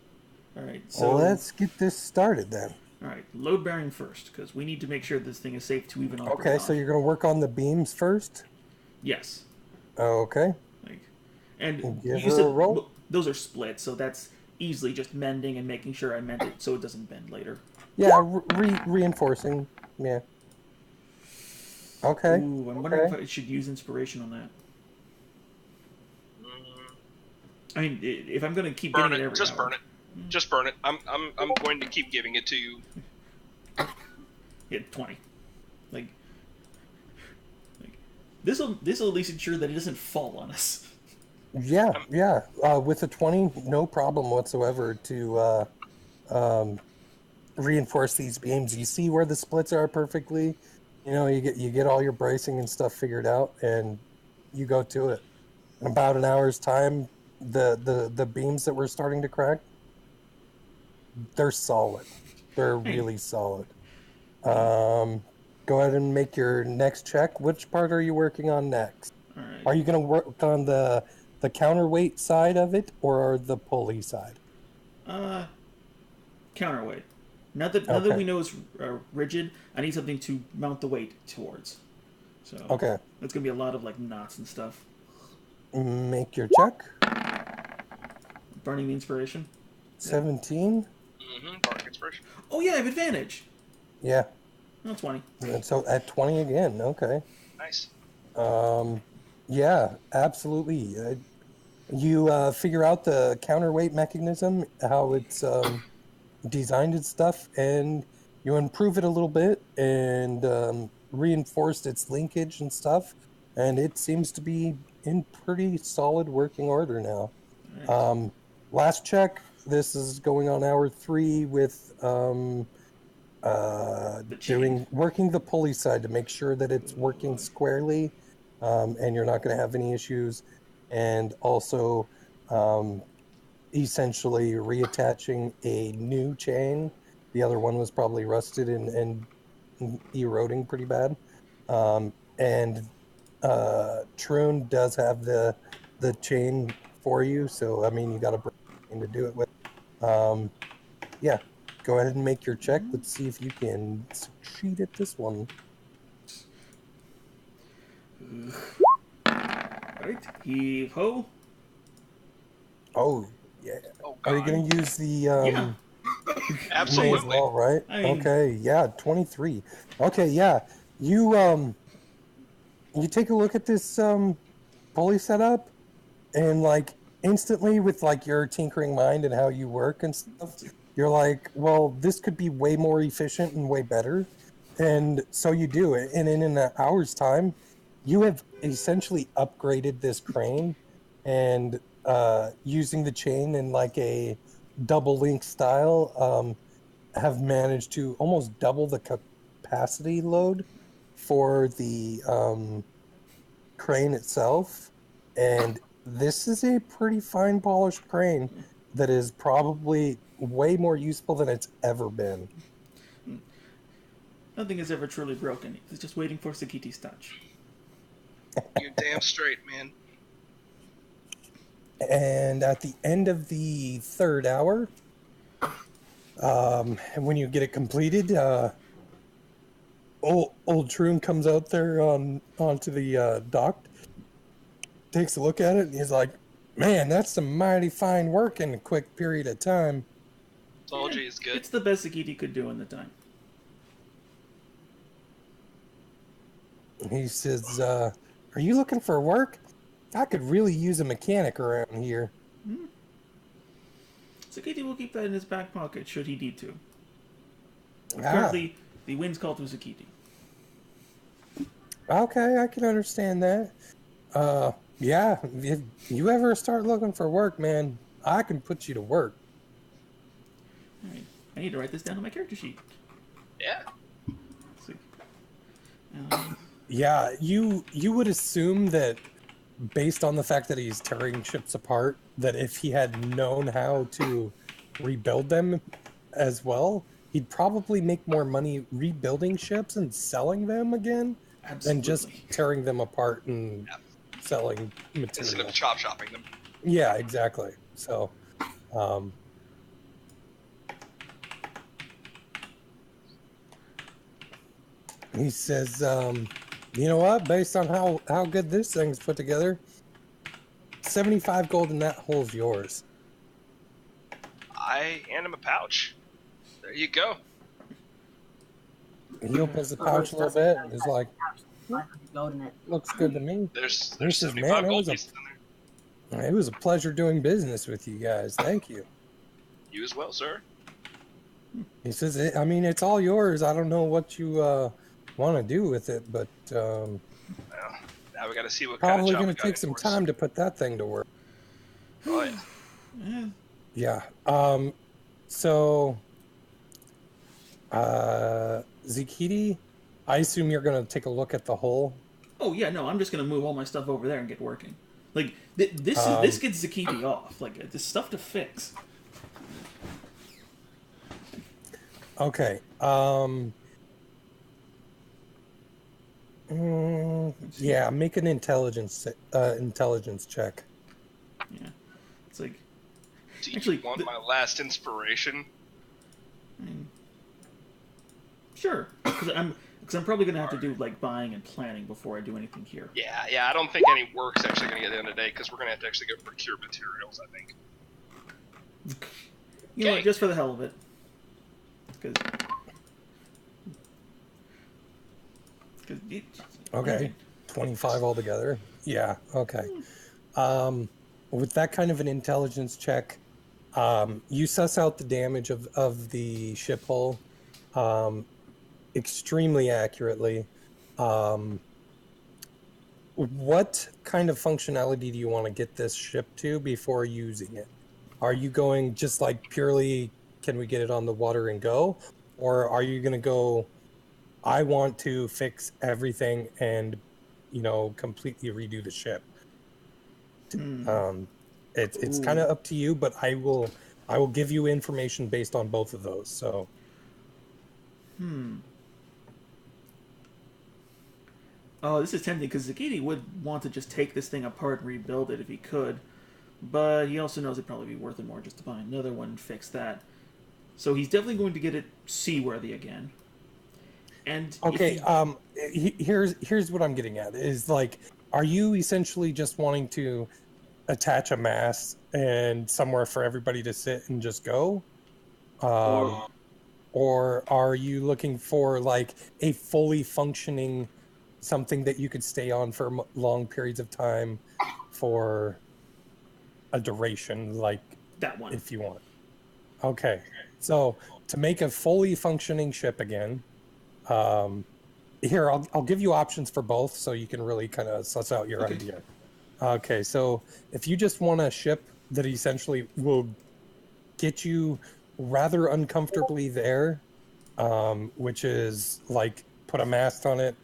[SPEAKER 1] All right. So
[SPEAKER 3] let's get this started then.
[SPEAKER 1] all right, load bearing first because we need to make sure this thing is safe to even operate.
[SPEAKER 3] Okay, so
[SPEAKER 1] on.
[SPEAKER 3] you're going to work on the beams first.
[SPEAKER 1] Yes.
[SPEAKER 3] Okay.
[SPEAKER 1] Like, and
[SPEAKER 3] Give
[SPEAKER 1] you
[SPEAKER 3] her
[SPEAKER 1] said
[SPEAKER 3] a roll.
[SPEAKER 1] those are split, so that's easily just mending and making sure I mend it so it doesn't bend later.
[SPEAKER 3] Yeah, reinforcing. Yeah. Okay.
[SPEAKER 1] Ooh, I'm wondering
[SPEAKER 3] okay.
[SPEAKER 1] if I should use inspiration on that. I mean, if I'm going to keep
[SPEAKER 2] Burn
[SPEAKER 1] getting
[SPEAKER 2] it.
[SPEAKER 1] it every
[SPEAKER 2] Just
[SPEAKER 1] hour.
[SPEAKER 2] burn it. Just burn it. I'm going to keep giving it to you.
[SPEAKER 1] Hit 20. Like this will at least ensure that it doesn't fall on us.
[SPEAKER 3] Yeah, yeah. With a 20, no problem whatsoever to reinforce these beams. You see where the splits are perfectly. You get all your bracing and stuff figured out, and you go to it. In about an hour's time, the beams that we're starting to crack, they're solid. They're really solid. Go ahead and make your next check. Which part are you working on next?
[SPEAKER 1] All right.
[SPEAKER 3] Are you going to work on the counterweight side of it or the pulley side?
[SPEAKER 1] Counterweight. Now that
[SPEAKER 3] Okay.
[SPEAKER 1] we know it's rigid, I need something to mount the weight towards. So
[SPEAKER 3] Okay.
[SPEAKER 1] That's gonna be a lot of like knots and stuff.
[SPEAKER 3] Make your check.
[SPEAKER 1] Burning the inspiration.
[SPEAKER 3] 17?
[SPEAKER 2] Mm-hmm. Dark inspiration.
[SPEAKER 1] Oh yeah, I have advantage.
[SPEAKER 3] Yeah.
[SPEAKER 1] No, 20.
[SPEAKER 3] So at 20 again, okay.
[SPEAKER 2] Nice.
[SPEAKER 3] Yeah, absolutely. You figure out the counterweight mechanism, how it's designed and stuff, and you improve it a little bit and reinforced its linkage and stuff, and it seems to be in pretty solid working order now.
[SPEAKER 1] Nice.
[SPEAKER 3] Last check, this is going on hour 3 with
[SPEAKER 1] The chain.
[SPEAKER 3] working the pulley side to make sure that it's working squarely, and you're not going to have any issues, and also essentially reattaching a new chain. The other one was probably rusted and eroding pretty bad. And Troon does have the chain for you, so I mean you got a chain to do it with. Yeah, go ahead and make your check. Let's see if you can succeed at this one.
[SPEAKER 1] Right. Heave ho.
[SPEAKER 3] Oh yeah.
[SPEAKER 2] Oh
[SPEAKER 3] Are you
[SPEAKER 2] God.
[SPEAKER 3] going to use the
[SPEAKER 1] Yeah.
[SPEAKER 3] May as
[SPEAKER 2] Absolutely.
[SPEAKER 3] well, right?
[SPEAKER 1] I mean-
[SPEAKER 3] Okay, yeah, 23. Okay, yeah. You you take a look at this pulley setup, and like instantly with like your tinkering mind and how you work and stuff, you're like, well, this could be way more efficient and way better. And so you do it, and in an hour's time, you have essentially upgraded this crane, and using the chain in like a double link style, have managed to almost double the capacity load for the crane itself. And this is a pretty fine polished crane that is probably way more useful than it's ever been.
[SPEAKER 1] Nothing is ever truly broken. It's just waiting for Sakiti's touch.
[SPEAKER 2] You're damn straight, man.
[SPEAKER 3] And at the end of the third hour, and when you get it completed, old Troon comes out there onto the dock, takes a look at it, and he's like, "Man, that's some mighty fine work in a quick period of time."
[SPEAKER 2] Told you he's good.
[SPEAKER 1] It's the best Sakiti could do in the time.
[SPEAKER 3] He says, "Are you looking for work? I could really use a mechanic around here."
[SPEAKER 1] Sakiti will keep that in his back pocket should he need to.
[SPEAKER 3] Ah,
[SPEAKER 1] Currently, the winds call to Sakiti.
[SPEAKER 3] okay, I can understand that. Yeah, if you ever start looking for work, man, I can put you to work.
[SPEAKER 1] Alright. I need to write this down on my character sheet.
[SPEAKER 2] Yeah.
[SPEAKER 1] Let's see.
[SPEAKER 3] Yeah, you would assume that based on the fact that he's tearing ships apart, that if he had known how to rebuild them as well, he'd probably make more money rebuilding ships and selling them again than just
[SPEAKER 1] Absolutely.
[SPEAKER 3] tearing them apart and selling
[SPEAKER 2] Instead
[SPEAKER 3] material.
[SPEAKER 2] of chop shopping them.
[SPEAKER 3] Yeah, exactly. So, he says, you know what? Based on how good this thing's put together, 75 gold in that hole's yours.
[SPEAKER 2] I hand him a pouch. There you go.
[SPEAKER 3] He opens the pouch a little bit and is like,
[SPEAKER 6] 500 gold in it.
[SPEAKER 3] looks good to me.
[SPEAKER 2] There's
[SPEAKER 3] This is
[SPEAKER 2] 75
[SPEAKER 3] man, it
[SPEAKER 2] gold
[SPEAKER 3] was a-
[SPEAKER 2] pieces in there.
[SPEAKER 3] It was a pleasure doing business with you guys. Thank you.
[SPEAKER 2] You as well, sir.
[SPEAKER 3] He says, I mean, it's all yours. I don't know what you want to do with it, but
[SPEAKER 2] Well, now we got to see what
[SPEAKER 3] probably
[SPEAKER 2] kind of
[SPEAKER 3] going
[SPEAKER 2] job
[SPEAKER 3] to take some time to put that thing to work.
[SPEAKER 2] Oh, yeah.
[SPEAKER 3] Yeah. So, Zikiti, I assume you're going to take a look at the hole.
[SPEAKER 1] Oh yeah, no, I'm just gonna move all my stuff over there and get working. Like this gets Zakiti off. Like this stuff to fix.
[SPEAKER 3] Okay. Yeah, make an intelligence check.
[SPEAKER 1] Yeah, it's like
[SPEAKER 2] Do you
[SPEAKER 1] Actually,
[SPEAKER 2] want
[SPEAKER 1] the-
[SPEAKER 2] my last inspiration?
[SPEAKER 1] I mean, sure, because I'm probably gonna have to do like buying and planning before I do anything here.
[SPEAKER 2] Yeah. I don't think any work's actually going to get done today because we're going to have to actually go procure materials, I think.
[SPEAKER 1] You know what?
[SPEAKER 2] Okay.
[SPEAKER 1] Just for the hell of it. 'Cause
[SPEAKER 3] Okay. 25 altogether. Yeah. Okay. With that kind of an intelligence check, you suss out the damage of the ship hull extremely accurately. What kind of functionality do you want to get this ship to before using it? Are you going just like purely, can we get it on the water and go? Or are you going to go, I want to fix everything and, completely redo the ship? It's kind of up to you, but I will give you information based on both of those. So
[SPEAKER 1] Oh, this is tempting because Zakiti would want to just take this thing apart and rebuild it if he could, but he also knows it'd probably be worth it more just to buy another one and fix that. So he's definitely going to get it seaworthy again. And
[SPEAKER 3] okay, here's what I'm getting at is like, are you essentially just wanting to attach a mast and somewhere for everybody to sit and just go? Or are you looking for like a fully functioning something that you could stay on for long periods of time for a duration, like
[SPEAKER 1] that one.
[SPEAKER 3] if you want? Okay, so to make a fully functioning ship again, here I'll give you options for both so you can really kind of suss out your idea. Okay, so if you just want a ship that essentially will get you rather uncomfortably there, which is like put a mast on it,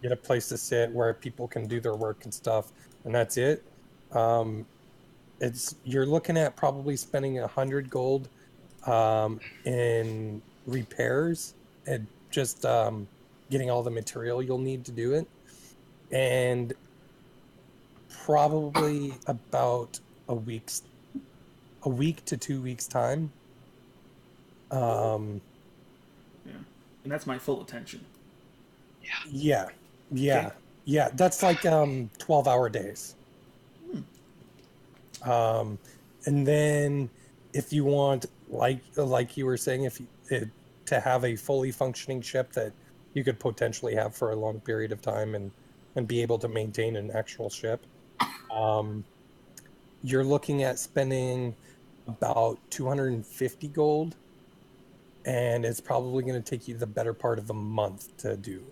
[SPEAKER 3] get a place to sit where people can do their work and stuff, and that's it. You're looking at probably spending 100 gold in repairs and just getting all the material you'll need to do it, and probably about a week to 2 weeks time.
[SPEAKER 1] Yeah, and that's my full attention.
[SPEAKER 3] Yeah.
[SPEAKER 1] Okay.
[SPEAKER 3] Yeah, that's like 12-hour days. And then if you want, like you were saying, to have a fully functioning ship that you could potentially have for a long period of time and be able to maintain an actual ship, you're looking at spending about 250 gold, and it's probably going to take you the better part of a month to do,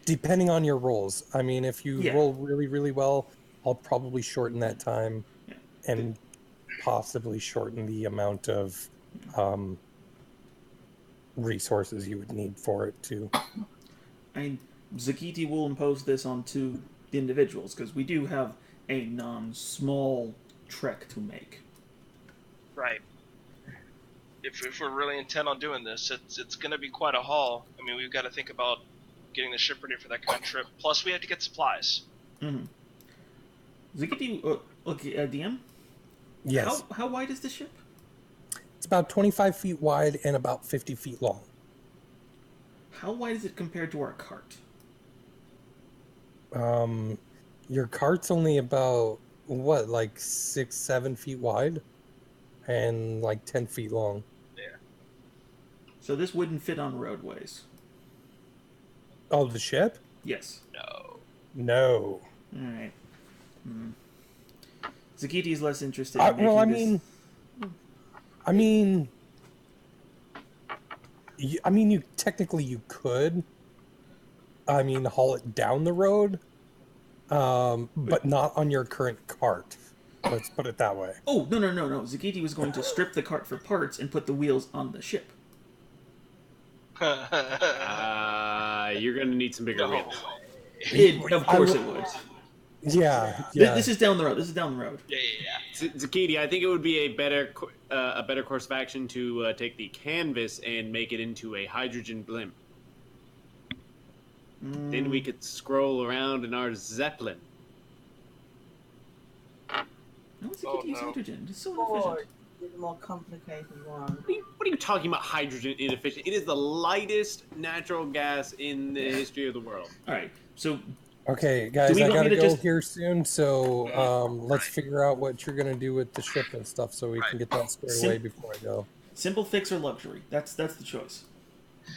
[SPEAKER 3] depending on your rolls. I mean, if you roll really, really well, I'll probably shorten that time and possibly shorten the amount of resources you would need for it too.
[SPEAKER 1] Zakiti will impose this onto the individuals because we do have a non-small trek to make.
[SPEAKER 2] Right. If we're really intent on doing this, it's going to be quite a haul. I mean, we've got to think about getting the ship ready for that kind of trip. Plus, we have to get supplies.
[SPEAKER 1] Mm-hmm. Zakiti, DM?
[SPEAKER 3] Yes.
[SPEAKER 1] How wide is the ship?
[SPEAKER 3] It's about 25 feet wide and about 50 feet long.
[SPEAKER 1] How wide is it compared to our cart?
[SPEAKER 3] Your cart's only about, like 6-7 feet wide and like 10 feet long.
[SPEAKER 2] Yeah.
[SPEAKER 1] So this wouldn't fit on roadways.
[SPEAKER 3] Oh, the ship?
[SPEAKER 2] No.
[SPEAKER 3] No.
[SPEAKER 1] All right. Zakiti is less interested.
[SPEAKER 3] You technically you could. Haul it down the road, but not on your current cart. Let's put it that way.
[SPEAKER 1] Oh, no. Zakiti was going to strip the cart for parts and put the wheels on the ship.
[SPEAKER 4] You're going to need some bigger wheels.
[SPEAKER 1] Of course it would.
[SPEAKER 3] Yeah.
[SPEAKER 1] This is down the road.
[SPEAKER 2] Yeah.
[SPEAKER 4] Zakiti, I think it would be a better course of action to take the canvas and make it into a hydrogen blimp. Then we could scroll around in our Zeppelin.
[SPEAKER 1] How is Zakiti use hydrogen? It's so inefficient.
[SPEAKER 6] The more complicated one.
[SPEAKER 4] What are you talking about, hydrogen inefficient? It is the lightest natural gas in the history of the world.
[SPEAKER 1] All right, so
[SPEAKER 3] Okay, guys,
[SPEAKER 1] we
[SPEAKER 3] I
[SPEAKER 1] want me
[SPEAKER 3] gotta
[SPEAKER 1] to
[SPEAKER 3] go
[SPEAKER 1] just-
[SPEAKER 3] here soon, so let's
[SPEAKER 2] Right.
[SPEAKER 3] figure out what you're gonna do with the ship and stuff, so we
[SPEAKER 2] Right.
[SPEAKER 3] can get that squared
[SPEAKER 1] Sim-
[SPEAKER 3] away before I go.
[SPEAKER 1] Simple fix or luxury. That's the choice.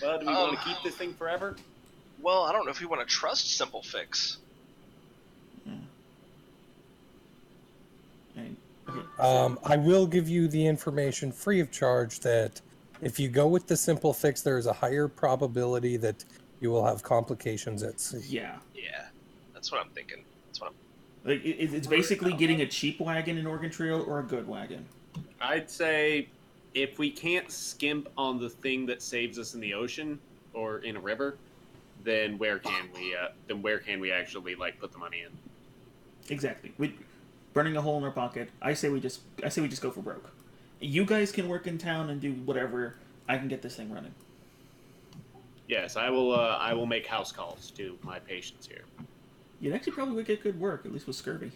[SPEAKER 7] Well, do we want to keep this thing forever?
[SPEAKER 2] Well, I don't know if we want to trust Simple Fix.
[SPEAKER 1] And, okay,
[SPEAKER 3] I will give you the information free of charge that if you go with the simple fix, there is a higher probability that you will have complications at sea.
[SPEAKER 1] yeah.
[SPEAKER 2] Yeah, that's what I'm thinking. That's what I'm.
[SPEAKER 1] Like, it's basically getting a cheap wagon in Oregon Trail or a good wagon.
[SPEAKER 4] I'd say if we can't skimp on the thing that saves us in the ocean or in a river, then where can we? Then where can we actually like put the money in?
[SPEAKER 1] Exactly. Burning a hole in our pocket. I say we just go for broke. You guys can work in town and do whatever. I can get this thing running.
[SPEAKER 4] Yes, I will. I will make house calls to my patients here.
[SPEAKER 1] You'd actually probably would get good work, at least with scurvy.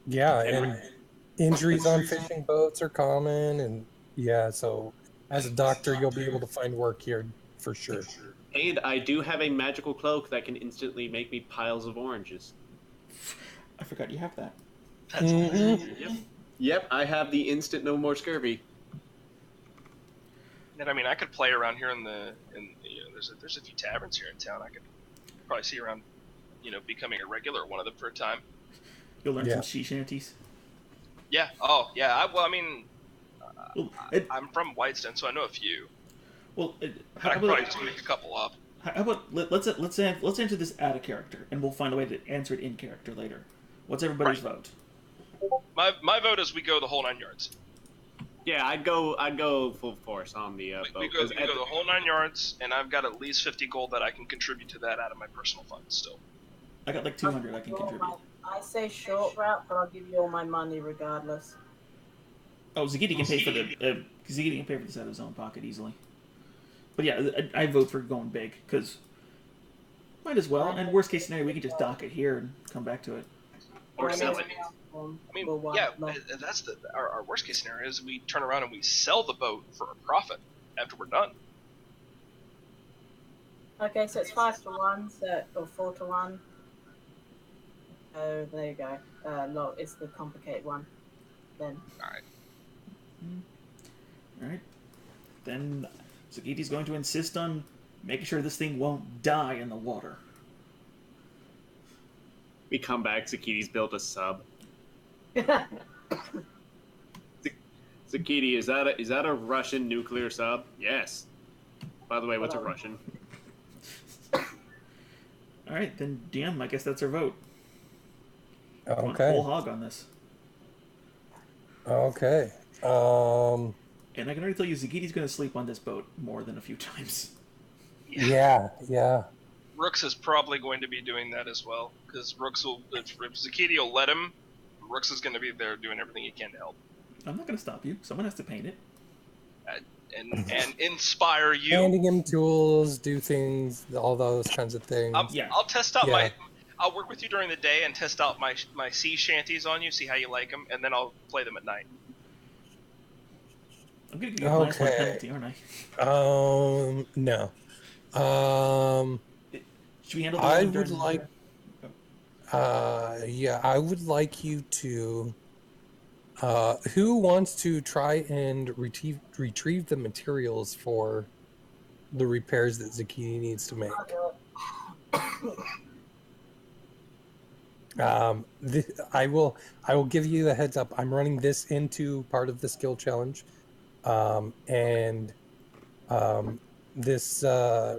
[SPEAKER 3] Yeah, and injuries on fishing boats are common, and yeah, so as a doctor, you'll be able to find work here for sure.
[SPEAKER 4] And I do have a magical cloak that can instantly make me piles of oranges.
[SPEAKER 1] I forgot you have that.
[SPEAKER 2] That's
[SPEAKER 4] Yep, I have the instant no more scurvy.
[SPEAKER 2] And I mean, I could play around here there's a few taverns here in town. I could probably see around, becoming a regular at one of them for a time.
[SPEAKER 1] You'll learn
[SPEAKER 3] Yeah.
[SPEAKER 1] some sea shanties.
[SPEAKER 2] Yeah. Oh, yeah.
[SPEAKER 1] Well,
[SPEAKER 2] I'm from Whitestone, so I know a few.
[SPEAKER 1] I
[SPEAKER 2] I could probably just make a couple up.
[SPEAKER 1] how about let's answer this out of character, and we'll find a way to answer it in character later. What's everybody's vote?
[SPEAKER 2] My vote is we go the whole 9 yards.
[SPEAKER 4] Yeah, I'd go full force on the boat.
[SPEAKER 2] We go the whole 9 yards, and I've got at least 50 gold that I can contribute to that out of my personal funds still.
[SPEAKER 1] I got like 200 I can contribute.
[SPEAKER 6] I say short route, but I'll give you all my money regardless.
[SPEAKER 1] Oh, Zagiti can pay for Zagiti can pay for this out of his own pocket easily. But yeah, I vote for going big because might as well. And worst case scenario, we can just dock it here and come back to it.
[SPEAKER 2] Or sell it.
[SPEAKER 6] I
[SPEAKER 2] That's our worst case scenario is we turn around and we sell the boat for a profit after we're done.
[SPEAKER 6] Okay, so it's 5-1, or 4-1. Oh, there you go. No, it's the complicated one. Then.
[SPEAKER 1] All right. Then Zagiti's going to insist on making sure this thing won't die in the water.
[SPEAKER 4] We come back, Zakiti's built a sub. Zakiti, is that a Russian nuclear sub? Yes. By the way, what's a Russian?
[SPEAKER 1] All right, then DM. I guess that's our vote. Come on,
[SPEAKER 3] Okay.
[SPEAKER 1] whole hog on this.
[SPEAKER 3] Okay.
[SPEAKER 1] And I can already tell you, Zagiti's going to sleep on this boat more than a few times.
[SPEAKER 3] Yeah.
[SPEAKER 2] Rooks is probably going to be doing that as well, because Rooks will, if Zakiti will let him, Rooks is going to be there doing everything he can to help.
[SPEAKER 1] I'm not going to stop you. Someone has to paint it.
[SPEAKER 2] And inspire you.
[SPEAKER 3] Handing him tools, do things, all those kinds of things.
[SPEAKER 2] I'll test out
[SPEAKER 3] Yeah.
[SPEAKER 2] I'll work with you during the day and test out my sea shanties on you, see how you like them, and then I'll play them at night.
[SPEAKER 1] I'm going to give you a minus one
[SPEAKER 3] Okay.
[SPEAKER 1] penalty, aren't I?
[SPEAKER 3] No.
[SPEAKER 1] Should we handle the
[SPEAKER 3] I
[SPEAKER 1] one
[SPEAKER 3] would
[SPEAKER 1] during-
[SPEAKER 3] like. I would like you to. Who wants to try and retrieve the materials for the repairs that Zakiti needs to make? I will give you a heads up. I'm running this into part of the skill challenge, this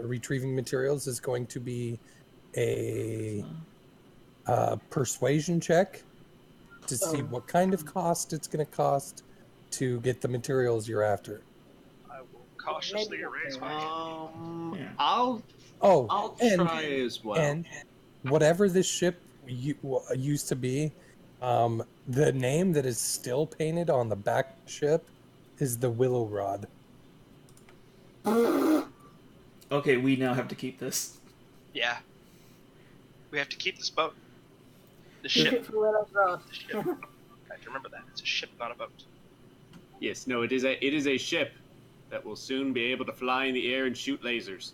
[SPEAKER 3] retrieving materials is going to be a persuasion check to see what kind of cost it's going to cost to get the materials you're after.
[SPEAKER 2] I will cautiously erase my...
[SPEAKER 1] Yeah.
[SPEAKER 4] I'll
[SPEAKER 3] and,
[SPEAKER 4] try as well.
[SPEAKER 3] And whatever this ship used to be, the name that is still painted on the back ship is the Willow Rod.
[SPEAKER 1] Okay, we now have to keep this.
[SPEAKER 2] Yeah. We have to keep this boat. The ship. The ship. I have to remember that. It's a ship, not a boat.
[SPEAKER 4] Yes, no, it is a ship that will soon be able to fly in the air and shoot lasers.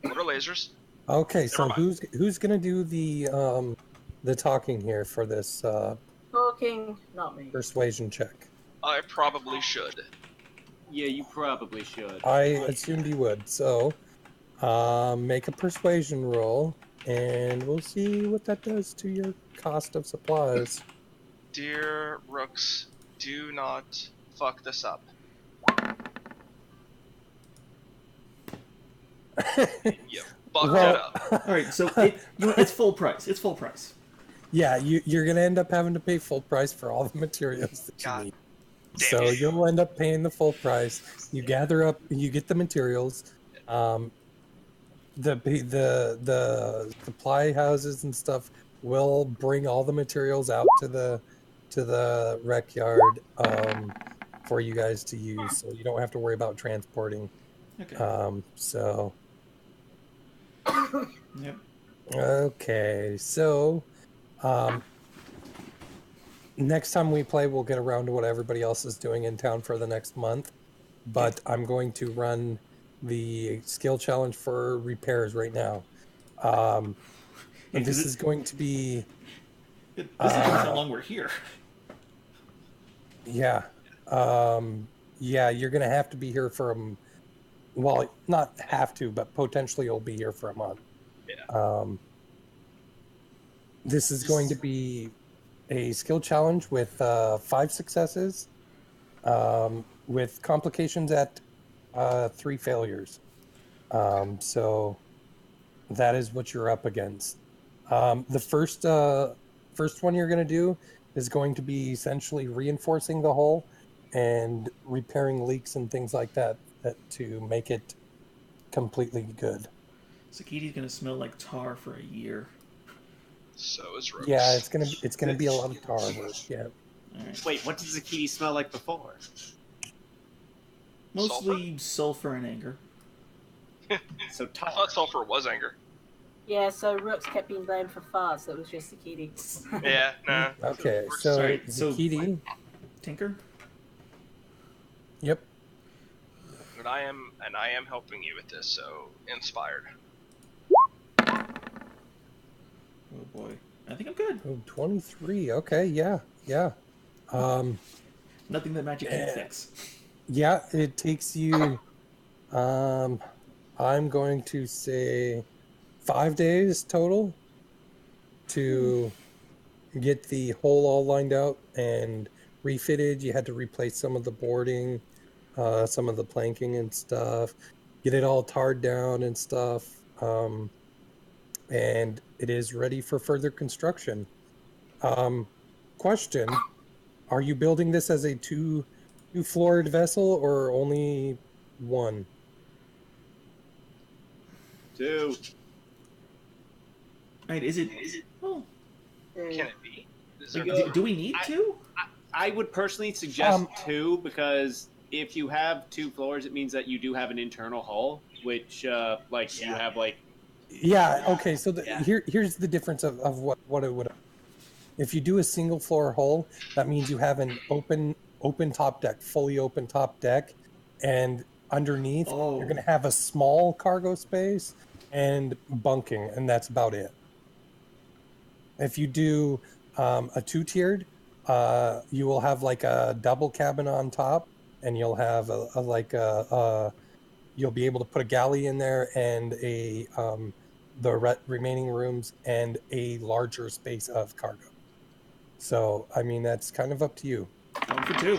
[SPEAKER 2] What are lasers?
[SPEAKER 3] Okay, so
[SPEAKER 2] Never mind.
[SPEAKER 3] who's gonna do the talking here for this
[SPEAKER 6] Talking, not me.
[SPEAKER 3] persuasion check?
[SPEAKER 2] I probably should.
[SPEAKER 4] Yeah, you probably should.
[SPEAKER 3] I assumed you would. So, make a persuasion roll, and we'll see what that does to your cost of supplies.
[SPEAKER 2] Dear Rooks, do not fuck this up. You fucked it up.
[SPEAKER 1] All right, so it's full price. It's full price.
[SPEAKER 3] Yeah, you're gonna end up having to pay full price for all the materials that you
[SPEAKER 2] God
[SPEAKER 3] need.
[SPEAKER 2] damn
[SPEAKER 3] So
[SPEAKER 2] it.
[SPEAKER 3] you'll end up paying the full price. You gather up, you get the materials. The supply houses and stuff will bring all the materials out to the rec yard for you guys to use, so you don't have to worry about transporting.
[SPEAKER 1] Okay.
[SPEAKER 3] So
[SPEAKER 1] Yep.
[SPEAKER 3] okay, so next time we play, we'll get around to what everybody else is doing in town for the next month. But I'm going to run the skill challenge for repairs right now.
[SPEAKER 1] Yeah, 'cause
[SPEAKER 3] This is going to be,
[SPEAKER 1] this is how long we're here.
[SPEAKER 3] yeah, you're gonna have to be here for well, not have to, but potentially you'll be here for a month.
[SPEAKER 2] Yeah.
[SPEAKER 3] This is going to be a skill challenge with 5 successes, with complications at 3 failures. So that is what you're up against. The first one you're going to do is going to be essentially reinforcing the hull and repairing leaks and things like that to make it completely good.
[SPEAKER 1] Sakiti's gonna smell like tar for a year.
[SPEAKER 2] So is Rooks.
[SPEAKER 3] Yeah, it's gonna be a lot of tar work. Yeah.
[SPEAKER 1] All right.
[SPEAKER 4] Wait, what does Zakiti smell like before?
[SPEAKER 1] Mostly sulfur and anger.
[SPEAKER 4] So
[SPEAKER 2] I thought sulfur was anger.
[SPEAKER 6] Yeah, so Rooks kept being blamed for farts. That was just the kitty.
[SPEAKER 2] Yeah, nah.
[SPEAKER 3] Okay,
[SPEAKER 2] Rooks-
[SPEAKER 3] so
[SPEAKER 1] Sorry, so-
[SPEAKER 3] Zakiti.
[SPEAKER 1] Tinker.
[SPEAKER 3] Yep.
[SPEAKER 2] And I am helping you with this, so inspired.
[SPEAKER 1] Oh boy, I think I'm good.
[SPEAKER 3] Oh, 23. Okay, yeah.
[SPEAKER 1] Nothing that magic can't fix.
[SPEAKER 3] Yeah, it takes you, I'm going to say 5 days total to get the hole all lined out and refitted. You had to replace some of the boarding, some of the planking and stuff, get it all tarred down and stuff. And it is ready for further construction. Question, are you building this as a two-floored vessel or only one?
[SPEAKER 4] 2.
[SPEAKER 1] Right? Is it? Oh,
[SPEAKER 2] Can it be? Is there
[SPEAKER 1] like, do we need to?
[SPEAKER 4] I would personally suggest 2 because if you have 2 floors, it means that you do have an internal hull, which you have like.
[SPEAKER 3] Yeah, okay, so here's the difference of what it would. If you do a single floor hull, that means you have an open top deck, fully open top deck, and underneath you're going to have a small cargo space and bunking, and that's about it. If you do a 2-tiered, you will have like a double cabin on top, and you'll have you'll be able to put a galley in there and the remaining rooms and a larger space of cargo. So, I mean, that's kind of up to you.
[SPEAKER 1] Going for 2.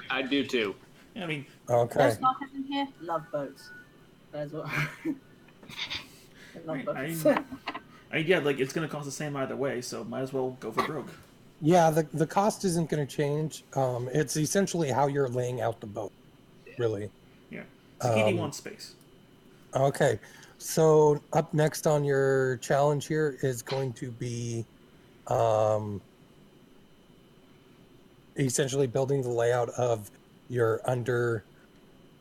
[SPEAKER 4] I do too.
[SPEAKER 1] I mean,
[SPEAKER 3] Okay.
[SPEAKER 6] Best knockers in here? Love boats. That's what. Love boats.
[SPEAKER 1] yeah, like it's gonna cost the same either way, so might as well go for broke.
[SPEAKER 3] Yeah, the cost isn't going to change. It's essentially how you're laying out the boat, really.
[SPEAKER 1] Yeah. Sakiti wants space.
[SPEAKER 3] Okay, so up next on your challenge here is going to be essentially building the layout of your under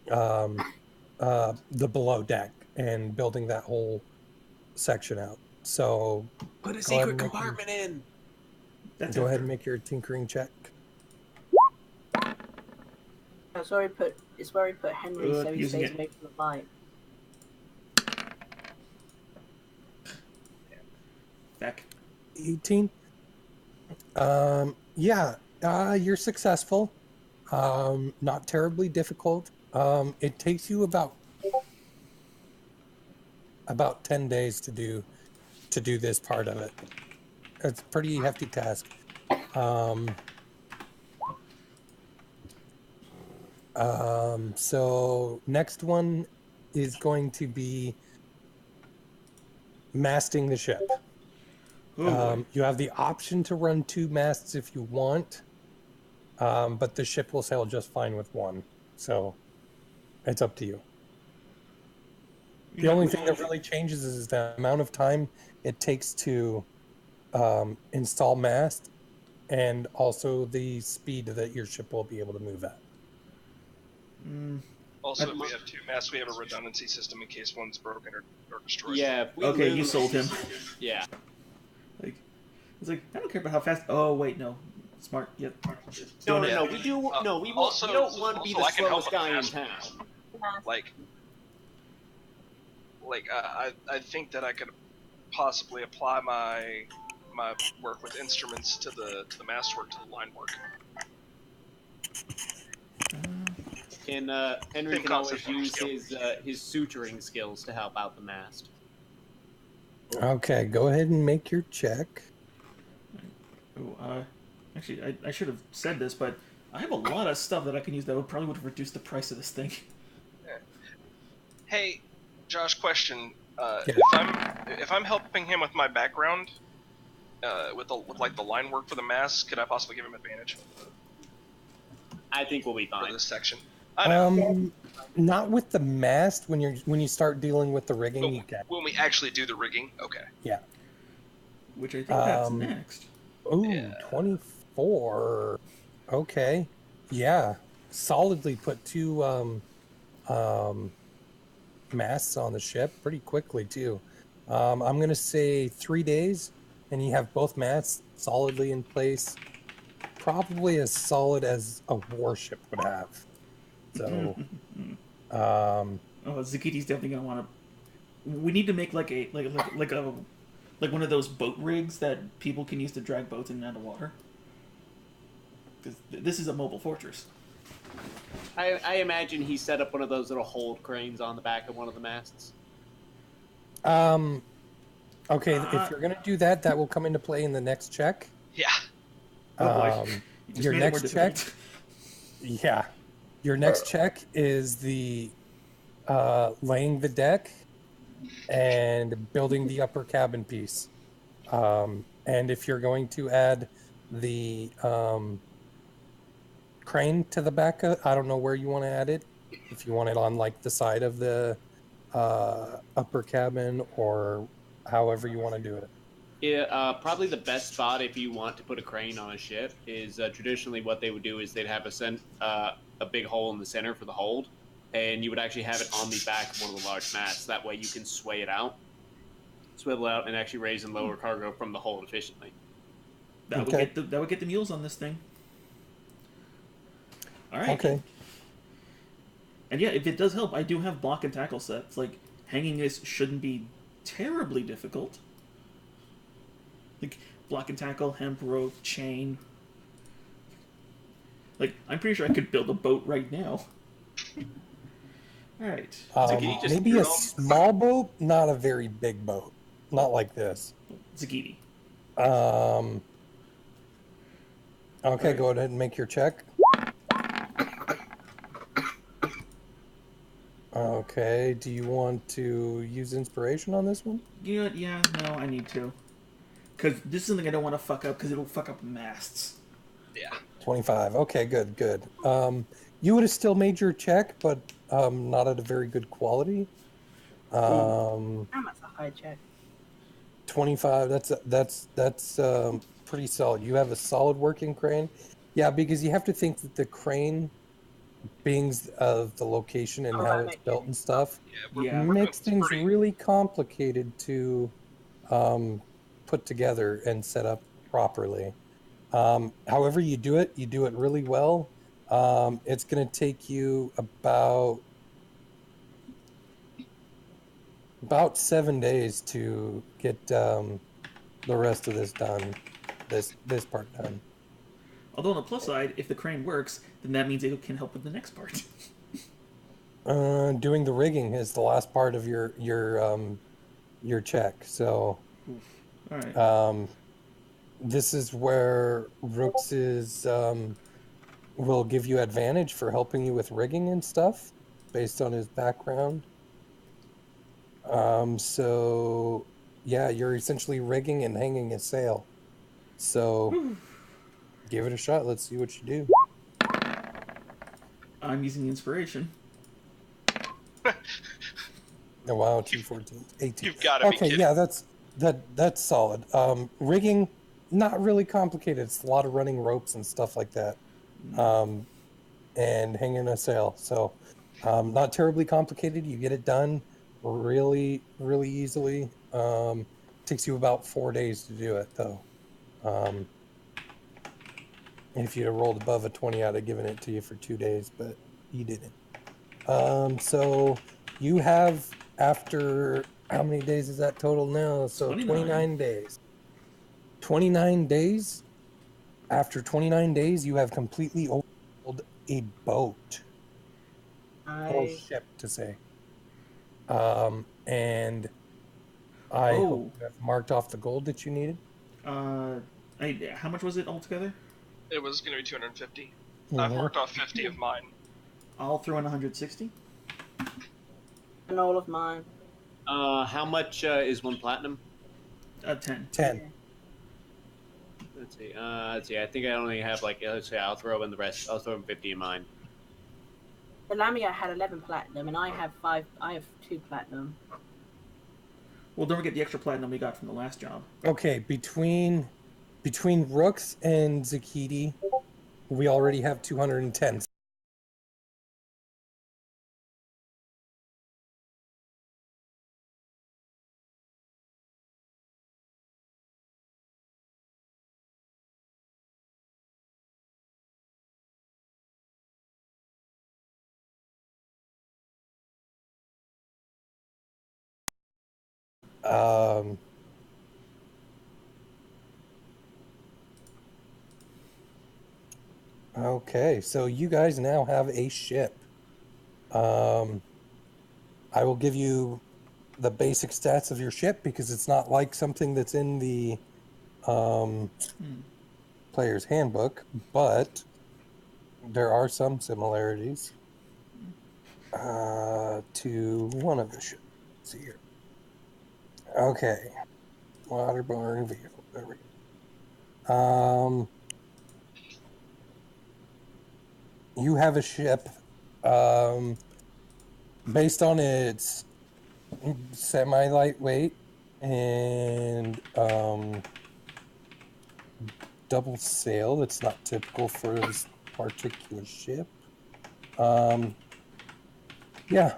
[SPEAKER 3] the below deck and building that whole section out. So
[SPEAKER 4] Put a
[SPEAKER 3] Go ahead
[SPEAKER 4] secret
[SPEAKER 3] and make
[SPEAKER 4] compartment in.
[SPEAKER 3] go ahead and make your tinkering check.
[SPEAKER 6] It's where he put Henry, so he
[SPEAKER 1] using
[SPEAKER 6] stays
[SPEAKER 1] it.
[SPEAKER 6] away from the light.
[SPEAKER 1] Feck.
[SPEAKER 3] 18. Yeah, you're successful. Not terribly difficult. It takes you about 10 days to do this part of it. It's a pretty hefty task. So next one is going to be masting the ship.
[SPEAKER 1] Oh,
[SPEAKER 3] You have the option to run 2 masts if you want, but the ship will sail just fine with 1. So it's up to you. The only thing that really changes is the amount of time it takes to install mast, and also the speed that your ship will be able to move at.
[SPEAKER 2] Also, if we have 2 masts, we have a redundancy system in case one's broken or destroyed.
[SPEAKER 4] Yeah. If we
[SPEAKER 1] Okay,
[SPEAKER 4] lose,
[SPEAKER 1] you sold him.
[SPEAKER 4] Yeah.
[SPEAKER 1] Like, it's like, I don't care about how fast. Oh wait, no, smart. Yep.
[SPEAKER 4] No,
[SPEAKER 1] Doing
[SPEAKER 4] no,
[SPEAKER 1] it.
[SPEAKER 4] no. We do. No, we,
[SPEAKER 2] Also-
[SPEAKER 4] we don't want to be the
[SPEAKER 2] also I can help
[SPEAKER 4] slowest
[SPEAKER 2] with
[SPEAKER 4] guy in
[SPEAKER 2] mast
[SPEAKER 4] town.
[SPEAKER 2] Like, I think that I could possibly apply my work with instruments to the mast work, to the line work.
[SPEAKER 4] Can Henry
[SPEAKER 2] Same
[SPEAKER 4] can always
[SPEAKER 2] concept,
[SPEAKER 4] use
[SPEAKER 2] skill.
[SPEAKER 4] his suturing skills to help out the mast.
[SPEAKER 3] Okay, go ahead and make your check.
[SPEAKER 1] Oh, actually, I should have said this, but I have a lot of stuff that I can use that probably would have reduced the price of this thing.
[SPEAKER 2] Hey, Josh, question.
[SPEAKER 3] Yeah.
[SPEAKER 2] If I'm helping him with my background, with like the line work for the mast, could I possibly give him advantage
[SPEAKER 4] I think we'll be
[SPEAKER 2] for
[SPEAKER 4] fine.
[SPEAKER 2] this section? I know.
[SPEAKER 3] Not with the mast. When you start dealing with the rigging, you can.
[SPEAKER 2] When we actually do the rigging, okay.
[SPEAKER 3] Yeah.
[SPEAKER 1] Which I think that's next.
[SPEAKER 3] Ooh,
[SPEAKER 2] Yeah.
[SPEAKER 3] 24. Okay. Yeah. Solidly put 2 masts on the ship pretty quickly too. I'm gonna say 3 days, and you have both masts solidly in place, probably as solid as a warship would have. So,
[SPEAKER 1] Oh, Zakiti's definitely gonna want to. We need to make like one of those boat rigs that people can use to drag boats in and out of water. Because this is a mobile fortress.
[SPEAKER 4] I imagine he set up one of those little hold cranes on the back of one of the masts.
[SPEAKER 3] Okay, if you're gonna do that, that will come into play in the next check.
[SPEAKER 2] Yeah.
[SPEAKER 1] Oh boy. You just
[SPEAKER 3] Your
[SPEAKER 1] made it more
[SPEAKER 3] next check,
[SPEAKER 1] difficult.
[SPEAKER 3] yeah, your next check is the laying the deck and building the upper cabin piece. And if you're going to add the crane to the back, I don't know where you want to add it. If you want it on like the side of the upper cabin, or however you want to do it.
[SPEAKER 4] Yeah, probably the best spot if you want to put a crane on a ship is traditionally what they would do is they'd have a big hole in the center for the hold, and you would actually have it on the back of one of the large masts. That way you can sway it out, swivel out, and actually raise and lower cargo from the hold efficiently.
[SPEAKER 1] That would get the mules on this thing. All right.
[SPEAKER 3] Okay.
[SPEAKER 1] And yeah, if it does help, I do have block and tackle sets. Like, hanging this shouldn't be terribly difficult. Like, block and tackle, hemp rope, chain. Like, I'm pretty sure I could build a boat right now. Alright.
[SPEAKER 3] Maybe a small boat, not a very big boat. Not like this.
[SPEAKER 1] Zagiti.
[SPEAKER 3] Okay, go ahead and make your check. Okay, do you want to use inspiration on this one?
[SPEAKER 1] Yeah, no, I need to. Because this is something I don't want to fuck up, because it'll fuck up masts.
[SPEAKER 2] Yeah.
[SPEAKER 3] 25. Okay, good. You would have still made your check, but not at a very good quality.
[SPEAKER 6] How much a high check?
[SPEAKER 3] 25. That's pretty solid. You have a solid working crane. Yeah, because you have to think that the crane, being of the location and how it's built and stuff, makes things really complicated to put together and set up properly. However you do it really well. It's going to take you about 7 days to get the rest of this done. This part done.
[SPEAKER 1] Although on the plus side, if the crane works, then that means it can help with the next part.
[SPEAKER 3] Doing the rigging is the last part of your check. So,
[SPEAKER 1] All right.
[SPEAKER 3] this is where Rooks is will give you advantage for helping you with rigging and stuff, based on his background. So yeah, you're essentially rigging and hanging a sail. So give it a shot. Let's see what you do.
[SPEAKER 1] I'm using the inspiration.
[SPEAKER 3] Oh wow, 2, 14, 18.
[SPEAKER 2] You've got to be
[SPEAKER 3] Okay,
[SPEAKER 2] kidding.
[SPEAKER 3] yeah, that's solid. Rigging, not really complicated. It's a lot of running ropes and stuff like that, and hanging a sail. So, not terribly complicated. You get it done really, really easily. Takes you about 4 days to do it, though. If you'd have rolled above a 20, I'd have given it to you for 2 days, but you didn't. So you have, after how many days is that total now? So 29 days. 29 days. After 29 days, you have completely overhauled a boat. Whole ship, to say. And I hope you have marked off the gold that you needed.
[SPEAKER 1] How much was it altogether?
[SPEAKER 2] It was going to be 250. I've marked off 50 of mine.
[SPEAKER 1] I'll throw in 160.
[SPEAKER 6] And all of mine.
[SPEAKER 4] How much is 1 platinum?
[SPEAKER 1] 10.
[SPEAKER 3] 10.
[SPEAKER 4] Let's see. I think I only have let's say I'll throw in the rest. I'll throw in 50 in mine.
[SPEAKER 6] Lamia had 11 platinum, and I have 5. I have 2 platinum.
[SPEAKER 1] Well, don't forget the extra platinum we got from the last job.
[SPEAKER 3] Okay, between Rooks and Zakiti, we already have 210. Okay, so you guys now have a ship. I will give you the basic stats of your ship because it's not like something that's in the player's handbook, but there are some similarities to one of the ships. Let's see here. Okay, waterborne vehicle. There we go. You have a ship based on its semi-lightweight and double sail. That's not typical for this particular ship. Yeah,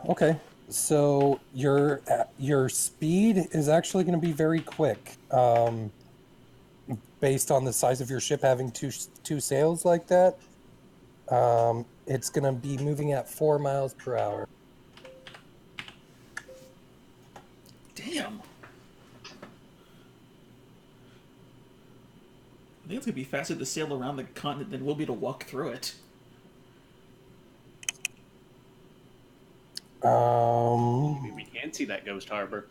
[SPEAKER 3] okay. So your speed is actually going to be very quick, based on the size of your ship having two sails like that. It's going to be moving at 4 miles per hour.
[SPEAKER 1] Damn. I think it's going to be faster to sail around the continent than we'll be to walk through it.
[SPEAKER 4] Maybe we can see that ghost harbor.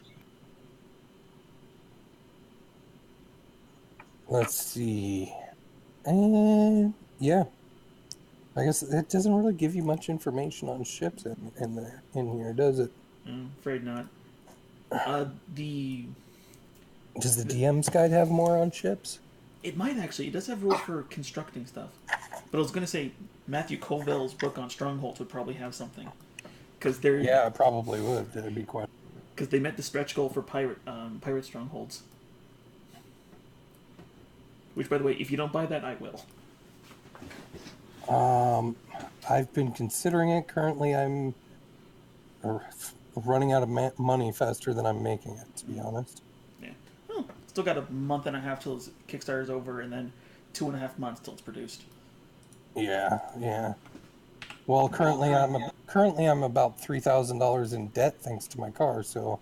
[SPEAKER 3] Let's see. Yeah. I guess it doesn't really give you much information on ships in here, does it?
[SPEAKER 1] I'm afraid not.
[SPEAKER 3] Does the DM's guide have more on ships?
[SPEAKER 1] It might actually. It does have rules for constructing stuff. But I was going to say, Matthew Colville's book on strongholds would probably have something.
[SPEAKER 3] Yeah, it probably would. It'd be quite...
[SPEAKER 1] Because they met the stretch goal for pirate strongholds. Which, by the way, if you don't buy that, I will.
[SPEAKER 3] I've been considering it. Currently, I'm running out of money faster than I'm making it, to be honest.
[SPEAKER 1] Yeah. Well, still got a month and a half till Kickstarter's over, and then 2.5 months till it's produced.
[SPEAKER 3] Yeah. Well, currently I'm about $3,000 in debt thanks to my car. So,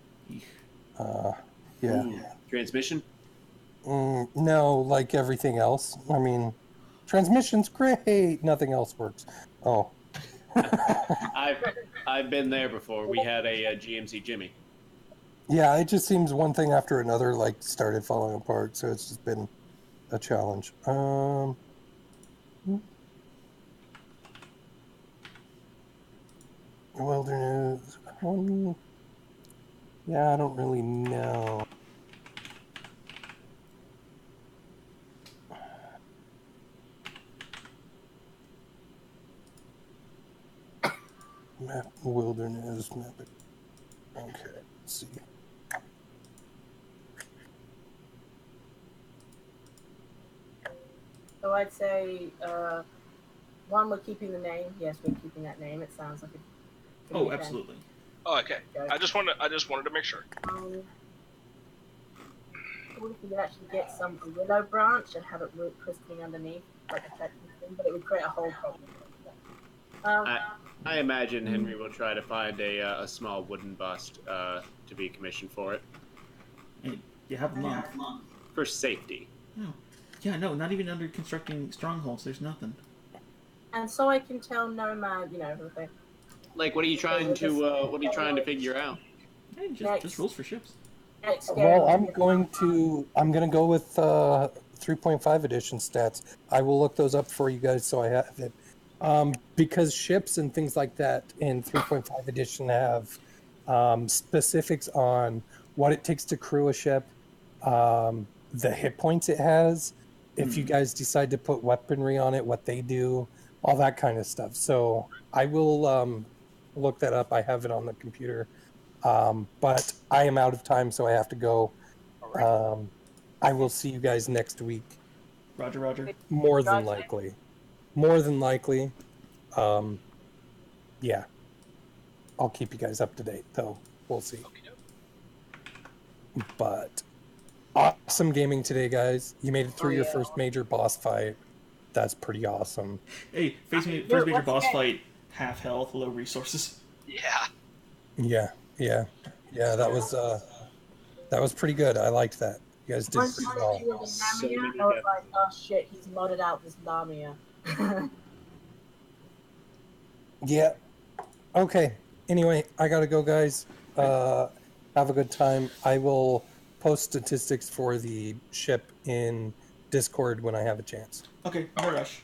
[SPEAKER 3] yeah.
[SPEAKER 4] Transmission?
[SPEAKER 3] No, like everything else. I mean, transmission's great. Nothing else works. Oh.
[SPEAKER 4] I've been there before. We had a GMC Jimmy.
[SPEAKER 3] Yeah, it just seems one thing after another like started falling apart, so it's just been a challenge. Wilderness. Yeah, I don't really know. Map wilderness map. Okay, let's see.
[SPEAKER 6] So I'd say, one, we're keeping the name. Yes, we're keeping that name. It sounds like a
[SPEAKER 1] Oh, absolutely.
[SPEAKER 2] Oh, okay. I just wanted to make sure.
[SPEAKER 6] What if we could actually get some willow branch and have it root crystalline underneath, like a technical thing, but it would create a whole problem.
[SPEAKER 4] I imagine Henry will try to find a small wooden bust to be commissioned for it.
[SPEAKER 1] Hey, you have a month.
[SPEAKER 4] For safety.
[SPEAKER 1] Oh. Yeah, no, not even under constructing strongholds. There's nothing.
[SPEAKER 6] And so I can tell Nomad, everything.
[SPEAKER 4] Like, what are you trying to figure out?
[SPEAKER 1] Hey, just rules for ships.
[SPEAKER 3] Well, I'm gonna go with 3.5 edition stats. I will look those up for you guys so I have it. Because ships and things like that in 3.5 edition have specifics on what it takes to crew a ship, the hit points it has, if you guys decide to put weaponry on it, what they do, all that kind of stuff. So I will look that up. I have it on the computer. But I am out of time, so I have to go. I will see you guys next week.
[SPEAKER 1] Roger, Roger.
[SPEAKER 3] More than likely. Yeah. I'll keep you guys up to date, though. We'll see. But awesome gaming today, guys. You made it through your first major boss fight. That's pretty awesome.
[SPEAKER 1] Hey, first major boss fight, half health, low resources.
[SPEAKER 2] Yeah.
[SPEAKER 3] Yeah. That was pretty good. I liked that. You guys did pretty well.
[SPEAKER 6] I was like, oh shit, he's modded out this Lamia.
[SPEAKER 3] Yeah. Okay. Anyway, I gotta go, guys. Have a good time. I will post statistics for the ship in Discord when I have a chance.
[SPEAKER 1] Okay, no rush.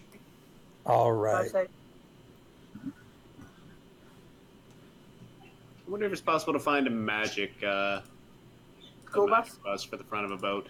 [SPEAKER 3] All right.
[SPEAKER 4] I wonder if it's possible to find a magic
[SPEAKER 6] School bus?
[SPEAKER 4] bus for the front of a boat.